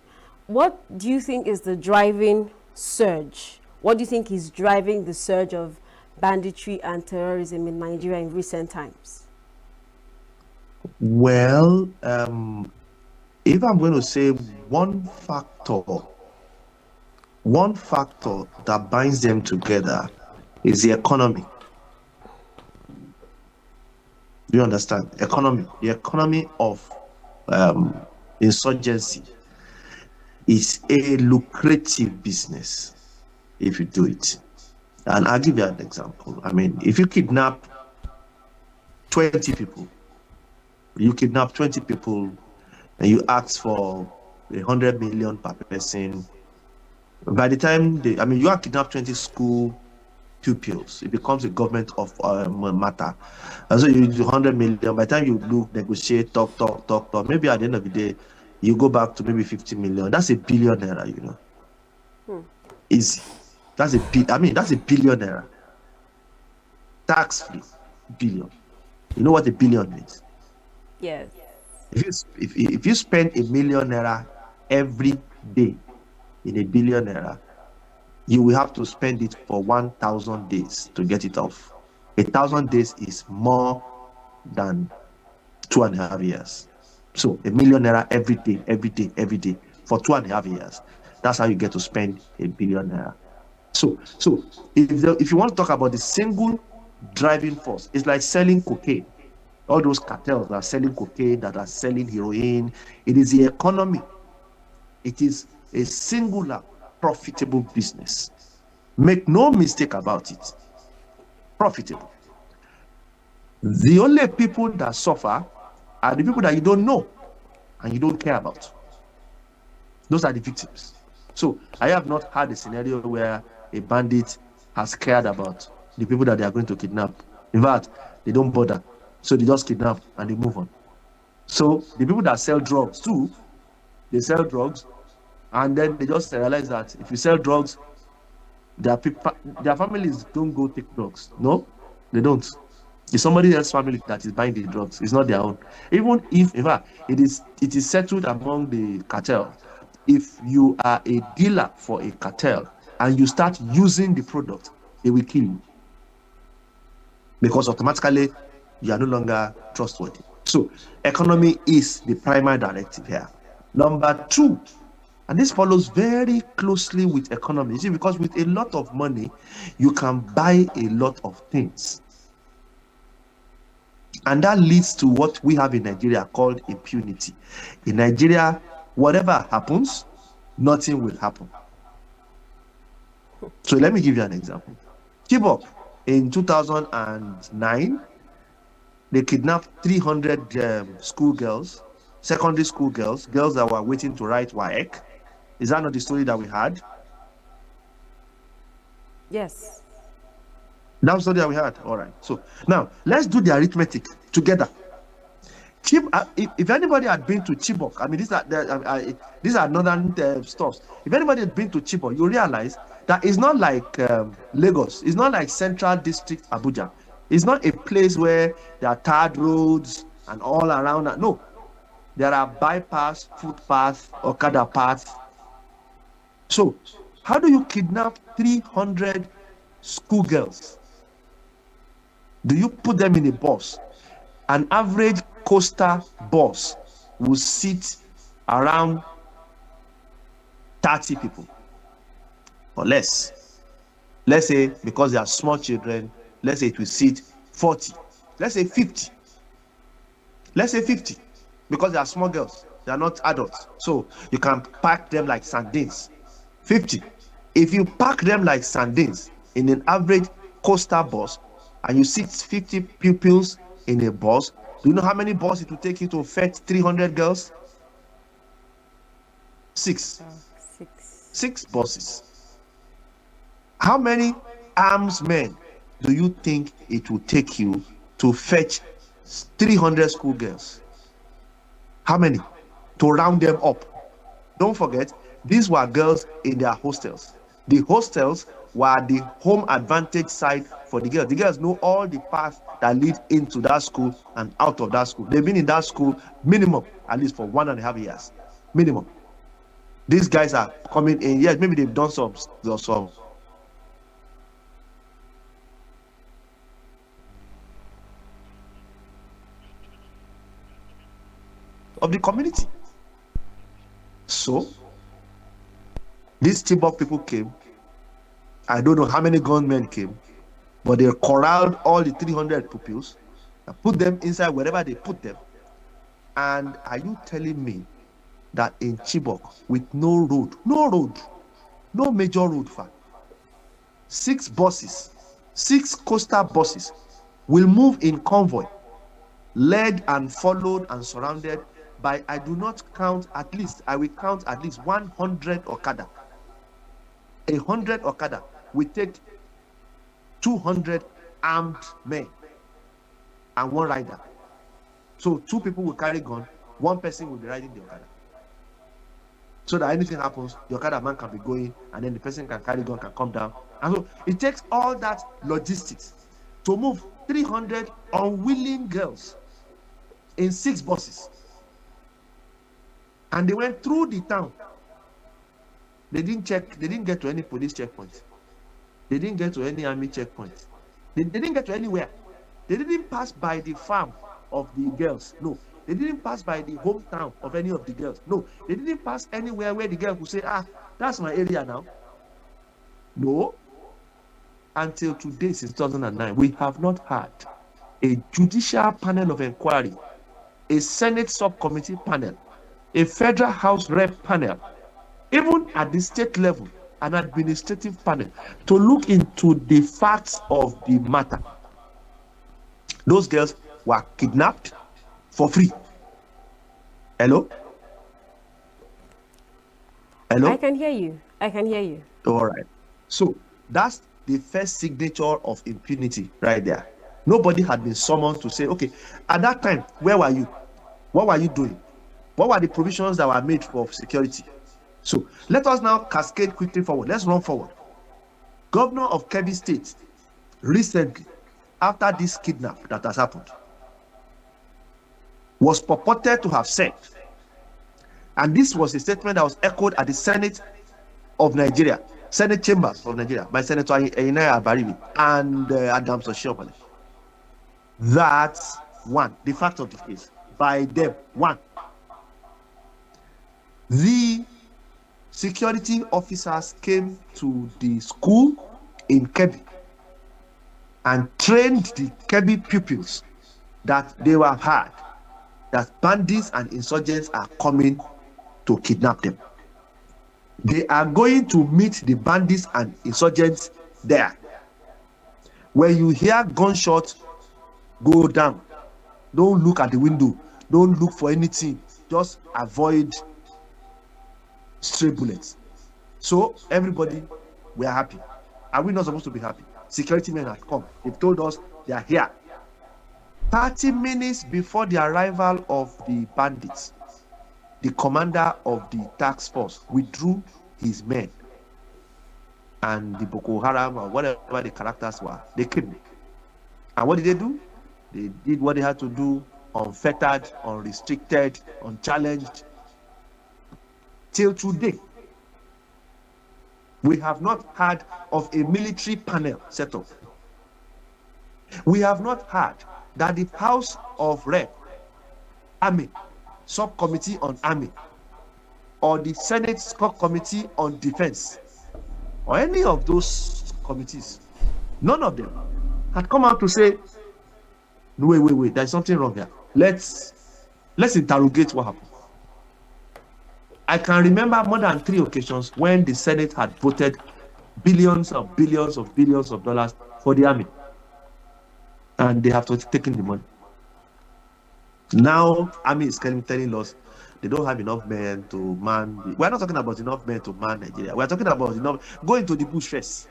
What do you think is the driving surge? What do you think is driving the surge of banditry and terrorism in Nigeria in recent times? Well, if I'm going to say one factor that binds them together is the economy. Do you understand? Economy. The economy of insurgency is a lucrative business if you do it. And I'll give you an example. I mean, if you kidnap 20 people, and you ask for 100 million per person, by the time you are kidnapped 20 school pupils, it becomes a government of matter. And so you do 100 million. By the time you negotiate, talk, maybe at the end of the day, you go back to maybe 50 million. That's $1 billion, Easy. That's $1 billion. Tax-free billion. You know what $1 billion means? Yes. If you spend $1 million every day in $1 billion, you will have to spend it for 1,000 days to get it off. 1,000 days is more than 2.5 years. So $1 million every day for 2.5 years. That's how you get to spend $1 billion. So if you want to talk about the single driving force, it's like selling cocaine. All those cartels that are selling cocaine, that are selling heroin, it is the economy. It is a singular, profitable business. Make no mistake about it. Profitable. The only people that suffer are the people that you don't know and you don't care about. Those are the victims. So I have not had a scenario where a bandit has cared about the people that they are going to kidnap. In fact, they don't bother. So they just kidnap and they move on. So the people that sell drugs too, they sell drugs and then they just realize that if you sell drugs, their families don't go take drugs. No, they don't. It's somebody else's family that is buying the drugs. It's not their own. Even if, in fact, it is settled among the cartel. If you are a dealer for a cartel and you start using the product, they will kill you. Because automatically, you are no longer trustworthy. So, economy is the primary directive here. Number two, and this follows very closely with economy. You see, because with a lot of money, you can buy a lot of things. And that leads to what we have in Nigeria called impunity. In Nigeria, whatever happens, nothing will happen. So let me give you an example. Chibok, in 2009, they kidnapped 300 schoolgirls, secondary school girls that were waiting to write WAEC. Is that not the story that we had? Yes. That was the story that we had. All right. So now let's do the arithmetic together. If anybody had been to Chibok, I mean, these are northern stuffs. If anybody had been to Chibok, you realize that it's not like Lagos. It's not like Central District Abuja. It's not a place where there are tarred roads and all around that. No, there are bypass, footpaths, Okada paths. So, how do you kidnap 300 schoolgirls? Do you put them in a bus? An average coastal bus will sit around 30 people or less. Let's say, because they are small children, let's say it will sit 40. Let's say 50. Let's say 50, because they are small girls. They are not adults. So you can pack them like sardines. 50. If you pack them like sardines in an average coastal bus, and you sit 50 pupils in a bus, do you know how many buses it will take you to fetch 300 girls? 6. 6 buses. How many armed men do you think it will take you to fetch 300 schoolgirls? How many? To round them up. Don't forget, these were girls in their hostels. The hostels were the home advantage side for the girls. The girls know all the paths that lead into that school and out of that school. They've been in that school minimum, at least for 1.5 years. Minimum. These guys are coming in. Yes, maybe they've done some of the community. So these Chibok people came. I don't know how many gunmen came, but they corralled all the 300 pupils and put them inside wherever they put them. And are you telling me that in Chibok, with no road, no major road, 6 buses, 6 coastal buses will move in convoy, led and followed and surrounded by, I will count at least 100 Okada. 100 Okada will take 200 armed men and 1 rider. So 2 people will carry gun, 1 person will be riding the Okada. So that anything happens, the Okada man can be going, and then the person can carry gun, can come down. And so it takes all that logistics to move 300 unwilling girls in 6 buses. And they went through the town. They didn't get to any police checkpoint. They didn't get to any army checkpoint. They didn't get to anywhere. They didn't pass by the farm of the girls. No. They didn't pass by the hometown of any of the girls. No. They didn't pass anywhere where the girl would say, that's my area now. No. Until today, since 2009, we have not had a judicial panel of inquiry, a Senate subcommittee panel, a federal House rep panel, even at the state level, an administrative panel, to look into the facts of the matter. Those girls were kidnapped for free. Hello? Hello? I can hear you. All right. So that's the first signature of impunity right there. Nobody had been summoned to say, okay, at that time, where were you? What were you doing? What were the provisions that were made for security? So let us now cascade quickly forward. Let's run forward. Governor of Kebbi State recently, after this kidnap that has happened, was purported to have said, and this was a statement that was echoed at the Senate of Nigeria, Senate Chambers of Nigeria, by Senator Einaya Abaribi and Adams Oshiomhole, that the fact of the case, by them, the security officers came to the school in Kebbi and trained the Kebbi pupils that they were had, that bandits and insurgents are coming to kidnap them. They are going to meet the bandits and insurgents there. When you hear gunshots, go down. Don't look at the window. Don't look for anything. Just avoid stray bullets. So everybody, we are happy. Are we not supposed to be happy? Security men have come. They've told us they are here. 30 minutes before the arrival of the bandits, the commander of the task force withdrew his men, and the Boko Haram or whatever the characters were, they came. And what did they do? They did what they had to do, unfettered, unrestricted, unchallenged. Till today, we have not heard of a military panel set up. We have not heard that the House of Rep, Army, Subcommittee on Army, or the Senate Subcommittee on Defense, or any of those committees, none of them had come out to say, no, wait, there's something wrong here. Let's interrogate what happened. I can remember more than 3 occasions when the Senate had voted billions of dollars for the army, and they have taken the money. Now, army is telling us they don't have enough men to man. We're not talking about enough men to man Nigeria. We're talking about enough. Go into the bush first.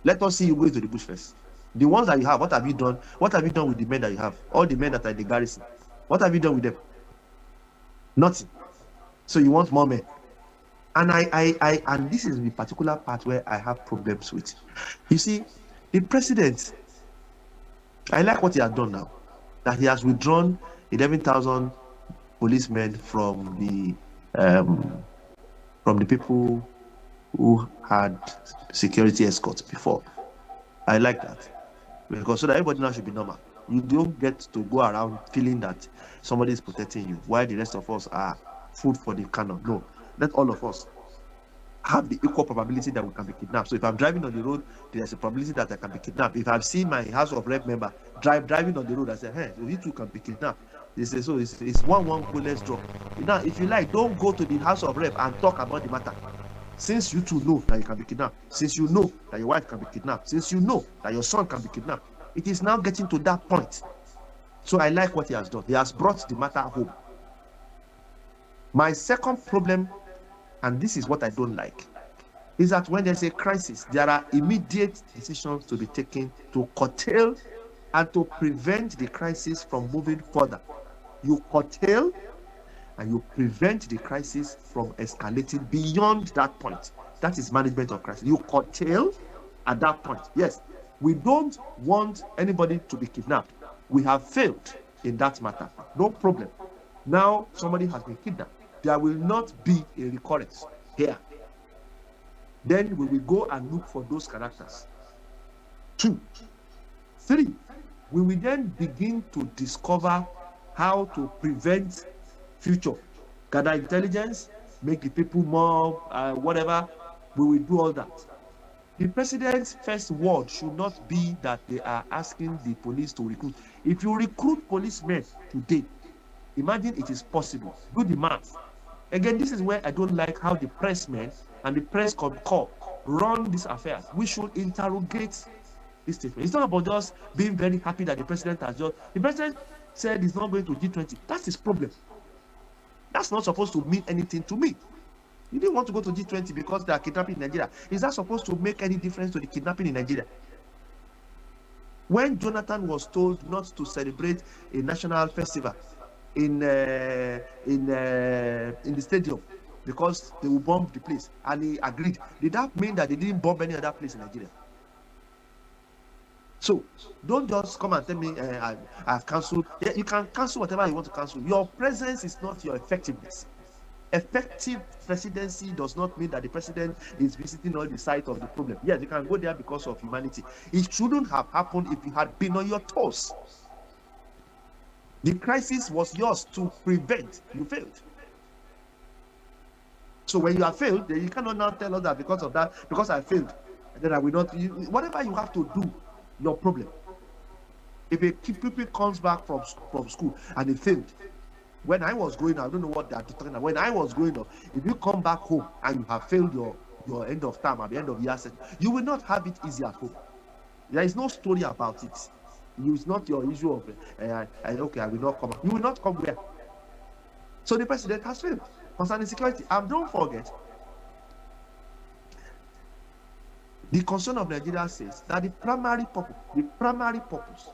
Let us see you go into the bush first. The ones that you have, what have you done? What have you done with the men that you have? All the men that are in the garrison. What have you done with them? Nothing. So you want more men. And and this is the particular part where I have problems with. You see, the president, I like what he has done now. That he has withdrawn 11,000 policemen from the people who had security escorts before. I like that, because so that everybody now should be normal. You don't get to go around feeling that somebody is protecting you while the rest of us are food for the cannon. No, let all of us have the equal probability that we can be kidnapped. So if I'm driving on the road, there's a probability that I can be kidnapped. If I've seen my House of Rep member driving on the road, I say, hey, you too can be kidnapped. They say, so it's one bullet drop. Now, if you like, don't go to the House of Rep and talk about the matter. Since you two know that you can be kidnapped, since you know that your wife can be kidnapped, since you know that your son can be kidnapped, it is now getting to that point. So I like what he has done. He has brought the matter home. My second problem, and this is what I don't like, is that when there's a crisis, there are immediate decisions to be taken to curtail and to prevent the crisis from moving further. You curtail and you prevent the crisis from escalating beyond that point. That is management of crisis. You curtail at that point. Yes, we don't want anybody to be kidnapped. We have failed in that matter. No problem. Now somebody has been kidnapped. There will not be a recurrence here. Then we will go and look for those characters. 2. 3. We will then begin to discover how to prevent future. Gather intelligence, make the people more whatever. We will do all that. The president's first word should not be that they are asking the police to recruit. If you recruit policemen today, imagine it is possible. Do the math. Again, this is where I don't like how the pressmen and the press corps run these affairs. We should interrogate this statement. It's not about just being very happy that the president has just... The president said he's not going to G20. That's his problem. That's not supposed to mean anything to me. You didn't want to go to G20 because they are kidnapping in Nigeria. Is that supposed to make any difference to the kidnapping in Nigeria? When Jonathan was told not to celebrate a national festival in the stadium because they will bomb the place, and he agreed, did that mean that they didn't bomb any other place in Nigeria? So don't just come and tell me I've cancelled. Yeah, you can cancel whatever you want to cancel. Your presence is not your effectiveness. Effective presidency does not mean that the president is visiting all the sites of the problem. Yes, you can go there because of humanity. It shouldn't have happened if you had been on your toes. The crisis was yours to prevent. You failed. So when you have failed, then you cannot now tell us that because of that, because I failed, then I will not. Whatever you have to do, your problem. If a pupil comes back from school and he failed, when I was growing up, I don't know what they are talking about. When I was growing up, if you come back home and you have failed your end of term at the end of the year, you will not have it easy at home. There is no story about it. It's not your issue of okay, I will not come. You will not come where. So the president has failed. concerning security. And don't forget, the Constitution of Nigeria says that the primary purpose,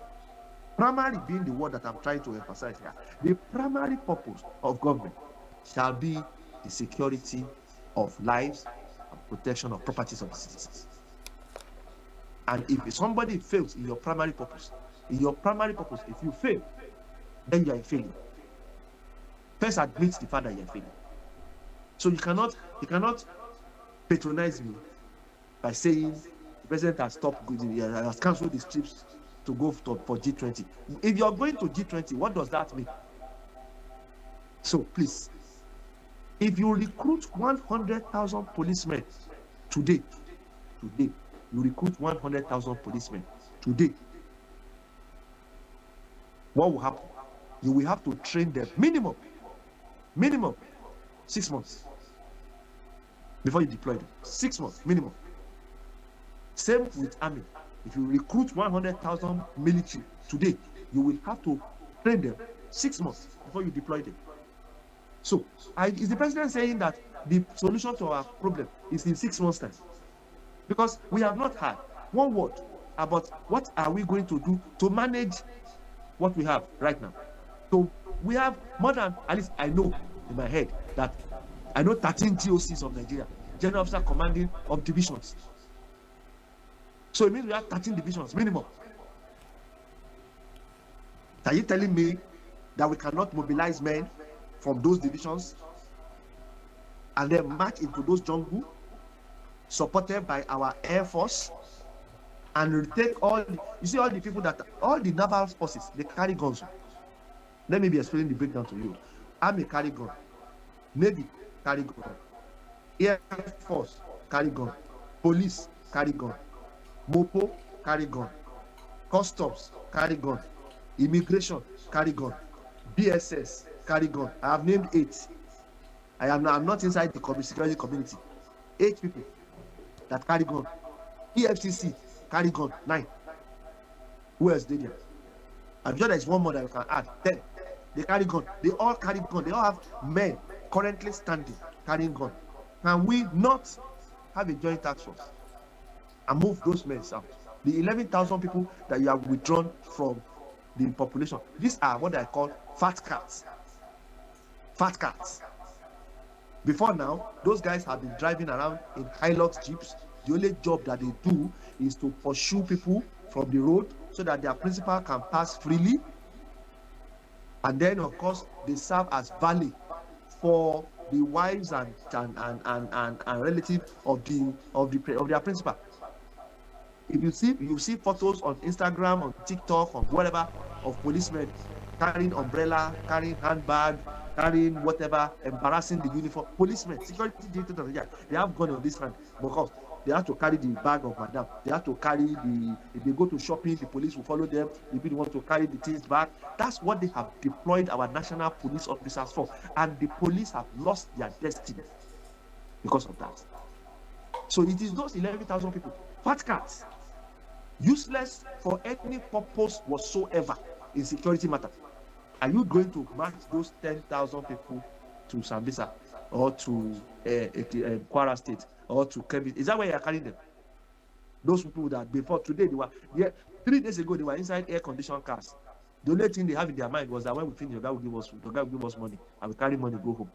primary being the word that I'm trying to emphasize here, the primary purpose of government shall be the security of lives and protection of properties of the citizens. And if somebody fails in your primary purpose, if you fail, then you are a failure. First admit the fact that you are a failure. So you cannot patronize me by saying the president has stopped, has cancelled his trips to go for G20. If you are going to G20, what does that mean? So please, if you recruit 100,000 policemen today, you recruit 100,000 policemen today, what will happen? You will have to train them minimum 6 months before you deploy them. 6 months minimum. Same with army. If you recruit 100,000 military today, you will have to train them 6 months before you deploy them. So, is the president saying that the solution to our problem is in 6 months' time? Because we have not had one word about what are we going to do to manage what we have right now. So we have more than, at least I know in my head, that I know 13 GOCs of Nigeria, General Officer Commanding of Divisions. So it means we have 13 divisions minimum. Are you telling me that we cannot mobilize men from those divisions and then march into those jungle, supported by our Air Force, and take all the people that, all the naval forces, they carry guns. Let me be explaining the breakdown to you. Army carry gun, Navy carry gun, Air Force carry gun, Police carry gun, Mopo carry gun, Customs carry gun, Immigration carry gun, BSS carry gun. I have named 8. I'm not inside the security community. 8 people that carry gun. EFCC carry gun, 9. Who else did there? I'm sure there's one more that you can add. 10. They carry gun. They all carry gun. They all have men currently standing carrying gun. Can we not have a joint task force and move those men out? The 11,000 people that you have withdrawn from the population, these are what I call fat cats. Fat cats. Before now, those guys have been driving around in Hilux jeeps. The only job that they do is to pursue people from the road so that their principal can pass freely. And then, of course, they serve as valet for the wives and relatives of their principal. If you see photos on Instagram, on TikTok, on whatever, of policemen carrying umbrella, carrying handbag, carrying whatever, embarrassing the uniform. Policemen, security details, they have gun on this hand because they have to carry the bag of madam. They have to carry if they go to shopping, the police will follow them. If they want to carry the things back, that's what they have deployed our national police officers for. And the police have lost their destiny because of that. So it is those 11,000 people, fat cats, useless for any purpose whatsoever in security matter. Are you going to match those 10,000 people to Sambisa or to Kwara State or to Kebbi? Is that where you are carrying them? Those people that before today, they were 3 days ago, they were inside air-conditioned cars. The only thing they have in their mind was that when we finish, the guy will give us food, the guy will give us money, and we carry money, go home.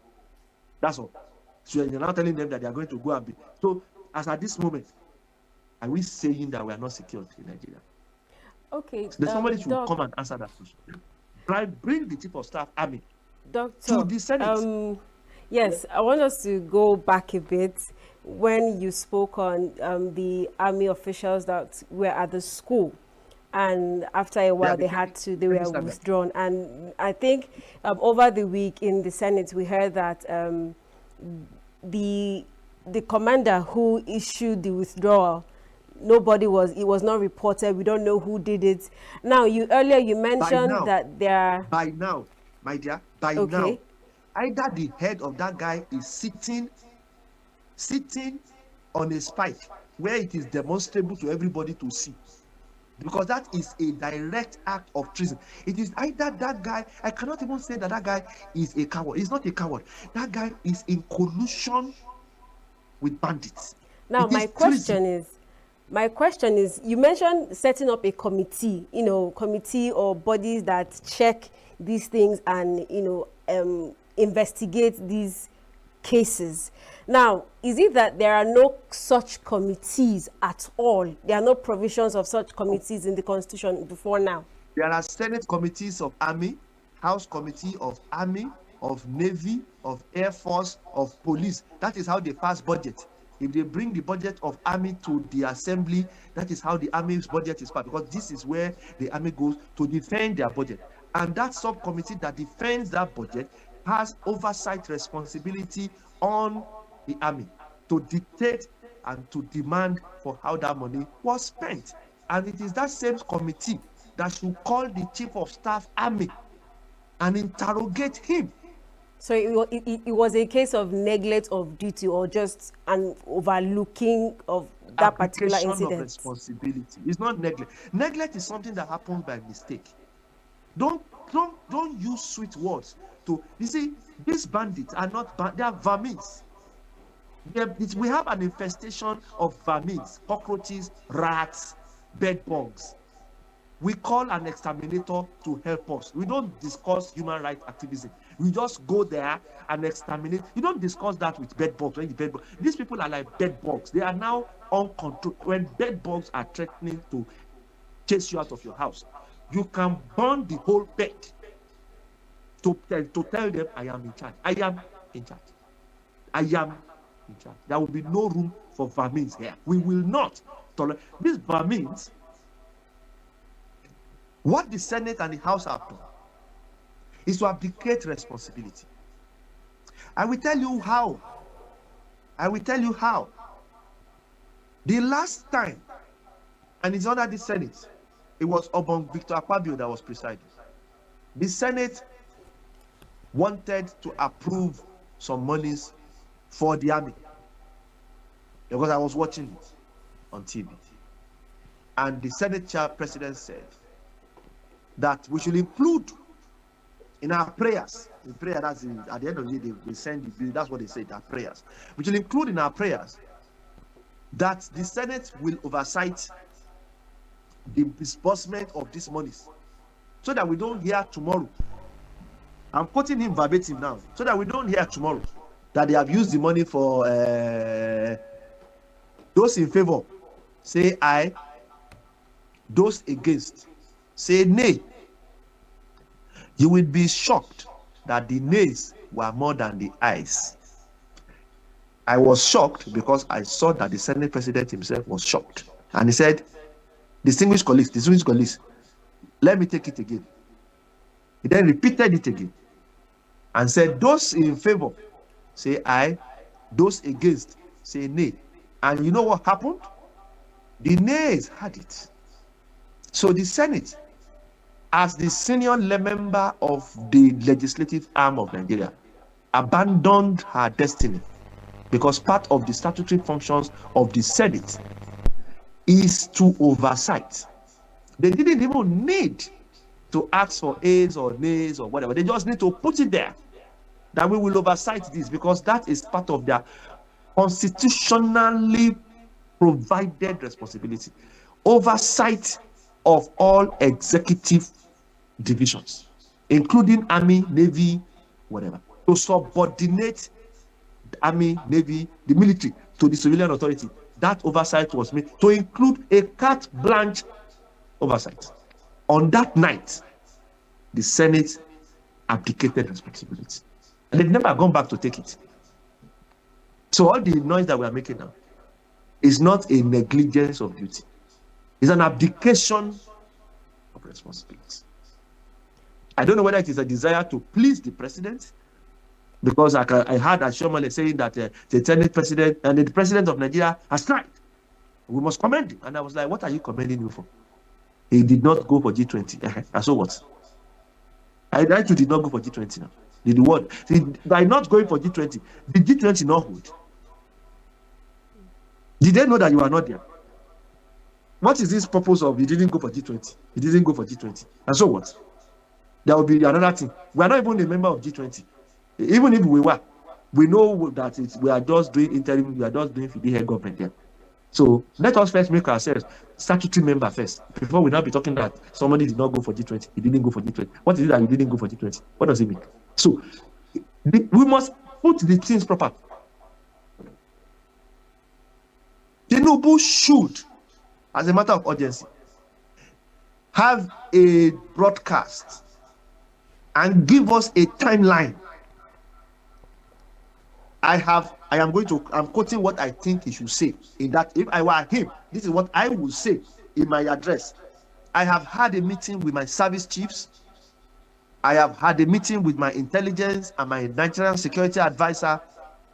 That's all. So you're now telling them that they are going to go and be. So as at this moment, are we saying that we are not secure in Nigeria? Okay. So somebody should come and answer that question. Bring the chief of staff army to the Senate. Yes, I want us to go back a bit when you spoke on the army officials that were at the school, and after a while they were withdrawn. And I think over the week in the Senate we heard that the commander who issued the withdrawal, it was not reported. We don't know who did it. Now, earlier you mentioned that by now, my dear, now, either the head of that guy is sitting on a spike where it is demonstrable to everybody to see. because that is a direct act of treason. It is either that guy, I cannot even say that that guy is a coward. He's not a coward. That guy is in collusion with bandits. Now, my question is, you mentioned setting up a committee, committee or bodies that check these things and, investigate these cases. Now, is it that there are no such committees at all? There are no provisions of such committees in the Constitution before now? There are Senate committees of Army, House Committee of Army, of Navy, of Air Force, of Police. That is how they pass budget. If they bring the budget of Army to the Assembly, that is how the Army's budget is passed, because this is where the Army goes to defend their budget. And that subcommittee that defends that budget has oversight responsibility on the Army to dictate and to demand for how that money was spent. And it is that same committee that should call the Chief of Staff Army and interrogate him. So it was a case of neglect of duty or just an overlooking of that particular incident? Of responsibility. It's not neglect. Neglect is something that happens by mistake. Don't use sweet words to, you see, these bandits are not, they are vermins. We have an infestation of vermins, cockroaches, rats, bed bugs. We call an exterminator to help us. We don't discuss human rights activism. We just go there and exterminate. You don't discuss that with bed bugs. These people are like bed bugs. They are now uncontrolled. When bed bugs are threatening to chase you out of your house, you can burn the whole bed to tell them, I am in charge. I am in charge. I am in charge. There will be no room for vermins here. We will not tolerate these vermins. What the Senate and the House have done is to abdicate responsibility. I will tell you how. I will tell you how. The last time, and it's under the Senate, it was Obong Victor Akpabio that was presiding. The Senate wanted to approve some monies for the Army, because I was watching it on TV. And the Senate chair president said that we should include in our prayers, in prayer, that's at the end of the day, they send the bill, that's what they say, their prayers. We should include in our prayers that the Senate will oversight the disbursement of these monies, so that we don't hear tomorrow. I'm quoting him verbatim now, so that we don't hear tomorrow that they have used the money for those in favor, say aye. Those against, say nay. You will be shocked that the nays were more than the ayes. I was shocked because I saw that the Senate president himself was shocked. And he said, distinguished colleagues, let me take it again. He then repeated it again and said, those in favor, say aye. Those against, say nay. And you know what happened? The nays had it. So the Senate, as the senior member of the legislative arm of Nigeria, abandoned her destiny, because part of the statutory functions of the Senate is to oversight. They didn't even need to ask for ayes or nays or whatever. They just need to put it there that we will oversight this, because that is part of their constitutionally provided responsibility. Oversight of all executive divisions, including Army, Navy, whatever, to subordinate the Army, Navy, the military to the civilian authority. That oversight was made to include a carte blanche oversight. On that night, the Senate abdicated responsibility, and they've never gone back to take it. So all the noise that we are making now is not a negligence of duty. It's an abdication of responsibility. I don't know whether it is a desire to please the president, because I heard Ashomale saying that the Senate president and the president of Nigeria has tried. We must commend him. And I was like, what are you commending him for? He did not go for G20. And so what? I too did not go for G20 now. Did the word? By not going for G20, did G20 not hold? Did they know that you are not there? What is this purpose of he didn't go for G20? He didn't go for G20. And so what? There will be another thing. We are not even a member of G20. Even if we were, we know that we are just doing interim, we are just doing FIDE government there. So let us first make ourselves statutory member first, before we now be talking that somebody did not go for G20, he didn't go for G20. What is it that you didn't go for G20? What does it mean? So we must put the things proper. ENUGU should, as a matter of urgency, have a broadcast and give us a timeline. I'm quoting what I think he should say. In that, if I were him, this is what I would say in my address. I have had a meeting with my service chiefs. I have had a meeting with my intelligence and my Nigerian security advisor,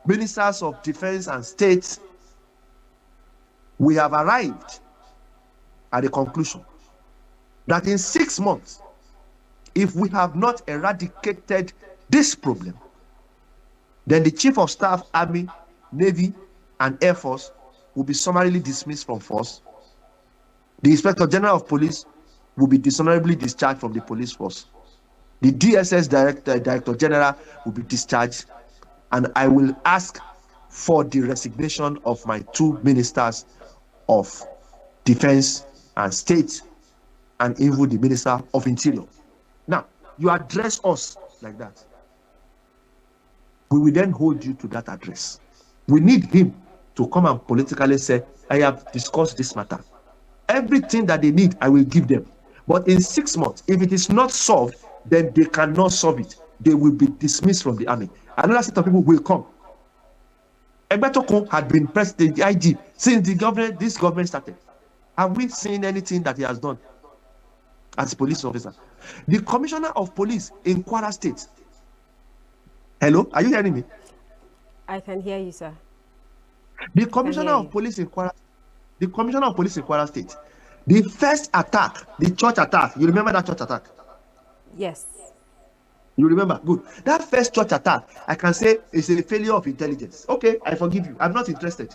ministers of defense and state. We have arrived at a conclusion that in 6 months, if we have not eradicated this problem, then the Chief of Staff, Army, Navy, and Air Force will be summarily dismissed from force. The Inspector General of Police will be dishonorably discharged from the police force. The DSS Director General will be discharged, and I will ask for the resignation of my 2 ministers of Defense and State, and even the Minister of Interior. Now, you address us like that. We will then hold you to that address. We need him to come and politically say, I have discussed this matter. Everything that they need, I will give them. But in 6 months, if it is not solved, then they cannot solve it. They will be dismissed from the army. Another set of people will come. Egbetokun had been president, the IG, since this government started. Have we seen anything that he has done as a police officer? The Commissioner of Police in Kwara State. Hello, are you hearing me? I can hear you, sir. The Commissioner of Police in Kwara State. The first attack, the church attack. You remember that church attack? Yes. You remember? Good. That first church attack, I can say, is a failure of intelligence. Okay, I forgive you. I'm not interested.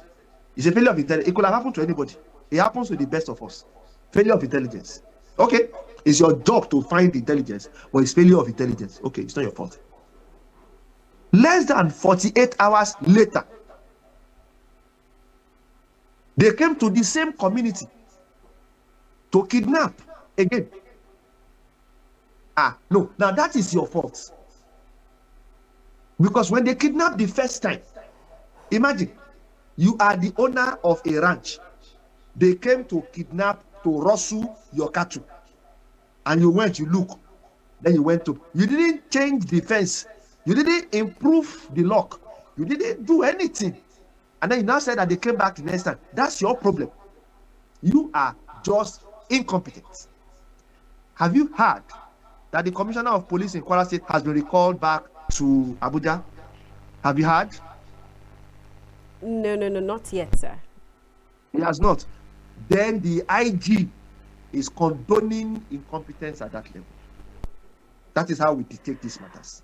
It's a failure of intelligence. It could have happened to anybody. It happens to the best of us. Failure of intelligence. Okay, it's your job to find intelligence, but it's failure of intelligence. Okay, it's not your fault. Less than 48 hours later, they came to the same community to kidnap again. No, now that is your fault. Because when they kidnapped the first time, imagine, you are the owner of a ranch. They came to kidnap, to rustle your cattle. And you went, you look. Then you went to, you didn't change the fence. You didn't improve the lock. You didn't do anything. And then you now said that they came back the next time. That's your problem. You are just incompetent. Have you heard that the Commissioner of Police in Kwara State has been recalled back to Abuja? Have you heard? No, not yet, sir. He has not. Then the IG is condoning incompetence at that level. That is how we detect these matters.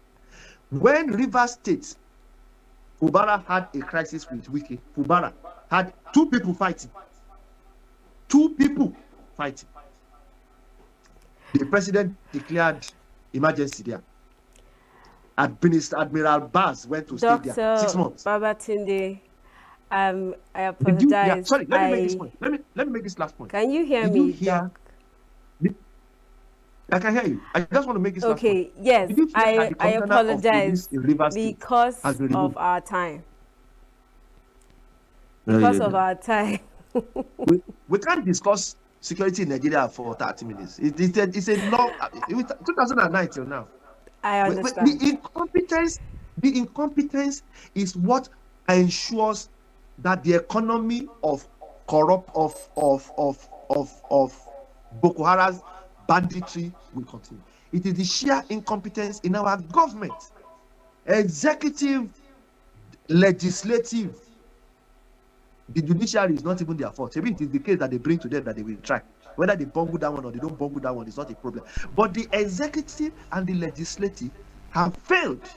When Rivers State, Fubara had a crisis with Wiki, Fubara had 2 people fighting. 2 people fighting. The president declared emergency there. Admiral Baz went to stay there 6 months. Babatunde, I apologize. Sorry, let me make this point. Let me make this last point. Can you hear me, Doc? I can hear you. I just want to make this last point. Okay, yes, I apologize because of our time. Because of our time. We can't discuss security in Nigeria for 30 minutes. It's a long, 2009 till now. I understand. The incompetence is what ensures that the economy of Boko Haram's banditry will continue. It is the sheer incompetence in our government, executive, legislative. The judiciary is not even their fault. Maybe it is the case that they bring to them that they will try. Whether they bungle that one or they don't bungle that one is not a problem. But the executive and the legislative have failed.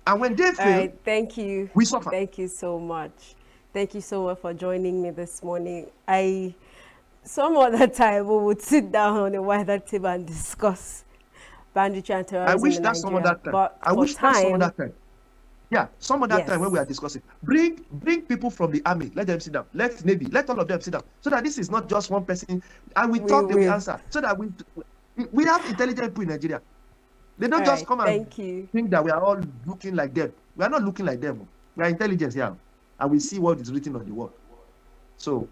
And when they fail, thank you. We suffer. Thank you so much. Thank you so much for joining me this morning. I Some other time we would sit down on a wider table and discuss banditry and terrorism I wish in that some Nigeria. other time. But I for wish that some other time, time. Yeah, some other yes. time when we are discussing, bring people from the army, let them sit down, let Navy, let all of them sit down, so that this is not just one person, and we talk, they will answer, so that we have intelligent people in Nigeria. They don't just come and think that we are all looking like them. We are not looking like them. We are intelligent here, and we see what is written on the wall. So,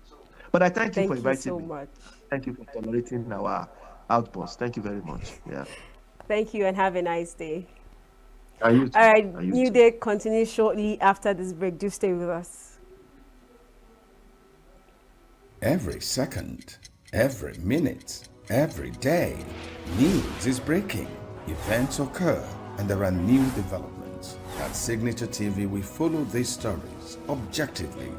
but I thank you for inviting me. Much. Thank you for tolerating our outburst. Thank you very much. Yeah. Thank you and have a nice day. All right, New Day continues shortly after this break. Do stay with us. Every second, every minute, every day, news is breaking. Events occur and there are new developments. At Signature TV, we follow these stories objectively,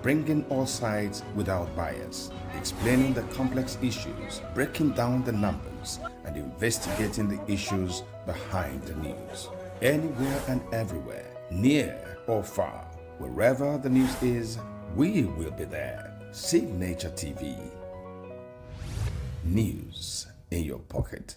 bringing all sides without bias, explaining the complex issues, breaking down the numbers, and investigating the issues behind the news. Anywhere and everywhere, near or far, wherever the news is, we will be there. Signature TV. News in your pocket.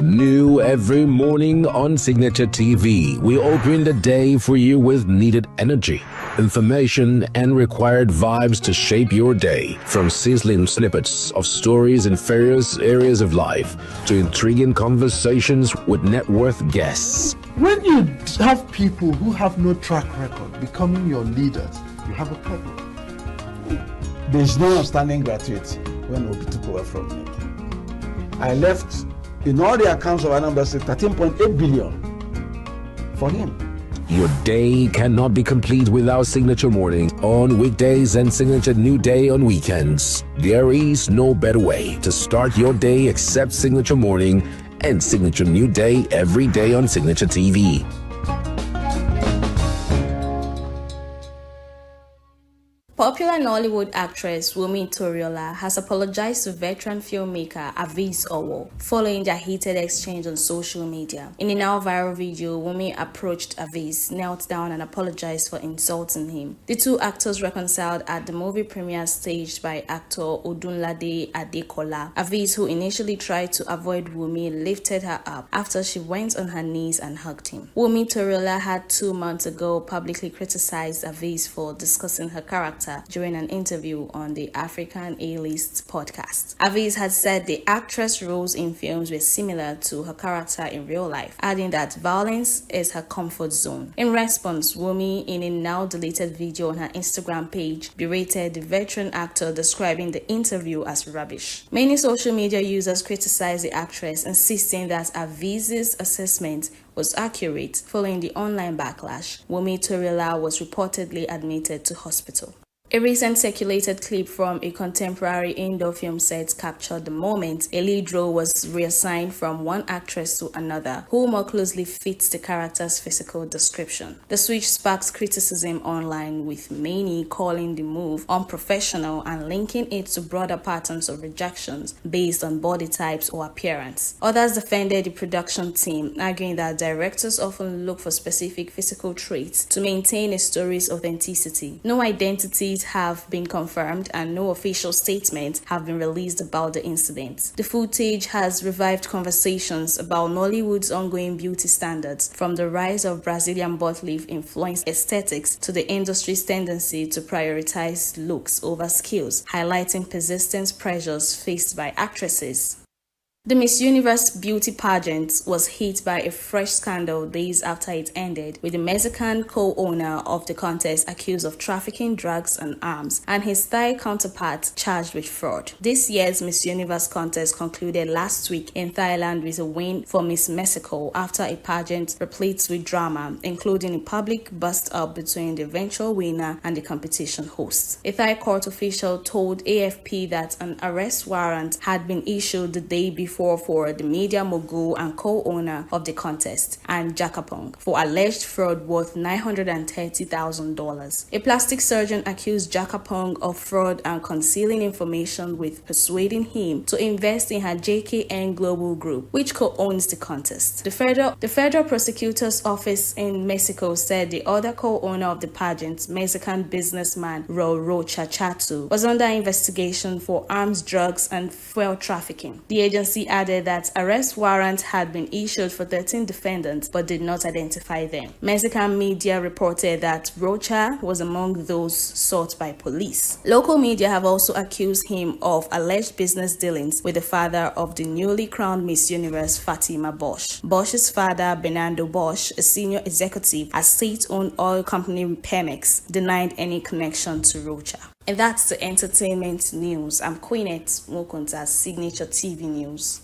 New every morning on Signature TV, we open the day for you with needed energy, information, and required vibes to shape your day. From sizzling snippets of stories in various areas of life to intriguing conversations with net worth guests. When you have people who have no track record becoming your leaders, you have a problem. There's no outstanding gratuity when Obi took over from me. I left, in all the accounts of Anambra State, 13.8 billion for him. Your day cannot be complete without Signature Morning on weekdays and Signature New Day on weekends. There is no better way to start your day except Signature Morning and Signature New Day every day on Signature TV. Popular Nollywood actress Wunmi Toriola has apologized to veteran filmmaker Aviz Owo following their heated exchange on social media. In a now viral video, Wunmi approached Aviz, knelt down and apologized for insulting him. The two actors reconciled at the movie premiere staged by actor Odunlade Adekola. Aviz, who initially tried to avoid Wunmi, lifted her up after she went on her knees and hugged him. Wunmi Toriola had 2 months ago publicly criticized Aviz for discussing her character during an interview on the African A-List podcast. Aviz had said the actress' roles in films were similar to her character in real life, adding that violence is her comfort zone. In response, Wunmi, in a now deleted video on her Instagram page, berated the veteran actor, describing the interview as rubbish. Many social media users criticized the actress, insisting that Aviz's assessment was accurate. Following the online backlash, Wunmi Toriola was reportedly admitted to hospital. A recent circulated clip from a contemporary indoor film set captured the moment a lead role was reassigned from one actress to another, who more closely fits the character's physical description. The switch sparks criticism online, with many calling the move unprofessional and linking it to broader patterns of rejections based on body types or appearance. Others defended the production team, arguing that directors often look for specific physical traits to maintain a story's authenticity. No identities have been confirmed and no official statements have been released about the incident. The footage has revived conversations about Nollywood's ongoing beauty standards, from the rise of Brazilian butt lift influenced aesthetics to the industry's tendency to prioritize looks over skills, highlighting persistent pressures faced by actresses. The Miss Universe beauty pageant was hit by a fresh scandal days after it ended, with the Mexican co-owner of the contest accused of trafficking drugs and arms, and his Thai counterpart charged with fraud. This year's Miss Universe contest concluded last week in Thailand with a win for Miss Mexico after a pageant replete with drama, including a public bust-up between the eventual winner and the competition host. A Thai court official told AFP that an arrest warrant had been issued the day before before for the media mogul and co-owner of the contest, and Jakapong, for alleged fraud worth $930,000. A plastic surgeon accused Jakapong of fraud and concealing information with persuading him to invest in her JKN Global Group, which co-owns the contest. The federal prosecutor's office in Mexico said the other co-owner of the pageant, Mexican businessman Rocha Chatu, was under investigation for arms, drugs, and fuel trafficking. The agency added that arrest warrants had been issued for 13 defendants but did not identify them. Mexican media reported that Rocha was among those sought by police. Local media have also accused him of alleged business dealings with the father of the newly crowned Miss Universe, Fatima Bosch. Bosch's father, Bernardo Bosch, a senior executive at state-owned oil company Pemex, denied any connection to Rocha. And that's the entertainment news. I'm Queenette Mokonta, Signature TV News.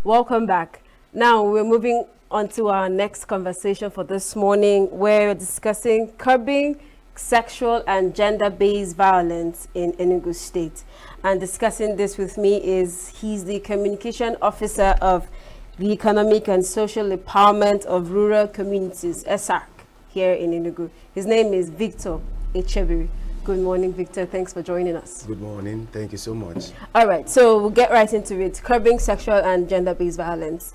Welcome back. Now we're moving on to our next conversation for this morning, where we're discussing curbing sexual and gender-based violence in ENUGU State. And discussing this with me he's the communication officer of the Economic and Social Empowerment of Rural Communities, ESARC, here in ENUGU. His name is Victor Echebiri. Good morning, Victor. Thanks for joining us. Good morning. Thank you so much. All right, so we'll get right into it. Curbing sexual and gender-based violence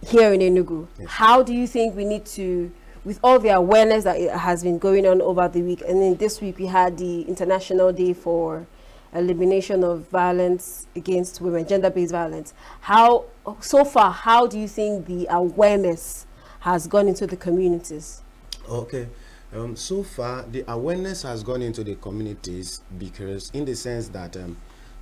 here in ENUGU. Yes. How do you think we need to, with all the awareness that it has been going on over the week, and then this week we had the International Day for Elimination of Violence Against Women, gender-based violence. So far, how do you think the awareness has gone into the communities? Okay. So far, the awareness has gone into the communities because in the sense that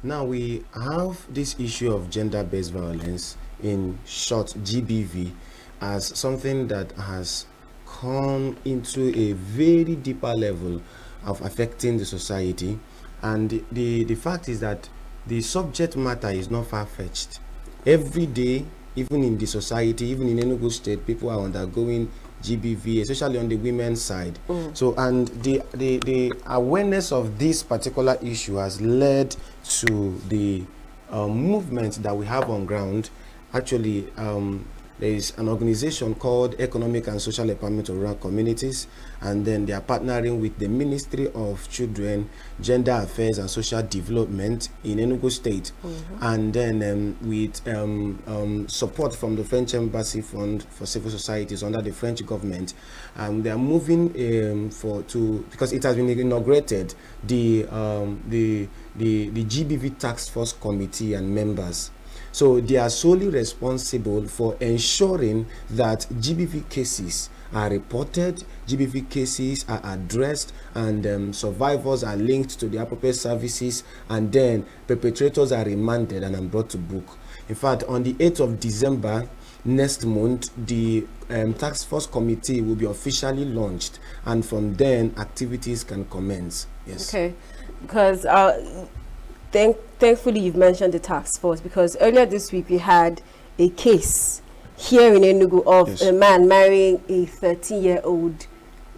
now we have this issue of gender-based violence, in short GBV, as something that has come into a very deeper level of affecting the society. And the fact is that the subject matter is not far-fetched. Every day, even in the society, even in ENUGU State, people are undergoing GBV, especially on the women's side. So, and the awareness of this particular issue has led to the movement that we have on ground. Actually, there is an organization called Economic and Social Empowerment of Rural Communities, and then they are partnering with the Ministry of Children, Gender Affairs and Social Development in Enugu State, and then with support from the French Embassy Fund for Civil Societies under the French government. They are moving because it has been inaugurated, the GBV Task Force Committee and members. So they are solely responsible for ensuring that GBV cases are reported, GBV cases are addressed, and survivors are linked to the appropriate services, and then perpetrators are remanded and brought to book. In fact, on the 8th of December next month, the task force committee will be officially launched, and from then activities can commence. Yes. Okay, because thankfully you've mentioned the task force, because earlier this week we had a case here in Enugu of a man marrying a 13-year-old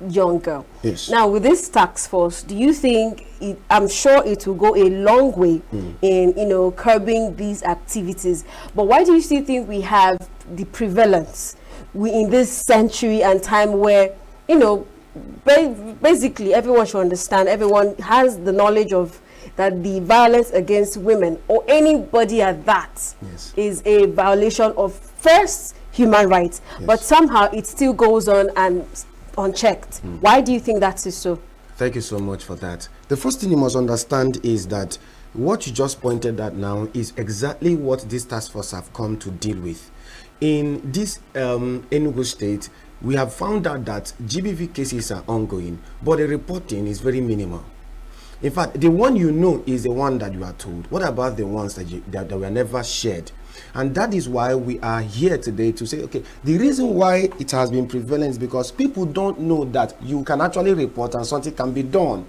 young girl. Yes. Now, with this task force, do you think I'm sure it will go a long way in curbing these activities? But why do you still think we have the prevalence in this century and time where basically everyone should understand, everyone has the knowledge of that the violence against women or anybody at that is a violation of first human rights, but somehow it still goes on and unchecked. Why do you think that is so? Thank you so much for that. The first thing you must understand is that what you just pointed at now is exactly what this task force have come to deal with. In this ENUGU state, we have found out that GBV cases are ongoing, but the reporting is very minimal. In fact, the one you know is the one that you are told. What about the ones that were never shared? And that is why we are here today to say, okay, the reason why it has been prevalent is because people don't know that you can actually report and something can be done.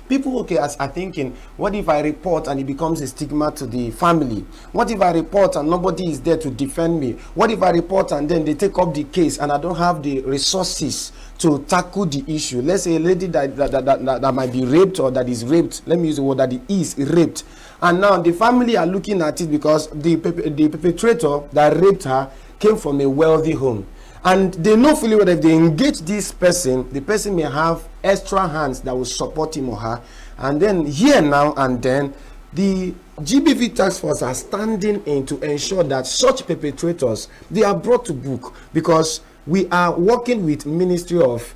People, okay, are thinking, what if I report and it becomes a stigma to the family? What if I report and nobody is there to defend me? What if I report and then they take up the case and I don't have the resources to tackle the issue? Let's say a lady that might be raped or that is raped, let me use the word that is raped. And now the family are looking at it because the perpetrator that raped her came from a wealthy home. And they know fully well if they engage this person, the person may have extra hands that will support him or her. And then here now and then, the GBV task force are standing in to ensure that such perpetrators, they are brought to book, because we are working with Ministry of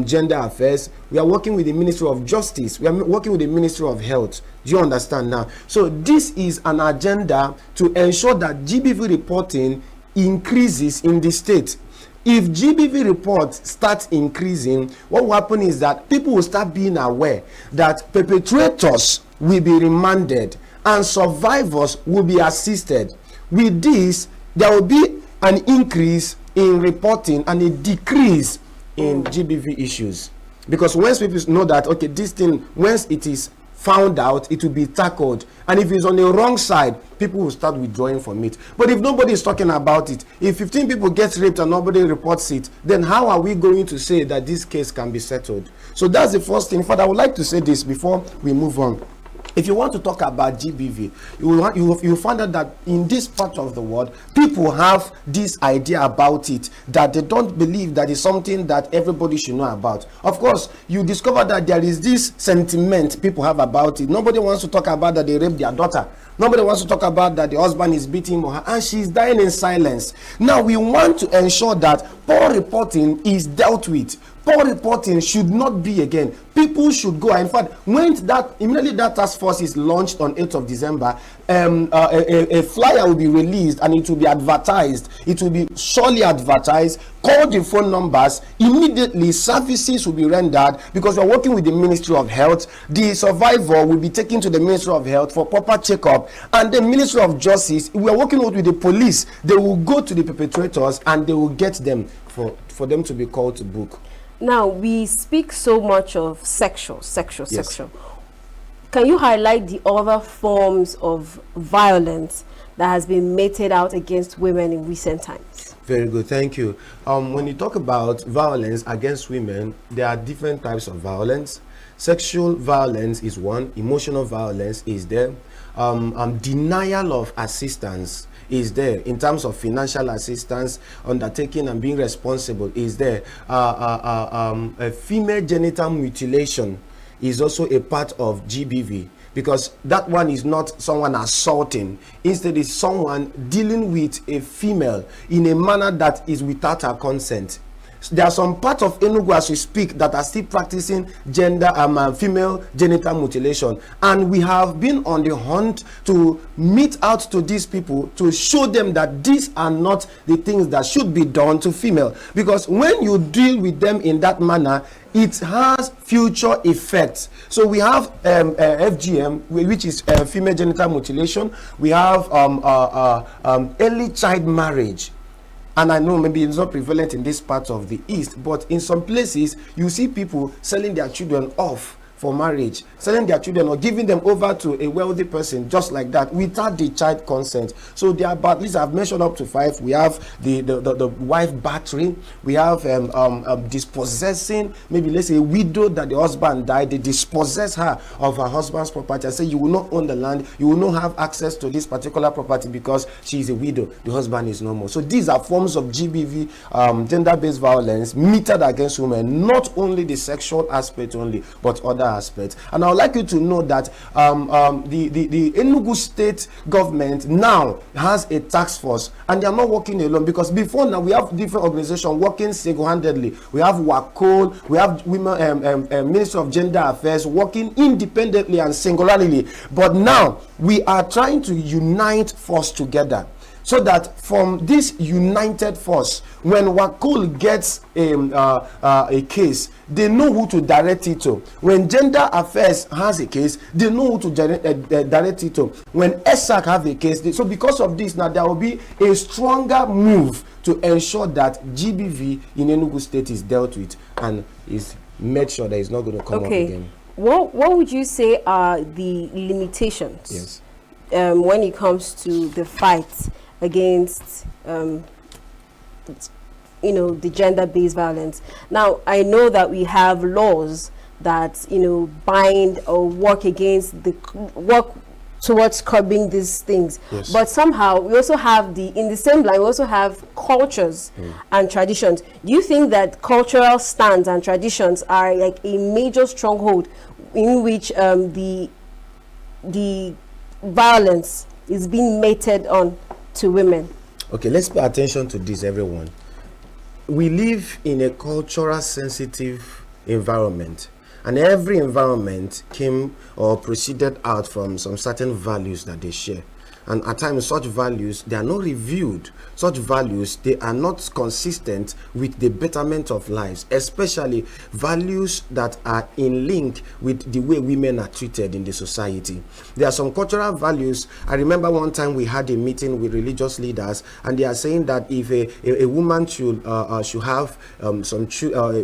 Gender Affairs, we are working with the Ministry of Justice, we are working with the Ministry of Health. Do you understand now? So this is an agenda to ensure that GBV reporting increases in the state. If GBV reports start increasing, what will happen is that people will start being aware that perpetrators will be remanded and survivors will be assisted. With this, there will be an increase in reporting and a decrease in GBV issues. Because once people know that, okay, this thing, once it is found out, it will be tackled, and if it's on the wrong side, people will start withdrawing from it. But if nobody is talking about it, if 15 people get raped and nobody reports it, then how are we going to say that this case can be settled? So that's the first thing. But I would like to say this before we move on. If you want to talk about GBV, you find out that in this part of the world, people have this idea about it, that they don't believe that is something that everybody should know about. Of course, you discover that there is this sentiment people have about it. Nobody wants to talk about that they raped their daughter. Nobody wants to talk about that the husband is beating her and she's dying in silence. Now, we want to ensure that poor reporting is dealt with. Poor reporting should not be again. People should go. In fact, immediately that task force is launched on 8th of December, a flyer will be released and it will be advertised. It will be surely advertised. Call the phone numbers. Immediately, services will be rendered, because we're working with the Ministry of Health. The survivor will be taken to the Ministry of Health for proper checkup. And the Ministry of Justice, we are working with the police. They will go to the perpetrators and they will get them for them to be called to book. Now, we speak so much of sexual. Can you highlight the other forms of violence that has been meted out against women in recent times? Very good, thank you. When you talk about violence against women, there are different types of violence. Sexual violence is one, emotional violence is there, denial of assistance is there, in terms of financial assistance, undertaking and being responsible is there. A female genital mutilation is also a part of GBV, because that one is not someone assaulting. Instead, it's someone dealing with a female in a manner that is without her consent. There are some parts of ENUGU as we speak that are still practicing female genital mutilation, and we have been on the hunt to meet out to these people to show them that these are not the things that should be done to female, because when you deal with them in that manner, it has future effects. So we have FGM, which is female genital mutilation. We have early child marriage. And I know maybe it's not prevalent in this part of the East, but in some places, you see people selling their children off for marriage, selling their children or giving them over to a wealthy person just like that without the child consent. So there are about, at least I've mentioned up to 5. We have the wife battery. We have dispossessing, maybe let's say a widow that the husband died, they dispossess her of her husband's property and say you will not own the land, you will not have access to this particular property because she is a widow, the husband is no more. So these are forms of GBV, gender-based violence meted against women, not only the sexual aspect only, but other aspect. And I would like you to know that the ENUGU state government now has a task force, and they are not working alone, because before now we have different organizations working single-handedly. We have WACOL, we have Women Ministry of Gender Affairs working independently and singularly. But now we are trying to unite force together, so that from this united force, when WACOL gets a case, they know who to direct it to. When Gender Affairs has a case, they know who to direct it to. When ESAC have a case, so because of this, now there will be a stronger move to ensure that GBV in Enugu State is dealt with and is made sure that it's not going to come up again. What would you say are the limitations when it comes to the fight against the gender-based violence? Now, I know that we have laws that bind or work towards curbing these things, but somehow we also have in the same line we also have cultures and traditions. Do you think that cultural stands and traditions are like a major stronghold in which the violence is being meted on to women? Okay, let's pay attention to this, everyone. We live in a cultural sensitive environment, and every environment came or proceeded out from some certain values that they share. And at times such values, they are not reviewed. Such values, they are not consistent with the betterment of lives, especially values that are in link with the way women are treated in the society. There are some cultural values. I remember one time we had a meeting with religious leaders, and they are saying that if a woman should have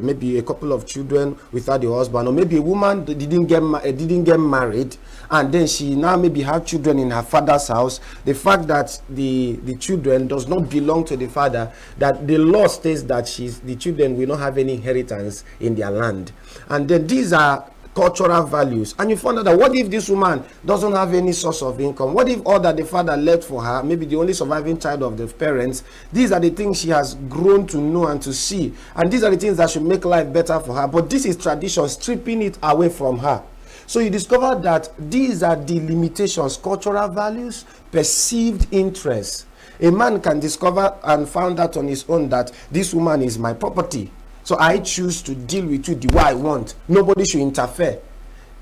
maybe a couple of children without the husband, or maybe a woman didn't get married, and then she now maybe have children in her father's house, the fact that the children does not belong to the father, that the law states that the children will not have any inheritance in their land. And then these are cultural values. And you find out that what if this woman doesn't have any source of income? What if all that the father left for her, maybe the only surviving child of the parents, these are the things she has grown to know and to see, and these are the things that should make life better for her, but this is tradition stripping it away from her. So you discover that these are the limitations: cultural values, perceived interests. A man can discover and found out on his own that this woman is my property, so I choose to deal with you the way I want. Nobody should interfere.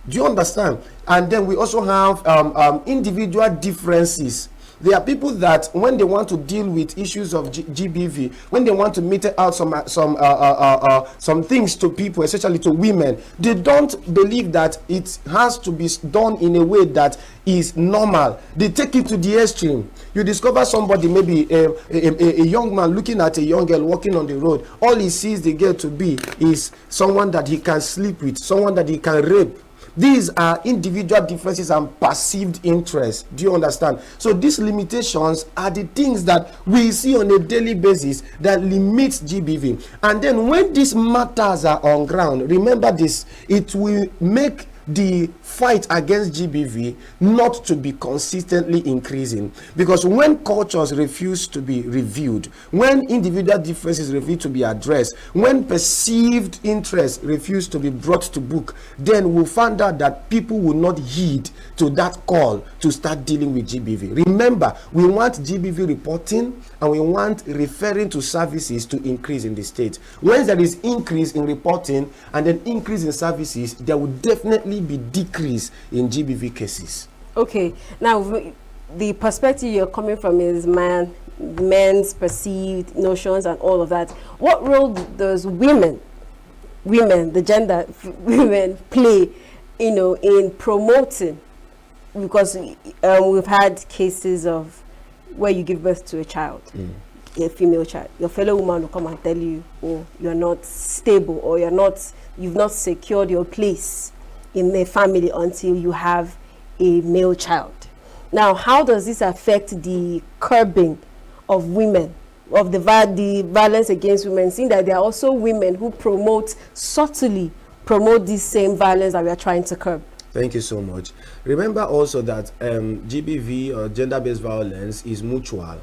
Do you understand? And then we also have individual differences. There are people that when they want to deal with issues of GBV, when they want to mete out some things to people, especially to women, they don't believe that it has to be done in a way that is normal. They take it to the extreme. You discover somebody, maybe a young man looking at a young girl walking on the road. All he sees the girl to be is someone that he can sleep with, someone that he can rape. These are individual differences and perceived interests. Do you understand? So these limitations are the things that we see on a daily basis that limits GBV. And then when these matters are on ground, remember this, it will make the fight against GBV not to be consistently increasing, because when cultures refuse to be reviewed, when individual differences refuse to be addressed, when perceived interests refuse to be brought to book, then we'll find out that people will not heed to that call to start dealing with GBV. Remember, we want GBV reporting and we want referring to services to increase in the state. When there is increase in reporting and then increase in services, there will definitely be decrease in GBV cases. Okay, now the perspective you're coming from is men's perceived notions and all of that. What role does women, the gender women, play, in promoting? Because we've had cases of where you give birth to a child, a female child, your fellow woman will come and tell you, oh, you're not stable, or you've not secured your place in the family until you have a male child. Now, how does this affect the curbing of women, of the violence against women, seeing that there are also women who subtly promote this same violence that we are trying to curb? Thank you so much. Remember also that GBV, or gender-based violence, is mutual.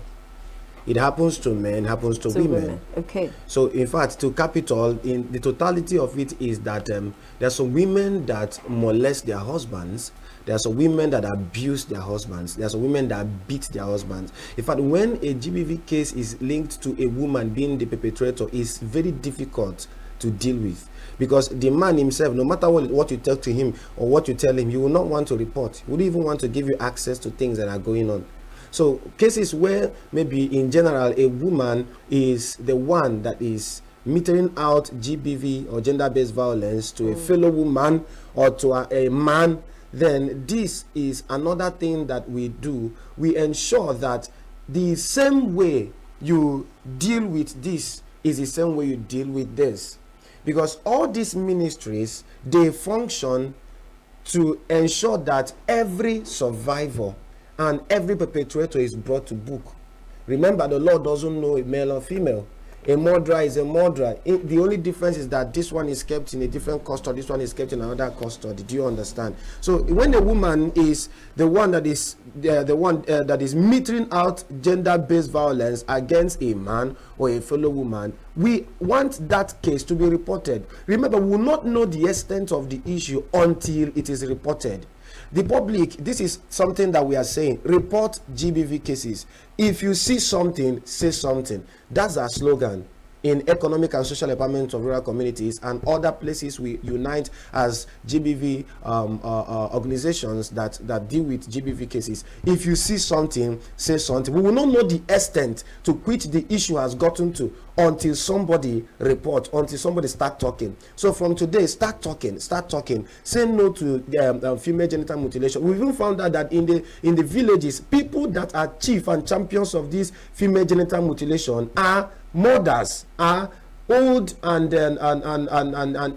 It happens to men, happens to women. Okay. So in fact, to cap it all, in the totality of it is that there are some women that molest their husbands. There are some women that abuse their husbands. There are some women that beat their husbands. In fact, when a GBV case is linked to a woman being the perpetrator, it's very difficult to deal with. Because the man himself, no matter what you tell to him or what you tell him, he will not want to report. He would even want to give you access to things that are going on. So cases where maybe in general a woman is the one that is metering out GBV or gender-based violence to a fellow woman or to a man, then this is another thing that we do. We ensure that the same way you deal with this is the same way you deal with this. Because all these ministries, they function to ensure that every survivor and every perpetrator is brought to book. Remember, the law doesn't know a male or female. A murderer is a murderer. The only difference is that this one is kept in a different custody, this one is kept in another custody. Do you understand? So when a woman is the one that is that is metering out gender-based violence against a man or a fellow woman, we want that case to be reported. Remember, we will not know the extent of the issue until it is reported. The public, this is something that we are saying, report GBV cases. If you see something, say something. That's our slogan. In economic and social empowerment of rural communities and other places, we unite as GBV organizations that deal with GBV cases. If you see something, say something. We will not know the extent to which the issue has gotten to until somebody report, until somebody start talking. So from today, start talking. Say no to female genital mutilation. We even found out that in the villages, people that are chief and champions of this female genital mutilation are mothers, are old and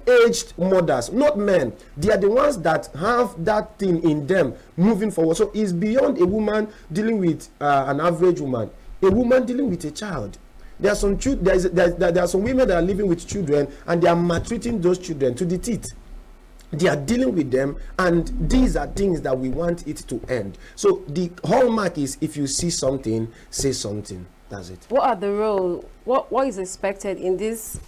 aged mothers, not men. They are the ones that have that thing in them moving forward. So it's beyond a woman dealing with an average woman, a woman dealing with a child. There are some there are some women that are living with children and they are maltreating those children to the teeth. They are dealing with them, and these are things that we want it to end. So the hallmark is, if you see something, say something. That's it. What are the role? What is expected in this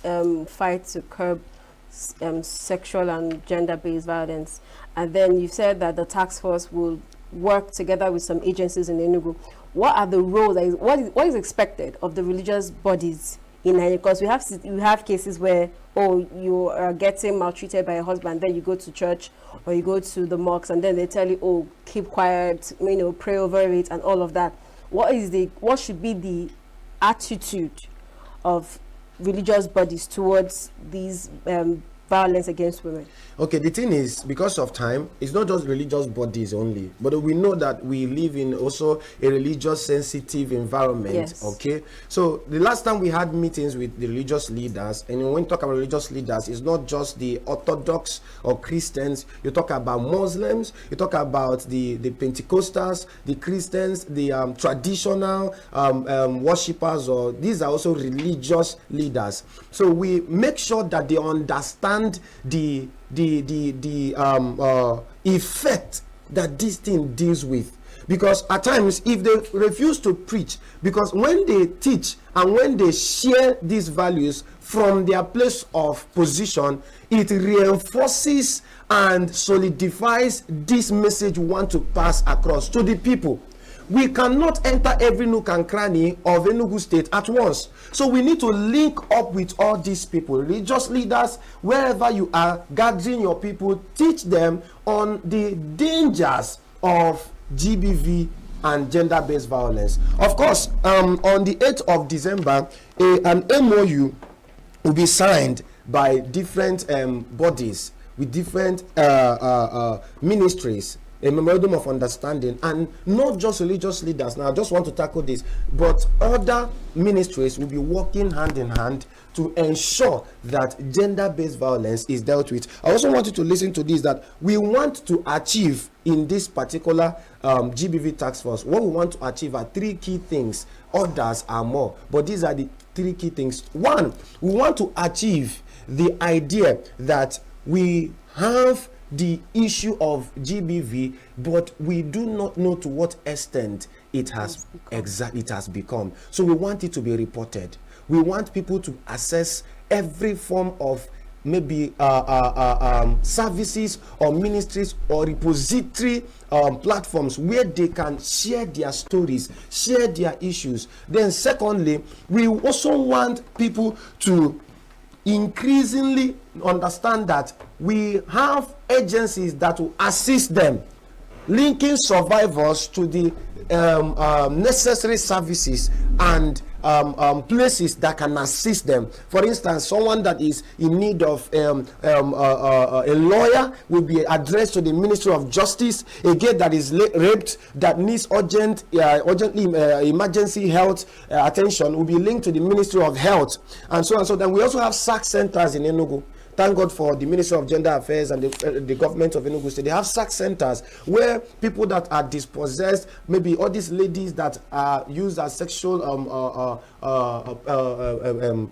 fight to curb sexual and gender-based violence? And then you said that the task force will work together with some agencies in ENUGU. What are the roles? What is expected of the religious bodies in Nigeria? Because we have cases where, oh, you are getting maltreated by a husband, then you go to church or you go to the mosques, and then they tell you, oh, keep quiet, pray over it and all of that. What should be the attitude of religious bodies towards these violence against women? Okay, the thing is, because of time, it's not just religious bodies only, but we know that we live in also a religious sensitive environment. Yes. Okay, so the last time we had meetings with the religious leaders, and when you talk about religious leaders, it's not just the Orthodox or Christians. You talk about Muslims, you talk about the Pentecostals, the Christians, the traditional worshippers, or these are also religious leaders. So we make sure that they understand the effect that this thing deals with. Because at times, if they refuse to preach, because when they teach and when they share these values from their place of position, it reinforces and solidifies this message we want to pass across to the people. We cannot enter every nook and cranny of Enugu State at once. So we need to link up with all these people, religious leaders, wherever you are, gathering your people, teach them on the dangers of GBV and gender-based violence. Of course, on the 8th of December, an MOU will be signed by different bodies with different ministries, a memorandum of understanding, and not just religious leaders. Now, I just want to tackle this, but other ministries will be working hand in hand to ensure that gender-based violence is dealt with. I also want you to listen to this, that we want to achieve in this particular GBV task force. What we want to achieve are 3 key things. Others are more, but these are the 3 key things. 1, we want to achieve the idea that we have the issue of GBV, but we do not know to what extent it has become. So we want it to be reported. We want people to access every form of maybe services or ministries or repository platforms where they can share their stories, share their issues. Then secondly, we also want people to increasingly understand that we have agencies that will assist them, linking survivors to the necessary services and places that can assist them. For instance, someone that is in need of a lawyer will be addressed to the Ministry of Justice. A girl that is raped, that needs urgently emergency health attention will be linked to the Ministry of Health, and so on. So then we also have SAC centers in Enugu. Thank God for the Ministry of Gender Affairs and the government of Enugu State. They have SAC centers where people that are dispossessed, maybe all these ladies that are used as sexual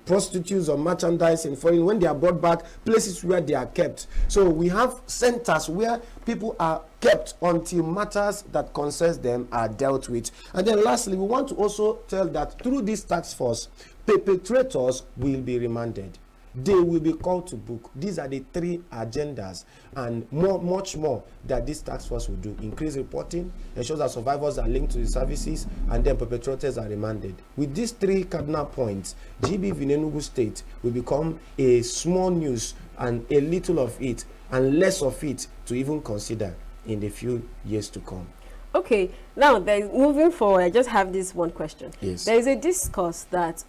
prostitutes or merchandise in foreign, when they are brought back, places where they are kept. So we have centers where people are kept until matters that concerns them are dealt with. And then lastly, we want to also tell that through this task force, perpetrators will be remanded. They will be called to book. These are the three agendas, and much more that this task force will do. Increase reporting, ensure that survivors are linked to the services, and then perpetrators are remanded. With these three cardinal points, GBV in Enugu State will become a small news, and a little of it and less of it to even consider in the few years to come. Okay, now moving forward, I just have this one question. Yes. There is a discourse that,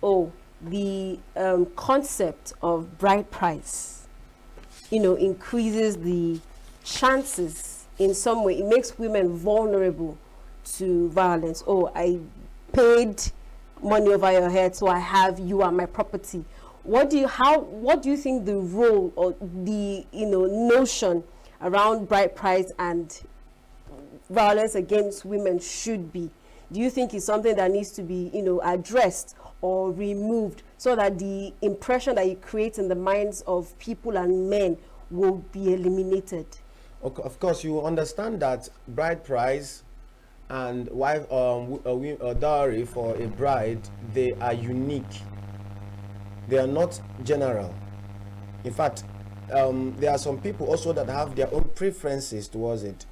the concept of bride price, increases the chances in some way. It makes women vulnerable to violence. I paid money over your head, so you are my property. What do you think the role or the notion around bride price and violence against women should be? Do you think it's something that needs to be addressed or removed, so that the impression that it creates in the minds of people and men will be eliminated? Okay, of course, you understand that bride price and wife dowry for a bride, they are unique. They are not general. In fact, there are some people also that have their own preferences towards it.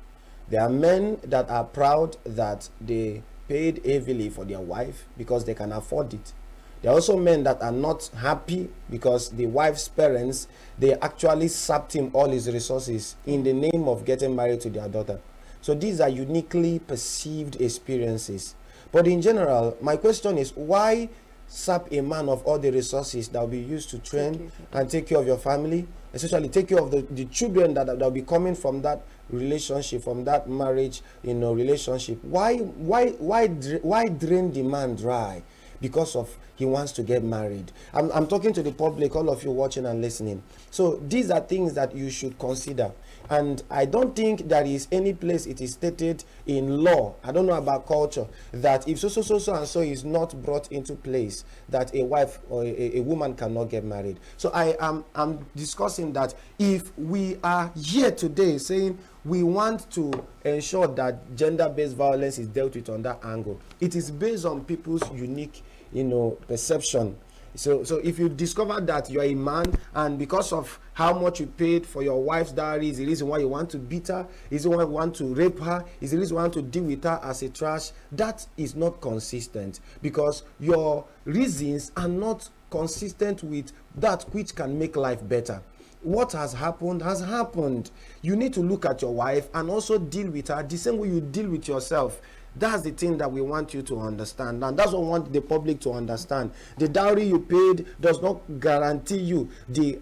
There are men that are proud that they paid heavily for their wife because they can afford it. There are also men that are not happy because the wife's parents, they actually sapped him all his resources in the name of getting married to their daughter. So these are uniquely perceived experiences. But in general, my question is, why sap a man of all the resources that will be used to train and take care of your family, especially take care of the children that will be coming from that relationship, from that marriage relationship? Why drain the man dry because of he wants to get married? I'm talking to the public, all of you watching and listening. So these are things that you should consider. And I don't think there is any place it is stated in law, I don't know about culture, that if so and so is not brought into place, that a wife or a woman cannot get married. So I'm discussing that if we are here today saying we want to ensure that gender-based violence is dealt with on that angle, it is based on people's unique perception. So if you discover that you are a man, and because of how much you paid for your wife's dowry is the reason why you want to beat her, is the reason why you want to rape her, is the reason why you want to deal with her as a trash, that is not consistent, because your reasons are not consistent with that which can make life better. What has happened has happened. You need to look at your wife and also deal with her the same way you deal with yourself. That's the thing that we want you to understand, and that's what we want the public to understand. The dowry you paid does not guarantee you the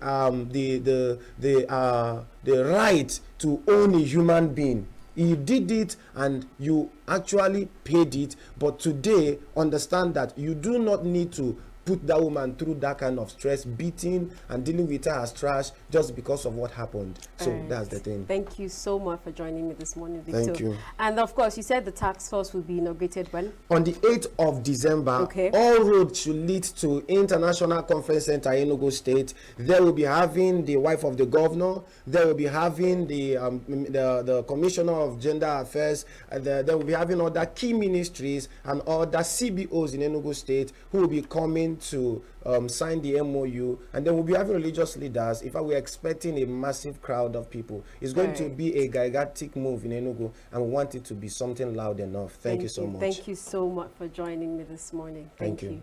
right to own a human being. You did it and you actually paid it, but today understand that you do not need to put that woman through that kind of stress, beating and dealing with her as trash just because of what happened. So that's the thing. Thank you so much for joining me this morning, Victor. Thank you. And of course, you said the task force will be inaugurated when? On the 8th of December, all roads should lead to International Conference Center, ENUGU State. They will be having the wife of the governor. They will be having the Commissioner of Gender Affairs. They will be having other key ministries and other CBOs in ENUGU State who will be coming to sign the MOU, and then we'll be having religious leaders. In fact, we're expecting a massive crowd of people. It's going to be a gigantic move in Enugu, and we want it to be something loud enough. Thank you so much. Thank you so much for joining me this morning. Thank you.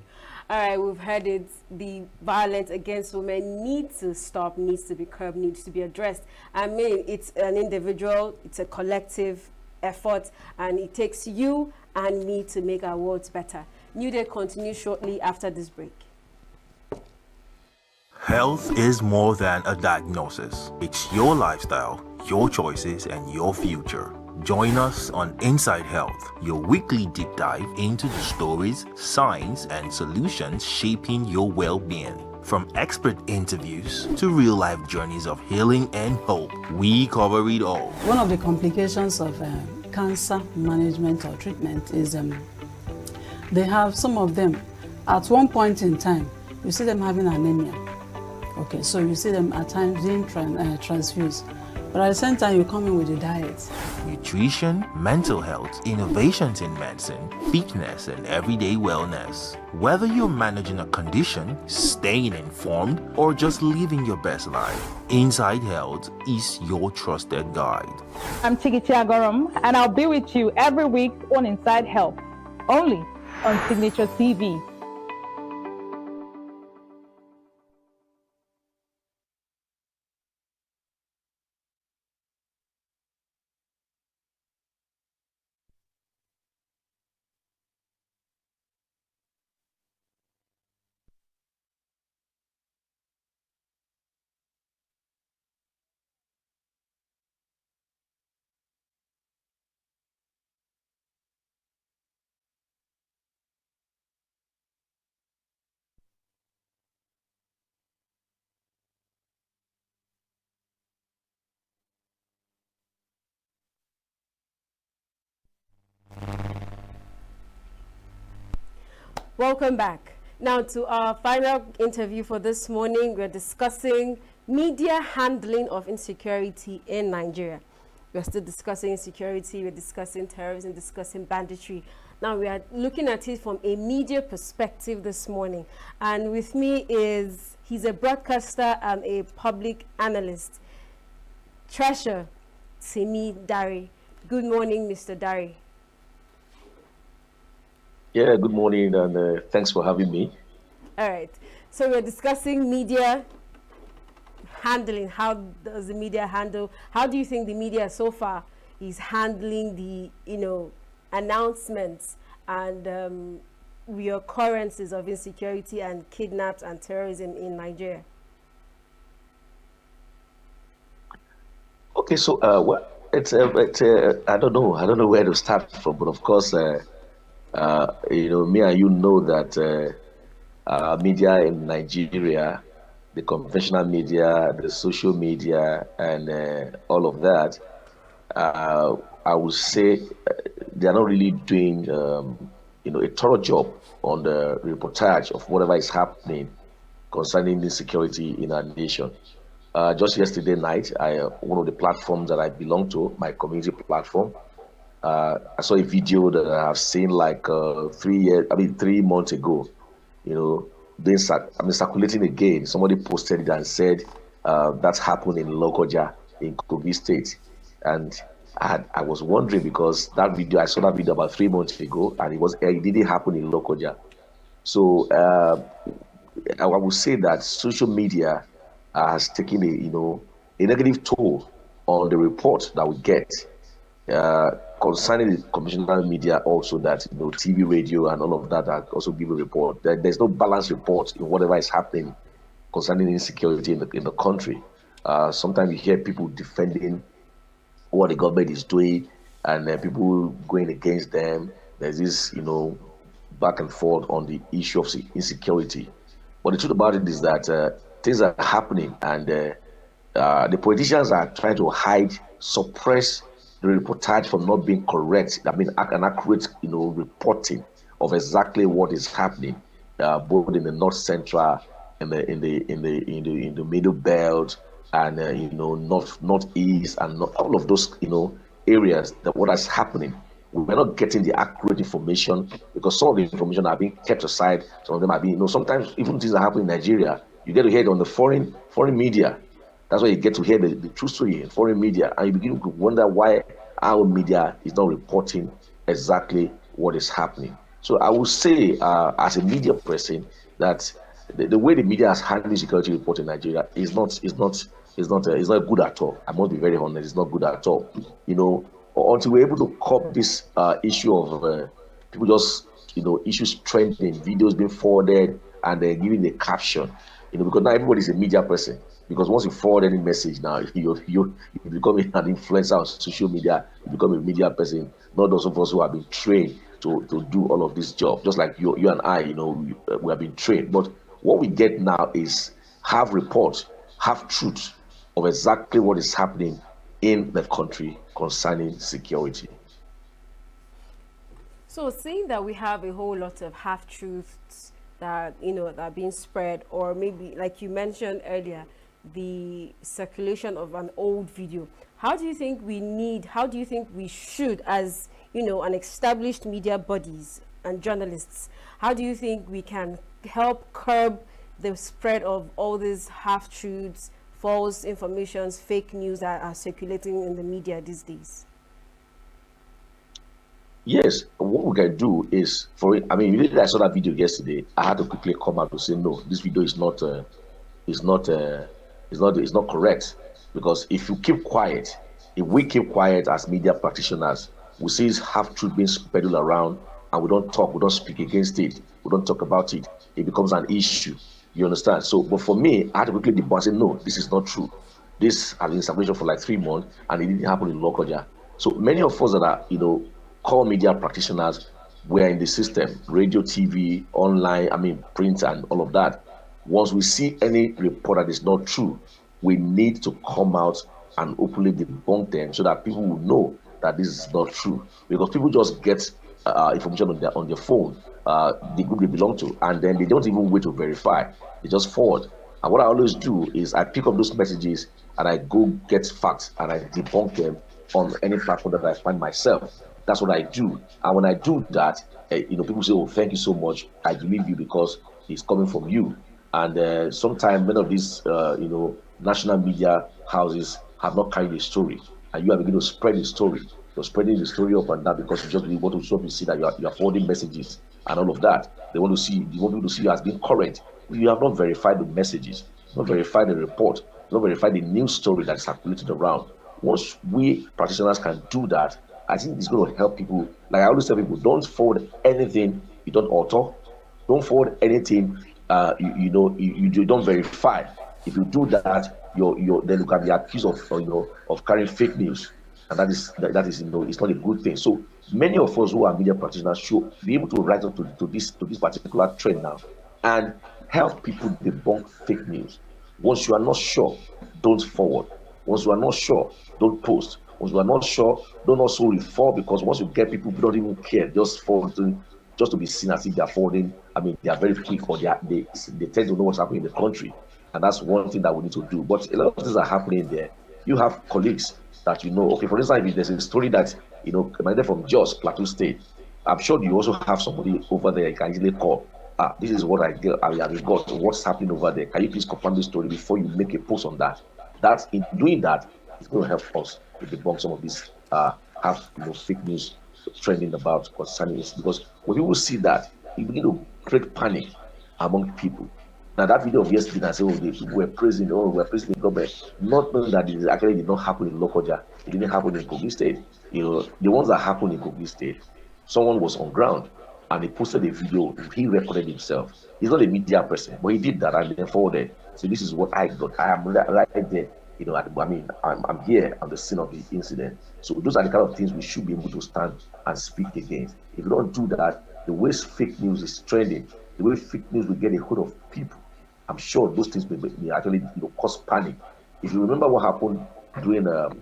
All right, we've heard it. The violence against women needs to stop, needs to be curbed, needs to be addressed. I mean, it's an individual, it's a collective effort, and it takes you and me to make our worlds better. New Day continues shortly after this break. Health is more than a diagnosis. It's your lifestyle, your choices, and your future. Join us on Inside Health, your weekly deep dive into the stories, science, and solutions shaping your well-being. From expert interviews to real-life journeys of healing and hope, we cover it all. One of the complications of cancer management or treatment is they have some of them at one point in time, you see them having anemia. Okay, so you see them at times being transfused. But at the same time, you come in with a diet. Nutrition, mental health, innovations in medicine, fitness, and everyday wellness. Whether you're managing a condition, staying informed, or just living your best life, Inside Health is your trusted guide. I'm Signaturetv, and I'll be with you every week on Inside Health, only on Signaturetv. Welcome back. Now to our final interview for this morning. We're discussing media handling of insecurity in Nigeria. We're still discussing insecurity, we're discussing terrorism, discussing banditry. Now we are looking at it from a media perspective this morning. And with me he's a broadcaster and a public analyst, Treasure Simi Dari. Good morning, Mr. Dari. Yeah, good morning, and thanks for having me. All right. So we're discussing media handling. How does the media handle? How do you think the media so far is handling the, announcements and reoccurrences of insecurity and kidnaps and terrorism in Nigeria? Okay, so well, it's I don't know where to start from, but of course. Me and you know that media in Nigeria, the conventional media, the social media, and all of that, I would say they are not really doing, a thorough job on the reportage of whatever is happening concerning insecurity in our nation. Just yesterday night, one of the platforms that I belong to, my community platform, I saw a video that I have seen like 3 months ago, circulating again. Somebody posted it and said that's happened in Lokoja in Kogi State. And I was wondering because I saw that video about 3 months ago and it didn't happen in Lokoja. So I would say that social media has taken a negative toll on the report that we get. Concerning the conventional media also that TV, radio and all of that are also give a report. There's no balanced report in whatever is happening concerning insecurity in the country. Sometimes you hear people defending what the government is doing and people going against them. There's this back and forth on the issue of insecurity. But the truth about it is that things are happening, and the politicians are trying to hide, suppress the reportage from not being correct. I mean, an accurate, reporting of exactly what is happening, both in the north central, in the middle belt, and northeast, and all of those areas that what is happening. We're not getting the accurate information because some of the information are being kept aside. Some of them are being, sometimes even things that happen in Nigeria, you get to hear it on the foreign media. That's why you get to hear the true story in foreign media, and you begin to wonder why our media is not reporting exactly what is happening. So I would say, as a media person, that the way the media has handled security report in Nigeria is not good at all. I must be very honest; it's not good at all. Until we're able to curb this issue of people just issues trending, videos being forwarded, and then giving a caption. Because now everybody's a media person. Because once you forward any message now, you become an influencer on social media. You become a media person. Not those of us who have been trained to do all of this job. Just like you and I, we have been trained. But what we get now is have reports, have truth of exactly what is happening in the country concerning security. So seeing that we have a whole lot of half-truths that that are being spread, or maybe like you mentioned earlier, the circulation of an old video, how do you think we should, as an established media bodies and journalists, how do you think we can help curb the spread of all these half-truths, false informations, fake news that are circulating in the media these days? Yes, what we can do is, immediately I saw that video yesterday, I had to quickly come out to say, no, this video is not correct. Because if you keep quiet, if we keep quiet as media practitioners, we see half-truth being spread around, and we don't talk, we don't speak against it, we don't talk about it, it becomes an issue. You understand? So, but for me, I had to quickly debunk and say, no, this is not true. This has been in circulation for like 3 months, and it didn't happen in Lokoja. So many of us that are, core media practitioners, were in the system, radio, TV, online, print, and all of that. Once we see any report that is not true, we need to come out and openly debunk them so that people will know that this is not true. Because people just get information on their phone, the group they belong to, and then they don't even wait to verify. They just forward. And what I always do is I pick up those messages and I go get facts and I debunk them on any platform that I find myself. That's what I do. And when I do that, people say, oh, thank you so much. I believe you because it's coming from you. And sometimes many of these, national media houses have not carried the story. And you are beginning to spread the story. You're spreading the story up and down because you just really want to see that you are forwarding messages and all of that. They want people to see you as being current. You have not verified the messages, not verified the report, not verified the news story that is circulated around. Once we practitioners can do that, I think it's going to help people. Like I always tell people, don't forward anything you don't author. Don't forward anything you don't verify. If you do that, then you can be accused of carrying fake news, and that is it's not a good thing. So many of us who are media practitioners should be able to rise up to this particular trend now and help people debunk fake news. Once you are not sure, don't forward. Once you are not sure, don't post. Once you are not sure, don't also refer, because once you get people who don't even care, just forwarding, just to be seen as if they are forwarding. They are very quick, or they tend to know what's happening in the country, and that's one thing that we need to do. But a lot of things are happening there. You have colleagues that okay, for instance, if there's a story that emanated from Jos, Plateau State, I'm sure you also have somebody over there you can easily call. This is what I have got. What's happening over there? Can you please confirm this story before you make a post on that? That's in doing that, it's going to help us to debunk some of these fake news trending about concerning this. Because when people see that, you begin to create panic among people. Now that video of yesterday, I say, we're praising the government, not knowing that it actually did not happen in Lokoja. It didn't happen in Kogi State. The ones that happened in Kogi State, someone was on ground and he posted a video. He recorded himself. He's not a media person, but he did that and then forwarded. So this is what I got. I am right there. I'm here at the scene of the incident. So those are the kind of things we should be able to stand and speak against. If you don't do that, the way fake news is trending, the way fake news will get a hold of people, I'm sure those things may actually cause panic. If you remember what happened during the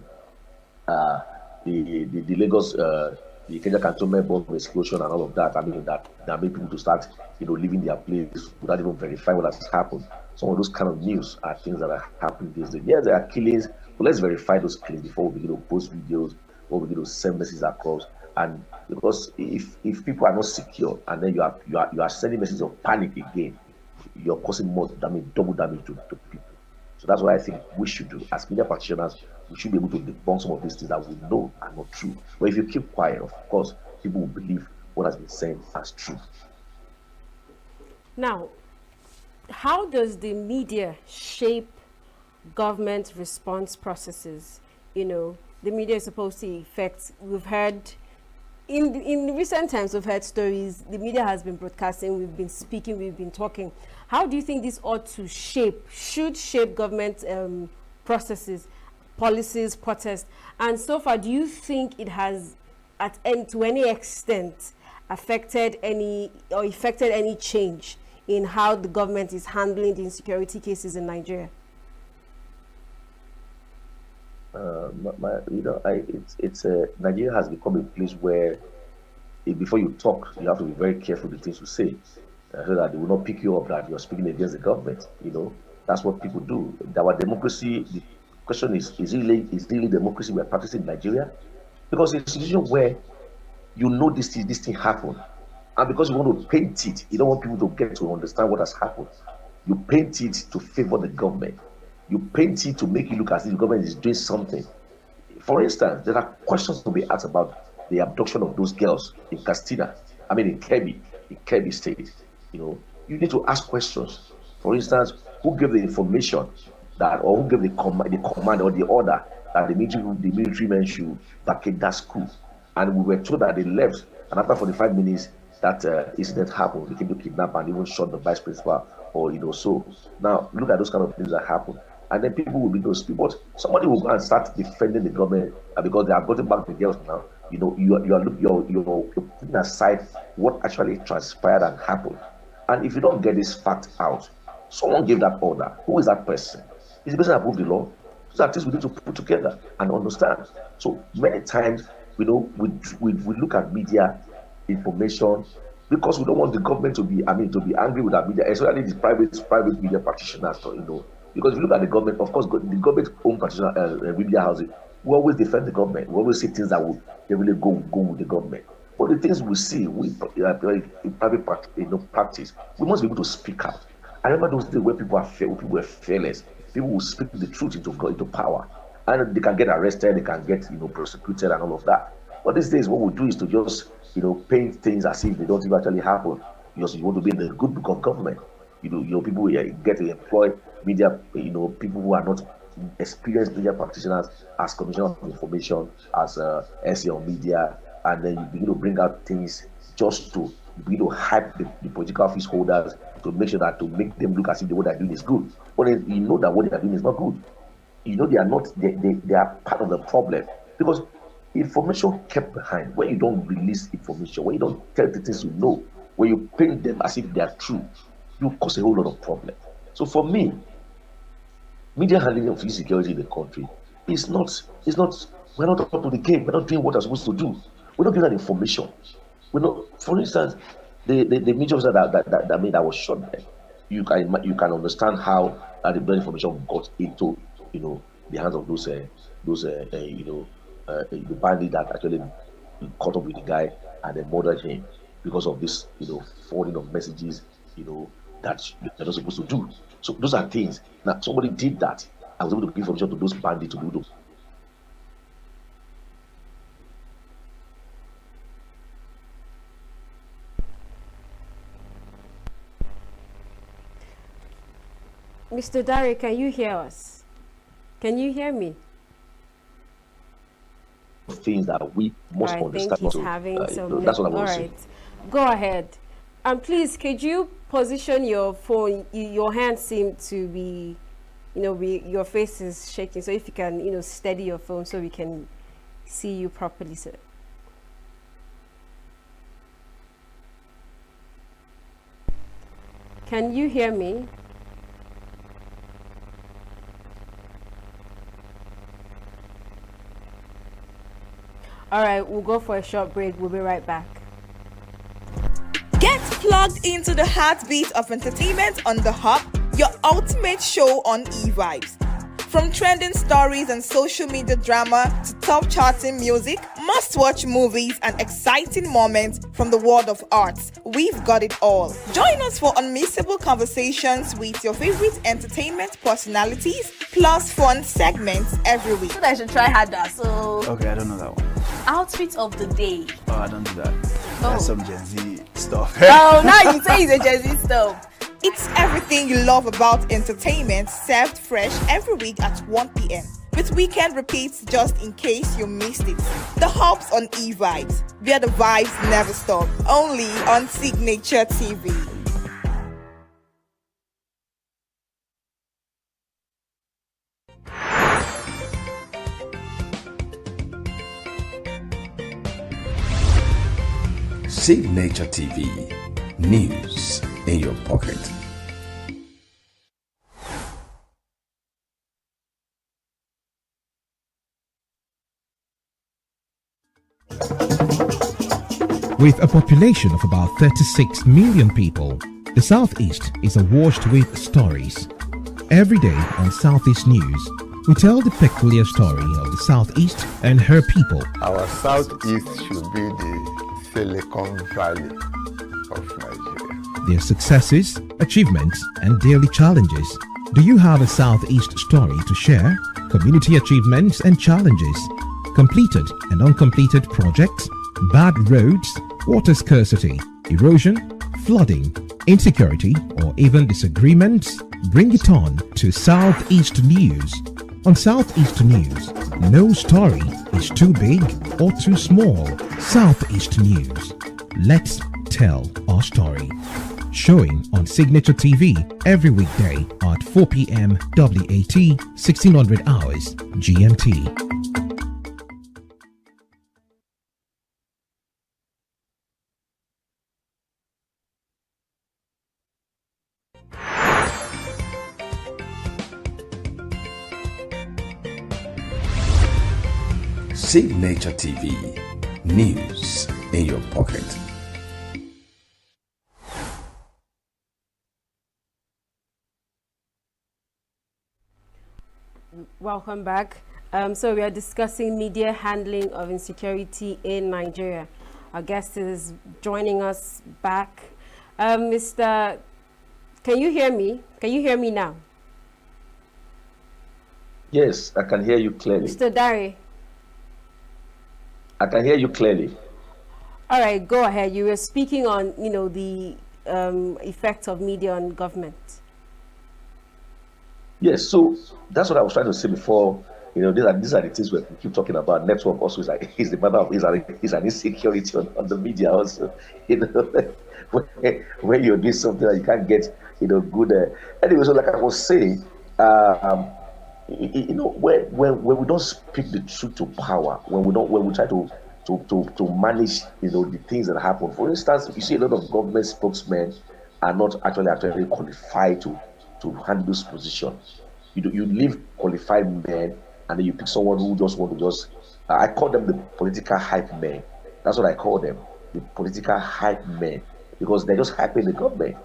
Lagos, the Kenya Cantonment bomb explosion and all of that, I mean, that made people to start, leaving their place without even verifying what has happened. Some of those kind of news are things that are happening these days. Yes, there are killings, but let's verify those killings before we begin to post videos or we begin to send messages across. And because if people are not secure and then you are sending messages of panic again, you're causing more damage, double damage to people. So that's what I think we should do. As media practitioners, we should be able to debunk some of these things that we know are not true. But if you keep quiet, of course, people will believe what has been said as true. Now, how does the media shape government response processes? The media is supposed to affect, we've heard, in recent times, we've heard stories, the media has been broadcasting, we've been speaking, we've been talking. How do you think this should shape government processes, policies, protests? And so far, do you think it has, to any extent, affected any change in how the government is handling the insecurity cases in Nigeria? Nigeria has become a place where before you talk, you have to be very careful the things you say, so that they will not pick you up that you're speaking against the government. That's what people do. Our democracy, the question is really democracy we are practicing in Nigeria? Because it's a situation where this thing happened, and because you want to paint it, you don't want people to get to understand what has happened. You paint it to favor the government. You paint it to make it look as if the government is doing something. For instance, there are questions to be asked about the abduction of those girls in in Kebbi State. You need to ask questions. For instance, who gave the information or who gave the command or the order that the military men should vacate that school? And we were told that they left, and after 45 minutes, that incident happened. They came to kidnap and even shot the vice principal, so. Now, look at those kind of things that happen. And then people will be those people. But somebody will go and start defending the government because they have gotten back the girls now. You're putting aside what actually transpired and happened. And if you don't get this fact out, someone gave that order. Who is that person? Is the person that approved the law? Those are things we need to put together and understand. So many times, we look at media information because we don't want the government to be angry with our media, especially the private media practitioners. Because if you look at the government, of course, the government own practitioner media houses, we always defend the government. We always say things that will really go with the government. But the things we see, in private practice, we must be able to speak out. I remember those days where people were fearless. People will speak the truth into power, and they can get arrested, they can get prosecuted and all of that. But these days, what we do is to just paint things as if they don't even actually happen. Because you want to be in the good book of government. People get to employ media, people who are not experienced media practitioners as commissioner of information, as SA on media, and then you begin to bring out things just to begin to hype the political office holders to make them look as if what they're doing is good. But then you know that what they're doing is not good. They are part of the problem because information kept behind. When you don't release information, when you don't tell the things you know, when you paint them as if they are true, you cause a whole lot of problem. So for me, media handling of insecurity in the country is not. We're not up to the game. We're not doing what we're supposed to do. We're not giving that information. We're not. For instance, the media officer that was shot there, you can understand how the blood information got into the hands of those the bandit that actually caught up with the guy and then murdered him because of this forwarding of messages that you're not supposed to do. So those are things. Now somebody did that. I was able to give information to those bandits to do. Mr. Dari, can you hear us? Can you hear me? Things that we must understand. I think he's having some. That's what I want to say. Go ahead. And please, could you position your phone? Your hands seem to be, your face is shaking. So if you can, steady your phone so we can see you properly, sir. Can you hear me? All right, we'll go for a short break. We'll be right back. Get plugged into the heartbeat of entertainment on The Hub, your ultimate show on eVibes. From trending stories and social media drama to top charting music, must-watch movies and exciting moments from the world of arts, we've got it all. Join us for unmissable conversations with your favorite entertainment personalities, plus fun segments every week. So I should try harder. So Okay, I don't know that one. outfit of the day. Oh, I don't do that. That's some Gen Z stuff. Oh, now you say it's a Gen Z stuff. It's everything you love about entertainment served fresh every week at 1 p.m. with weekend repeats just in case you missed it. The Hub's on eVibes, where the vibes never stop. Only on Signature TV. Signature TV. News in your pocket. With a population of about 36 million people, the Southeast is awash with stories. Every day on Southeast News, we tell the peculiar story of the Southeast and her people. Our Southeast should be the Silicon Valley of Nigeria. Their successes, achievements, and daily challenges. Do you have a Southeast story to share? Community achievements and challenges, completed and uncompleted projects, bad roads, water scarcity, erosion, flooding, insecurity, or even disagreements? Bring it on to Southeast News. On Southeast News, no story is too big or too small. Southeast News. Let's tell our story. Showing on Signature TV every weekday at 4 p.m. WAT, 1600 hours GMT. Signature TV. News in your pocket. Welcome back. So we are discussing media handling of insecurity in Nigeria. Our guest is joining us back. Mr. Can you hear me? Can you hear me now? Yes, I can hear you clearly. Mr. Dari. I can hear you clearly. All right, go ahead. You were speaking on, the effect of media on government. Yes, so that's what I was trying to say before. These are the things we keep talking about. Network also is the matter of is an insecurity on the media also. When you're doing something that you can't get, good. Anyway, so like I was saying, when we don't speak the truth to power, when we try to manage, the things that happen. For instance, you see a lot of government spokesmen are not actually qualified to handle this position. You leave qualified men, and then you pick someone who just want to I call them the political hype men. That's what I call them, the political hype men, because they're just hyping the government.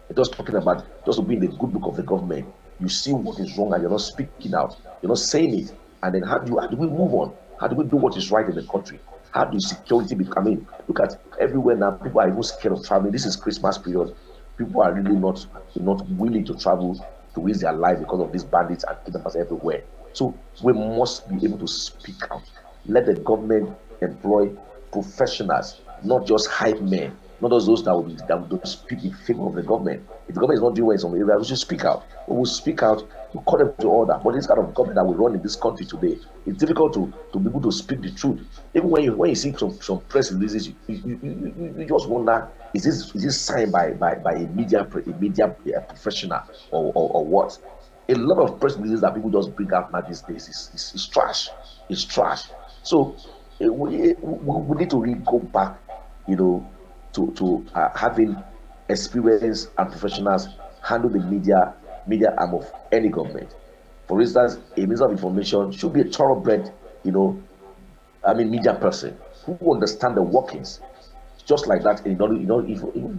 They're just talking about just to be in the good book of the government. You see what is wrong and you're not speaking out, you're not saying it. And then how do we move on? How do we do what is right in the country? How do security become? Look at everywhere now, people are even scared of traveling. This is Christmas period. People are really not willing to travel to waste their life because of these bandits and kidnappers everywhere. So we must be able to speak out. Let the government employ professionals, not just hype men, not just those that will speak in favor of the government. If the government is not doing well in some area, we should speak out. We will speak out, we call them to order. But this kind of government that we run in this country today, it's difficult to be able to speak the truth. Even when you see some press releases, you just wonder, is this signed by a media professional or what? A lot of press releases that people just bring out now these days is trash. It's trash. So we need to really go back, to having experienced and professionals handle the media arm of any government. For instance, a Minister of Information should be a thoroughbred, media person who understand the workings. Just like that, even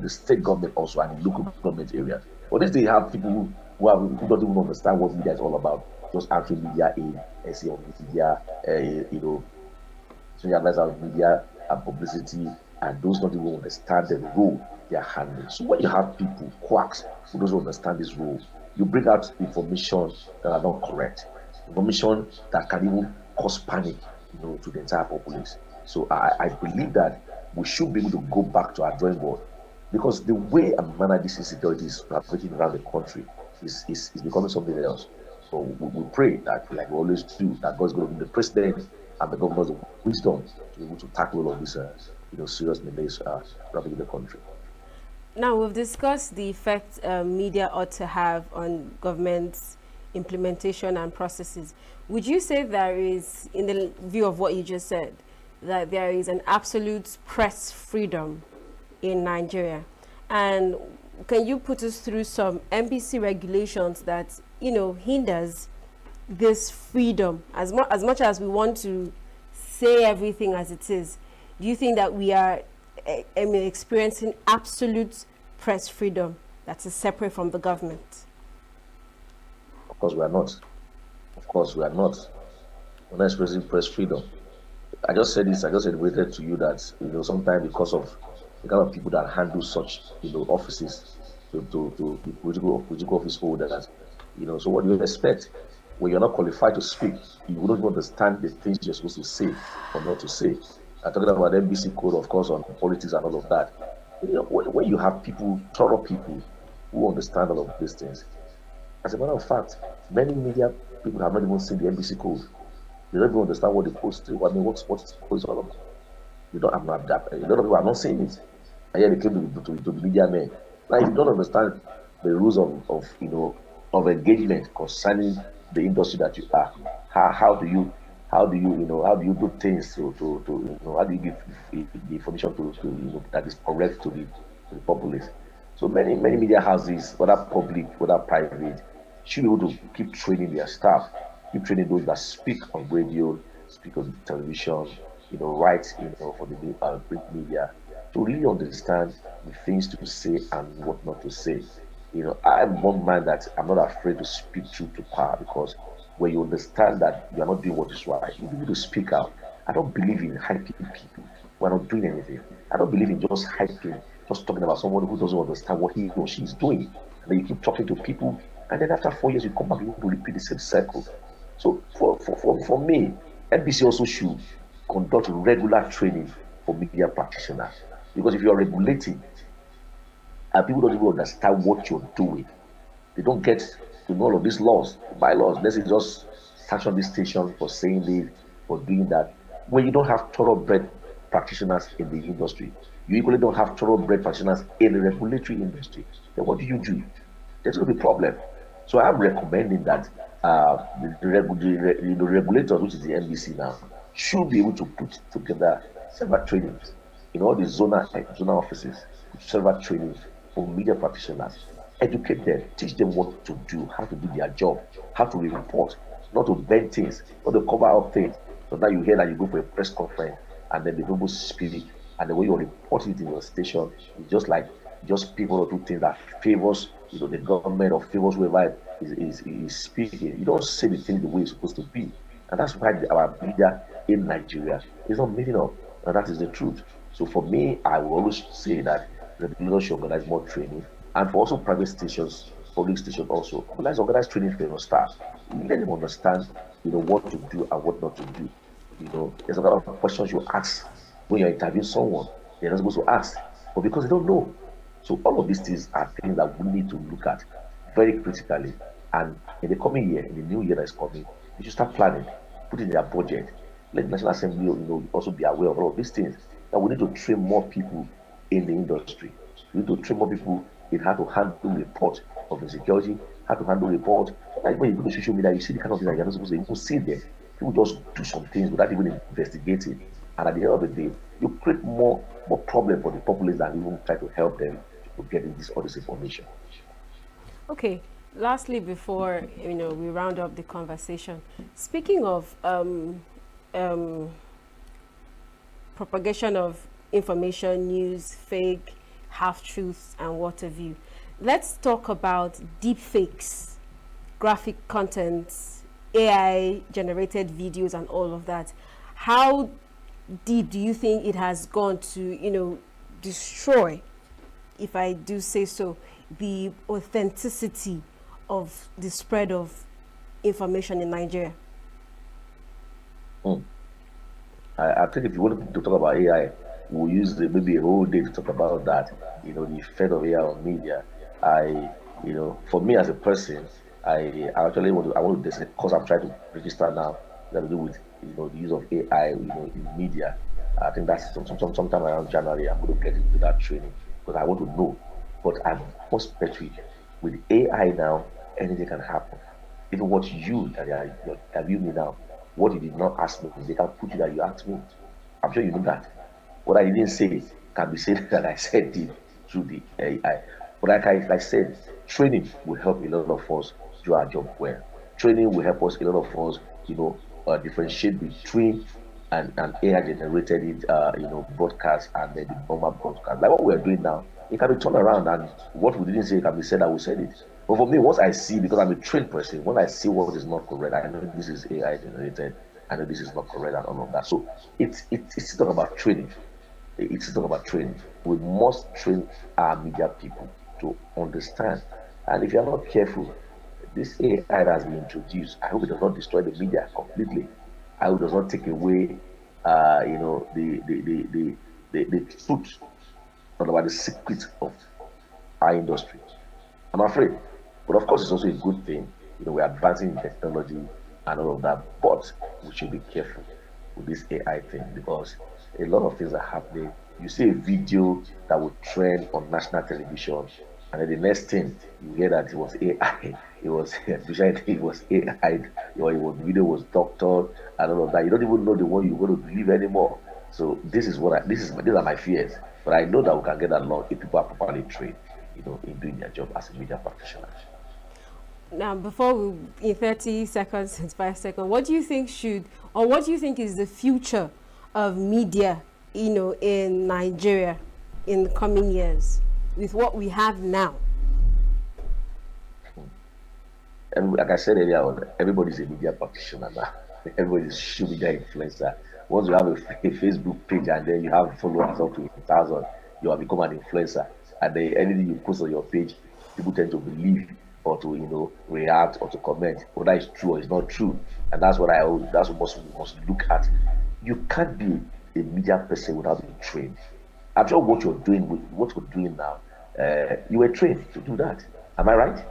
the state government also and the local government area. But this they have people who don't even understand what media is all about. Just answering media in, SEO media, senior advisor of media and publicity, and those not even understand the role they are handling. So when you have people, quacks, who doesn't understand this role, you bring out information that are not correct, information that can even cause panic, to the entire populace. So I believe that we should be able to go back to our drawing board, because the way and manner this insecurity is operating around the country is becoming something else. So we pray that, like we always do, that God's going to give the president and the governors of wisdom to be able to tackle all of these serious menace ravaging the country. Now, we've discussed the effect media ought to have on government's implementation and processes. Would you say there is, in the view of what you just said, that there is an absolute press freedom in Nigeria? And can you put us through some NBC regulations that, hinders this freedom? As much as we want to say everything as it is, do you think that we are experiencing absolute press freedom that is separate from the government? Of course we are not. Of course we are not. We're not expressing press freedom. I just said waited to you that, sometimes because of the kind of people that handle such, offices to the political office holders, so what do you expect? When you're not qualified to speak, you wouldn't understand the things you're supposed to say or not to say. I'm talking about the NBC code, of course, on politics and all of that. When you have people, thorough people who understand all of these things, as a matter of fact, many media people have not even seen the NBC code. They don't even understand what the post do. What is all about. You don't have that. A lot of people are not saying it. And yet they came to the media men. Now, if you don't understand the rules of engagement concerning the industry that you are, how do you do things how do you give the information that is correct to the populace? So many media houses, whether public, whether private, should be able to keep training their staff, keep training those that speak on radio, speak on television, write for the print media, to really understand the things to say and what not to say. I'm one man that I'm not afraid to speak truth to power, because when you understand that you are not doing what is right, you need to speak out. I don't believe in hyping people who are not doing anything. I don't believe in just hyping, just talking about someone who doesn't understand what he or she is doing. And then you keep talking to people, and then after 4 years, you come back, you want to repeat the same cycle. So for me, NBC also should conduct regular training for media practitioners. Because if you are regulating, and people don't even understand what you're doing, they don't get to know all of these laws, bylaws. Let's just sanction this station for saying this, for doing that. When you don't have thoroughbred practitioners in the industry, you equally don't have thoroughbred practitioners in the regulatory industry, then what do? There's going to be a problem. So I'm recommending that the regulators, which is the NBC now, should be able to put together several trainings in all the zonal offices, several trainings for media practitioners, educate them, teach them what to do, how to do their job, how to report, not to bend things, not to cover up things. So now you hear that you go for a press conference and then the people speak, and the way you report it in your station is just people who do things that favors the government or favors whoever is speaking. You don't say the thing the way it's supposed to be. And that's why our media in Nigeria is not meeting up. And that is the truth. So for me, I will always say that regulators should organize more training. And for also private stations, public stations also, organize training for your staff. Let them understand, what to do and what not to do. There's a lot of questions you ask when you're interviewing someone. They're not supposed to ask, but because they don't know. So all of these things are things that we need to look at very critically. And in the coming year, in the new year that is coming, they should start planning, put in their budget. Let the National Assembly, also be aware of all of these things. That we need to train more people in the industry. We need to train more people in how to handle report of insecurity, how to handle report. Like when you go to social media, you see the kind of things that you're not supposed to even see there. People just do some things without even investigating. And at the end of the day, you create more problem for the populace than even try to help them getting all this information. Okay. Lastly, before we round up the conversation, speaking of propagation of information, news, fake, half-truths, and what have you, let's talk about deep fakes, graphic contents, AI-generated videos, and all of that. How deep do you think it has gone to, destroy, if I do say so, the authenticity of the spread of information in Nigeria? I think if you want to talk about AI, we'll use maybe a whole day to talk about that. The effect of AI on media. For me as a person, I actually want to because I'm trying to register now that to do with the use of AI in media. I think that's sometime around January. I'm going to get into that training because I want to know. But I'm most petty with AI now. Anything can happen. Even what you're interviewing me now, what you did not ask me, they can put you that you asked me. I'm sure you know that. What I didn't say can be said that I said it through the AI. But like I said, training will help a lot of us do our job well. Training will help us, a lot of us, differentiate between an AI generated broadcast and then the normal broadcast. Like what we're doing now, it can be turned around and what we didn't say can be said, I will say it. But for me, once I see, because I'm a trained person, when I see what is not correct, I know this is AI generated, I know this is not correct and all of that. So it's talk about training. It's talk about training. We must train our media people to understand. And if you're not careful, this AI that has been introduced, I hope it does not destroy the media completely. I hope it does not take away the truth about the secret of our industry. I'm afraid. But of course, it's also a good thing. We're advancing in technology and all of that. But we should be careful with this AI thing because a lot of things are happening. You see a video that will trend on national television, and then the next thing you hear that it was AI. It was it was AI. The video was doctored and all of that. You don't even know the one you're going to believe anymore. So these are my fears. But I know that we can get along if people are properly trained, in doing their job as a media practitioner. Now, in 30 seconds, 5 seconds, what do you think is the future of media, in Nigeria in the coming years with what we have now? And like I said earlier, everybody's a media practitioner now. Everybody's a social media influencer. Once you have a Facebook page and then you have followers up to 1,000, you have become an influencer. And then anything you post on your page, people tend to believe or to react or to comment whether it's true or it's not true. And that's what we must look at. You can't be a media person without being trained. I'm sure what you're doing now, you were trained to do that. Am I right?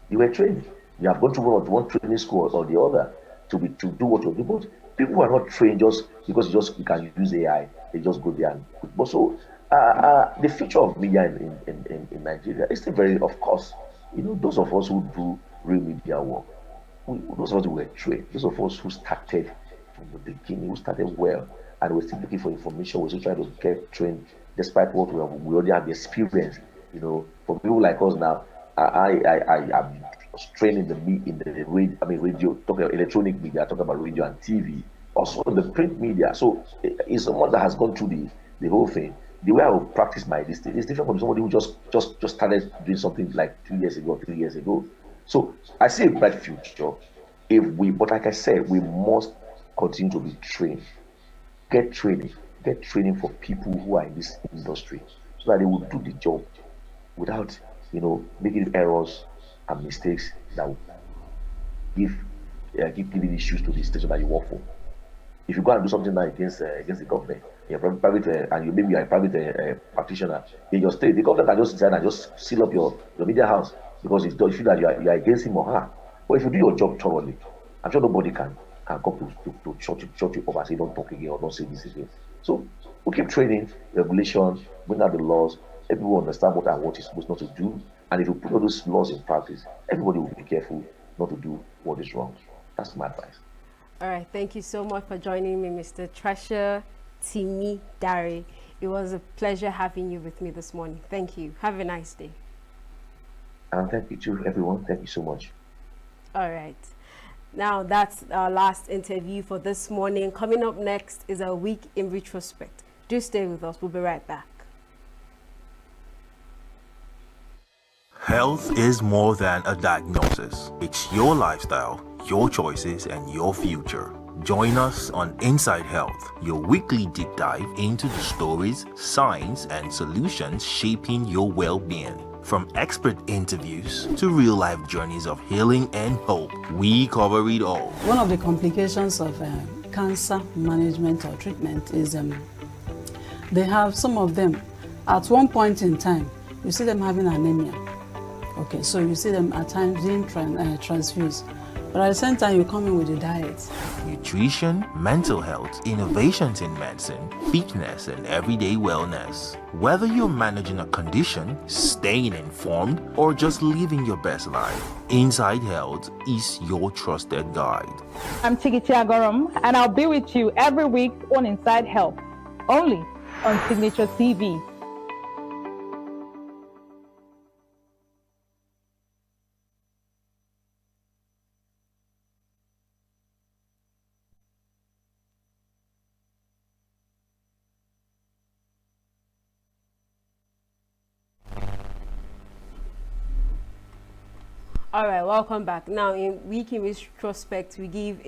You were trained. You have gone through one training school or the other to do what you're doing. But people are not trained just because you can use AI. They just go there and put. But so the future of media in Nigeria is still very, of course, those of us who do real media work, those of us who were trained, those of us who started from the beginning, who started well, and we're still looking for information, we're still trying to get trained, despite what we already have the experience. For people like us now, I am trained in the radio, talking about electronic media, talking about radio and TV, also the print media. So it's someone that has gone through the whole thing. The way I will practice my listing is different from somebody who just started doing something like 2 years ago, 3 years ago. So I see a bright future but like I said, we must continue to be trained. Get training for people who are in this industry so that they will do the job without, making errors and mistakes that will give issues to the station that you work for. If you go and do something now against the government, you're private, and maybe you're a private practitioner in your state, the government can just decide and just seal up your media house because it's feel that you are against him or her. But if you do your job thoroughly, I'm sure nobody can come to shut you up and say don't talk again or don't say this again. So we keep training, regulation, bring out the laws, everyone understand what and what is supposed not to do. And if you put all those laws in practice, everybody will be careful not to do what is wrong. That's my advice. All right, thank you so much for joining me, Mr. Treasure Timi Dare. It was a pleasure having you with me this morning. Thank you. Have a nice day. And thank you to everyone. Thank you so much. All right. Now that's our last interview for this morning. Coming up next is a week in retrospect. Do stay with us. We'll be right back. Health is more than a diagnosis. It's your lifestyle, your choices, and your future. Join us on Inside Health, your weekly deep dive into the stories, science, and solutions shaping your well-being. From expert interviews to real-life journeys of healing and hope, we cover it all. One of the complications of cancer management or treatment is they have some of them at one point in time, you see them having anemia. Okay, so you see them at times being transfused. But at the same time, you come in with a diet. Nutrition, mental health, innovations in medicine, fitness, and everyday wellness. Whether you're managing a condition, staying informed, or just living your best life, Inside Health is your trusted guide. I'm Signaturetv, and I'll be with you every week on Inside Health, only on Signaturetv. All right, welcome back. Now, in Week in Retrospect, we give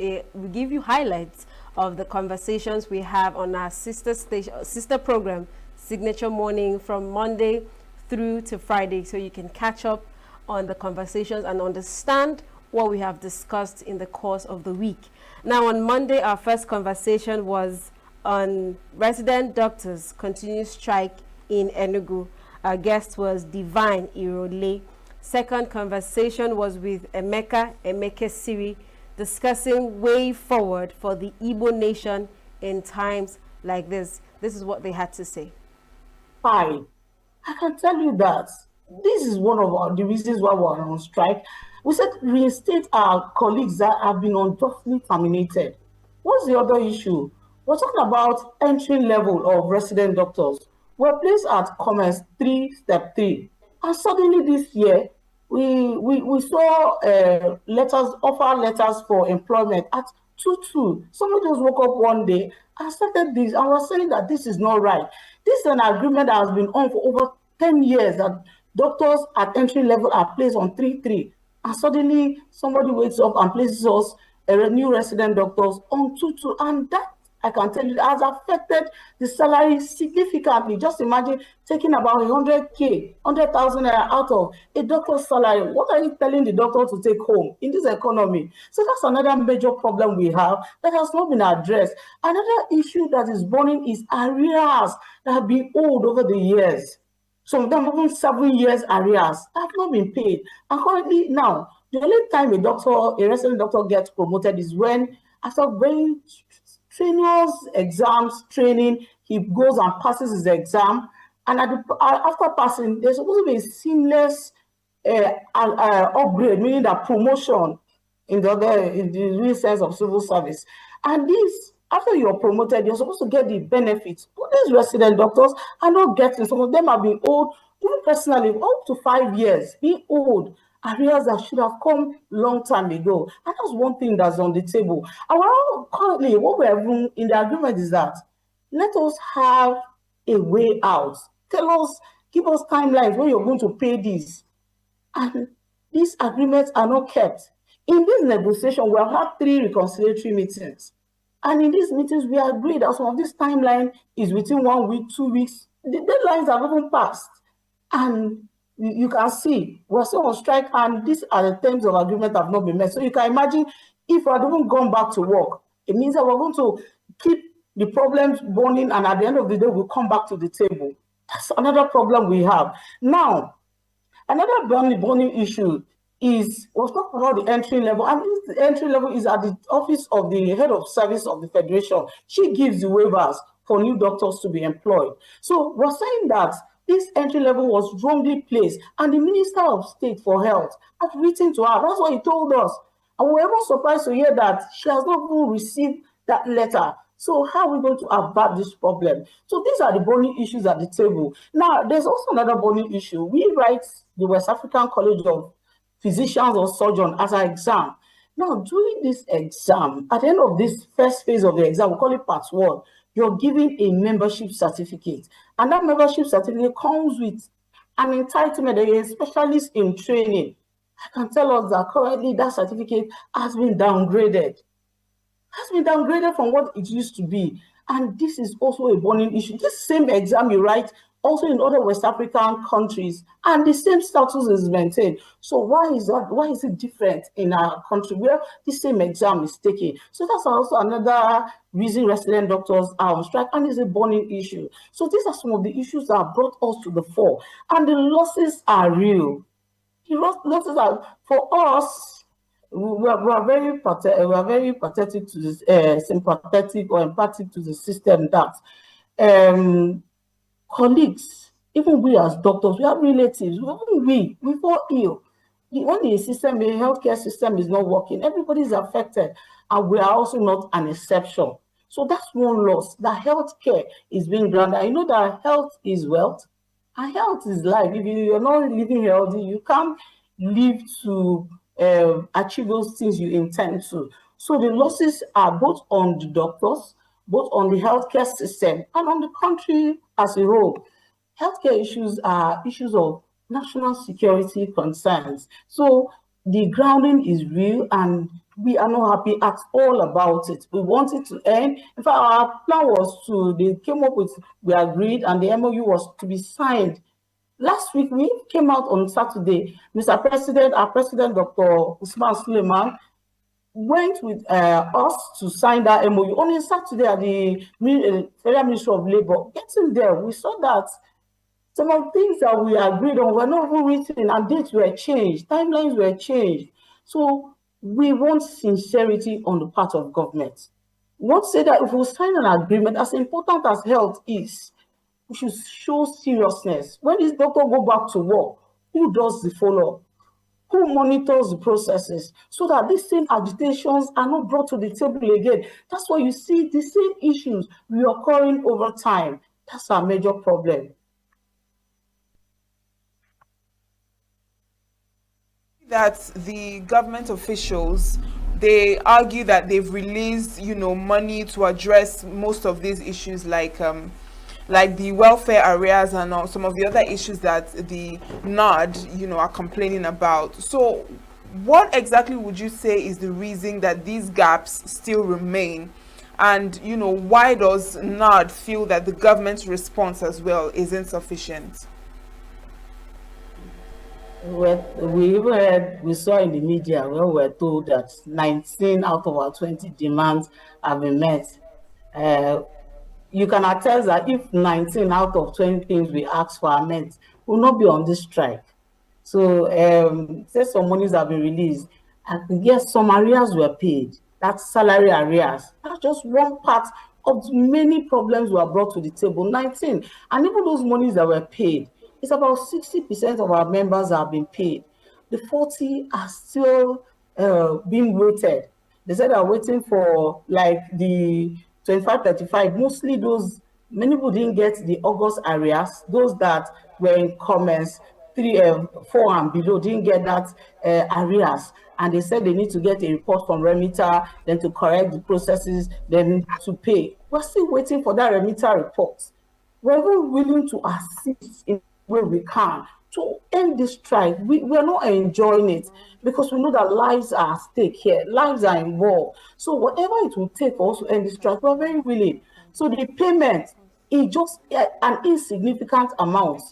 you highlights of the conversations we have on our sister program, Signature Morning, from Monday through to Friday, so you can catch up on the conversations and understand what we have discussed in the course of the week. Now, on Monday, our first conversation was on resident doctors' continued strike in ENUGU. Our guest was Divine Irole. Second conversation was with Emeka Siri, discussing way forward for the Igbo nation in times like this. This is what they had to say. Hi, I can tell you that this is one of the reasons why we're on strike. We said reinstate our colleagues that have been unjustly terminated. What's the other issue? We're talking about entry level of resident doctors. We're placed at Commerce 3, Step 3. And suddenly this year, we saw offer letters for employment at 2-2. Somebody just woke up one day and started this and was saying that this is not right. This is an agreement that has been on for over 10 years that doctors at entry level are placed on 3-3. And suddenly somebody wakes up and places us new resident doctors on 2-2. And that, I can tell you, has affected the salary significantly. Just imagine taking about 100,000 naira out of a doctor's salary. What are you telling the doctor to take home in this economy? So that's another major problem we have that has not been addressed. Another issue that is burning is arrears that have been owed over the years. Some of them even 7 years arrears have not been paid. And currently now, the only time a resident doctor gets promoted is when, after very strenuous exams, training, he goes and passes his exam. And after passing, there's supposed to be a seamless upgrade, meaning that promotion in the real sense of civil service. And this, after you're promoted, you're supposed to get the benefits. But these resident doctors are not getting. Some of them have been owed, even personally, up to 5 years, being owed arrears that should have come long time ago. And that's one thing that's on the table. And currently, what we're having in the agreement is that let us have a way out. Tell us, give us timelines when you're going to pay this. And these agreements are not kept. In this negotiation, we have had 3 reconciliatory meetings. And in these meetings, we agreed that some of this timeline is within 1 week, 2 weeks. The deadlines have even passed. And you can see we're still on strike, and these are the terms of agreement that have not been met. So you can imagine if we had even gone back to work, it means that we're going to keep the problems burning, and at the end of the day, we'll come back to the table. That's another problem we have. Now, another burning issue is, we'll talk about the entry level, and the entry level is at the office of the head of service of the Federation. She gives the waivers for new doctors to be employed. So we're saying that this entry level was wrongly placed, and the Minister of State for Health has written to her. That's what he told us. And we were even surprised to hear that she has not even received that letter. So how are we going to avert this problem? So these are the burning issues at the table. Now, there's also another burning issue. We write the West African College of Physicians or Surgeons as an exam. Now, during this exam, at the end of this first phase of the exam, we call it part one, you're given a membership certificate. And that membership certificate comes with an entitlement, a specialist in training. I can tell us that currently that certificate has been downgraded from what it used to be. And this is also a burning issue. This same exam you write also in other West African countries, and the same status is maintained. So why is that? Why is it different in our country where the same exam is taken? So that's also another reason resident doctors are on strike, and it's a burning issue. So these are some of the issues that have brought us to the fore, and the losses are real. The losses are, for us, we are very pathetic to this, sympathetic or empathic to the system that colleagues, even we as doctors, we have relatives, even we fall ill. When the system, the healthcare system is not working, everybody is affected, and we are also not an exception. So that's one loss. That healthcare is being grounded. I know that health is wealth, and health is life. If you're not living healthy, you can't live to achieve those things you intend to. So the losses are both on the doctors, both on the healthcare system, and on the country as a whole. Healthcare issues are issues of national security concerns. So the grounding is real, and we are not happy at all about it. We want it to end. In fact, our plan was they came up with, we agreed, and the MOU was to be signed. Last week, we came out on Saturday. Mr. President, our President, Dr. Usman Suleiman, went with us to sign that MOU on a Saturday at the Federal Ministry of Labour. Getting there, we saw that some of the things that we agreed on were not even written, and dates were changed, timelines were changed. So we want sincerity on the part of government. We want to say that if we sign an agreement, as important as health is, we should show seriousness. When this doctor go back to work, who does the follow-up? Who monitors the processes, so that these same agitations are not brought to the table again? That's why you see the same issues reoccurring over time. That's our major problem. That the government officials, they argue that they've released, money to address most of these issues, like the welfare areas and some of the other issues that the NAD, are complaining about. So what exactly would you say is the reason that these gaps still remain? And, why does NAD feel that the government's response as well is insufficient? Well, we saw in the media where we were told that 19 out of our 20 demands have been met. You can attest that if 19 out of 20 things we asked for are met, we'll not be on this strike. So, say some monies have been released, and yes, some arrears were paid. That's salary arrears. That's just one part of many problems were brought to the table. 19, and even those monies that were paid, it's about 60% of our members have been paid. The 40 are still being waited. They said they're waiting for like the 25, 35. Mostly many people didn't get the August arrears. Those that were in comments 3, 4 and below didn't get that arrears. And they said they need to get a report from remitter, then to correct the processes, then to pay. We're still waiting for that remitter report. We're even willing to assist in where we can to end this strike. We are not enjoying it because we know that lives are at stake here, lives are involved. So whatever it will take for us to end this strike, we're very willing. So the payment is just an insignificant amount.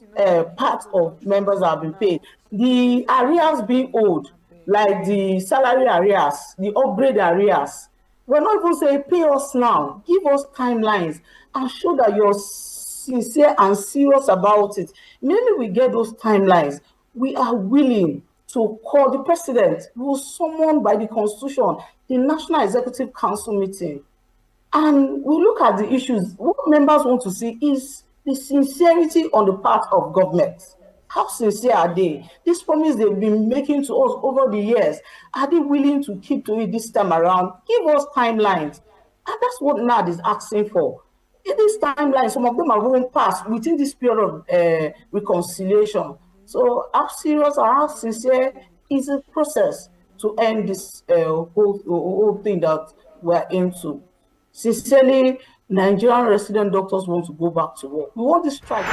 Part of members have been paid. The arrears being owed, like the salary arrears, the upgrade arrears, we're not even saying pay us now, give us timelines and show that you're sincere and serious about it. Maybe we get those timelines. We are willing to call the president, who was summoned by the Constitution, the National Executive Council meeting. And we look at the issues. What members want to see is the sincerity on the part of government. How sincere are they? This promise they've been making to us over the years, are they willing to keep to it this time around? Give us timelines. And that's what NAD is asking for. In this timeline, some of them are going past within this period of reconciliation. So how serious or how sincere is the process to end this whole thing that we're into? Sincerely, Nigerian resident doctors want to go back to work. We want this strike.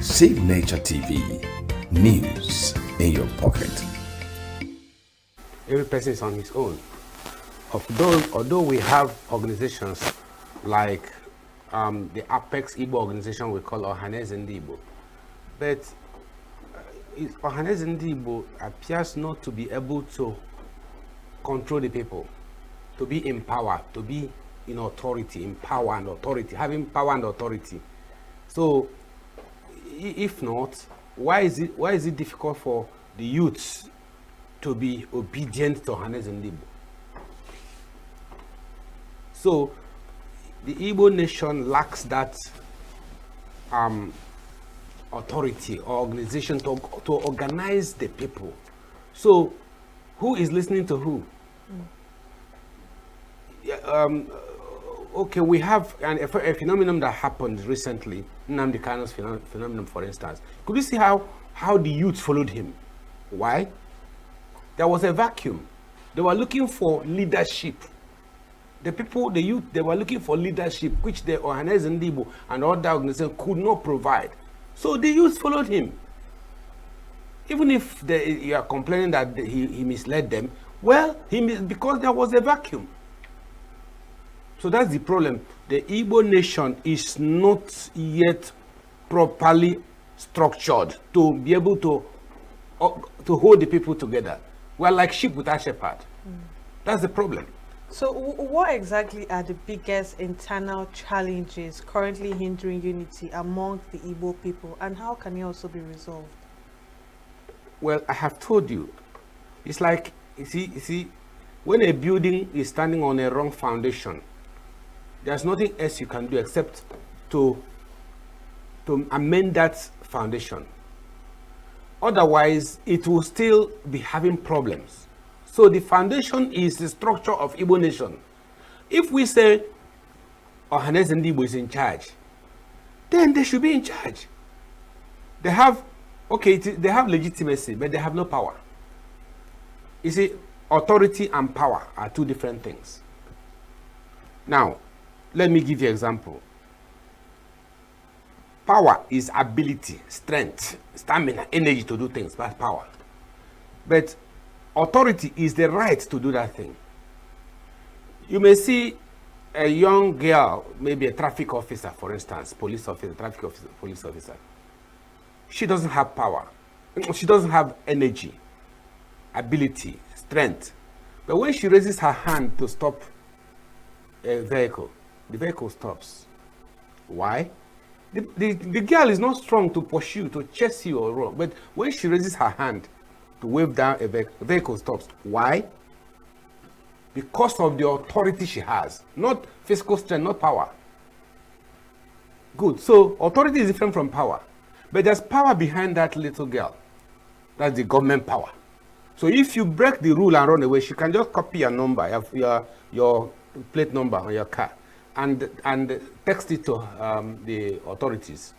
Signature TV, news in your pocket. Every person is on his own. Although we have organizations like the Apex Igbo organization we call Ohaneze Ndị Igbo, but Ohaneze Ndị Igbo appears not to be able to control the people, to be in power, to be in authority, in power and authority, having power and authority. So, if not, why is it difficult for the youths to be obedient to Ohaneze Ndị Igbo? So, the Igbo nation lacks that authority or organization to organize the people. So, who is listening to who? Okay, we have a phenomenon that happened recently, Nnamdi Kanu's phenomenon, for instance. Could you see how the youth followed him? Why? There was a vacuum. They were looking for leadership. The youth, they were looking for leadership, which the Ohaneze Ndị Igbo and other organizations could not provide. So the youth followed him. Even if you are complaining that he misled them, well, because there was a vacuum. So that's the problem. The Igbo nation is not yet properly structured to be able to hold the people together. We're like sheep without shepherd. That's the problem. So what exactly are the biggest internal challenges currently hindering unity among the Igbo people, and how can it also be resolved? Well, I have told you, it's like, you see, when a building is standing on a wrong foundation, there's nothing else you can do except to amend that foundation. Otherwise, it will still be having problems. So the foundation is the structure of Igbo nation. If we say Ohaneze Ndị Igbo is in charge, then they should be in charge. They have, they have legitimacy, but they have no power. You see, authority and power are two different things. Now, let me give you an example. Power is ability, strength, stamina, energy to do things. That's power. But authority is the right to do that thing. You may see a young girl, maybe a traffic officer, for instance, police officer, traffic officer, police officer. She doesn't have power. She doesn't have energy, ability, strength. But when she raises her hand to stop a vehicle, the vehicle stops. Why? The girl is not strong to pursue, to chase you or wrong. But when she raises her hand to wave down a vehicle, the vehicle stops. Why? Because of the authority she has. Not physical strength, not power. Good. So authority is different from power. But there's power behind that little girl. That's the government power. So if you break the rule and run away, she can just copy your number, your plate number on your car, and text it to the authorities,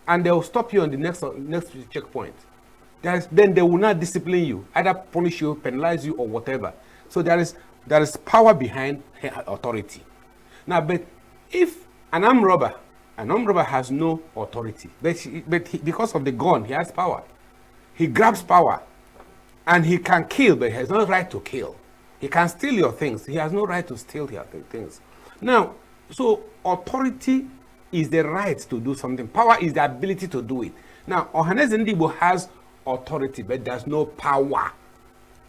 and they will stop you on the next checkpoint. Then they will not discipline you, either punish you, penalize you, or whatever. So there is power behind authority. Now, but if an armed robber has no authority, but because of the gun, he has power. He grabs power, and he can kill, but he has no right to kill. He can steal your things. He has no right to steal your things. Now, so authority is the right to do something. Power is the ability to do it. Now, Ohaneze Ndị Igbo has authority, but there's no power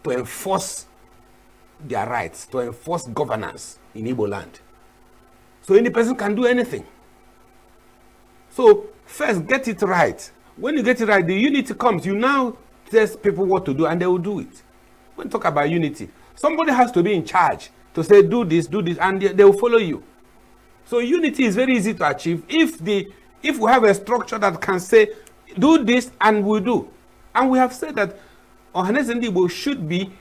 to enforce their rights, to enforce governance in Igbo land. So any person can do anything. So first, get it right. When you get it right, the unity comes. You now tell people what to do, and they will do it. When we talk about unity, somebody has to be in charge to say, do this, and they will follow you. So unity is very easy to achieve if we have a structure that can say, do this, and we do. And we have said that Ohanaeze Ndigbo should be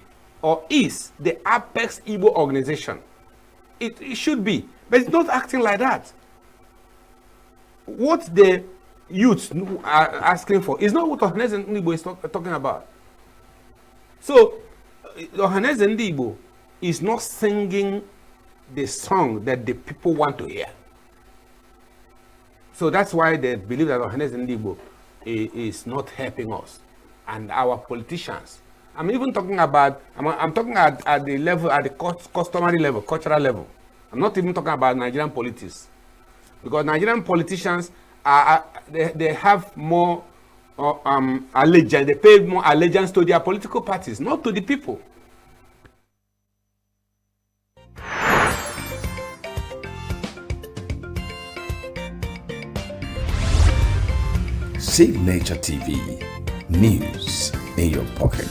or is the apex Igbo organization. It should be, but it's not acting like that. What the youths are asking for is not what Ohanaeze Ndigbo is talking about. So, Ohanaeze Ndigbo is not singing the song that the people want to hear. So that's why they believe that Ohanaeze Ndigbo is not helping us and our politicians. I'm even talking about, I'm talking at the level, at the customary level, cultural level. I'm not even talking about Nigerian politics. Because Nigerian politicians, they have more allegiance, they pay more allegiance to their political parties, not to the people. Signature TV, news in your pocket.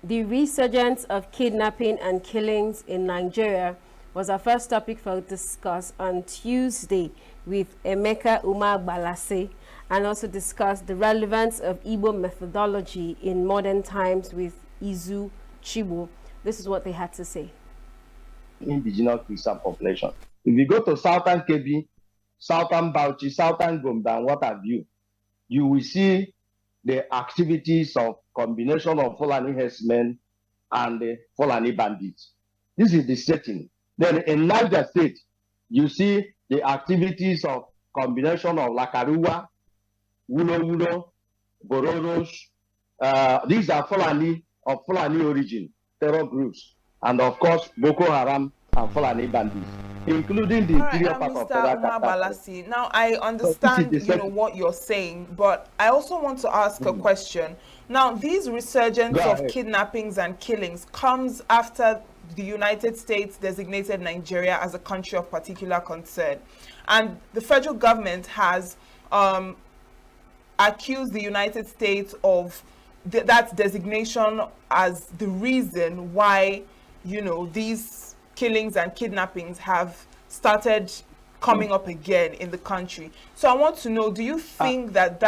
The resurgence of kidnapping and killings in Nigeria was our first topic for discuss on Tuesday with Emeka Umar Balase, and also discuss the relevance of Igbo methodology in modern times with Izu Chibu. This is what they had to say. Indigenous Christian population. If you go to Southern Kebbi, Southern Bauchi, Southern Gombe, and what have you, you will see the activities of combination of Fulani herdsmen and the Fulani bandits. This is the setting. Then in Niger State, you see the activities of combination of Lakaruwa, Wulo Wulo, Bororos. These are Fulani of Fulani origin, terror groups, and of course Boko Haram and Fulani bandits, including the interior part of Mr. Umar Balasi. Now, I understand, what you're saying, but I also want to ask a question. Now, these resurgence of kidnappings and killings comes after the United States designated Nigeria as a country of particular concern. And the federal government has accused the United States of that designation as the reason why, these killings and kidnappings have started coming up again in the country. So I want to know, do you think that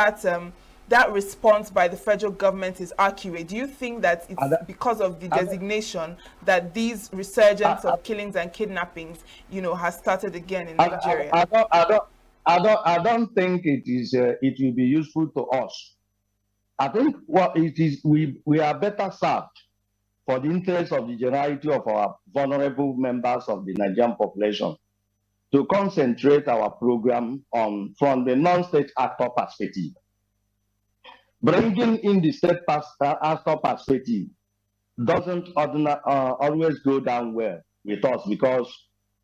response by the federal government is accurate? Do you think that it's because of the designation that these resurgence of killings and kidnappings, has started again in Nigeria? I don't think it is. It will be useful to us. I think what it is, we are better served for the interest of the generality of our vulnerable members of the Nigerian population to concentrate our program on from the non-state actor perspective. Bringing in the state actor perspective doesn't always go down well with us, because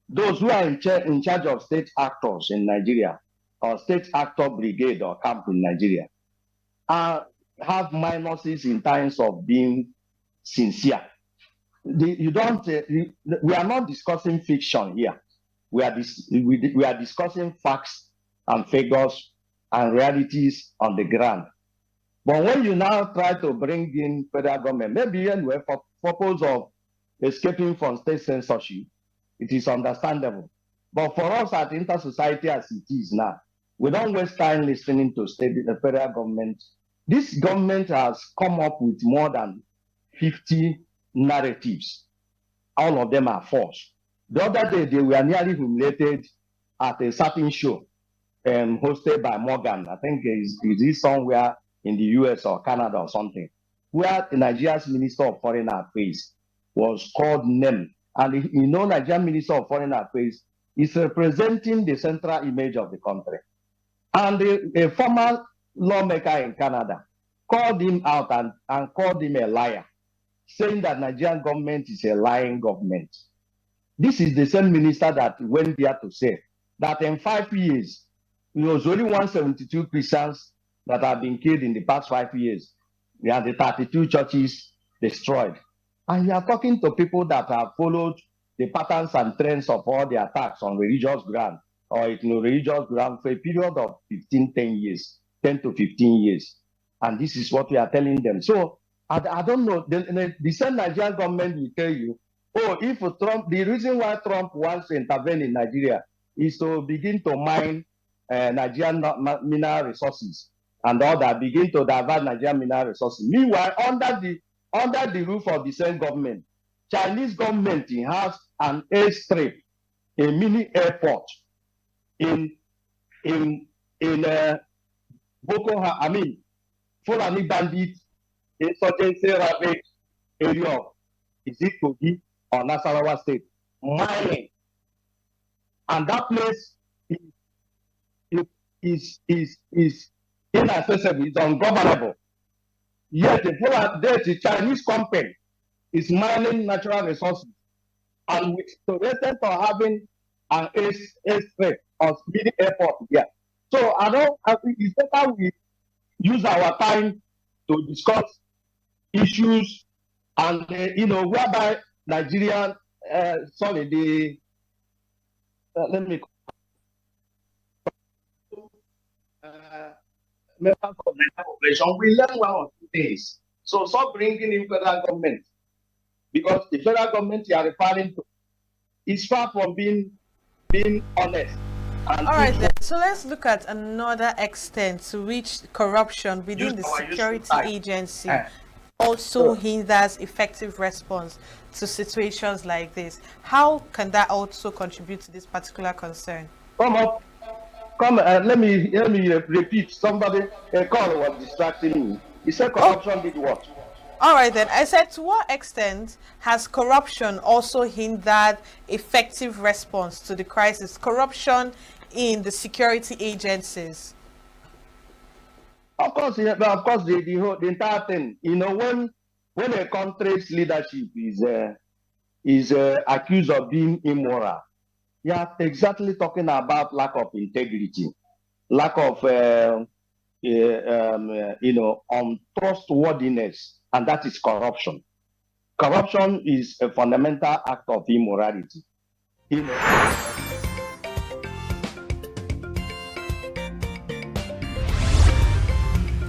those who are in charge of state actors in Nigeria, or state actor brigade or camp in Nigeria, have minuses in terms of being sincere. We are not discussing fiction here. We are discussing facts and figures and realities on the ground. But when you now try to bring in federal government, maybe anyway for purpose of escaping from state censorship, it is understandable. But for us at inter-society as it is now, we don't waste time listening to the federal government. This government has come up with more than 50 narratives. All of them are false. The other day, they were nearly humiliated at a certain show hosted by Morgan. I think is somewhere in the US or Canada or something, where Nigeria's Minister of Foreign Affairs was called name. And Nigerian Minister of Foreign Affairs is representing the central image of the country. And a former lawmaker in Canada called him out and called him a liar, saying that Nigerian government is a lying government. This is the same minister that went there to say that in 5 years, it was only 172 Christians that have been killed in the past 5 years. We have the 32 churches destroyed. And you are talking to people that have followed the patterns and trends of all the attacks on religious ground, or religious ground for a period of 10 to 15 years. And this is what we are telling them. So I don't know, the same Nigerian government will tell you, if Trump, the reason why Trump wants to intervene in Nigeria is to begin to mine Nigerian mineral resources and all that, begin to divert Nigerian mineral resources. Meanwhile, under the roof of the same government, Chinese government has an airstrip, a mini airport in Boko Haram, I mean, Fulani bandit insurgency ravaged area of is it Kogi or Nasarawa State, mining, and that place is inaccessible, it's ungovernable. Yet the Chinese company is mining natural resources, and with the reason for having an airstrip or speedy airport here. So it's better we use our time to discuss issues and whereby Nigerian members of the population we learn 1 or 2 days. So stop bringing in federal government, because the federal government you are referring to is far from being honest. All right, then. So let's look at another extent to which corruption within the security agency also hinders effective response to situations like this. How can that also contribute to this particular concern? Let me repeat. Somebody, a caller was distracting me. He said corruption did what? All right, then. I said, to what extent has corruption also hindered effective response to the crisis? Corruption in the security agencies. Of course, the entire thing. When a country's leadership is accused of being immoral, you are exactly talking about lack of integrity, lack of untrustworthiness, and that is corruption. Corruption is a fundamental act of immorality.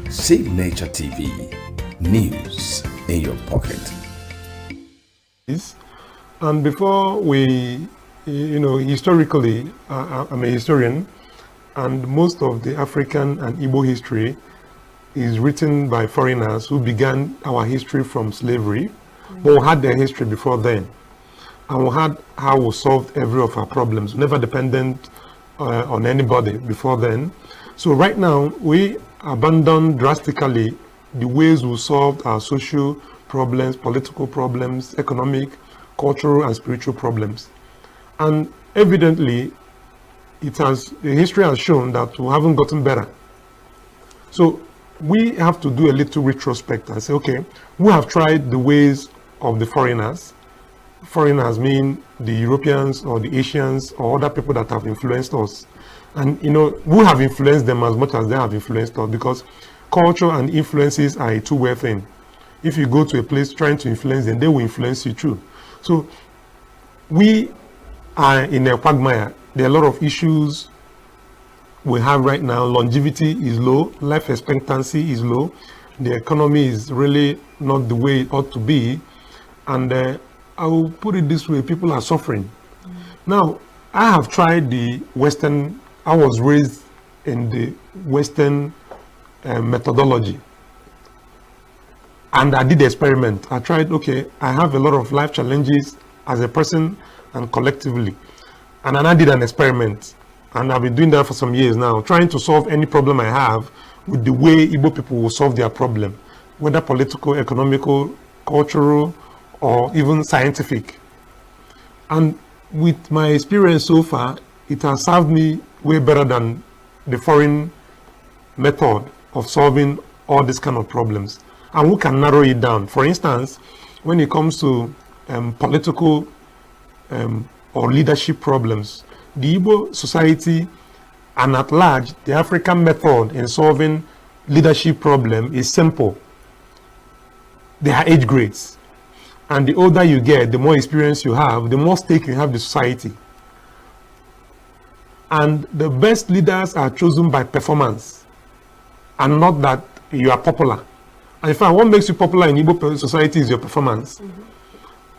Signature TV, news in your pocket. And before we, historically, I'm a historian, and most of the African and Igbo history is written by foreigners who began our history from slavery, but we had their history before then. And we had how we solved every of our problems, never dependent on anybody before then. So right now, we abandon drastically the ways we solved our social problems, political problems, economic, cultural, and spiritual problems. And evidently, history has shown that we haven't gotten better. So we have to do a little retrospect and say, okay, we have tried the ways of the foreigners. Foreigners mean the Europeans or the Asians or other people that have influenced us. And we have influenced them as much as they have influenced us, because culture and influences are a two-way thing. If you go to a place trying to influence them, they will influence you too. So we are in a quagmire. There are a lot of issues we have right now. Longevity is low, life expectancy is low, the economy is really not the way it ought to be, and I will put it this way, people are suffering. Now, I have tried I was raised in the Western methodology, and I did the experiment. I tried, okay, I have a lot of life challenges as a person and collectively, and then I did an experiment, and I've been doing that for some years now, trying to solve any problem I have with the way Igbo people will solve their problem, whether political, economical, cultural, or even scientific. And with my experience so far, it has served me way better than the foreign method of solving all these kind of problems. And we can narrow it down. For instance, when it comes to political or leadership problems, the Igbo society and at large, the African method in solving leadership problem is simple. There are age grades. And the older you get, the more experience you have, the more stake you have in the society. And the best leaders are chosen by performance, and not that you are popular. And in fact, what makes you popular in Igbo society is your performance.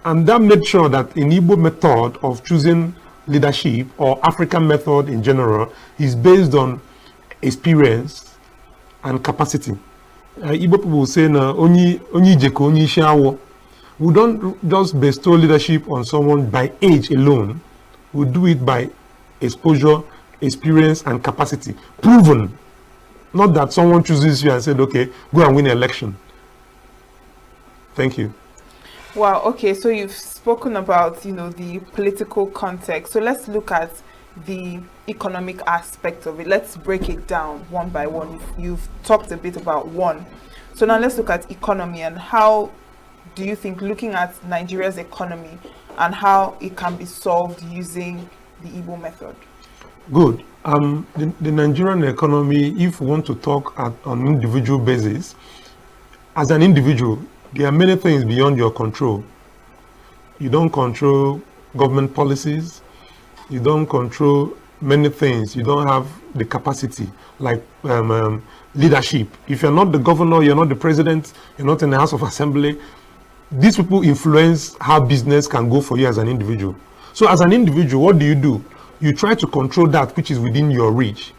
And that made sure that in Igbo method of choosing leadership or African method in general is based on experience and capacity. Igbo people will say, "Onyi jeko onyi shawo." We don't just bestow leadership on someone by age alone. We do it by exposure, experience, and capacity. Proven. Not that someone chooses you and said, okay, go and win an election. Thank you. Wow, okay, so you've spoken about, the political context. So let's look at the economic aspect of it. Let's break it down one by one. You've talked a bit about one. So now let's look at economy, and how do you think, looking at Nigeria's economy and how it can be solved using the Igbo method? Good. The Nigerian economy, if we want to talk on an individual basis, as an individual, there are many things beyond your control. You don't control government policies. You don't control many things. You don't have the capacity, like leadership. If you're not the governor, you're not the president, you're not in the House of Assembly, these people influence how business can go for you as an individual. So as an individual, what do? You try to control that which is within your reach.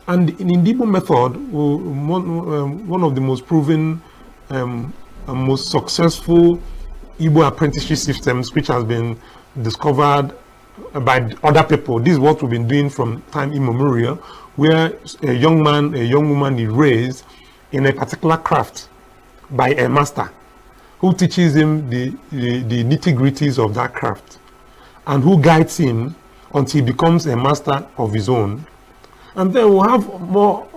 And in the Igbo method, one of the most proven and most successful Igbo apprenticeship systems, which has been discovered by other people. This is what we've been doing from time immemorial, where a young man, a young woman is raised in a particular craft by a master who teaches him the nitty-gritties of that craft, and who guides him until he becomes a master of his own. And then we'll have more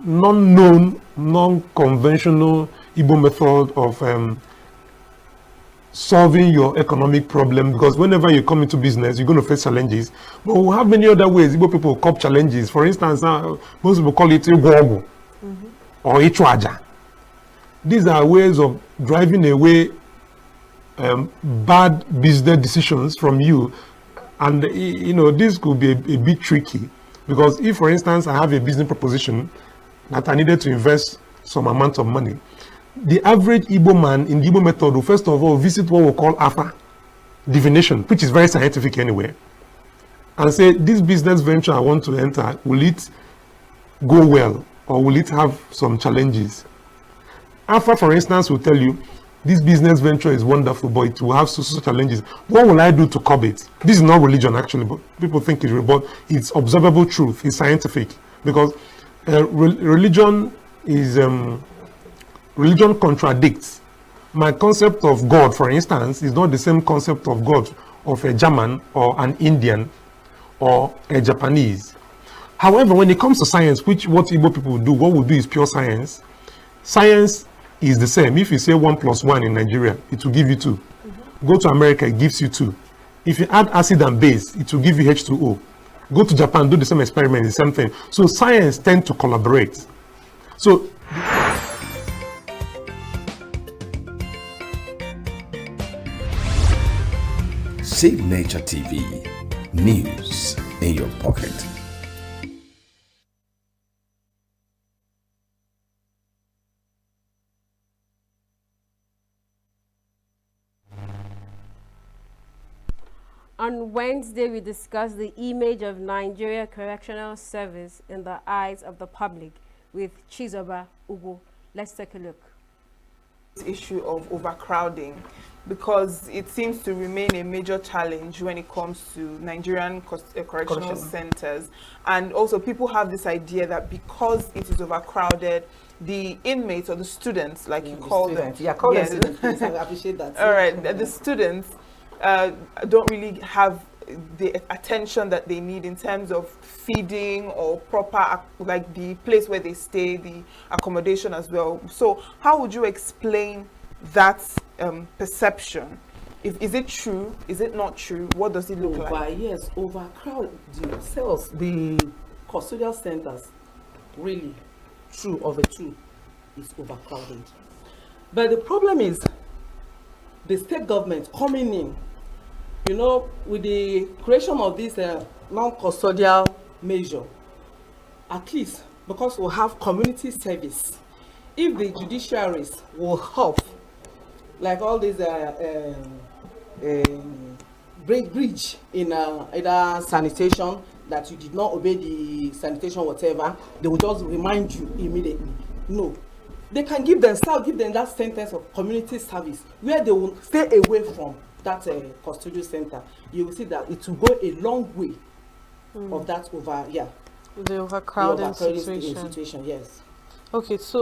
non-known, non-conventional Igbo method of solving your economic problem, because whenever you come into business, you're going to face challenges. But we'll have many other ways Igbo people cope challenges. For instance, most people call it Igwogu or Ichwaja. These are ways of driving away bad business decisions from you. And this could be a bit tricky, because if, for instance, I have a business proposition that I needed to invest some amount of money, the average Igbo man in the Igbo method will first of all visit what we call Afa divination, which is very scientific anyway, and say, this business venture I want to enter, will it go well or will it have some challenges? Afa, for instance, will tell you, this business venture is wonderful, but it will have social challenges. What will I do to curb it? This is not religion, actually, but people think it's real, but it's observable truth, it's scientific. Because religion contradicts. My concept of God, for instance, is not the same concept of God of a German or an Indian or a Japanese. However, when it comes to science, what Igbo people do, what we do is pure science. Science is the same. If you say 1 + 1 in Nigeria, it will give you 2. Go to America, it gives you 2. If you add acid and base, it will give you H2O. Go to Japan, do the same experiment, the same thing. So science tends to collaborate. So Signature TV, news in your pocket. On Wednesday, we discussed the image of Nigeria Correctional Service in the eyes of the public with Chizoba Ugo. Let's take a look. This issue of overcrowding, because it seems to remain a major challenge when it comes to Nigerian correctional centers. And also people have this idea that because it is overcrowded, the inmates or the students, like you call them. Yeah, call them students. I appreciate that. All right, the students don't really have the attention that they need in terms of feeding or proper, like the place where they stay, the accommodation as well. So how would you explain that perception? Is it true? Is it not true? What does it look like? Yes, overcrowded cells, the custodial centers, really, true of a truth, is overcrowded. But the problem is the state government coming in, with the creation of this non-custodial measure, at least because we'll have community service, if the judiciaries will help, like all these breach in either sanitation, that you did not obey the sanitation, whatever, they will just remind you immediately. No. They can give them that sentence of community service where they will stay away from that custodial center. You will see that it will go a long way of that the overcrowded situation. Yes. Okay, so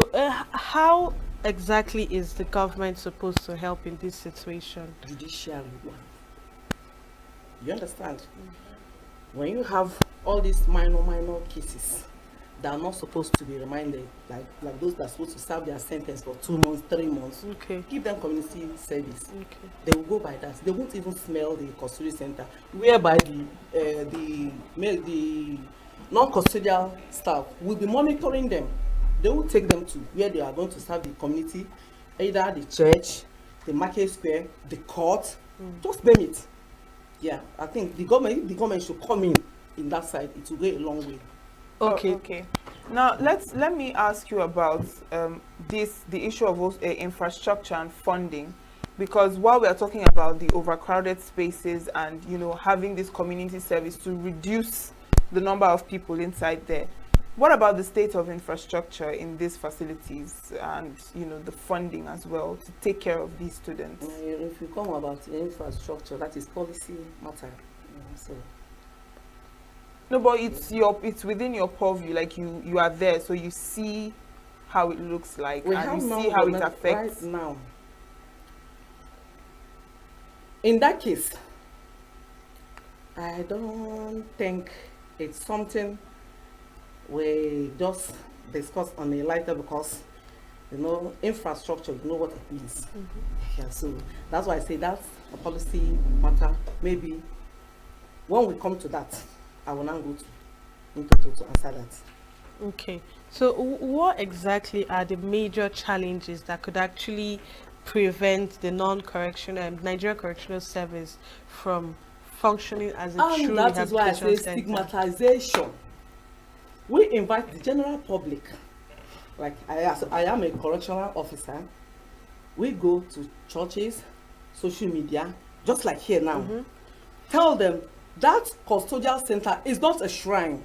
how exactly is the government supposed to help in this situation? Judiciary. You understand? When you have all these minor cases that are not supposed to be reminded, like those that are supposed to serve their sentence for 2 months, 3 months, give them community service. They will go by that. They won't even smell the custodial center, whereby the non-custodial staff will be monitoring them. They will take them to where they are going to serve the community, either the church, the market square, the court. Just name it. Yeah, I think the government should come in that side. It will go a long way. Okay. Now let me ask you about the issue of infrastructure and funding, because while we are talking about the overcrowded spaces and having this community service to reduce the number of people inside there, what about the state of infrastructure in these facilities and the funding as well to take care of these students? If you come about the infrastructure, that is policy matter. So. No, but it's within your purview. Like you are there, so you see how it looks like, and you see how it affects. Right now, in that case, I don't think it's something we just discuss on a lighter, because infrastructure, what it means. Yeah, so that's why I say that's a policy matter. Maybe when we come to that, I will now go to answer that. Okay, so what exactly are the major challenges that could actually prevent the Nigeria Correctional Service from functioning as a true that is why I say center? Stigmatization. We invite the general public, like I am a correctional officer. We go to churches, social media, just like here now. Tell them that custodial center is not a shrine.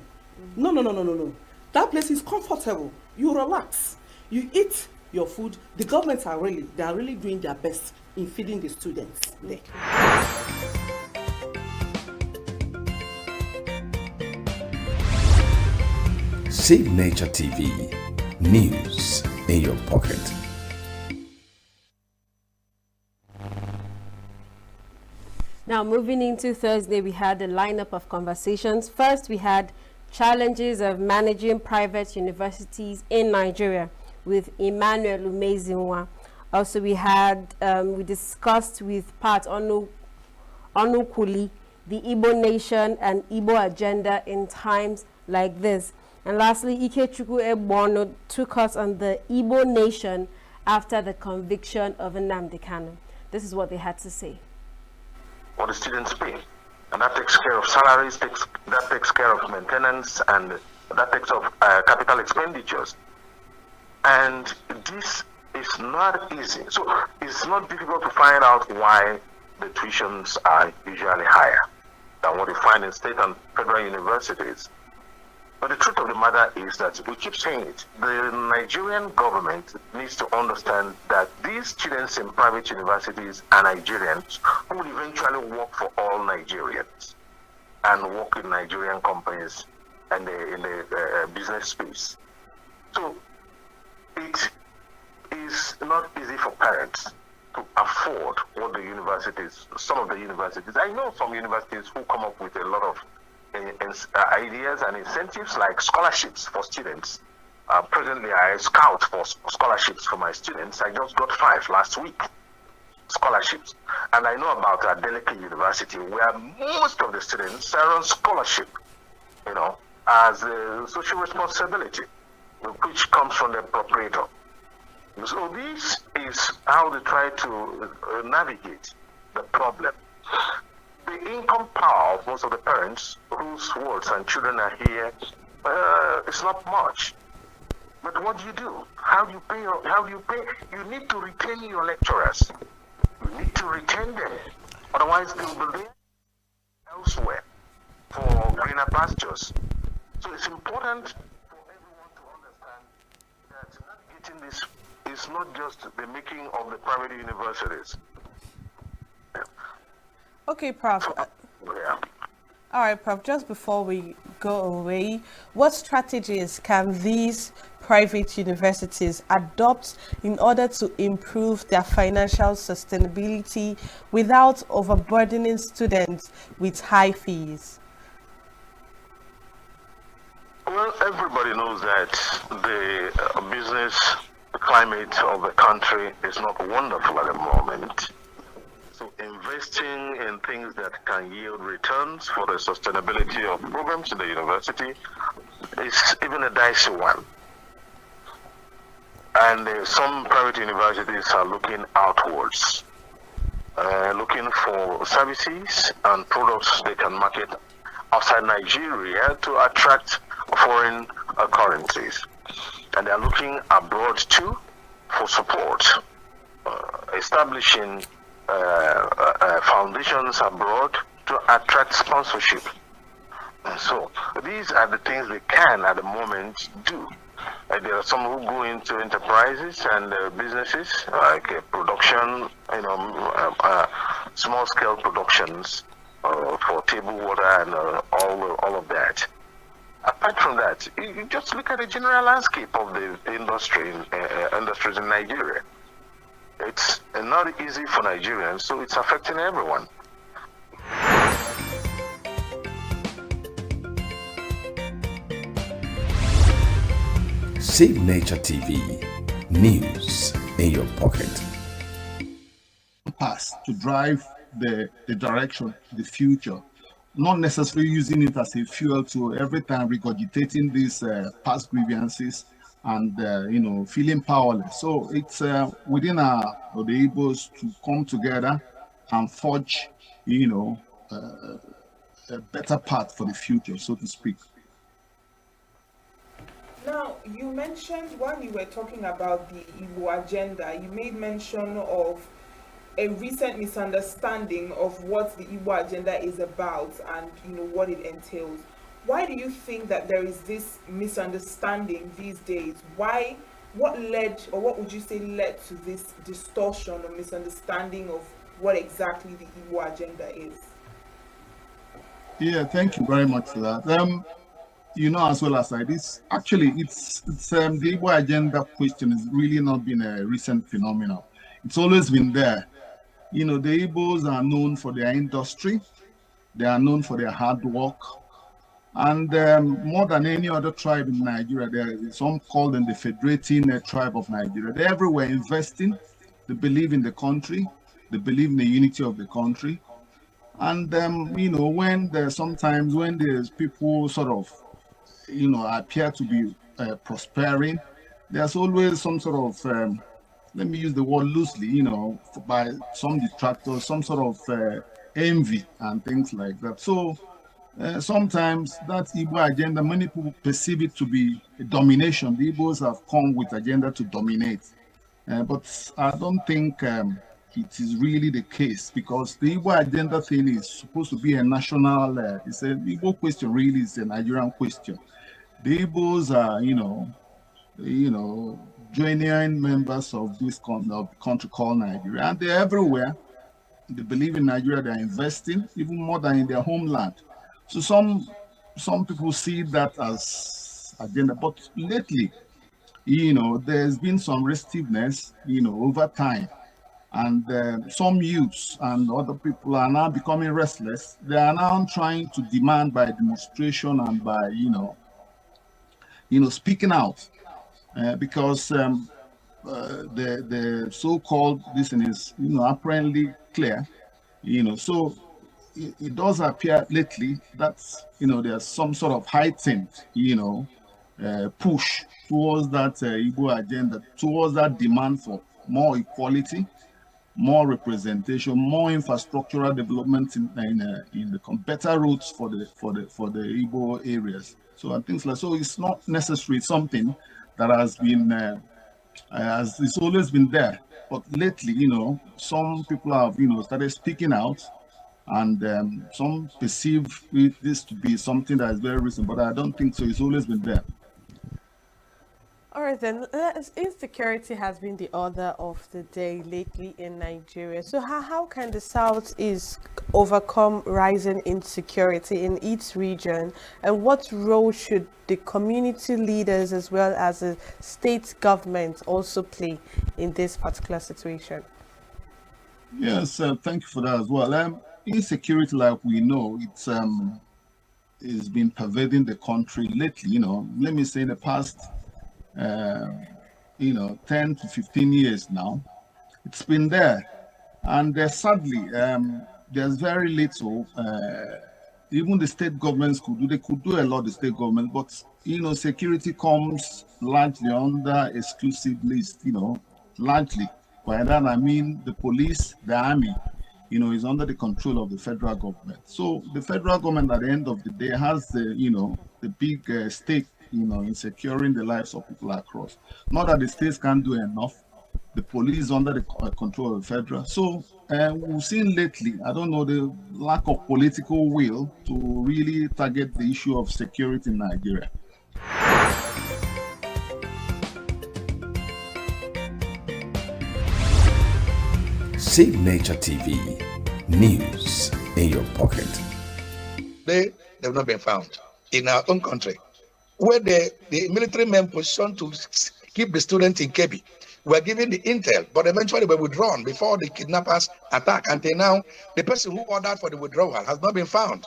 No. That place is comfortable. You relax. You eat your food. The government are really doing their best in feeding the students there. Signature TV, news in your pocket. Now, moving into Thursday, we had a lineup of conversations. First, we had challenges of managing private universities in Nigeria with Emmanuel Umezinwa. Also, we had, we discussed with Pat Onukuli, the Igbo nation and Igbo agenda in times like this. And lastly, Ikechukwu Ebono took us on the Igbo nation after the conviction of Nnamdi Kanu. This is what they had to say. What the students pay, and that takes care of salaries, that takes care of maintenance, and that takes of capital expenditures. And this is not easy. So it's not difficult to find out why the tuitions are usually higher than what you find in state and federal universities. But the truth of the matter is that we keep saying it. The Nigerian government needs to understand that these students in private universities are Nigerians who will eventually work for all Nigerians and work in Nigerian companies and in the business space. So it is not easy for parents to afford what the universities, some of the universities. I know some universities who come up with a lot of ideas and incentives like scholarships for students. Presently, I scout for scholarships for my students. I just got 5 last week, scholarships. And I know about Adeleke University, where most of the students are on scholarship, as a social responsibility, which comes from the proprietor. So this is how they try to navigate the problem. The income power of most of the parents whose wards and children are here is not much. But what do you do? How do you pay? You need to retain your lecturers. You need to retain them. Otherwise, they will be there. elsewhere for greener pastures. So it's important for everyone to understand that getting this is not just the making of the private universities. Okay, Prof. Yeah. All right, Prof. Just before we go away, what strategies can these private universities adopt in order to improve their financial sustainability without overburdening students with high fees? Well, everybody knows that the business climate of the country is not wonderful at the moment. So investing in things that can yield returns for the sustainability of programs in the university is even a dicey one. And some private universities are looking outwards, looking for services and products they can market outside Nigeria to attract foreign currencies. And they are looking abroad too for support, establishing foundations abroad to attract sponsorship. And so these are the things they can at the moment do. There are some who go into enterprises and businesses like production, small scale productions for table water and all of that. Apart from that, you just look at the general landscape of the industries in Nigeria. It's not easy for Nigerians, so it's affecting everyone. Signature TV, news in your pocket. Pass to drive the direction, the future, not necessarily using it as a fuel to every time regurgitating these past grievances and feeling powerless. So it's within the Igbos to come together and forge a better path for the future, so to speak. Now, you mentioned while you were talking about the Igbo agenda, you made mention of a recent misunderstanding of what the Igbo agenda is about and what it entails. Why do you think that there is this misunderstanding these days? What led, or what would you say led to this distortion or misunderstanding of what exactly the Igbo agenda is? Yeah, thank you very much for that. As well as it's the Igbo agenda question has really not been a recent phenomenon. It's always been there. The Igbos are known for their industry. They are known for their hard work. And more than any other tribe in Nigeria, there is some called them the Federating Tribe of Nigeria. They're everywhere investing. They believe in the country. They believe in the unity of the country. And, when there's people sort of, appear to be prospering, there's always some sort of, let me use the word loosely, by some detractors, some sort of envy and things like that. So sometimes that Igbo agenda, many people perceive it to be a domination. The Igbos have come with agenda to dominate. But I don't think it is really the case, because the Igbo agenda thing is supposed to be a national, it's an Igbo question, really is a Nigerian question. The Igbos are, genuine members of this country called Nigeria, and they're everywhere. They believe in Nigeria, they're investing even more than in their homeland. So some people see that as agenda, but lately, there's been some restiveness, over time, and some youths and other people are now becoming restless. They are now trying to demand by demonstration and by, speaking out, because the so-called listen is, apparently clear, so it does appear lately that, there's some sort of heightened, push towards that Igbo agenda, towards that demand for more equality, more representation, more infrastructural development in the better routes for the Igbo areas. So and things like so, it's not necessarily something that has been it's always been there. But lately, some people have started speaking out And some perceive this to be something that is very recent, but I don't think so. It's always been there. All right, then. Insecurity has been the order of the day lately in Nigeria. So how can the Southeast overcome rising insecurity in its region? And what role should the community leaders as well as the state government also play in this particular situation? Yes, thank you for that as well. Insecurity, like we know, it's been pervading the country lately. Let me say in the past 10 to 15 years now, it's been there. And sadly, there's very little, even the state governments they could do a lot, the state government, but, security comes largely under exclusive list, largely. By that, I mean the police, the army, is under the control of the federal government. So the federal government at the end of the day has the big stake, in securing the lives of people across. Not that the states can't do enough. The police is under the control of the federal. So we've seen lately, I don't know, the lack of political will to really target the issue of security in Nigeria. Signaturetv, news in your pocket. They've not been found in our own country, where the military men positioned to keep the students in Kebbi were given the intel, but eventually were withdrawn before the kidnappers attack. Until now, the person who ordered for the withdrawal has not been found.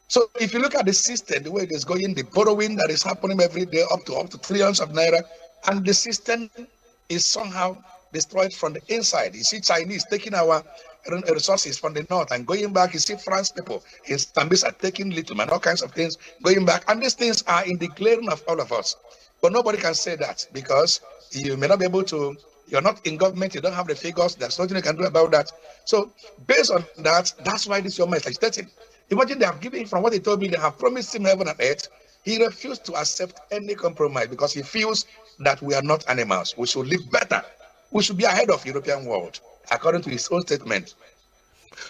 So if you look at the system, the way it is going, the borrowing that is happening every day up to trillions of naira, and the system is somehow destroyed from the inside. You see Chinese taking our resources from the north and going back. You see France people in Sambisa taking lithium and all kinds of things going back. And these things are in the clearing of all of us. But nobody can say that because you may not be able to, you're not in government, you don't have the figures, there's nothing you can do about that. So based on that, that's why this young man is agitating. Imagine they have given from what he told me, they have promised him heaven and earth. He refused to accept any compromise because he feels that we are not animals. We should live better. We should be ahead of the European world, according to his own statement.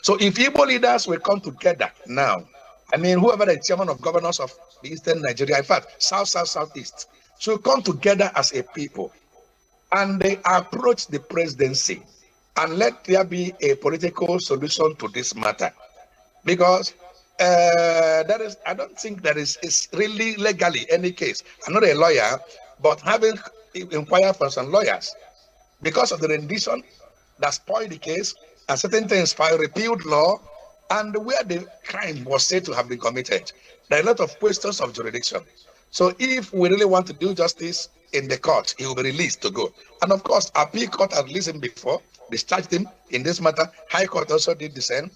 So if Igbo leaders will come together now, I mean, whoever the chairman of governors of the Eastern Nigeria, in fact, Southeast, should come together as a people and they approach the presidency and let there be a political solution to this matter. Because I don't think that is really legally any case. I'm not a lawyer, but having inquired from some lawyers, because of the rendition that spoiled the case, and certain things filed repealed law, and where the crime was said to have been committed, there are a lot of questions of jurisdiction. So if we really want to do justice in the court, he will be released to go. And of course, appeal court had released him before, discharged him in this matter. High court also did the same.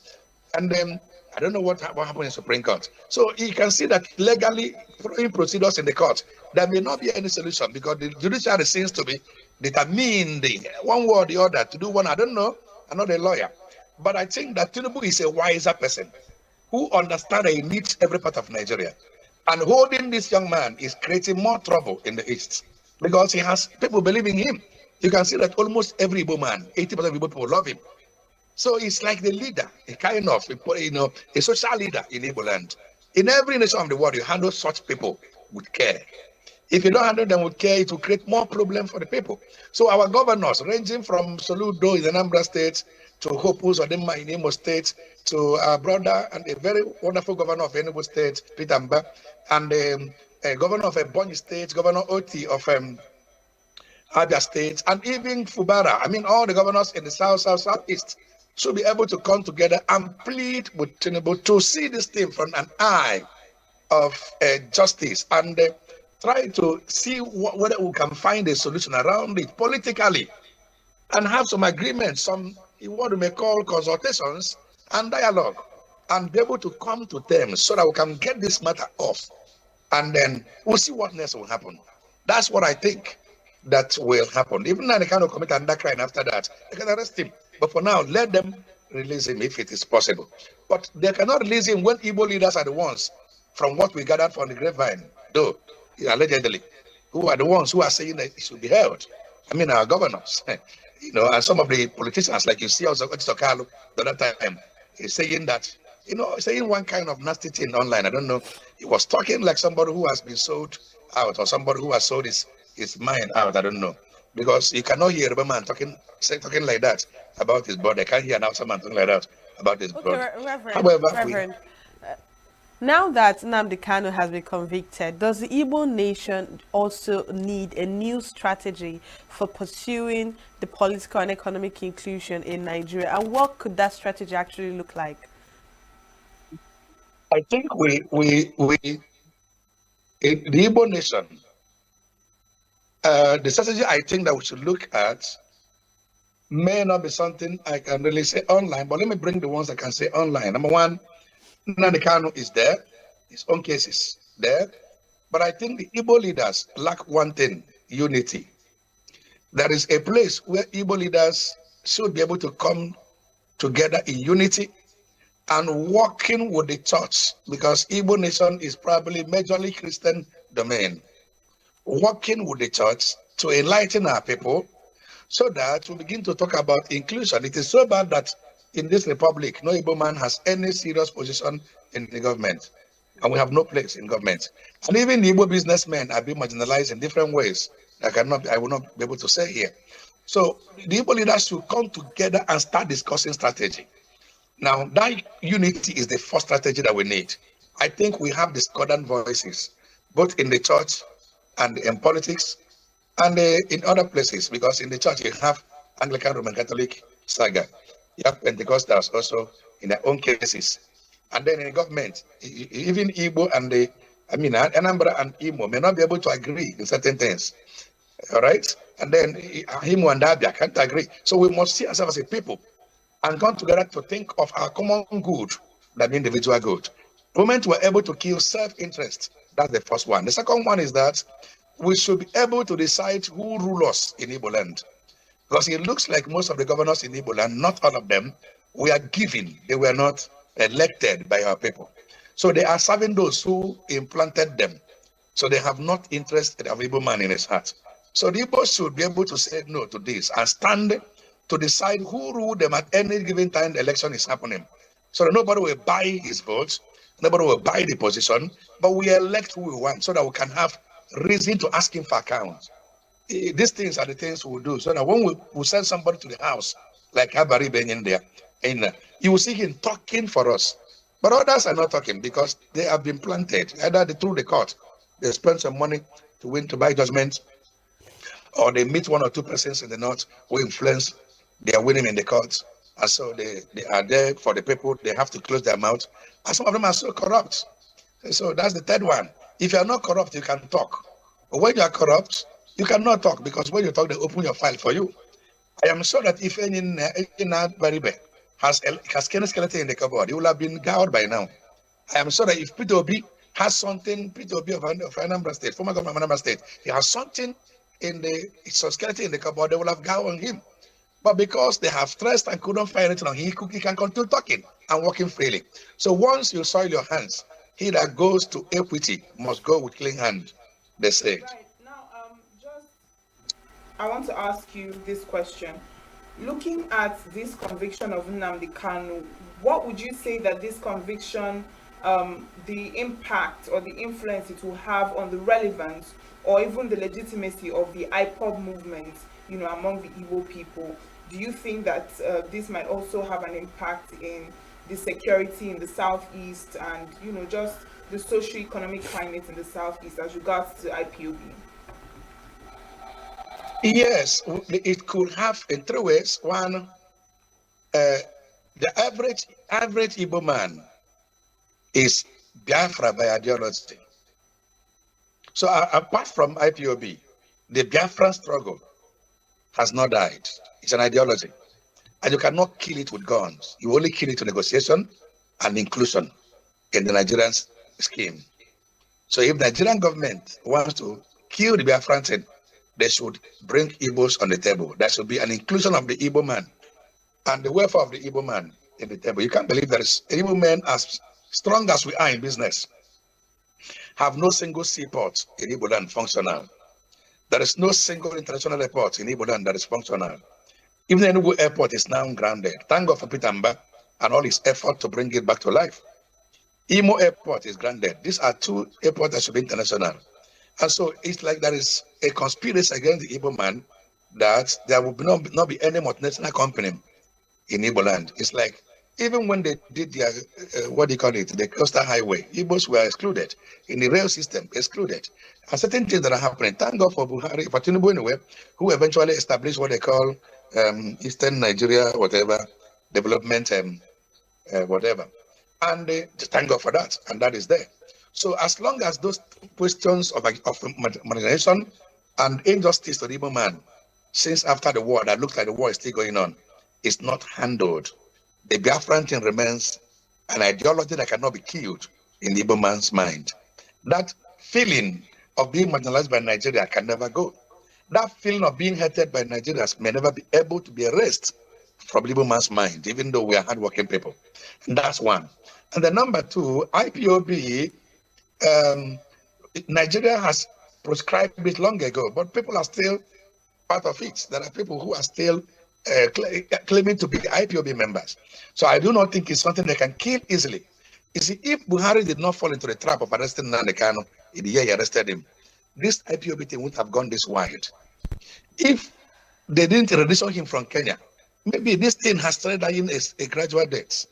And then I don't know what happened in Supreme Court. So you can see that legally, following procedures in the court, there may not be any solution because the judiciary seems to be determined one way or the other to do one. I don't know. I'm not a lawyer. But I think that Tinubu is a wiser person who understands that he needs every part of Nigeria. And holding this young man is creating more trouble in the East because he has people believing him. You can see that almost every Igbo man, 80% of Igbo people love him. So it's like the leader, a kind of, a social leader in Igbo land. In every nation of the world, you handle such people with care. If you don't handle them with care, it will create more problems for the people. So our governors, ranging from Soludo in the Anambra State, to Hope Uzodinma in Imo State, to our brother and a very wonderful governor of ENUGU State, Peter Mba, and a governor of Ebonyi State, Governor Oti of Abia State, and even Fubara. I mean, all the governors in the southeast should be able to come together and plead with Tinubu to see this thing from an eye of justice and try to see whether we can find a solution around it politically and have some agreements, some what we may call consultations and dialogue, and be able to come to terms so that we can get this matter off. And then we'll see what next will happen. That's what I think that will happen. Even if they cannot commit another crime after that, they can arrest him. But for now, let them release him if it is possible. But they cannot release him when Igbo leaders are the ones, from what we gathered from the grapevine, though, allegedly, who are the ones who are saying that it should be held. I mean, our governors, and some of the politicians, like you see also Okalo the other time, is saying that, saying one kind of nasty thing online. I don't know. He was talking like somebody who has been sold out or somebody who has sold his mind out. I don't know. Because you cannot hear a man talking like that about his brother. I can't hear now someone talking like that about his brother. Reverend. However, Reverend, now that Nnamdi Kanu has been convicted, does the Igbo nation also need a new strategy for pursuing the political and economic inclusion in Nigeria? And what could that strategy actually look like? I think in the Igbo nation, the strategy I think that we should look at may not be something I can really say online, but let me bring the ones I can say online. Number one, Nnamdi Kanu is there, his own case is there, but I think the Igbo leaders lack one thing: unity. There is a place where Igbo leaders should be able to come together in unity and working with the church, because Igbo nation is probably majorly Christian domain. Working with the church to enlighten our people so that we begin to talk about inclusion. It is so bad that in this republic, no Igbo man has any serious position in the government, and we have no place in government. And even the Igbo businessmen are being marginalized in different ways. I will not be able to say here. So the Igbo leaders should come together and start discussing strategy. Now, that unity is the first strategy that we need. I think we have discordant voices, both in the church and in politics and in other places, because in the church you have Anglican, Roman Catholic, saga. You have Pentecostals also in their own cases. And then in the government, even Igbo and Anambra and Imo may not be able to agree in certain things. All right? And then Imo and Abia can't agree. So we must see ourselves as a people and come together to think of our common good than individual good. The moment we're able to kill self-interest, that's the first one. The second one is that we should be able to decide who rules us in Igbo land. Because it looks like most of the governors in Igbo land, not all of them, were given. They were not elected by our people. So they are serving those who implanted them. So they have not interest of Igbo man in his heart. So the Igbo should be able to say no to this and stand to decide who rule them at any given time the election is happening. So that nobody will buy his votes, nobody will buy the position, but we elect who we want so that we can have reason to ask him for account. These things are the things we will do. So that when we send somebody to the house, like Habari being in there, you will see him talking for us. But others are not talking because they have been planted, either through the court. They spend some money to win, to buy judgment, or they meet one or two persons in the north who influence their winning in the courts. And so they are there for the people. They have to close their mouth. And some of them are so corrupt. So that's the third one. If you are not corrupt, you can talk. But when you are corrupt, you cannot talk, because when you talk, they open your file for you. I am sure that if any Baribe has any skeleton in the cupboard, he will have been gouged by now. I am sure that if Peter Obi has something, Peter Obi of Anambra State, former governor of Anambra State, he has something in some skeleton in the cupboard, they will have gouged on him. But because they have stressed and couldn't find anything on him, he can continue talking and walking freely. So once you soil your hands, he that goes to equity must go with clean hand, they say. Right. Now, I want to ask you this question. Looking at this conviction of Nnamdi Kanu, what would you say that this conviction, the impact or the influence it will have on the relevance or even the legitimacy of the IPOB movement, among the Igbo people? Do you think that this might also have an impact in the security in the southeast and just the socio-economic climate in the southeast as regards to IPOB? Yes, it could have in three ways. One, the average Igbo man is Biafra by ideology. So apart from IPOB, the Biafran struggle has not died. It's an ideology. And you cannot kill it with guns. You only kill it with negotiation and inclusion in the Nigerian scheme. So if the Nigerian government wants to kill the Biafran thing, they should bring Igbos on the table. There should be an inclusion of the Igbo man and the welfare of the Igbo man in the table. You can't believe there is Igbo men as strong as we are in business have no single seaport in Igbo land functional. There is no single international airport in Igbo land that is functional. Even the ENUGU airport is now grounded. Thank God for Peter Mba and all his effort to bring it back to life. Imo Airport is granted. These are two airports that should be international. And so it's like there is a conspiracy against the Igbo man that there will not be any multinational company in Igbo land. It's like even when they did their, what do you call it, the coastal highway, Igbos were excluded. In the rail system, excluded. And certain things that are happening. Thank God for Buhari, for Tinubu anyway, who eventually established what they call Eastern Nigeria, whatever, development, whatever. And thank God for that. And that is there. So as long as those questions of marginalization and injustice to the Igbo man, since after the war, that looks like the war is still going on, is not handled, the Biafran thing remains an ideology that cannot be killed in the Igbo man's mind. That feeling of being marginalized by Nigeria can never go. That feeling of being hated by Nigerians may never be able to be erased from the Igbo man's mind, even though we are hardworking people. And that's one. And the number two, IPOB, Nigeria has prescribed it long ago, but people are still part of it. There are people who are still claiming to be the IPOB members. So I do not think it's something they can kill easily. You see, if Buhari did not fall into the trap of arresting Nnamdi Kanu in the year he arrested him, this IPOB thing wouldn't have gone this wide. If they didn't release him from Kenya, maybe this thing has started dying a gradual death.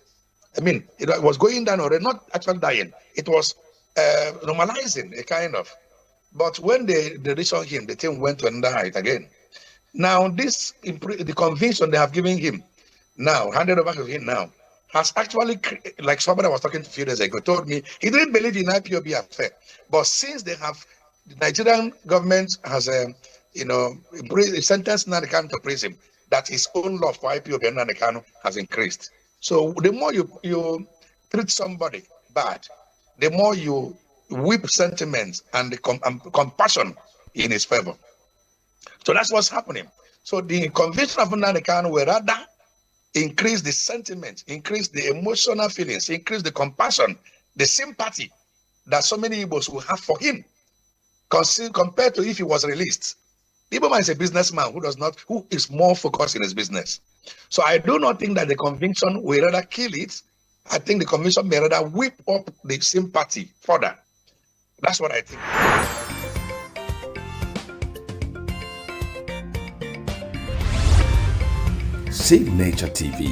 I mean, it was going down already, not actually dying. It was normalizing, a kind of. But when they released him, the thing went to another height again. Now, the conviction they have given him now, handed over to him now, has actually, like somebody I was talking to a few days ago, told me he didn't believe in IPOB affair. But since they have, the Nigerian government has, sentenced Nnamdi Kanu to prison, that his own love for IPOB and Nnamdi Kanu has increased. So the more you treat somebody bad, the more you whip sentiments and the compassion in his favor. So that's what's happening. So the conviction of Nnamdi Kanu will rather increase the sentiment, increase the emotional feelings, increase the compassion, the sympathy that so many Igbos will have for him, compared to if he was released. The Igbo man is a businessman who is more focused in his business. So I do not think that the conviction will rather kill it. I think the conviction may rather whip up the sympathy further. That's what I think. Signature TV,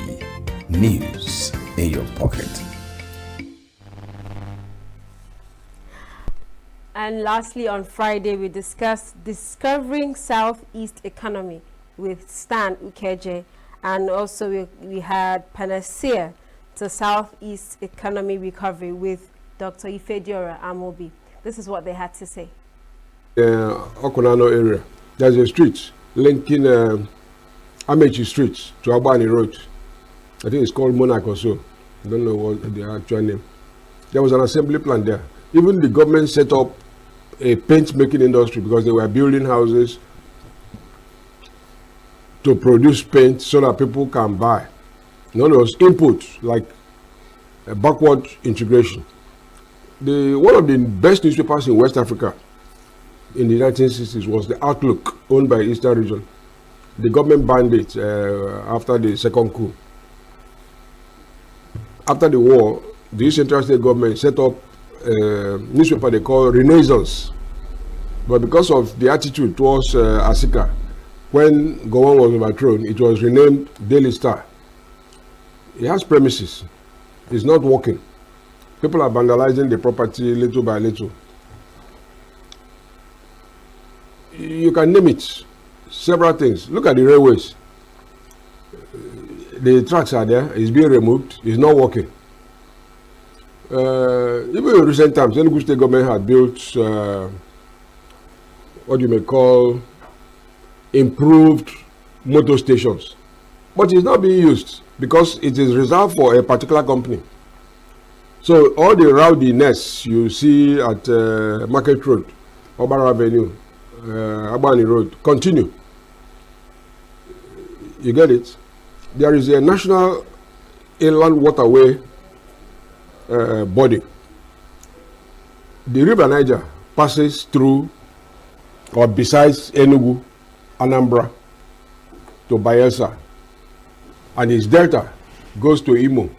news in your pocket. And lastly, on Friday, we discussed Discovering Southeast Economy with Stan Ukeje, and also we had Panacea to Southeast Economy Recovery with Dr. Ifediora Amobi. This is what they had to say. Okonano area, there's a street linking Amechi Street to Abani Road. I think it's called Monaco, so I don't know what the actual name. There was an assembly plant there. Even the government set up a paint making industry because they were building houses to produce paint so that people can buy. There was input, like a backward integration. One of the best newspapers in West Africa in the 1960s was the Outlook, owned by Eastern Region. The government banned it after the second coup. After the war, the Central State government set up a newspaper they call Renaissance. But because of the attitude towards Asika, when Gowon was overthrown, it was renamed Daily Star. It has premises. It's not working. People are vandalizing the property little by little. You can name it. Several things. Look at the railways. The tracks are there. It's being removed. It's not working. Even in recent times, ENUGU state government had built what you may call improved motor stations, but it's not being used because it is reserved for a particular company. So all the rowdiness you see at Market Road, Obara Avenue, Abani Road continue. You get it? There is a national inland waterway body. The river Niger passes through or besides Enugu, Anambra to Bayelsa, and its delta goes to Imo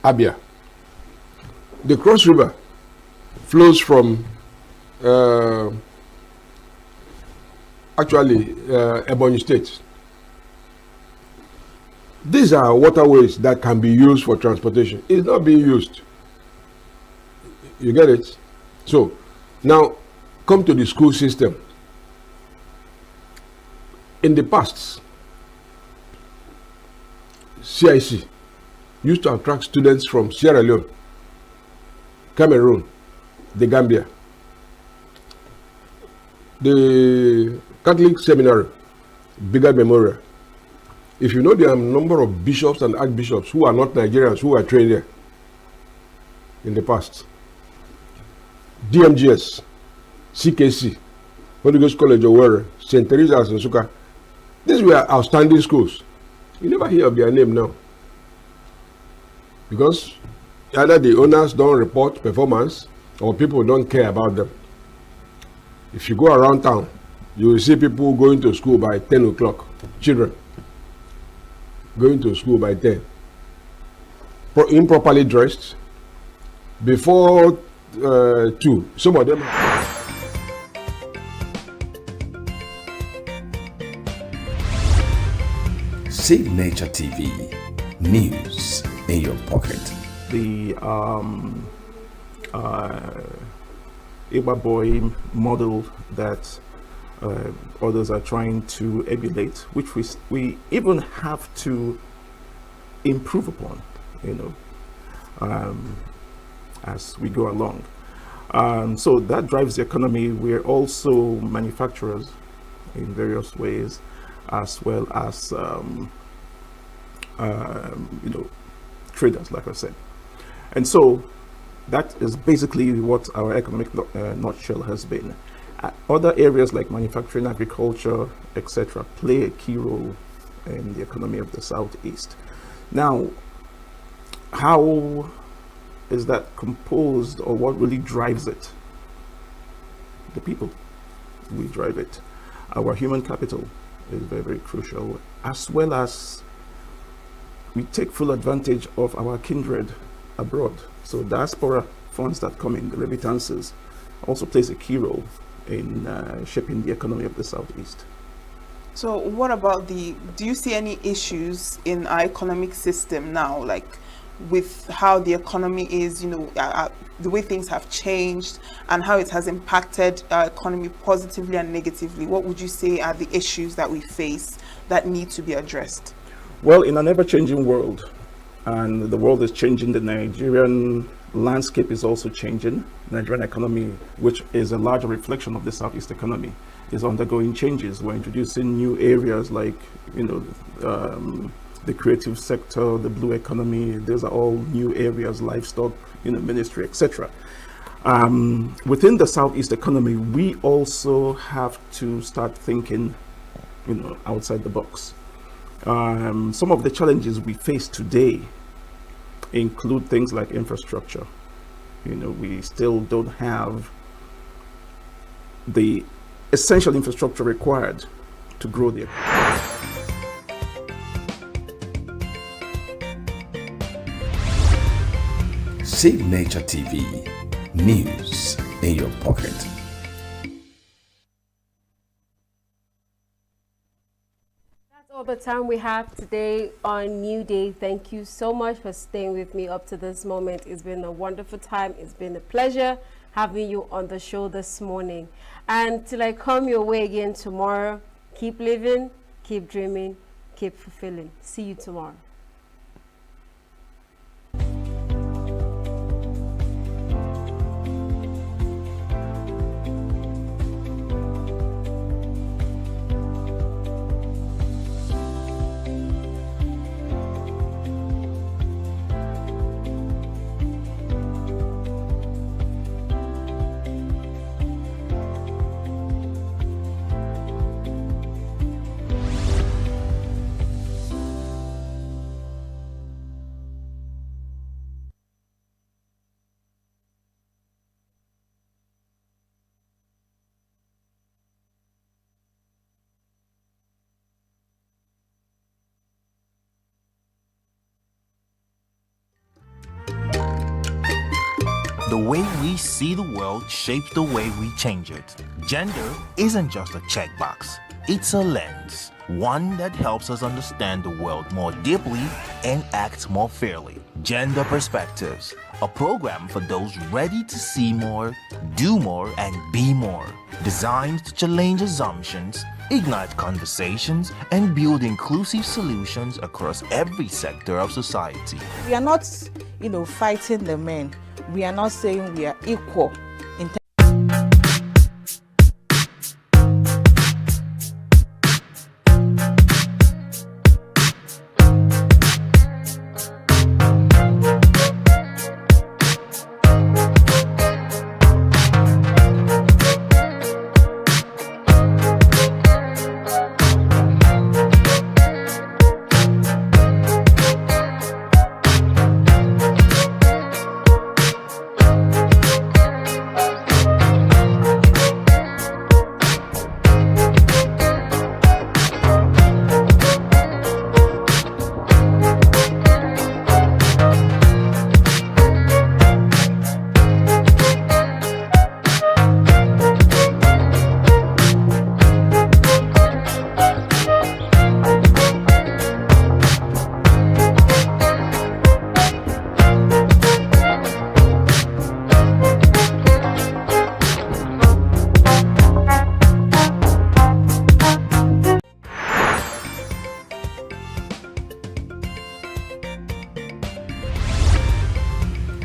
Abia. The Cross River flows from Ebonyi State. These are waterways that can be used for transportation. It's not being used. You get it? So, now come to the school system. In the past, CIC used to attract students from Sierra Leone, Cameroon, the Gambia. The Catholic Seminary, Bigger Memorial. If you know the number of bishops and archbishops who are not Nigerians who are trained there in the past. DMGS, CKC, Holy Ghost College Owerri, St. Teresa's in Nsukka. These were outstanding schools. You never hear of their name now. Because either the owners don't report performance or people don't care about them. If you go around town, you will see people going to school by 10 o'clock. Children going to school by 10. Improperly dressed. Before 2, some of them. Signature TV, news in your pocket. The Igba boy model that others are trying to emulate, which we even have to improve upon, as we go along. So that drives the economy. We're also manufacturers in various ways, as well as traders, like I said. And so that is basically what our economic nutshell has been. Other areas like manufacturing, agriculture, etc., play a key role in the economy of the Southeast. Now, how is that composed, or what really drives it? The people. We drive it. Our human capital is very, very crucial, as well as we take full advantage of our kindred abroad. So diaspora funds that come in, the remittances, also plays a key role in shaping the economy of the Southeast. So what about do you see any issues in our economic system now, like with how the economy is, the way things have changed and how it has impacted our economy positively and negatively? What would you say are the issues that we face that need to be addressed? Well, in an ever-changing world, and the world is changing, the Nigerian landscape is also changing. Nigerian economy, which is a larger reflection of the Southeast economy, is undergoing changes. We're introducing new areas like, the creative sector, the blue economy. These are all new areas, livestock, ministry, etc. Within the Southeast economy, we also have to start thinking, outside the box. Some of the challenges we face today include things like infrastructure. We still don't have the essential infrastructure required to grow the economy. Signature TV, news in your pocket. All the time we have today on New Day. Thank you so much for staying with me up to this moment. It's been a wonderful time. It's been a pleasure having you on the show this morning. And till I come your way again tomorrow, keep living, keep dreaming, keep fulfilling. See you tomorrow. The way we see the world shapes the way we change it. Gender isn't just a checkbox, it's a lens. One that helps us understand the world more deeply and act more fairly. Gender Perspectives, a program for those ready to see more, do more, and be more. Designed to challenge assumptions, ignite conversations, and build inclusive solutions across every sector of society. We are not, fighting the men. We are not saying we are equal in terms.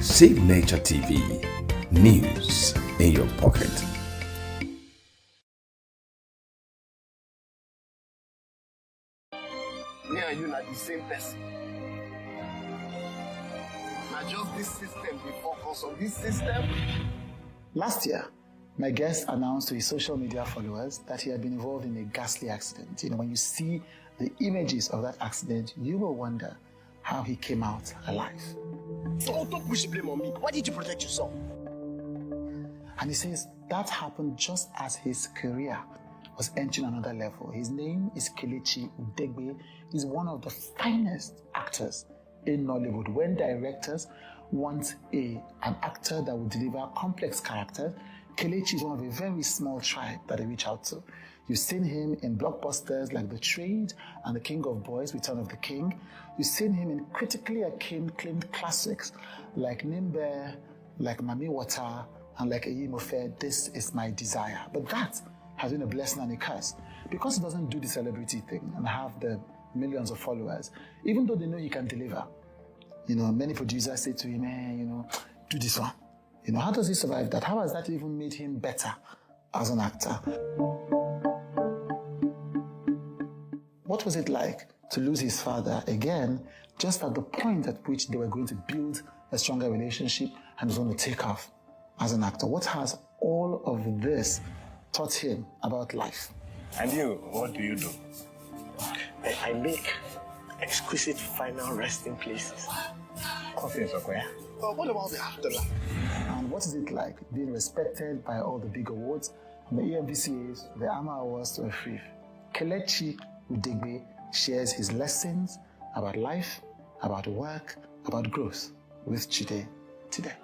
Signature TV, news in your pocket. Me and you are the same person. Now just this system, we focus on this system. Last year, my guest announced to his social media followers that he had been involved in a ghastly accident. When you see the images of that accident, you will wonder how he came out alive. So don't push blame on me. Why did you protect yourself? And he says that happened just as his career was entering another level. His name is Kelechi Udegbe. He's one of the finest actors in Nollywood. When directors want an actor that will deliver complex characters, Kelechi is one of a very small tribe that they reach out to. You've seen him in blockbusters like The Trade and The King of Boys, Return of the King. You've seen him in critically acclaimed classics like Nimbe, like Mami Water, and like Eyimofe, This Is My Desire. But that has been a blessing and a curse. Because he doesn't do the celebrity thing and have the millions of followers, even though they know he can deliver. Many producers say to him, do this one. How does he survive that? How has that even made him better as an actor? What was it like to lose his father again, just at the point at which they were going to build a stronger relationship and was going to take off as an actor? What has all of this taught him about life? And you, what do you do? I make exquisite final resting places. Coffee, okay? What about the afterlife? And what is it like being respected by all the big awards, from the EMVCAs, the AMA Awards to a free? Kelechi Udegbe shares his lessons about life, about work, about growth with Chide today.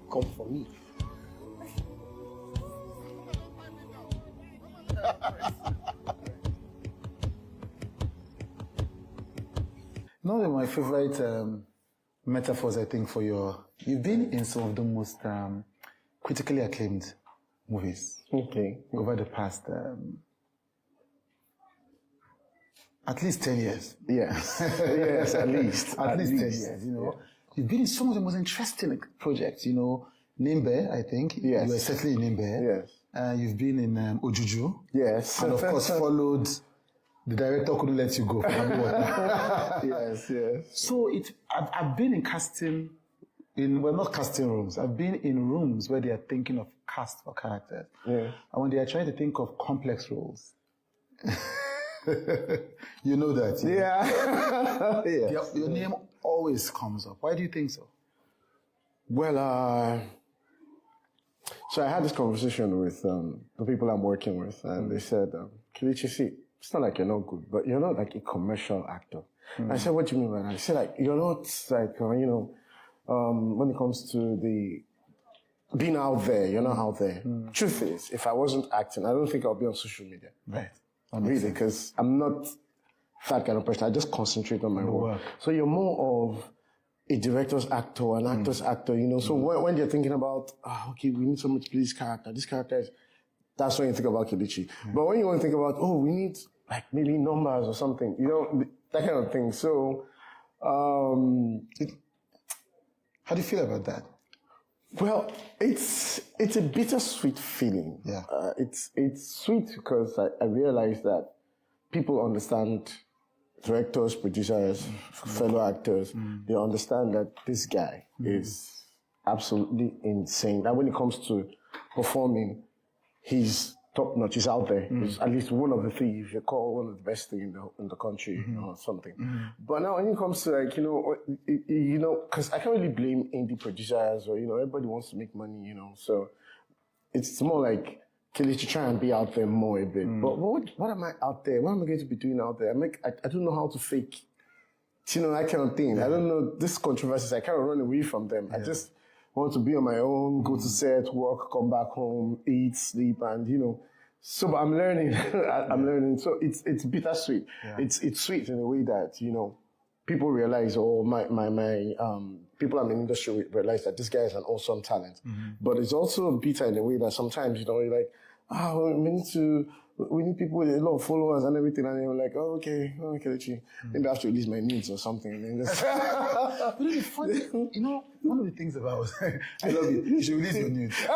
Come for me. One of my favorite metaphors, I think, for you've been in some of the most critically acclaimed movies. Okay. Over the past, at least 10 years. Yes. Yes, at least. At least 10 years, Yeah. You've been in some of the most interesting projects, Nimbe, I think. Yes. You were certainly in Nimbe. Yes. You've been in Ojuju. Yes. And of course followed The Director Couldn't Let You Go. Yes, yes. So I've been in casting, not casting rooms. I've been in rooms where they are thinking of cast for characters. Yeah. And when they are trying to think of complex roles, you know that. Yeah. Yes. Your name always comes up. Why do you think so? Well, so I had this conversation with the people I'm working with, and they said, Kelechi, see, it's not like you're not good, but you're not like a commercial actor. I said, what do you mean by that? I said, like, you're not like, when it comes to the being out there, you're not out there. Truth is, if I wasn't acting, I don't think I'll be on social media. Right. Really, because I'm not that kind of person. I just concentrate on my work. So you're more of a director's actor, an actor's actor, So when you're thinking about, okay, we need someone to play this character is, that's when you think about Kelechi. But when you want to think about, we need like maybe numbers or something, that kind of thing. So, how do you feel about that? Well, it's a bittersweet feeling. Yeah. It's sweet because I realize that people understand directors, producers, fellow actors. They understand that this guy is absolutely insane. That when it comes to performing, he's top notch. He's out there. He's at least one of the three. If you call one of the best thing in the country or something. But now when it comes to like because I can't really blame indie producers or everybody wants to make money. So it's more like Kelechi try and be out there more a bit. But what am I out there? What am I going to be doing out there? I don't know how to fake. That kind of thing. I don't know these controversies. I can't run away from them. I just want to be on my own, go to set, work, come back home, eat, sleep, and So, but I'm learning. I'm learning. So it's bittersweet. Yeah. It's sweet in a way that people realize, my people I'm in the industry realize that this guy is an awesome talent. But it's also bitter in a way that sometimes you're like, we need people with a lot of followers and everything, and you're like, okay, Kelechi, maybe I have to release my nudes or something. And then just but it's funny, one of the things about I love it. You should release your nudes. Let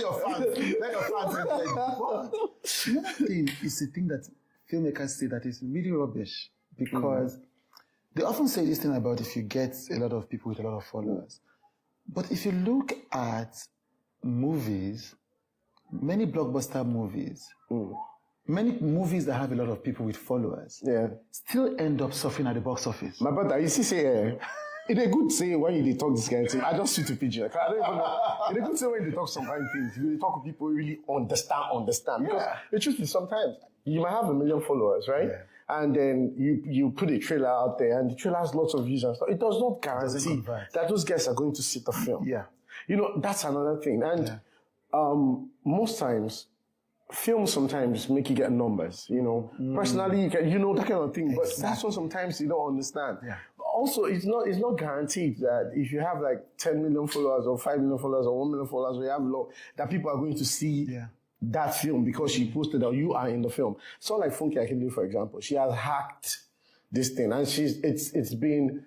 your fans another thing is the thing that filmmakers say that is really rubbish, because they often say this thing about if you get a lot of people with a lot of followers. But if you look at movies, many blockbuster movies, many movies that have a lot of people with followers, still end up suffering at the box office. My brother, you see, say, it's a good say when you talk this kind of thing. I just shoot a picture. Like, I don't even know. It's a good say when you talk some kind of things. You talk to people who really understand. Because the truth is sometimes you might have 1 million followers, right? Yeah. And then you put a trailer out there and the trailer has lots of views and stuff. It does not guarantee that those guys are going to see the film. Yeah. That's another thing. And most times, films sometimes make you get numbers, Personally, you can, that kind of thing. But that's what sometimes you don't understand. Yeah. Also, it's not guaranteed that if you have like 10 million followers or 5 million followers or 1 million followers, or you have that people are going to see that film because you posted or you are in the film. Someone like Funke Akindele, for example, she has hacked this thing, and it's been.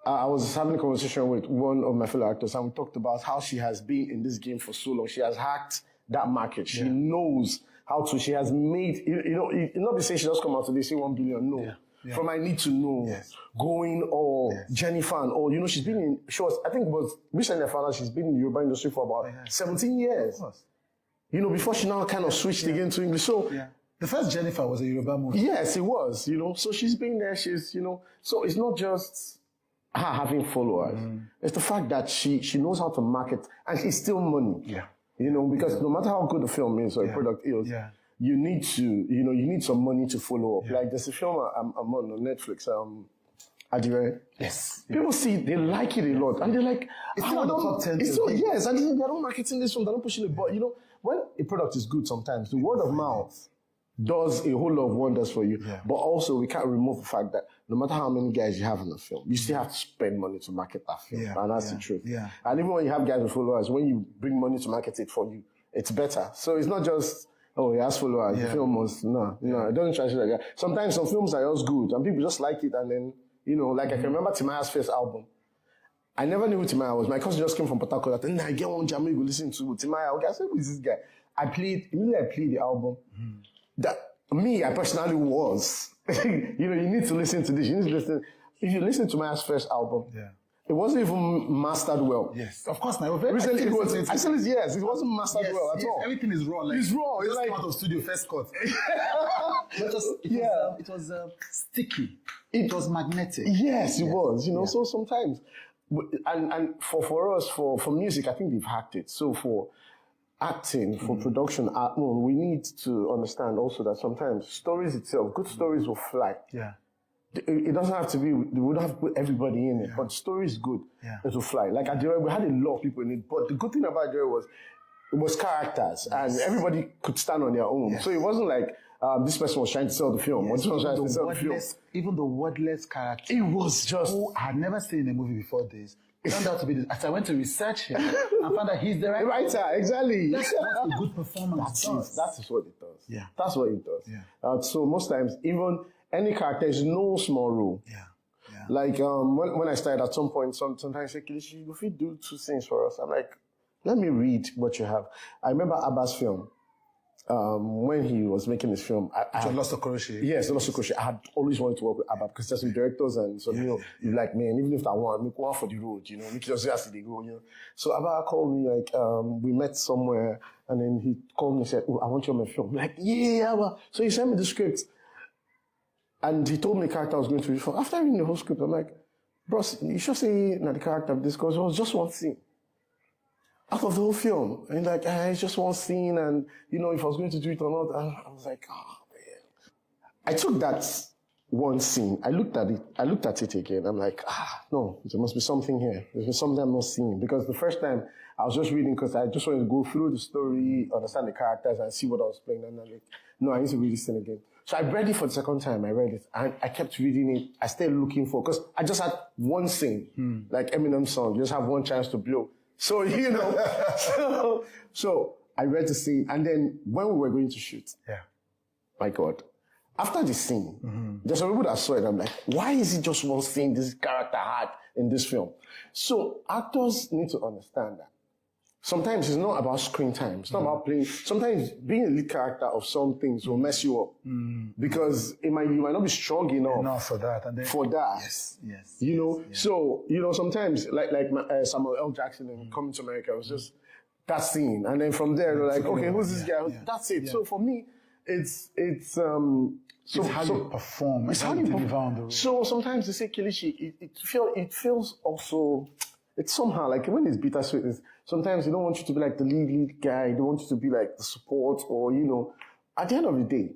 I was having a conversation with one of my fellow actors, and we talked about how she has been in this game for so long. She has hacked that market. She knows how to. She has made. Not be saying she just come out today say 1 billion. No. Yeah. Yeah. From I Need to Know, Going, or Jennifer, and all. She's been in. I think it was recently I found out she's been in the Yoruba industry for about 17 years. Before she now kind of switched again to English. So. Yeah. The first Jennifer was a Yoruba movie. Yes, it was. So she's been there. She's. So it's not just her having followers. It's the fact that she knows how to market, and it's still money. Yeah. Because no matter how good the film is or the product is, you need to, you need some money to follow up. Like there's a film I'm on Netflix, Adire. Yes. People see, they like it a lot, and they're like, it's not the top 10. Yes, and they're not marketing this film, they're not pushing it. But when a product is good, sometimes the word of mouth does a whole lot of wonders for you. Yeah. But also, we can't remove the fact that no matter how many guys you have in the film, you still have to spend money to market that film. Yeah. And that's the truth. Yeah. And even when you have guys with followers, when you bring money to market it for you, it's better. So it's not just, he has followers, the film must, no, it doesn't translate like that. Sometimes some films are just good and people just like it, and then, I can remember Timaya's first album. I never knew who Timaya was. My cousin just came from Port Harcourt. I get one jam, you go listen to Timaya. Okay, I said, who is this guy? Immediately I played the album. That I personally was. You need to listen to this. You need to listen. If you listen to my first album, it wasn't even mastered well. Yes, of course. Now, recently it was. Actually, yes, it wasn't mastered well at all. Everything is raw. It's raw. It's like out of studio first cut. It was sticky. It was magnetic. Yes, it was. So sometimes, and for us, for music, I think they've hacked it. So for acting, for production, we need to understand also that sometimes stories itself, good stories will fly. Yeah. It doesn't have to be, we don't have to put everybody in it, but story is good. Yeah. It will fly. Like Adire, we had a lot of people in it, but the good thing about Adire was, it was characters, and everybody could stand on their own. Yes. So it wasn't like this person was trying to sell the film, or this person was trying to sell the film. Even the wordless character. It was just... I had never seen a movie before this. It turned out to be this. As I went to research him, I found that he's the writer. Exactly. That's what a good performance does. That is what it does. Yeah. That's what it does. Yeah. So most times, even any character is no small role. Yeah. Yeah. Like when I started at some point, sometimes I say, Kilishi, if you do 2 scenes for us, I'm like, let me read what you have. I remember Abba's film. When he was making his film, Lost Okoroche. Yes, Lost Okoroche. I had always wanted to work with Abba because there's some directors and some, you like, man, even if I want, make one for the road, make just as they go, So Abba called me, like, we met somewhere, and then he called me and said, I want you on my film. I'm like, yeah, Abba. So he sent me the script, and he told me the character I was going to read for. After reading the whole script, I'm like, bro, you should say the character of this, because it was just one scene out of the whole film. And like, it's just one scene, and, if I was going to do it or not, I was like, oh, man. I took that one scene, I looked at it again, I'm like, no, there must be something here. There's something I'm not seeing. Because the first time, I was just reading because I just wanted to go through the story, understand the characters, and see what I was playing, and I'm like, no, I need to read this thing again. So I read it for the second time, I read it, and I kept reading it, I stayed looking for, because I just had one scene, like Eminem's song, you just have one chance to blow. So, so I read the scene, and then when we were going to shoot, my God, after the scene, there's some people that saw it, I'm like, why is it just one scene this character had in this film? So actors need to understand that. Sometimes it's not about screen time. It's not about playing. Sometimes being a lead character of some things will mess you up. Because you might not be strong enough for that. And then, for that. Yes. So, sometimes, like Samuel L. Jackson in Coming to America, it was just that scene. And then from there, they're like, okay, who's this guy? Yeah. That's it. Yeah. So for me, it's how you perform. It's how you deliver on the road. So sometimes they say, Kilishi, it feels also... It's somehow like when it's bittersweet, sometimes they don't want you to be like the lead guy. They want you to be like the support, or at the end of the day,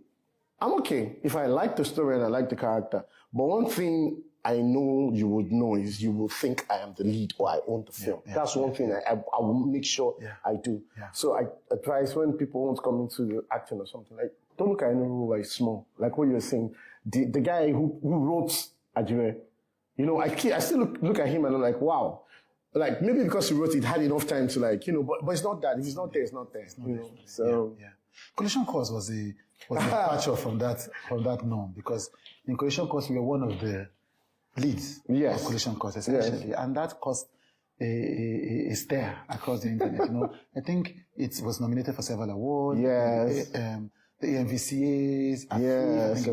I'm okay if I like the story and I like the character. But one thing I know you would know is you will think I am the lead or I own the film. That's one thing I will make sure I do. Yeah. So I advise when people want to come into the acting or something, like, don't look at any role like small. Like what you were saying, the guy who wrote Adire, I still look at him and I'm like, wow. Like, maybe because he wrote it, had enough time to but it's not that. If it's not there, it's not there. So. Yeah. Collision Course was a departure from that norm, because in Collision Course, we were one of the leads of Collision Course, essentially. Yes. And that caused a stir across the internet. I think it was nominated for several awards. Yes. The ENVCAs. Yes.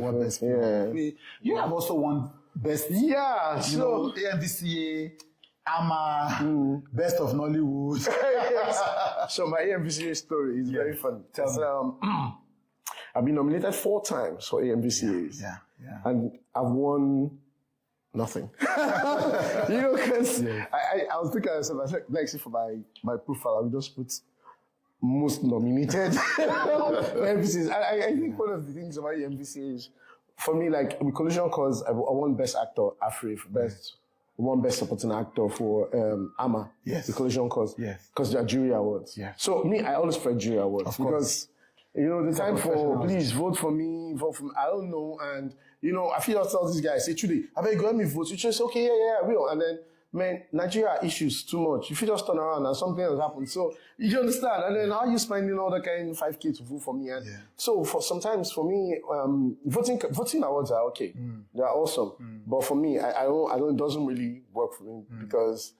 You have also won best. Yeah. So ENVCA. Best of Nollywood. So my AMVCA story is very fun. I've been nominated 4 times for AMVCAs. Yeah. And I've won nothing. Because I was thinking of myself, I was like, see, for my profile, I would just put most nominated AMVCAs. I think one of the things about AMVCAs, for me, like with Collision Course, I won Best Actor, Afri, won Best Supporting Actor for Ama, the Collision Course, because they are jury awards. So me, I always prefer jury awards because the time for please vote for me, I don't know, and I feel I tell this guy, say today, I beg you, let me vote. You just okay, I will, and then man, Nigeria issues too much. If you just turn around and something has happened, so you understand, and then how you spending all the kind of 5K to vote for me, and so sometimes for me, voting awards are okay, they are awesome, but for me, I don't, it doesn't really work for me because.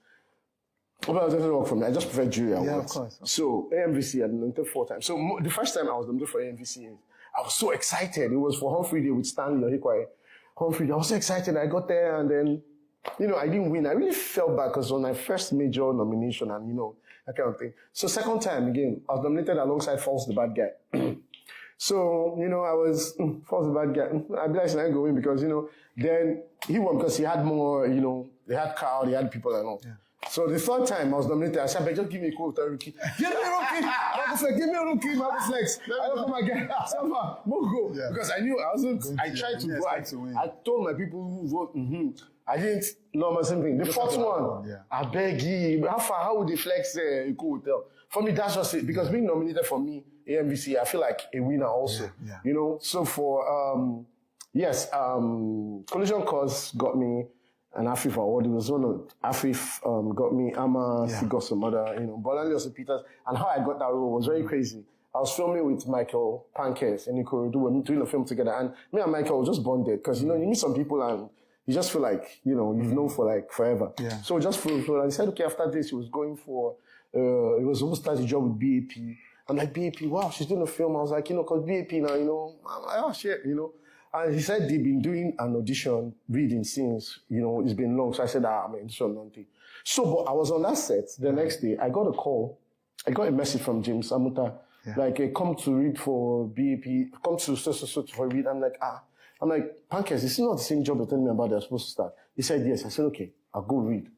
Well, it doesn't work for me. I just prefer jury awards. Yeah, of course. So AMVC, I nominated 4 times. So the first time I was nominated for AMVC, I was so excited. It was for Humphrey Day with Stanley Ohikwaye. Humphrey Day, I was so excited. I got there and then, I didn't win. I really felt bad because it was my first major nomination and, that kind of thing. So second time again, I was nominated alongside False the Bad Guy. So, I was, False the Bad Guy. I realized I didn't go in because, then he won because he had more, they had crowd, they had people and all. Yeah. So the third time I was nominated, I said, just give me a quote, rookie. Give me a rookie. I was like, give me a rookie, my flex. I don't come again. Go. Yeah. Because I knew I wasn't, I tried to go. I told my people who vote, I didn't know the same thing. The fourth one, I beg you, how would they flex a quote? For me, that's just it. Because being nominated for me, AMVC, I feel like a winner also. Yeah. You know, so for, Collision Cause got me an AFIF award. It was one of AFIF got me, He got some other, Bolanle also Peters. And how I got that role was very crazy. I was filming with Michael Pankes in Ikorodu. We were doing a film together. And me and Michael were just bonded. Because, you meet some people and you just feel like, you've known for like forever. Yeah. So just for and he said, okay, after this, he was going for, he was supposed to start a job with BAP. I'm like, BAP, wow, she's doing a film. I was like, cause BAP now, I'm like, oh shit, And he said they've been doing an audition reading since, it's been long. So I said, man, this one nothing. So, but I was on that set the next day. I got a call. I got a message from James Amuta. Yeah. Like, come to read for BAP, come to so for read. I'm like, Pankes, this is not the same job you're telling me about they're supposed to start. He said, yes. I said, okay, I'll go read.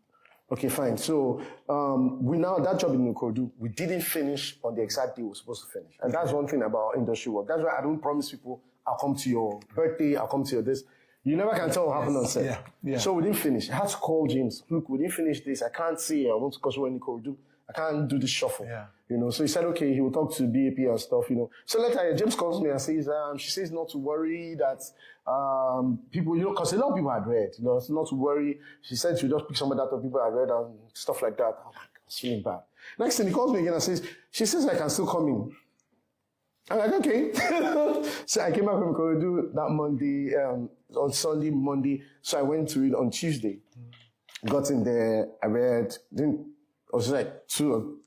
Okay, fine. So, that job in Ikorodu, we didn't finish on the exact day we were supposed to finish. And that's one thing about industry work. That's why I don't promise people, I'll come to your birthday, I'll come to your this. You never can tell what happened on set. Yeah. So we didn't finish. I had to call James. Look, we didn't finish this. I can't say I want to cause when Ikorodu. I can't do this shuffle. Yeah. So he said, okay, he will talk to BAP and stuff, So later, James calls me and says, she says not to worry that, people, cause a lot of people had read, not to worry. She said she'll just pick somebody out of people had read and stuff like that. Oh my God, I was feeling bad. Next thing he calls me again and says, she says I can still come in. I'm like, okay. So I came back from Ikorodu that Monday, on Sunday, Monday. So I went to it on Tuesday. Got in there, I read, I was like two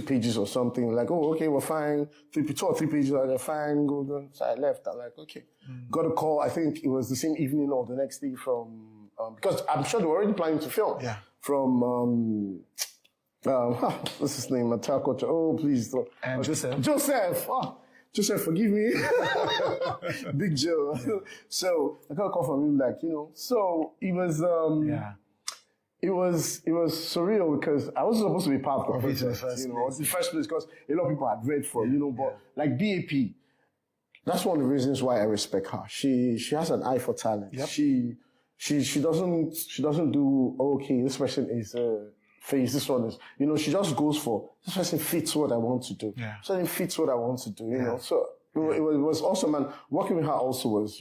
pages or something. Like, oh, okay, we're fine. 2 or 3 pages, like, fine, go. So I left. I'm like, okay. Got a call. I think it was the same evening or the next day from, because I'm sure they were already planning to film. Yeah. From, what's his name? Culture. Oh, please. Joseph. Joseph, forgive me. Big Joe. So I got a call from him, like, so it was, It was surreal because I was supposed to be part of the process, the first place, because a lot of people had read for, but like BAP, that's one of the reasons why I respect her. She has an eye for talent. Yep. She doesn't do, okay, this person is face, this one is, she just goes for, this person fits what I want to do. Yeah. So it fits what I want to do, So it was awesome. And working with her also was,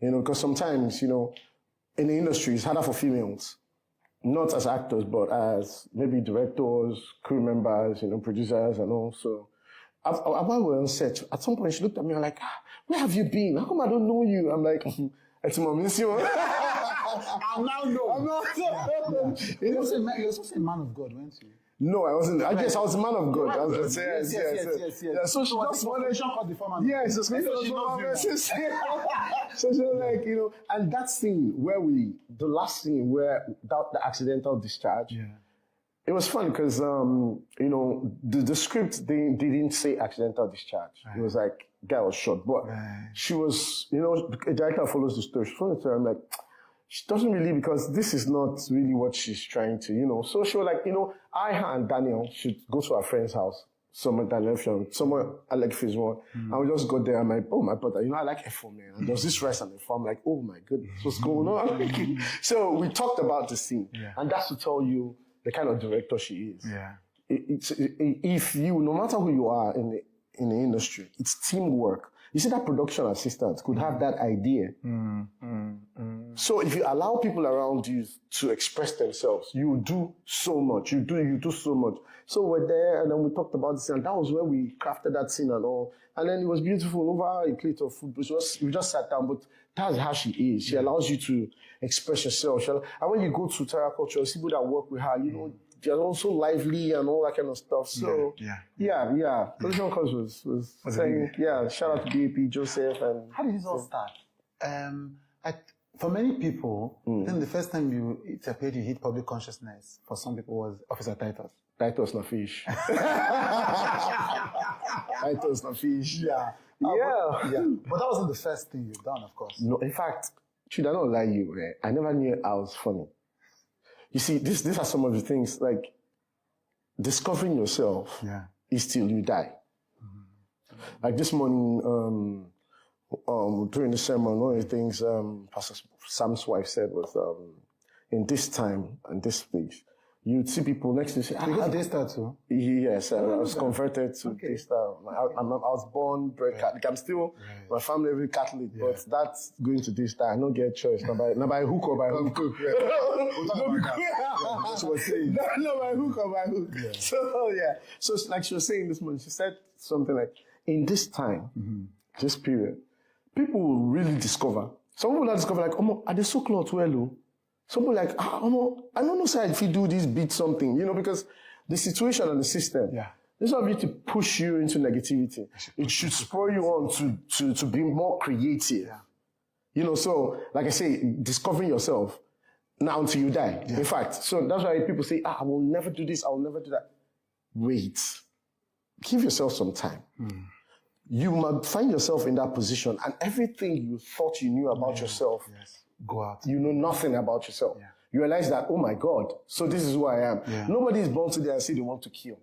because sometimes, in the industry, it's harder for females. Not as actors, but as maybe directors, crew members, producers and all. So, while we were on set, at some point she looked at me and like, where have you been? How come I don't know you? I'm like, it's my mission. I now know. You're also a man of God, weren't you? No, I wasn't. I guess I was a man of God. Yes. Yeah, so she just wanted. Yes, so she was like, and that scene where the last scene where without the accidental discharge. Yeah. It was fun because, the script, they didn't say accidental discharge. Right. It was like, guy was shot, but she was, a director follows the story. She followed her, I'm like, she doesn't really, because this is not really what she's trying to, So she was like, I and Daniel should go to our friend's house, somewhere I like phase one. And we just got there. I'm like, oh my brother, I like F4, man. And there's this rice on the farm. I'm like, oh my goodness, what's going on? So we talked about the scene. Yeah. And that's to tell you the kind of director she is. Yeah. If no matter who you are in the industry, it's teamwork. You see, that production assistant could have that idea. So if you allow people around you to express themselves, you do so much. You do so much. So we're there, and then we talked about this, and that was where we crafted that scene and all. And then it was beautiful over a plate of food. We just sat down, but that's how she is. She allows you to express yourself. And when you go to Terra Culture, see people that work with her, they're also lively and all that kind of stuff. So, yeah. Collision Cause was saying, shout out to BAP, Joseph. And how did this all start? For many people, I think the first time it appeared you hit public consciousness, for some people, was Officer Titus. Titus na fish. Titus na fish. Yeah. But that wasn't the first thing you've done, of course. No, in fact, should I not lie you, I never knew I was funny. you see, these are some of the things, like discovering yourself is till you die. Like this morning, during the sermon, one of the things Pastor Sam's wife said was, in this time and this place, you'd see people next to you say, You go to Daystar too? Yes, I was converted to Daystar. I was born, bred Catholic. I'm still, my family very Catholic, but that's going to Daystar. I don't get a choice. Not by hook or by hook. That's what I'm saying. Not by hook or by hook. Yeah. So like she was saying this morning, she said something like, in this time, this period, people will really discover. Some people will discover like, are they so close well? Some people like, I don't know if you do this, beat something, because the situation and the system, this not to push you into negativity. It should spur you on to be more creative. So like I say, discovering yourself now until you die. In fact, so that's why people say, I will never do this, I will never do that. Wait. Give yourself some time. You might find yourself in that position and everything you thought you knew about yourself, go out. You know nothing about yourself. You realize that, oh my God, so this is who I am. Nobody is born today and say they want to kill.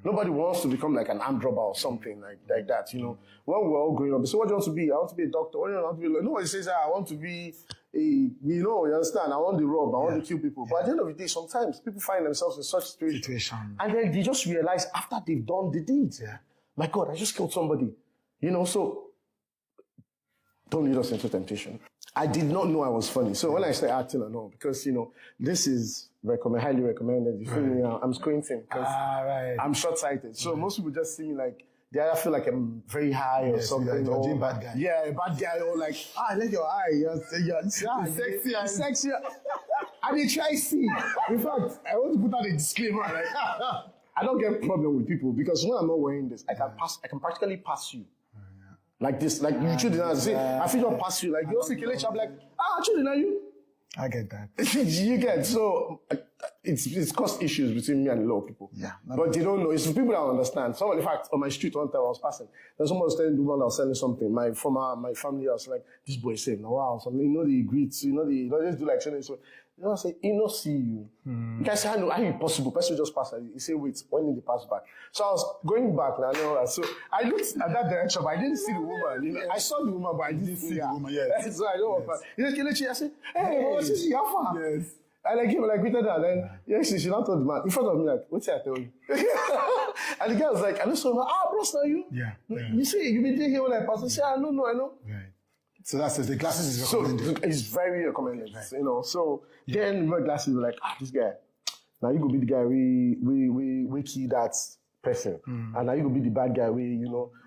Nobody wants to become like an armed robber or something like that, When we're all growing up, so what do you want to be? I want to be a doctor. What do you want to be? Like, nobody says, I want to be you understand, I want to rob, I want to kill people. But at the end of the day, sometimes people find themselves in such situation. And then they just realize after they've done the deeds, my God, I just killed somebody. So don't lead us into temptation. I did not know I was funny. So when I started acting, I know, because, this is highly recommended. You feel me? I'm squinting because I'm short-sighted. So most people just see me like, they either feel like I'm very high or something. You're a bad guy. Yeah, a bad guy. Or like, I like your eye. You're sexy. Sexy. I mean, try see. In fact, I want to put out a disclaimer. Like, I don't get problem with people because when I'm not wearing this, I can practically pass you. Like this, like you shouldn't say, I feel not pass you. Like you also kill each other, like, shouldn't know you. I get that. You get, so it's caused issues between me and a lot of people. But they don't know. It's people that understand. Someone, in fact, on my street one time I was passing, then someone was telling the woman that was selling something. My family was like, this boy said, no, wow, something, the greets, they just do like saying so. I say, he not see you. You can say, how is it possible? Person just pass. He say, wait, when did he pass back? So I was going back now, so I looked at that direction, but I didn't see the woman. I saw the woman, but I didn't see the woman. Yes. So I don't want to pass. I said, hey, what's this? How far? Yes. I like him, like, greeted her, then, she not told the man, in front of me, like, what's I tell you? And the guy was like, I know so much, bros, now you? You see, you been here when I pass. I say, I know. Right. So that's the glasses is recommended. So it's very recommended, So then my glasses were like, this guy. Now you go be the guy we key that person, and now you go be the bad guy.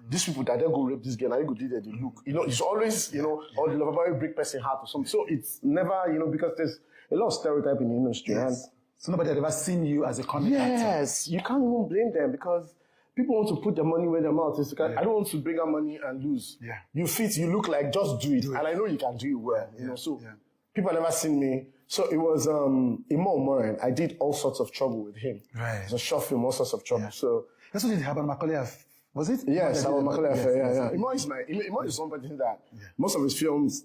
These people that then go rape this girl. Now you go do that. They look, it's always or the lover break person heart or something. So it's never because there's a lot of stereotype in the industry, and so nobody had ever seen you as a comic actor. Yes, you can't even blame them because people want to put their money where their mouth is. I don't want to bring out money and lose. You look like, just do it. And I know you can do it well. So people have never seen me. So it was Imam Moran. I did all sorts of trouble with him. Right. It's a short film, all sorts of trouble. So that's what did happen. Macaulay, was it? Yes, Macaulay affair. Imam is somebody that most of his films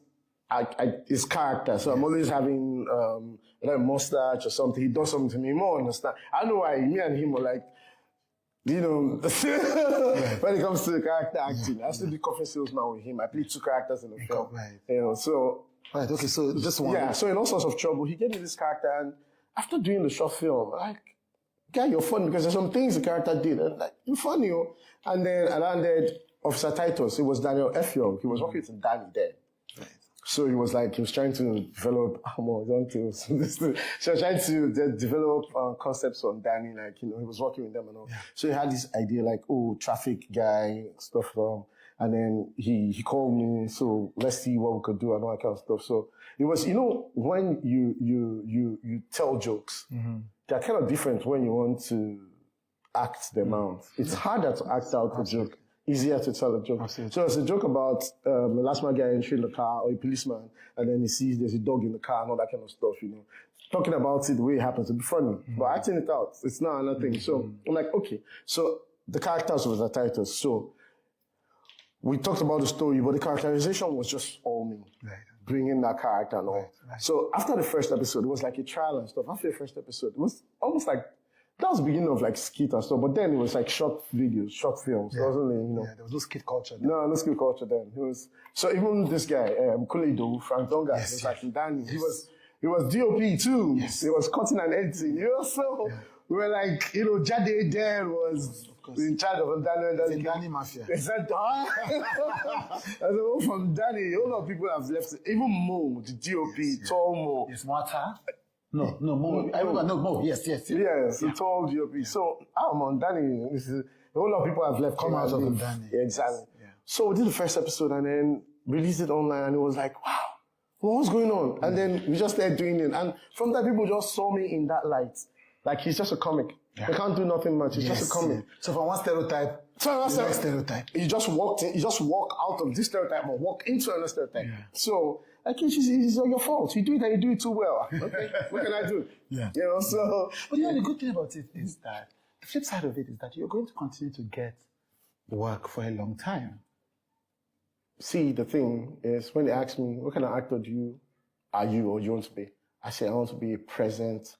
his character. So I'm always having a mustache or something. He does something to me. Imam understand. I know why me and him are like, when it comes to the character acting, I still do coffee salesman with him. I played 2 characters in the film. Right. So. Right, okay, so just one. Yeah, so in all sorts of trouble, he gave me this character, and after doing the short film, like, guy, you're funny because there's some things the character did, and like, you're funny, And then I landed Officer Titus. It was Daniel F. Young. He was working with Danny there. Right. So he was trying to develop, so he was trying to develop concepts on Danny, he was working with them and all. Yeah. So he had this idea traffic guy, stuff, and then he called me, so let's see what we could do and all that kind of stuff. So it was, when you tell jokes, they're kind of different when you want to act them out. It's harder to act out a joke, easier to tell a joke. Absolutely. So it's a joke about the last man guy entering the car or a policeman, and then he sees there's a dog in the car and all that kind of stuff, Talking about it the way it happens, it'd be funny. But acting it out, it's not another thing. So I'm like, okay. So the characters was the titles. So we talked about the story, but the characterization was just all me. Right. Bringing that character and all. Right. So after the first episode, it was like a trial and stuff. After the first episode, it was almost like, that was the beginning of like skit and stuff, but then it was like short videos, short films. Yeah. It wasn't, you know. Yeah, there was no skit culture then. No skit culture then. It was, so even this guy, Kuleido, Frank Donga, was like Danny. Yes. He was DOP too. Yes. He was cutting and editing, you know, so we were like, you know, Jade there was in charge of Danny and Danny Mafia. Exactly. From Danny, a lot of people have left. Even Mo, the DOP, tall Mo. Yes, Martha. No, Mo. I remember, no, Mo. Yes. Yes, the tall DOP. So, on Danny, a whole lot of people have left. Come out of Danny. Yeah, exactly. Yeah. So we did the first episode and then released it online, and it was like, wow, what's going on? And then we just started doing it. And from that, people just saw me in that light. Like, he's just a comic. They can't do nothing much. He's just a comic. So from one stereotype to the next stereotype. You just walk out of this stereotype or walk into another stereotype. Yeah. So, like, it's your fault. You do it and you do it too well. Okay, what can I do? Yeah. You know, so. But the good thing about it is that the flip side of it is that you're going to continue to get work for a long time. See, the thing is, when they ask me, what kind of actor are you or you want to be? I say, I want to be a present,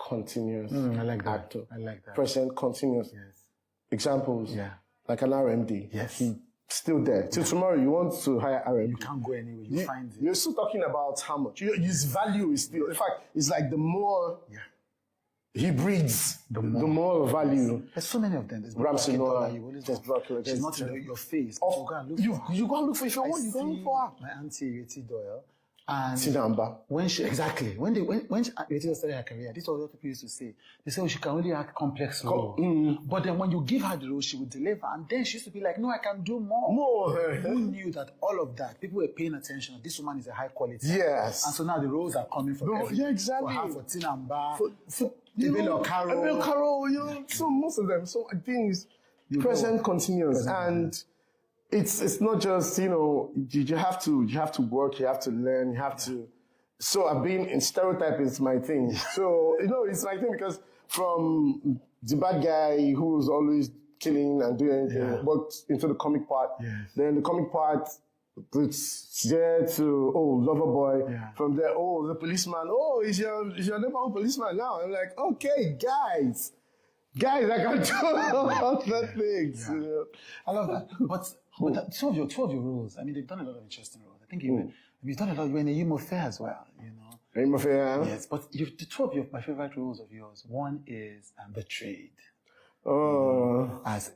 continuous I like that. actor. I like that. Present, continuous. Yes. Examples. Yeah. Like an RMD. Yes. He's still there. Till tomorrow, you want to hire RMD. You can't go anywhere. You find it. You're still talking about how much. His value is still, in fact, it's like the more he breeds, the more value. There's so many of them. There's Ramsey Noah. She's not in your face. You go and look for if you want. You go look for her. My auntie Yeti Doyle. And Sinamba. When she Yeti started her career, this is what people used to say. They say, she can only act complex roles. But then when you give her the role, she would deliver. And then she used to be like, no, I can do more. Who knew that all of that? People were paying attention that this woman is a high quality. Yes. And so now the roles are coming for everyone. Yeah, exactly. For her, for Tinamba, for Carol. You know, so most of them. So I think it's present continuous. And it's not just, you know, you have to work, you have to learn, you have to. So I've been in stereotype is my thing. So, you know, it's my thing because from the bad guy who's always killing and doing anything, worked into the comic part. Yes. Then the comic part, it's there to, lover boy. Yeah. From there, the policeman. Is your neighborhood policeman now? I'm like, okay, guys, I can do other things. Yeah. You know? I love that. But two of your roles, I mean, they've done a lot of interesting roles. I think you've done a lot. You're in a Humo Fair as well, you know. Humo Fair? Yes, but the two of my favorite roles of yours. One is Betrayed. As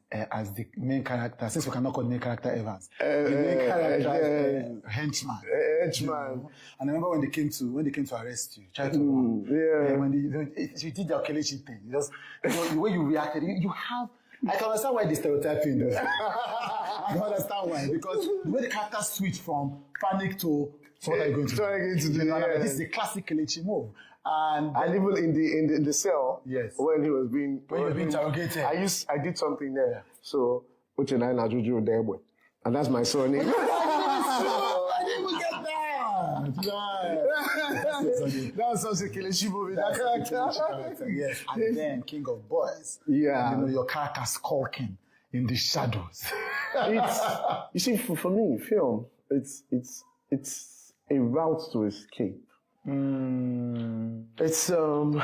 the main character, since we cannot call the main character Evans, the main character henchman. Henchman. You know? And I remember when they came to arrest you, tried to when you did the Okelechi thing, the way you reacted, you have. I can understand why the stereotyping does. I can understand why, because the way the character switched from panic to what are you going to do? This is a classic Kelechi move. And even in the cell, yes, when he was being interrogated, I did something there. Yeah. So Uchenai Najuju Debwe, and that's my surname. I didn't even get that. That was such a Kelechi movie. That character. Yes. And then King of Boys. Yeah. You know, your character skulking in the shadows. You see, for me, film, it's a route to escape. It's so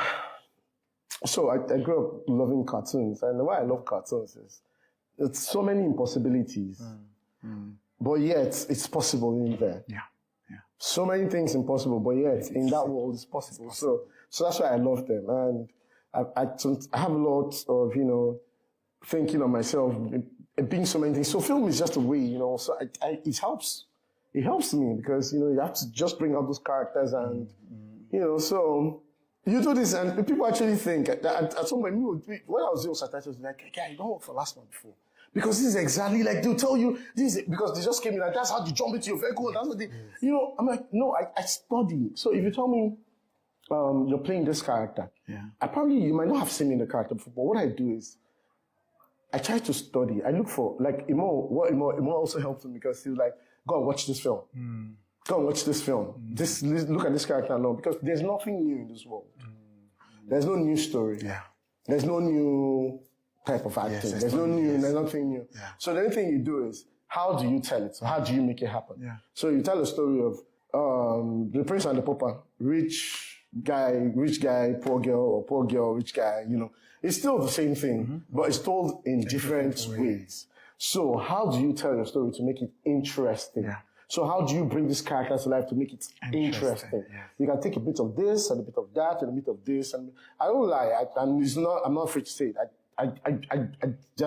I grew up loving cartoons, and why I love cartoons is it's so many impossibilities, but yet it's possible in there. Yeah. So many things impossible, but yet in that world it's possible. So that's why I love them, and I have a lot of, you know, thinking of myself, being so many things. So film is just a way, you know. So it helps. It helps me because, you know, you have to just bring out those characters and, you know, so you do this and people actually think that at some point, when I was doing subtitles, like, okay, you don't work for last one before. Because this is exactly like, they'll tell you, because they just came in and that's how you jump into your vehicle. That's what you know, I'm like, no, I study. So if you tell me, you're playing this character, you might not have seen me in the character before, but what I do is, I try to study. I look for, like, Imo also helped me because he was like, go and watch this film. Go and watch this film. Look at this character now, because there's nothing new in this world. There's no new story. Yeah. There's no new type of acting. Yes, there's nothing new. Yeah. So the only thing you do is, how do you tell it? So how do you make it happen? Yeah. So you tell a story of the prince and the pauper, rich guy, poor girl, or poor girl, rich guy, It's still the same thing, but it's told in different ways. So how do you tell your story to make it interesting? Yeah. So how do you bring this character to life to make it interesting? Yeah. You can take a bit of this and a bit of that and a bit of this. And I don't lie, I'm not afraid to say it.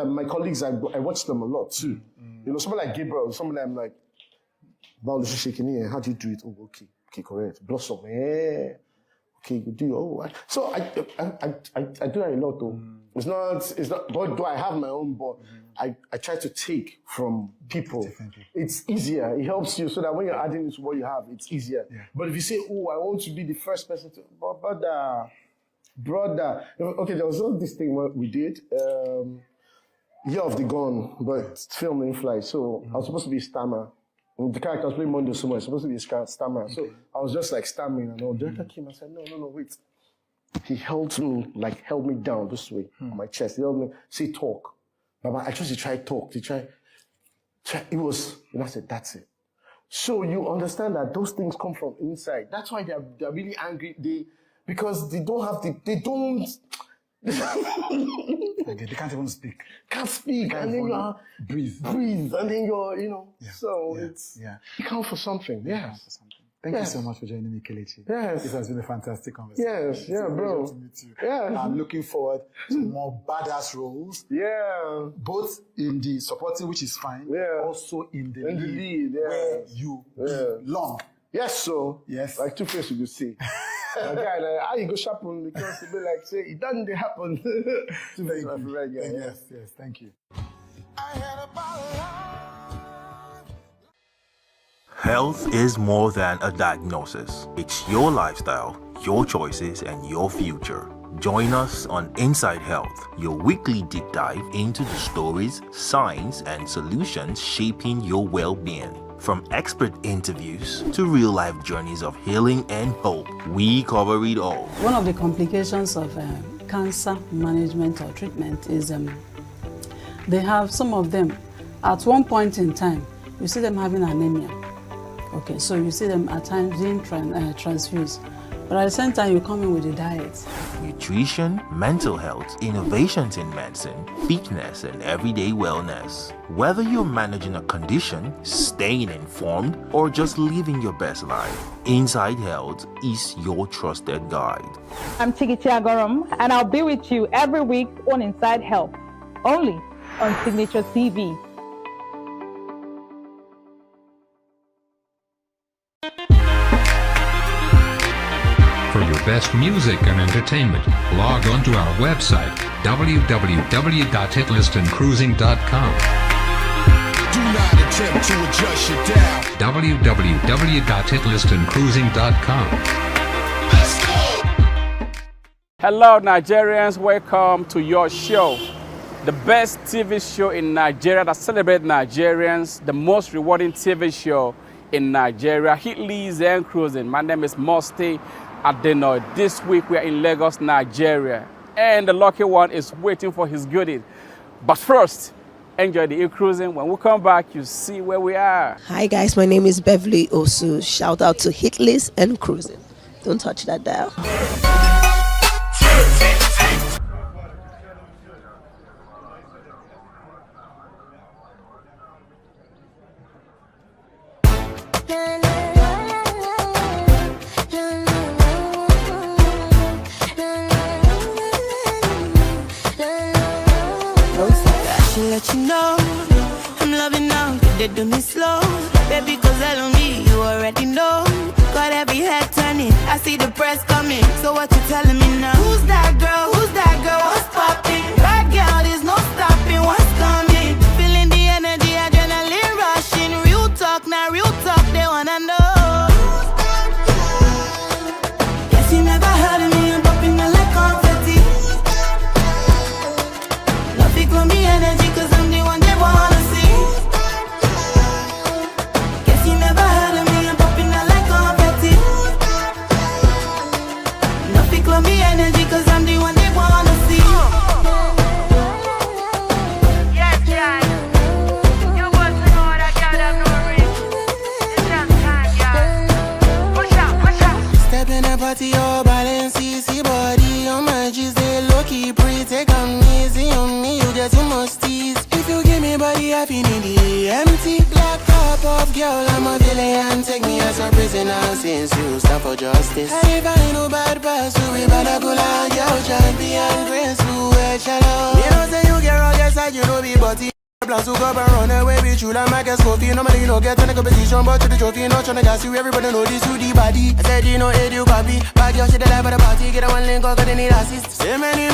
My colleagues, I watch them a lot too. Someone like Gabriel, someone I'm like, how do you do it? Oh, okay, correct. Blossom, yeah. Okay, you do. Oh, so I do that a lot though. It's not. But do I have my own? But I try to take from people. Definitely. It's easier. It helps you so that when you're adding it to what you have, it's easier. Yeah. But if you say, oh, I want to be the first person to, brother. Okay, there was this thing we did. Year of the Gun, but filmed in flight. So I was supposed to be a stammer. The character was playing Mondo Sumo. I was supposed to be a stammer. Okay. So I was just like stammering and all. The director came and said, no, wait. He held me down this way on my chest. He held me, say talk. Baba, I just try talk. Try. It was, and I said, that's it. So you understand that those things come from inside. That's why they're really angry. Because they don't. Okay, they can't even speak. Can't speak, and then you breathe, and then you're, Yeah. So it's you count for something. Yeah. Thank you so much for joining me, Kelechi. Yes. This has been a fantastic conversation. Yes, bro. To meet you. Yeah. I'm looking forward to more badass roles. Yeah. Both in the supporting, which is fine. Yeah. Also in the lead, where you belong. Yes, so. Yes. Like Two-Face, you could see. A guy like, how you go shopping? Because it be like, say, it doesn't happen. Thank you. Right guy. Yes, thank you. Health is more than a diagnosis. It's your lifestyle, your choices, and your future. Join us on Inside Health, your weekly deep dive into the stories, signs, and solutions shaping your well-being. From expert interviews to real-life journeys of healing and hope, we cover it all. One of the complications of cancer management or treatment is they have some of them, at one point in time, you see them having anemia. Okay, so you see them at times being transfused. But at the same time, you come in with a diet. Nutrition, mental health, innovations in medicine, fitness, and everyday wellness. Whether you're managing a condition, staying informed, or just living your best life, Inside Health is your trusted guide. I'm Signaturetv, and I'll be with you every week on Inside Health, only on Signaturetv. For your best music and entertainment, log on to our website, www.hitlistencruising.com. Do not attempt to adjust your dial. www.hitlistencruising.com. Let's go! Hello, Nigerians. Welcome to your show. The best TV show in Nigeria that celebrates Nigerians, the most rewarding TV show in Nigeria, Hitli's and Cruising. My name is Mosti Adenoy. This week we are in Lagos, Nigeria, and the lucky one is waiting for his goodie. But first, enjoy the e-cruising. When we come back, you see where we are. Hi guys, my name is Beverly Osu. Shout out to Hitli's and Cruising. Don't touch that dial. Let you know I'm loving now, they do me slow. Baby, cause I don't need you already know. Got every head turning, I see the press coming. So what you telling me now? Who's that girl? Who's that girl? What's popping? Bad girl, there's no stopping. What's coming? Feeling the energy, adrenaline rushing. Real talk, now real talk, they wanna know. Yes, you never heard of me, I'm popping out like confetti. Love it, give me energy, cause I'm the one they wanna see. Guess you never heard of me, I'm popping out like confetti. Love it, give me energy, cause I'm the one they wanna see. you give me body, I feel in the empty black cup of girl. I'm a villain, take me as a prisoner since you stand for justice. And if I ain't no bad person, we better go like yo, champion, graceful, shallow. You know, say you get wrong, yes, I you know, be body. Plans to go and run away with you like my guess coffee. Normally you don't get any competition, but to the trophy, not trying to gas you. Everybody know this to the body. I said you know it, you copy. Bad girl, she the life of the party. Get a one link, cause they need assist. Say many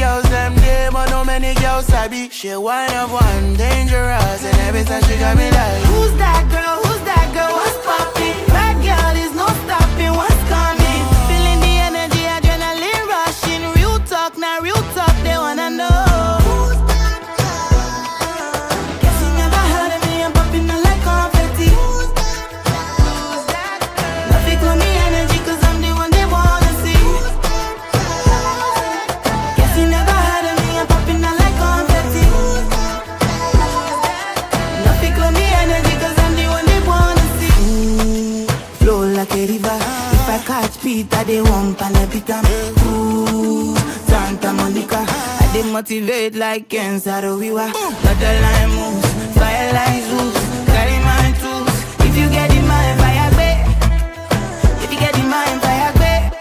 girls them there, but no many girls sabi. She one of one, dangerous, and every time she got me like, who's that girl? Who's that girl? What's poppin'? Bad girl is no stopping. What's coming? Feeling the energy, adrenaline rushing. Real talk, now real talk, they wanna know. Peter, they won't panepita. Ooh, Santa Monica. I they motivate like cancer, we were. Not the line moves, fire like zoos. Carry my tools. If you get in mind, fire back. If you get in mind, fire back.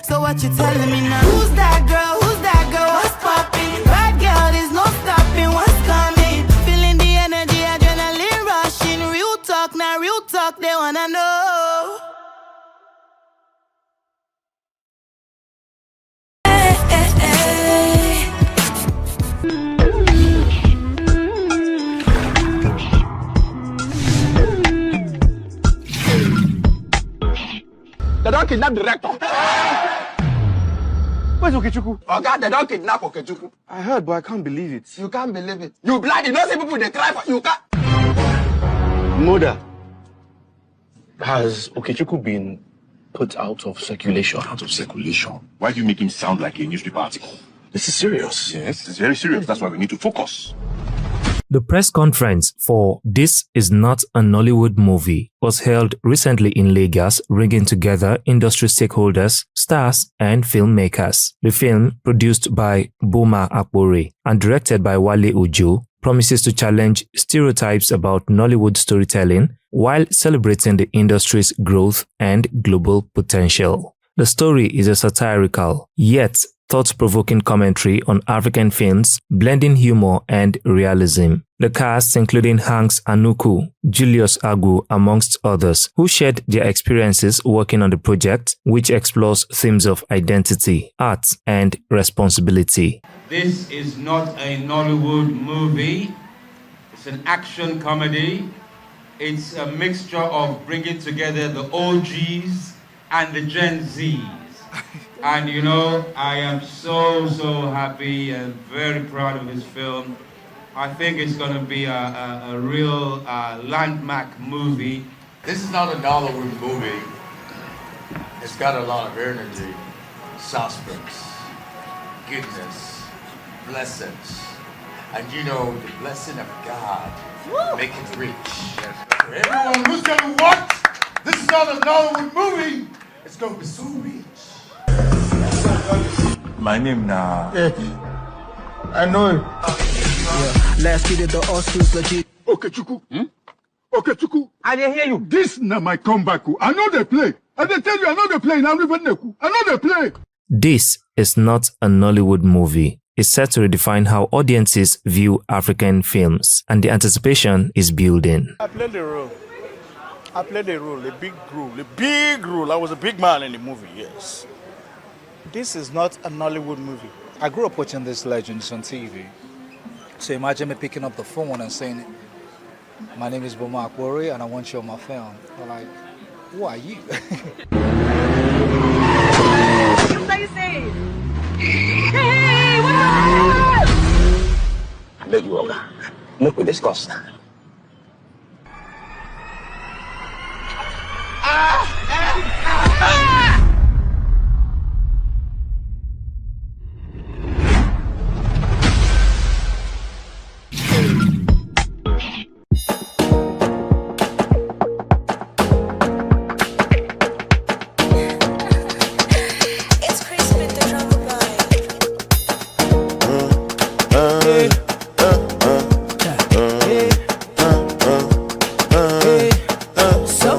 So what you telling me now? Who's that girl? Who's that girl? What's poppin'? Bad girl, there's no stopping. What's coming? Feeling the energy, adrenaline rushing. Real talk, now real talk, they wanna know. They don't kidnap the director. Where's Okechukwu? Oh God, they don't kidnap Okechukwu. I heard, but I can't believe it. You can't believe it. You blind, you don't see people they cry for you can't. Mother, has Okechukwu been put out of circulation? Out of circulation? Why do you make him sound like a newspaper article? This is serious. Yes, it's very serious. That's why we need to focus. The press conference for This Is Not a Nollywood Movie was held recently in Lagos, bringing together industry stakeholders, stars, and filmmakers. The film, produced by Boma Akpore and directed by Wale Ojo, promises to challenge stereotypes about Nollywood storytelling while celebrating the industry's growth and global potential. The story is a satirical, yet thought-provoking commentary on African films, blending humor and realism. The cast, including Hanks Anuku, Julius Agu, amongst others, who shared their experiences working on the project, which explores themes of identity, art, and responsibility. This is not a Nollywood movie. It's an action comedy. It's a mixture of bringing together the OGs and the Gen Zs. And you know, I am so happy and very proud of this film. I think it's going to be a real landmark movie. This is not a Nollywood movie. It's got a lot of energy, suspense, goodness, blessings. And you know, the blessing of God make it rich. For everyone who's going to watch, this is not a Nollywood movie. It's going to be so rich. My name now. I know. Let's get it the Oscars legit. Okechukwu. Okechukwu. I didn't hear you. This na my comeback. I know they play. I they tell you I know they play. I know they play. This is not a Nollywood movie. It's set to redefine how audiences view African films, and the anticipation is building. I played the role. A big role. I was a big man in the movie, yes. This is not a Nollywood movie. I grew up watching these legends on TV. So imagine me picking up the phone and saying, my name is Boma Akpore and I want you on my film. They're like, who are you? What are you saying? Hey, what happened? I beg you, Oga. Look, we discuss.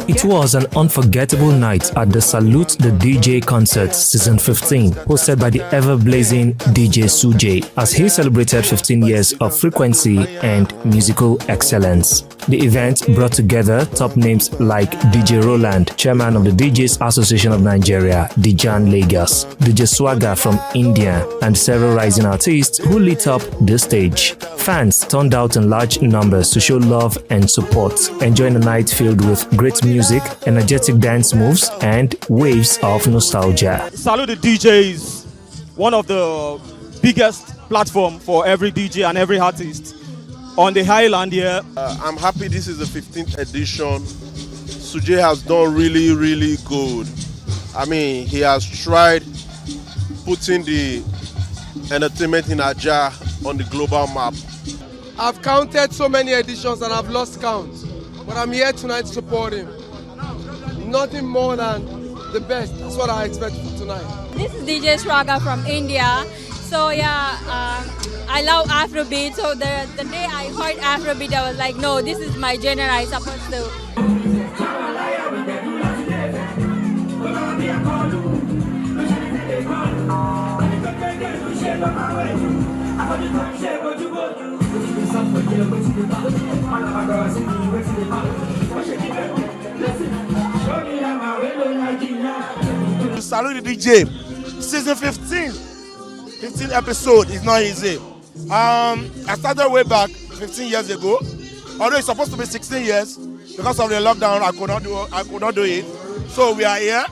It was an unforgettable night at the Salute the DJ concert season 15, hosted by the ever-blazing DJ Suje, as he celebrated 15 years of frequency and musical excellence. The event brought together top names like DJ Roland, chairman of the DJs Association of Nigeria, Dijan Lagos, DJ Swagger from India, and several rising artists who lit up the stage. Fans turned out in large numbers to show love and support, enjoying a night filled with great music, energetic dance moves, and waves of nostalgia. Salute the DJs, one of the biggest platform for every DJ and every artist on the highland here. I'm happy this is the 15th edition. Suje has done really good. I mean, he has tried putting the entertainment in Aja on the global map. I've counted so many editions and I've lost count, but I'm here tonight to support him. Nothing more than the best. That's what I expect for tonight. This is DJ Swagger from India. So yeah, I love Afrobeat. So the day I heard Afrobeat, I was like, no, this is my genre. I'm supposed to. Salute the DJ. Season 15 episode is not easy. I started way back 15 years ago. Although it's supposed to be 16 years, because of the lockdown, I could not do it. So we are here.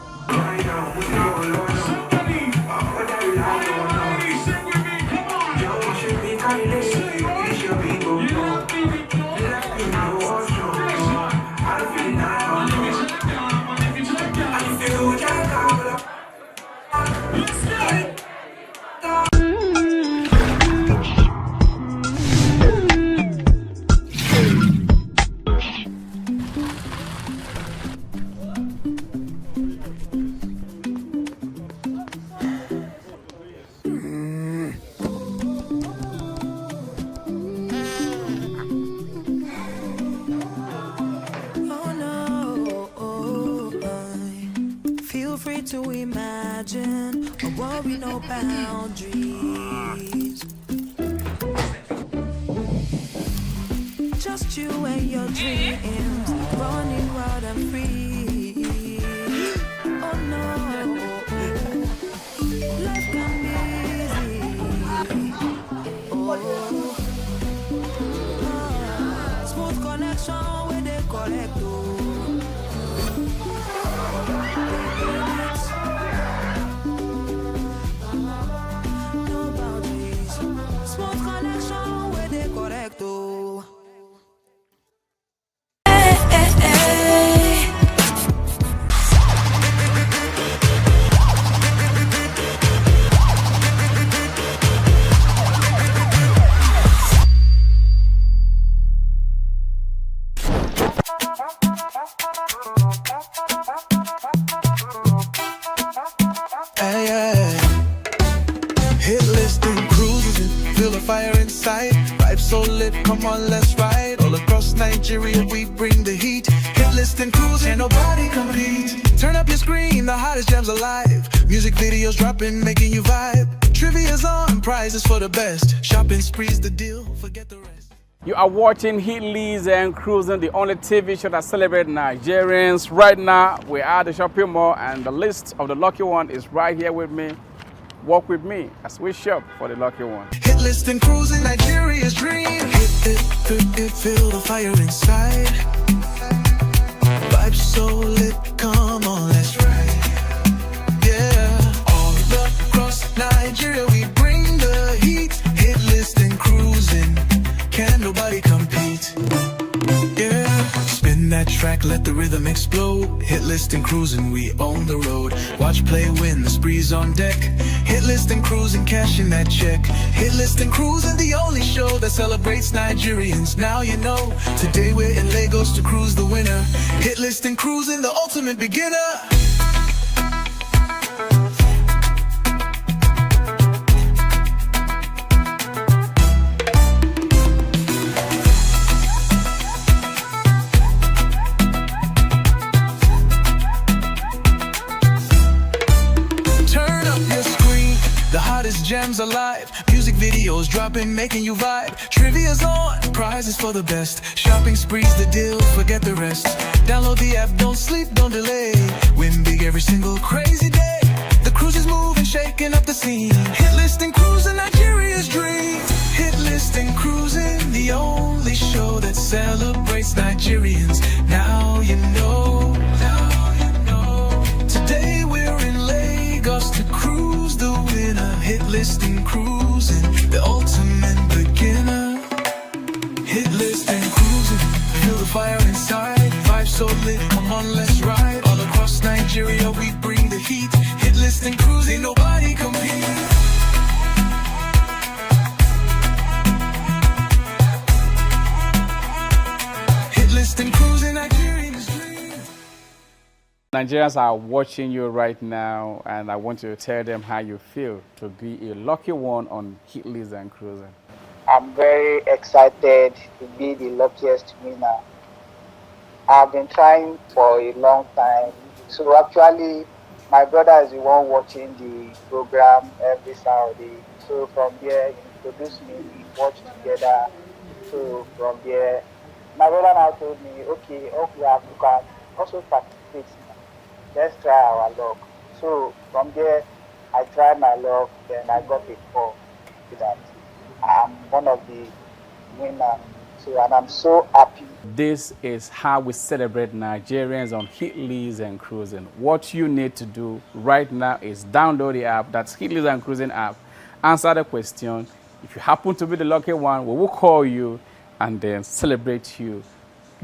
To imagine a world with no boundaries. Just you and your dreams, running wild and free. Oh no, life can be easy. Smooth connection with the correct. Come on, let's ride. All across Nigeria, we bring the heat. Hit list and cruise, ain't nobody compete. Turn up your screen, the hottest jams alive. Music videos dropping, making you vibe. Trivia's on, prizes for the best. Shopping spree's the deal, forget the rest. You are watching Hit List and Cruising, the only TV show that celebrates Nigerians. Right now, we're at the shopping mall, and the list of the lucky one is right here with me. Walk with me as we shop for the lucky one. Hit list and cruising, Nigeria's dream. Hit it, feel the fire inside. Vibes so lit, come on, let's ride. Yeah, all across Nigeria, we bring the heat. Hit list and cruising, can nobody compete. Yeah, spin that track, let the rhythm explode. Hit list and cruising, we own the road. Watch, play, win, the spree's on deck. Hit list and cruising, cashing that check. Hit list and cruising, the only show that celebrates Nigerians. Now you know, today we're in Lagos to cruise the winner. Hit list and cruising, the ultimate beginner. dropping, making you vibe. Trivia's on, prizes for the best. Shopping spree's the deal, forget the rest. Download the app, don't sleep, don't delay. Win big every single crazy day. The cruise is moving, shaking up the scene. Hit list and cruising, Nigeria's dream. Hit list and cruising, the only show that celebrates Nigerians. Now you know, now you know. Today we're in Lagos to cruise the winner. Hit list and cruising, the ultimate beginner. Hit list and cruising, feel the fire inside. Vibe so lit, come on, let's ride. All across Nigeria, we bring the heat. Hit list and cruising, nobody compete. Hit list and cruising, Nigerians dream. Nigerians are watching you right now, and I want you to tell them how you feel to be a lucky one on Hit List and Cruising. I'm very excited to be the luckiest winner. I've been trying for a long time. So actually, my brother is the one watching the program every Saturday. So from there, he introduced me, we watched together. So from there, my brother now told me, okay, you can also participate. Let's try our luck. So from there, I tried my luck, then I got a call that I'm one of the winners. So, and I'm so happy. This is how we celebrate Nigerians on Hit List and Cruising. What you need to do right now is download the app, that's Hit List and Cruising app. Answer the question. If you happen to be the lucky one, we will call you and then celebrate you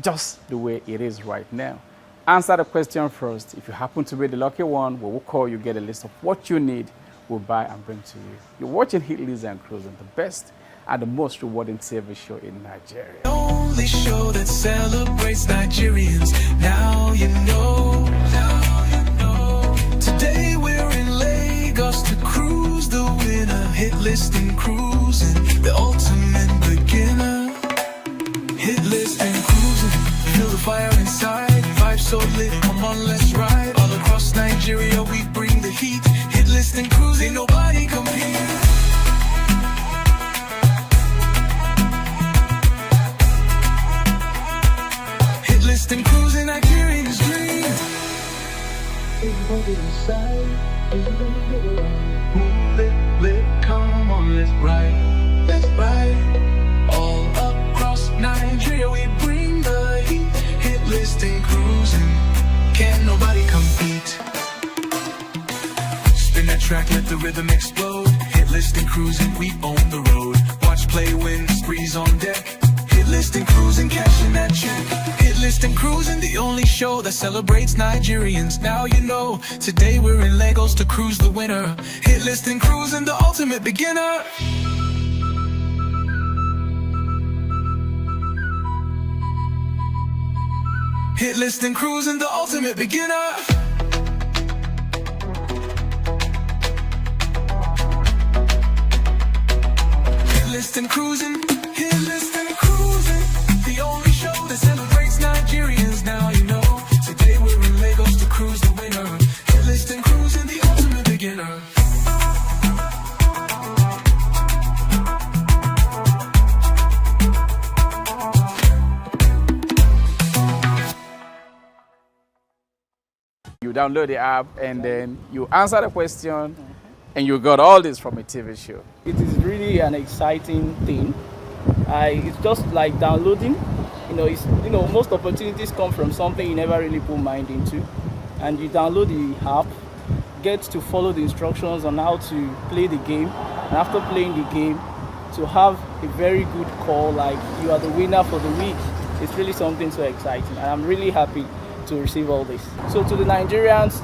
just the way it is right now. Answer the question first. If you happen to be the lucky one, we will call you, get a list of what you need, we'll buy and bring to you. You're watching Hit List and Cruising, the best and the most rewarding TV show in Nigeria. Only show that celebrates Nigerians. Now you know, now you know. Today we're in Lagos to cruise the winner. Hit list and cruising, the ultimate beginner. Hit list and cruising, feel the fire inside. Vibe so lit, come on, let's ride. All across Nigeria, we bring the heat. Hit list and cruising, nobody compete. Hit list and cruising, Nigerians dream. Everybody inside, everybody get around. Move it, lit, come on, let's ride. Let's ride. All across Nigeria, we bring the heat. Hit list and cruising, can't nobody compete. Spin that track, let the rhythm explode. Hit list and cruising, we own the road. Watch, play, win, sprees on deck. Hit list and cruising, cashing that check. Hit list and cruising, the only show that celebrates Nigerians. Now you know, today we're in Lagos to cruise the winner. Hit list and cruising, the ultimate beginner. Hit list and cruising, the ultimate beginner. Hit list and cruising, hit list and cruising, the only show that celebrates Nigerians. Now you know, today we're in Lagos to cruise the winner. Hit list and cruising, the ultimate beginner. You download the app and then you answer the question and you got all this from a TV show. It is really an exciting thing. It's just like downloading. Most opportunities come from something you never really put mind into, and you download the app, get to follow the instructions on how to play the game, and after playing the game, to have a very good call like you are the winner for the week. It's really something so exciting, and I'm really happy to receive all this. So to the Nigerians,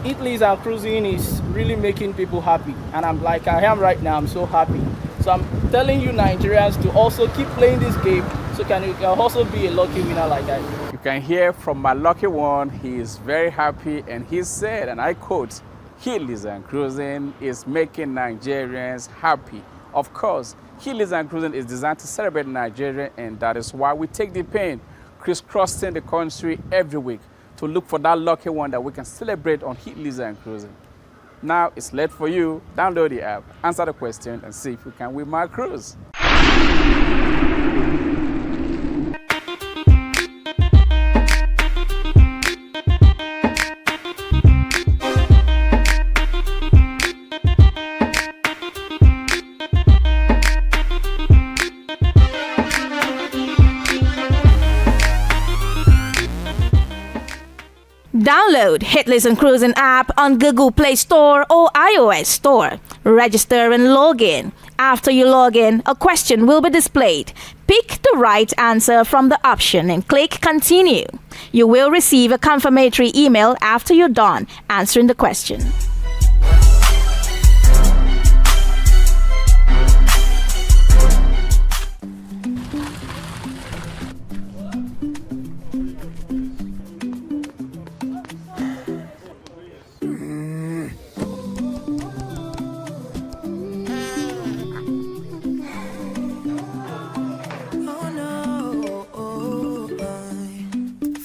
Hit List and Cruising is really making people happy, and I'm like I am right now. I'm so happy. So I'm telling you Nigerians to also keep playing this game, so you can also be a lucky winner like I do. You can hear from my lucky one, he is very happy, and he said, and I quote, Hit List and Cruising is making Nigerians happy. Of course, Hit List and Cruising is designed to celebrate Nigeria, and that is why we take the pain crisscrossing the country every week to look for that lucky one that we can celebrate on Hit List and Cruising. Now it's late for you. Download the app, answer the question, and see if you can win my cruise. Download Hitlist and Cruising app on Google Play Store or iOS Store. Register and log in. After you log in, a question will be displayed. Pick the right answer from the option and click Continue. You will receive a confirmatory email after you're done answering the question.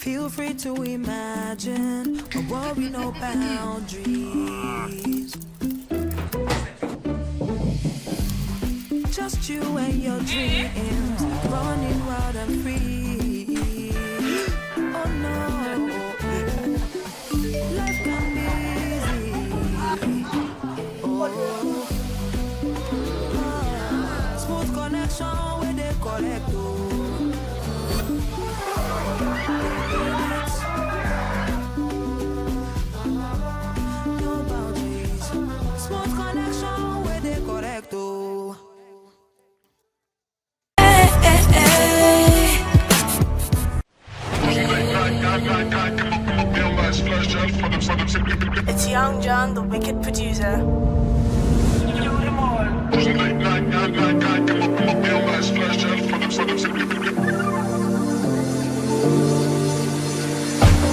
Feel free to imagine a world with no boundaries. Just you and your dreams, running wild and free. Oh no, life can be easy. Oh, smooth connection with the collect. It's Young John, the wicked producer.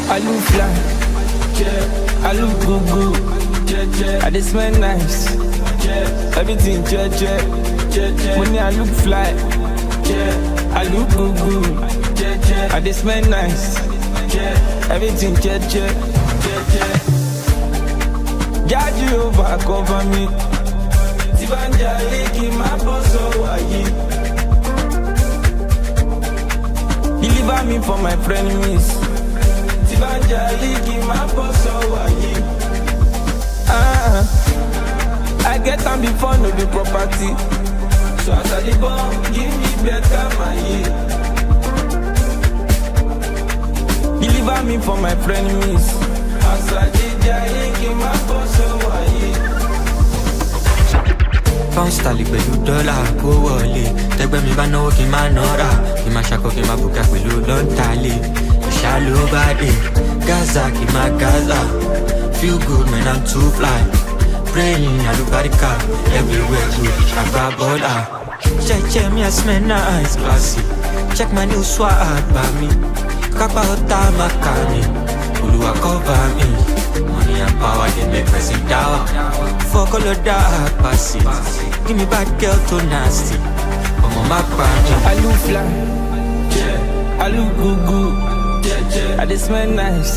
I look fly, yeah. I look good, good, yeah, yeah. I just smell nice, yeah. Everything, yeah, yeah, yeah, yeah. Money, I look fly, yeah. I look good, good, yeah, yeah. I just smell nice, yeah. Everything, yeah, yeah, yeah, yeah. God, you over, cover me. Tibanja, Liki, my boss, oh, deliver me for my frenemies. I get them before no be property. So as I the bomb, give me better my year. Deliver me for my frenemies. As I did my boss Pound sterling pẹ̀lú dọ́là kó wọlé. Tẹ́gbẹ́ mi bá náwó kí n má nọ́ra. Kí n má ṣakọ kí n má bùkà pẹ̀lú lọ́ntàlẹ̀. Ìṣàlù bá dé. Gaza kí n má Gaza. Feel good when I'm too fly. Praying alubarika everywhere good. Àgbà bọ́lá. Check me I smell nice classy. Check my new swag by me. Kápá ọ̀tá má kà mí. Olúwa cover me. Money and power, they make person down. Fuck all of that, pass it. Give me bad girl too nasty. I'm on my prime. I look fly, yeah. I look good, good, yeah, yeah. I just smell nice,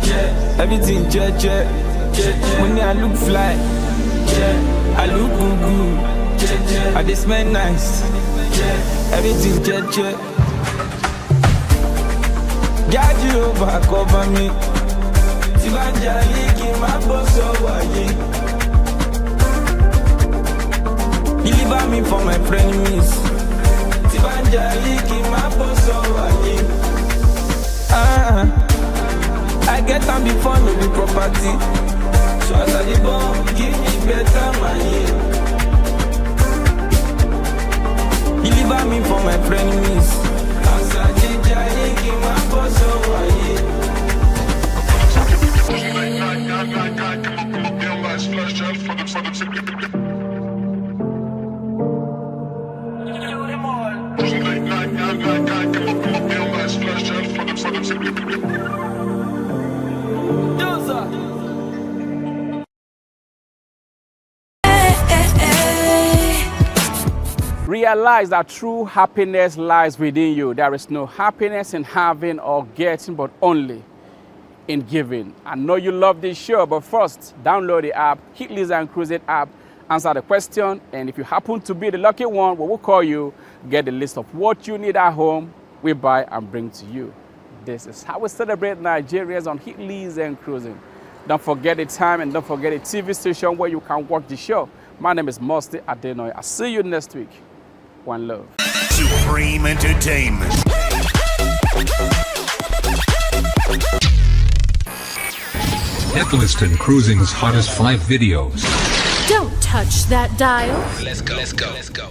yeah. Everything, yeah, yeah, yeah, yeah. Money, I look fly, yeah. I look good, good, yeah, yeah. I just smell nice, yeah. Everything, yeah, yeah. God, you over, cover me. Tibanja, Liki, my boss, oh, deliver me for my frenemies. Tibanja, Liki, my boss, oh, I get them before no be property. So as I the bomb, give me better my year. Deliver me for my frenemies. As I did, Liki, my boss, oh, Realize that true happiness lies within you. There is no happiness in having or getting, but only in giving. I know you love this show, but first, download the app, hit Lisa and Cruising app, answer the question, and if you happen to be the lucky one, we will call you, get the list of what you need at home, we buy and bring to you. This is how we celebrate Nigerians on Hit Lisa and Cruising. Don't forget the time and don't forget the TV station where you can watch the show. My name is Musty Adenoy. I'll see you next week. One love. Supreme Entertainment. Hitlist and Cruising's hottest 5 videos. Don't touch that dial. Let's go, let's go, let's go.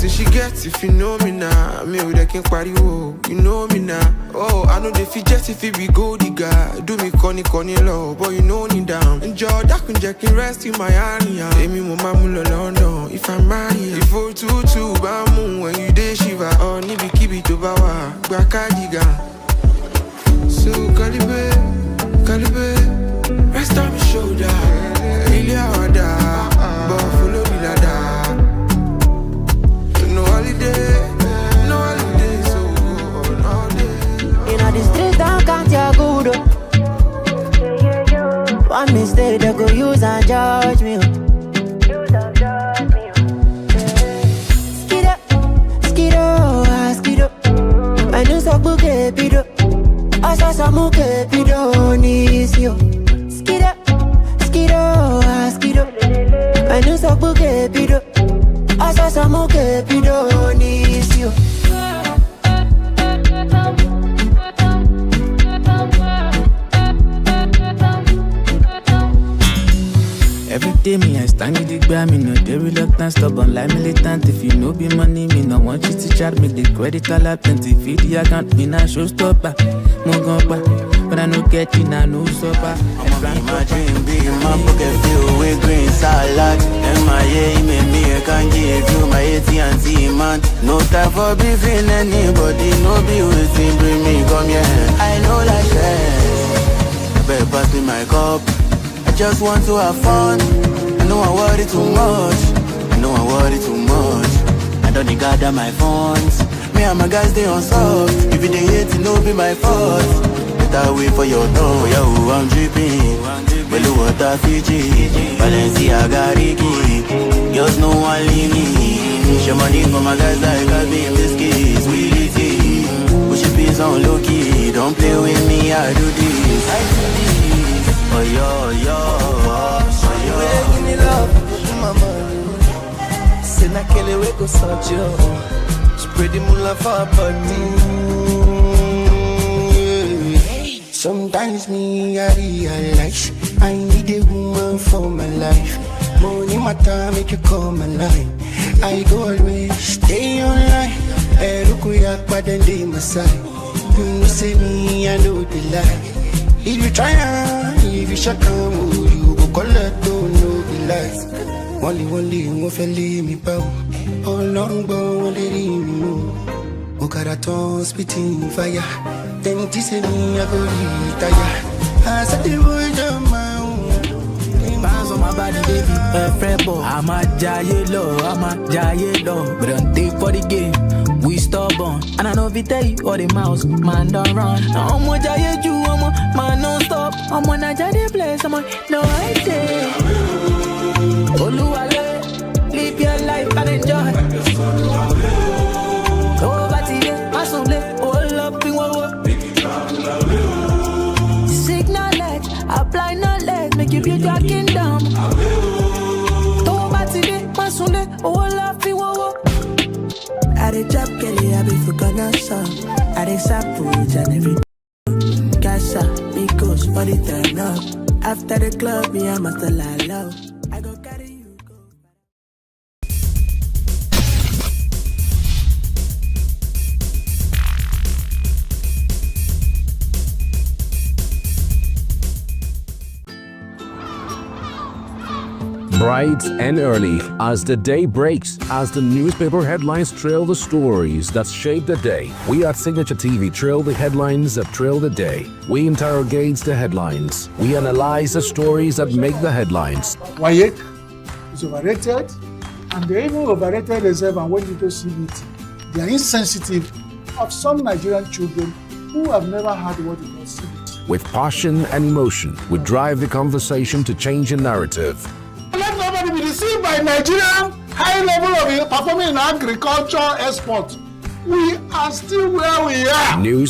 She gets if you know me now. Me with a king party, oh, you know me now. Oh, I know the fit just if it be gold digger. Do me conny low, but you know me down. Enjoy that can jack and rest in my area. Amy mama mulo London. If I'm married, if for two bamu when you day shiva. Oh, nibi kibi to bawa, bakadiga. So calibre, rest on my shoulder. Really hard, but follow me like that. No holiday, so good all day. In the streets, don't count your good. One mistake, they go use and judge me. Skido. I know some bouquet, pido. I saw some bouquet, pido, nisio. Skido. I know some bouquet, pido. I saw some bouquet, pido, nisio. Every day me I stand in the ground, me no they reluctant, stubborn like militant. If you know be money, me no want you to chat me the credit all up plenty. Feed the account, me not showstopper. Mogomba, but I no get it, I no stopper. My dream big, my pocket filled with green salad. MIA, me I can't give you my AT&T man. No time for beefing anybody, no be waiting, bring me come here. I know like that. Better pass me my cup. I just want to have fun. I know I worry too much. I don't gather my funds. Me and my guys they on soft. If they hate it, no be my fault. Better wait for your turn. Yo, I'm dripping. Below water Fiji, Balenciaga Ricky. Girls no one leave me. Show money for my guys like I be in this case. Willie T. Push your piece on low key. Don't play with me, I do this. Oh yo. Give me love, my money. Say na kele we go search you. Spread the moolah for a party. Sometimes me I realize I need a woman for my life. Money matter make you come alive. I go always stay online. Look yak but then they my side. You know say me I know the lie. If you try if you shut down, you go collect don't know the lies. Only won't leave me bow. Oh long bow when they leave me move. Okaraton spitting fire. Then this me I go retire. I said the boy jump my own. Bounce on my body, baby. Fred boy, I'm a giant low. But don't take for the game. We stubborn, and I know if you tell you all the mouse, man don't run. Now I'm a giant you, I'm a man non stop. I'm on a giant place, I'm a no I say. Oluwale, live your life and enjoy. Over to you, assemble, all up in one. Signaturetv, apply knowledge, make you build your kingdom. Over to you, assemble, all up in one. I dey drop Kelly, I be for Ghana song. I dey support and every Casa, Migos, for the turn up. After the club, me, I must lie low. I go carry you, go. bright and early, as the day breaks, as the newspaper headlines trail the stories that shape the day. We at Signature TV trail the headlines that trail the day. We interrogate the headlines. We analyze the stories that make the headlines. Wyatt is overrated, and they even overrated themselves, and when you go see it, they are insensitive of some Nigerian children who have never had what they call CBT. With passion and emotion, we drive the conversation to change a narrative. Let nobody be deceived by Nigerian high level of performing in agriculture export. We are still where we are. News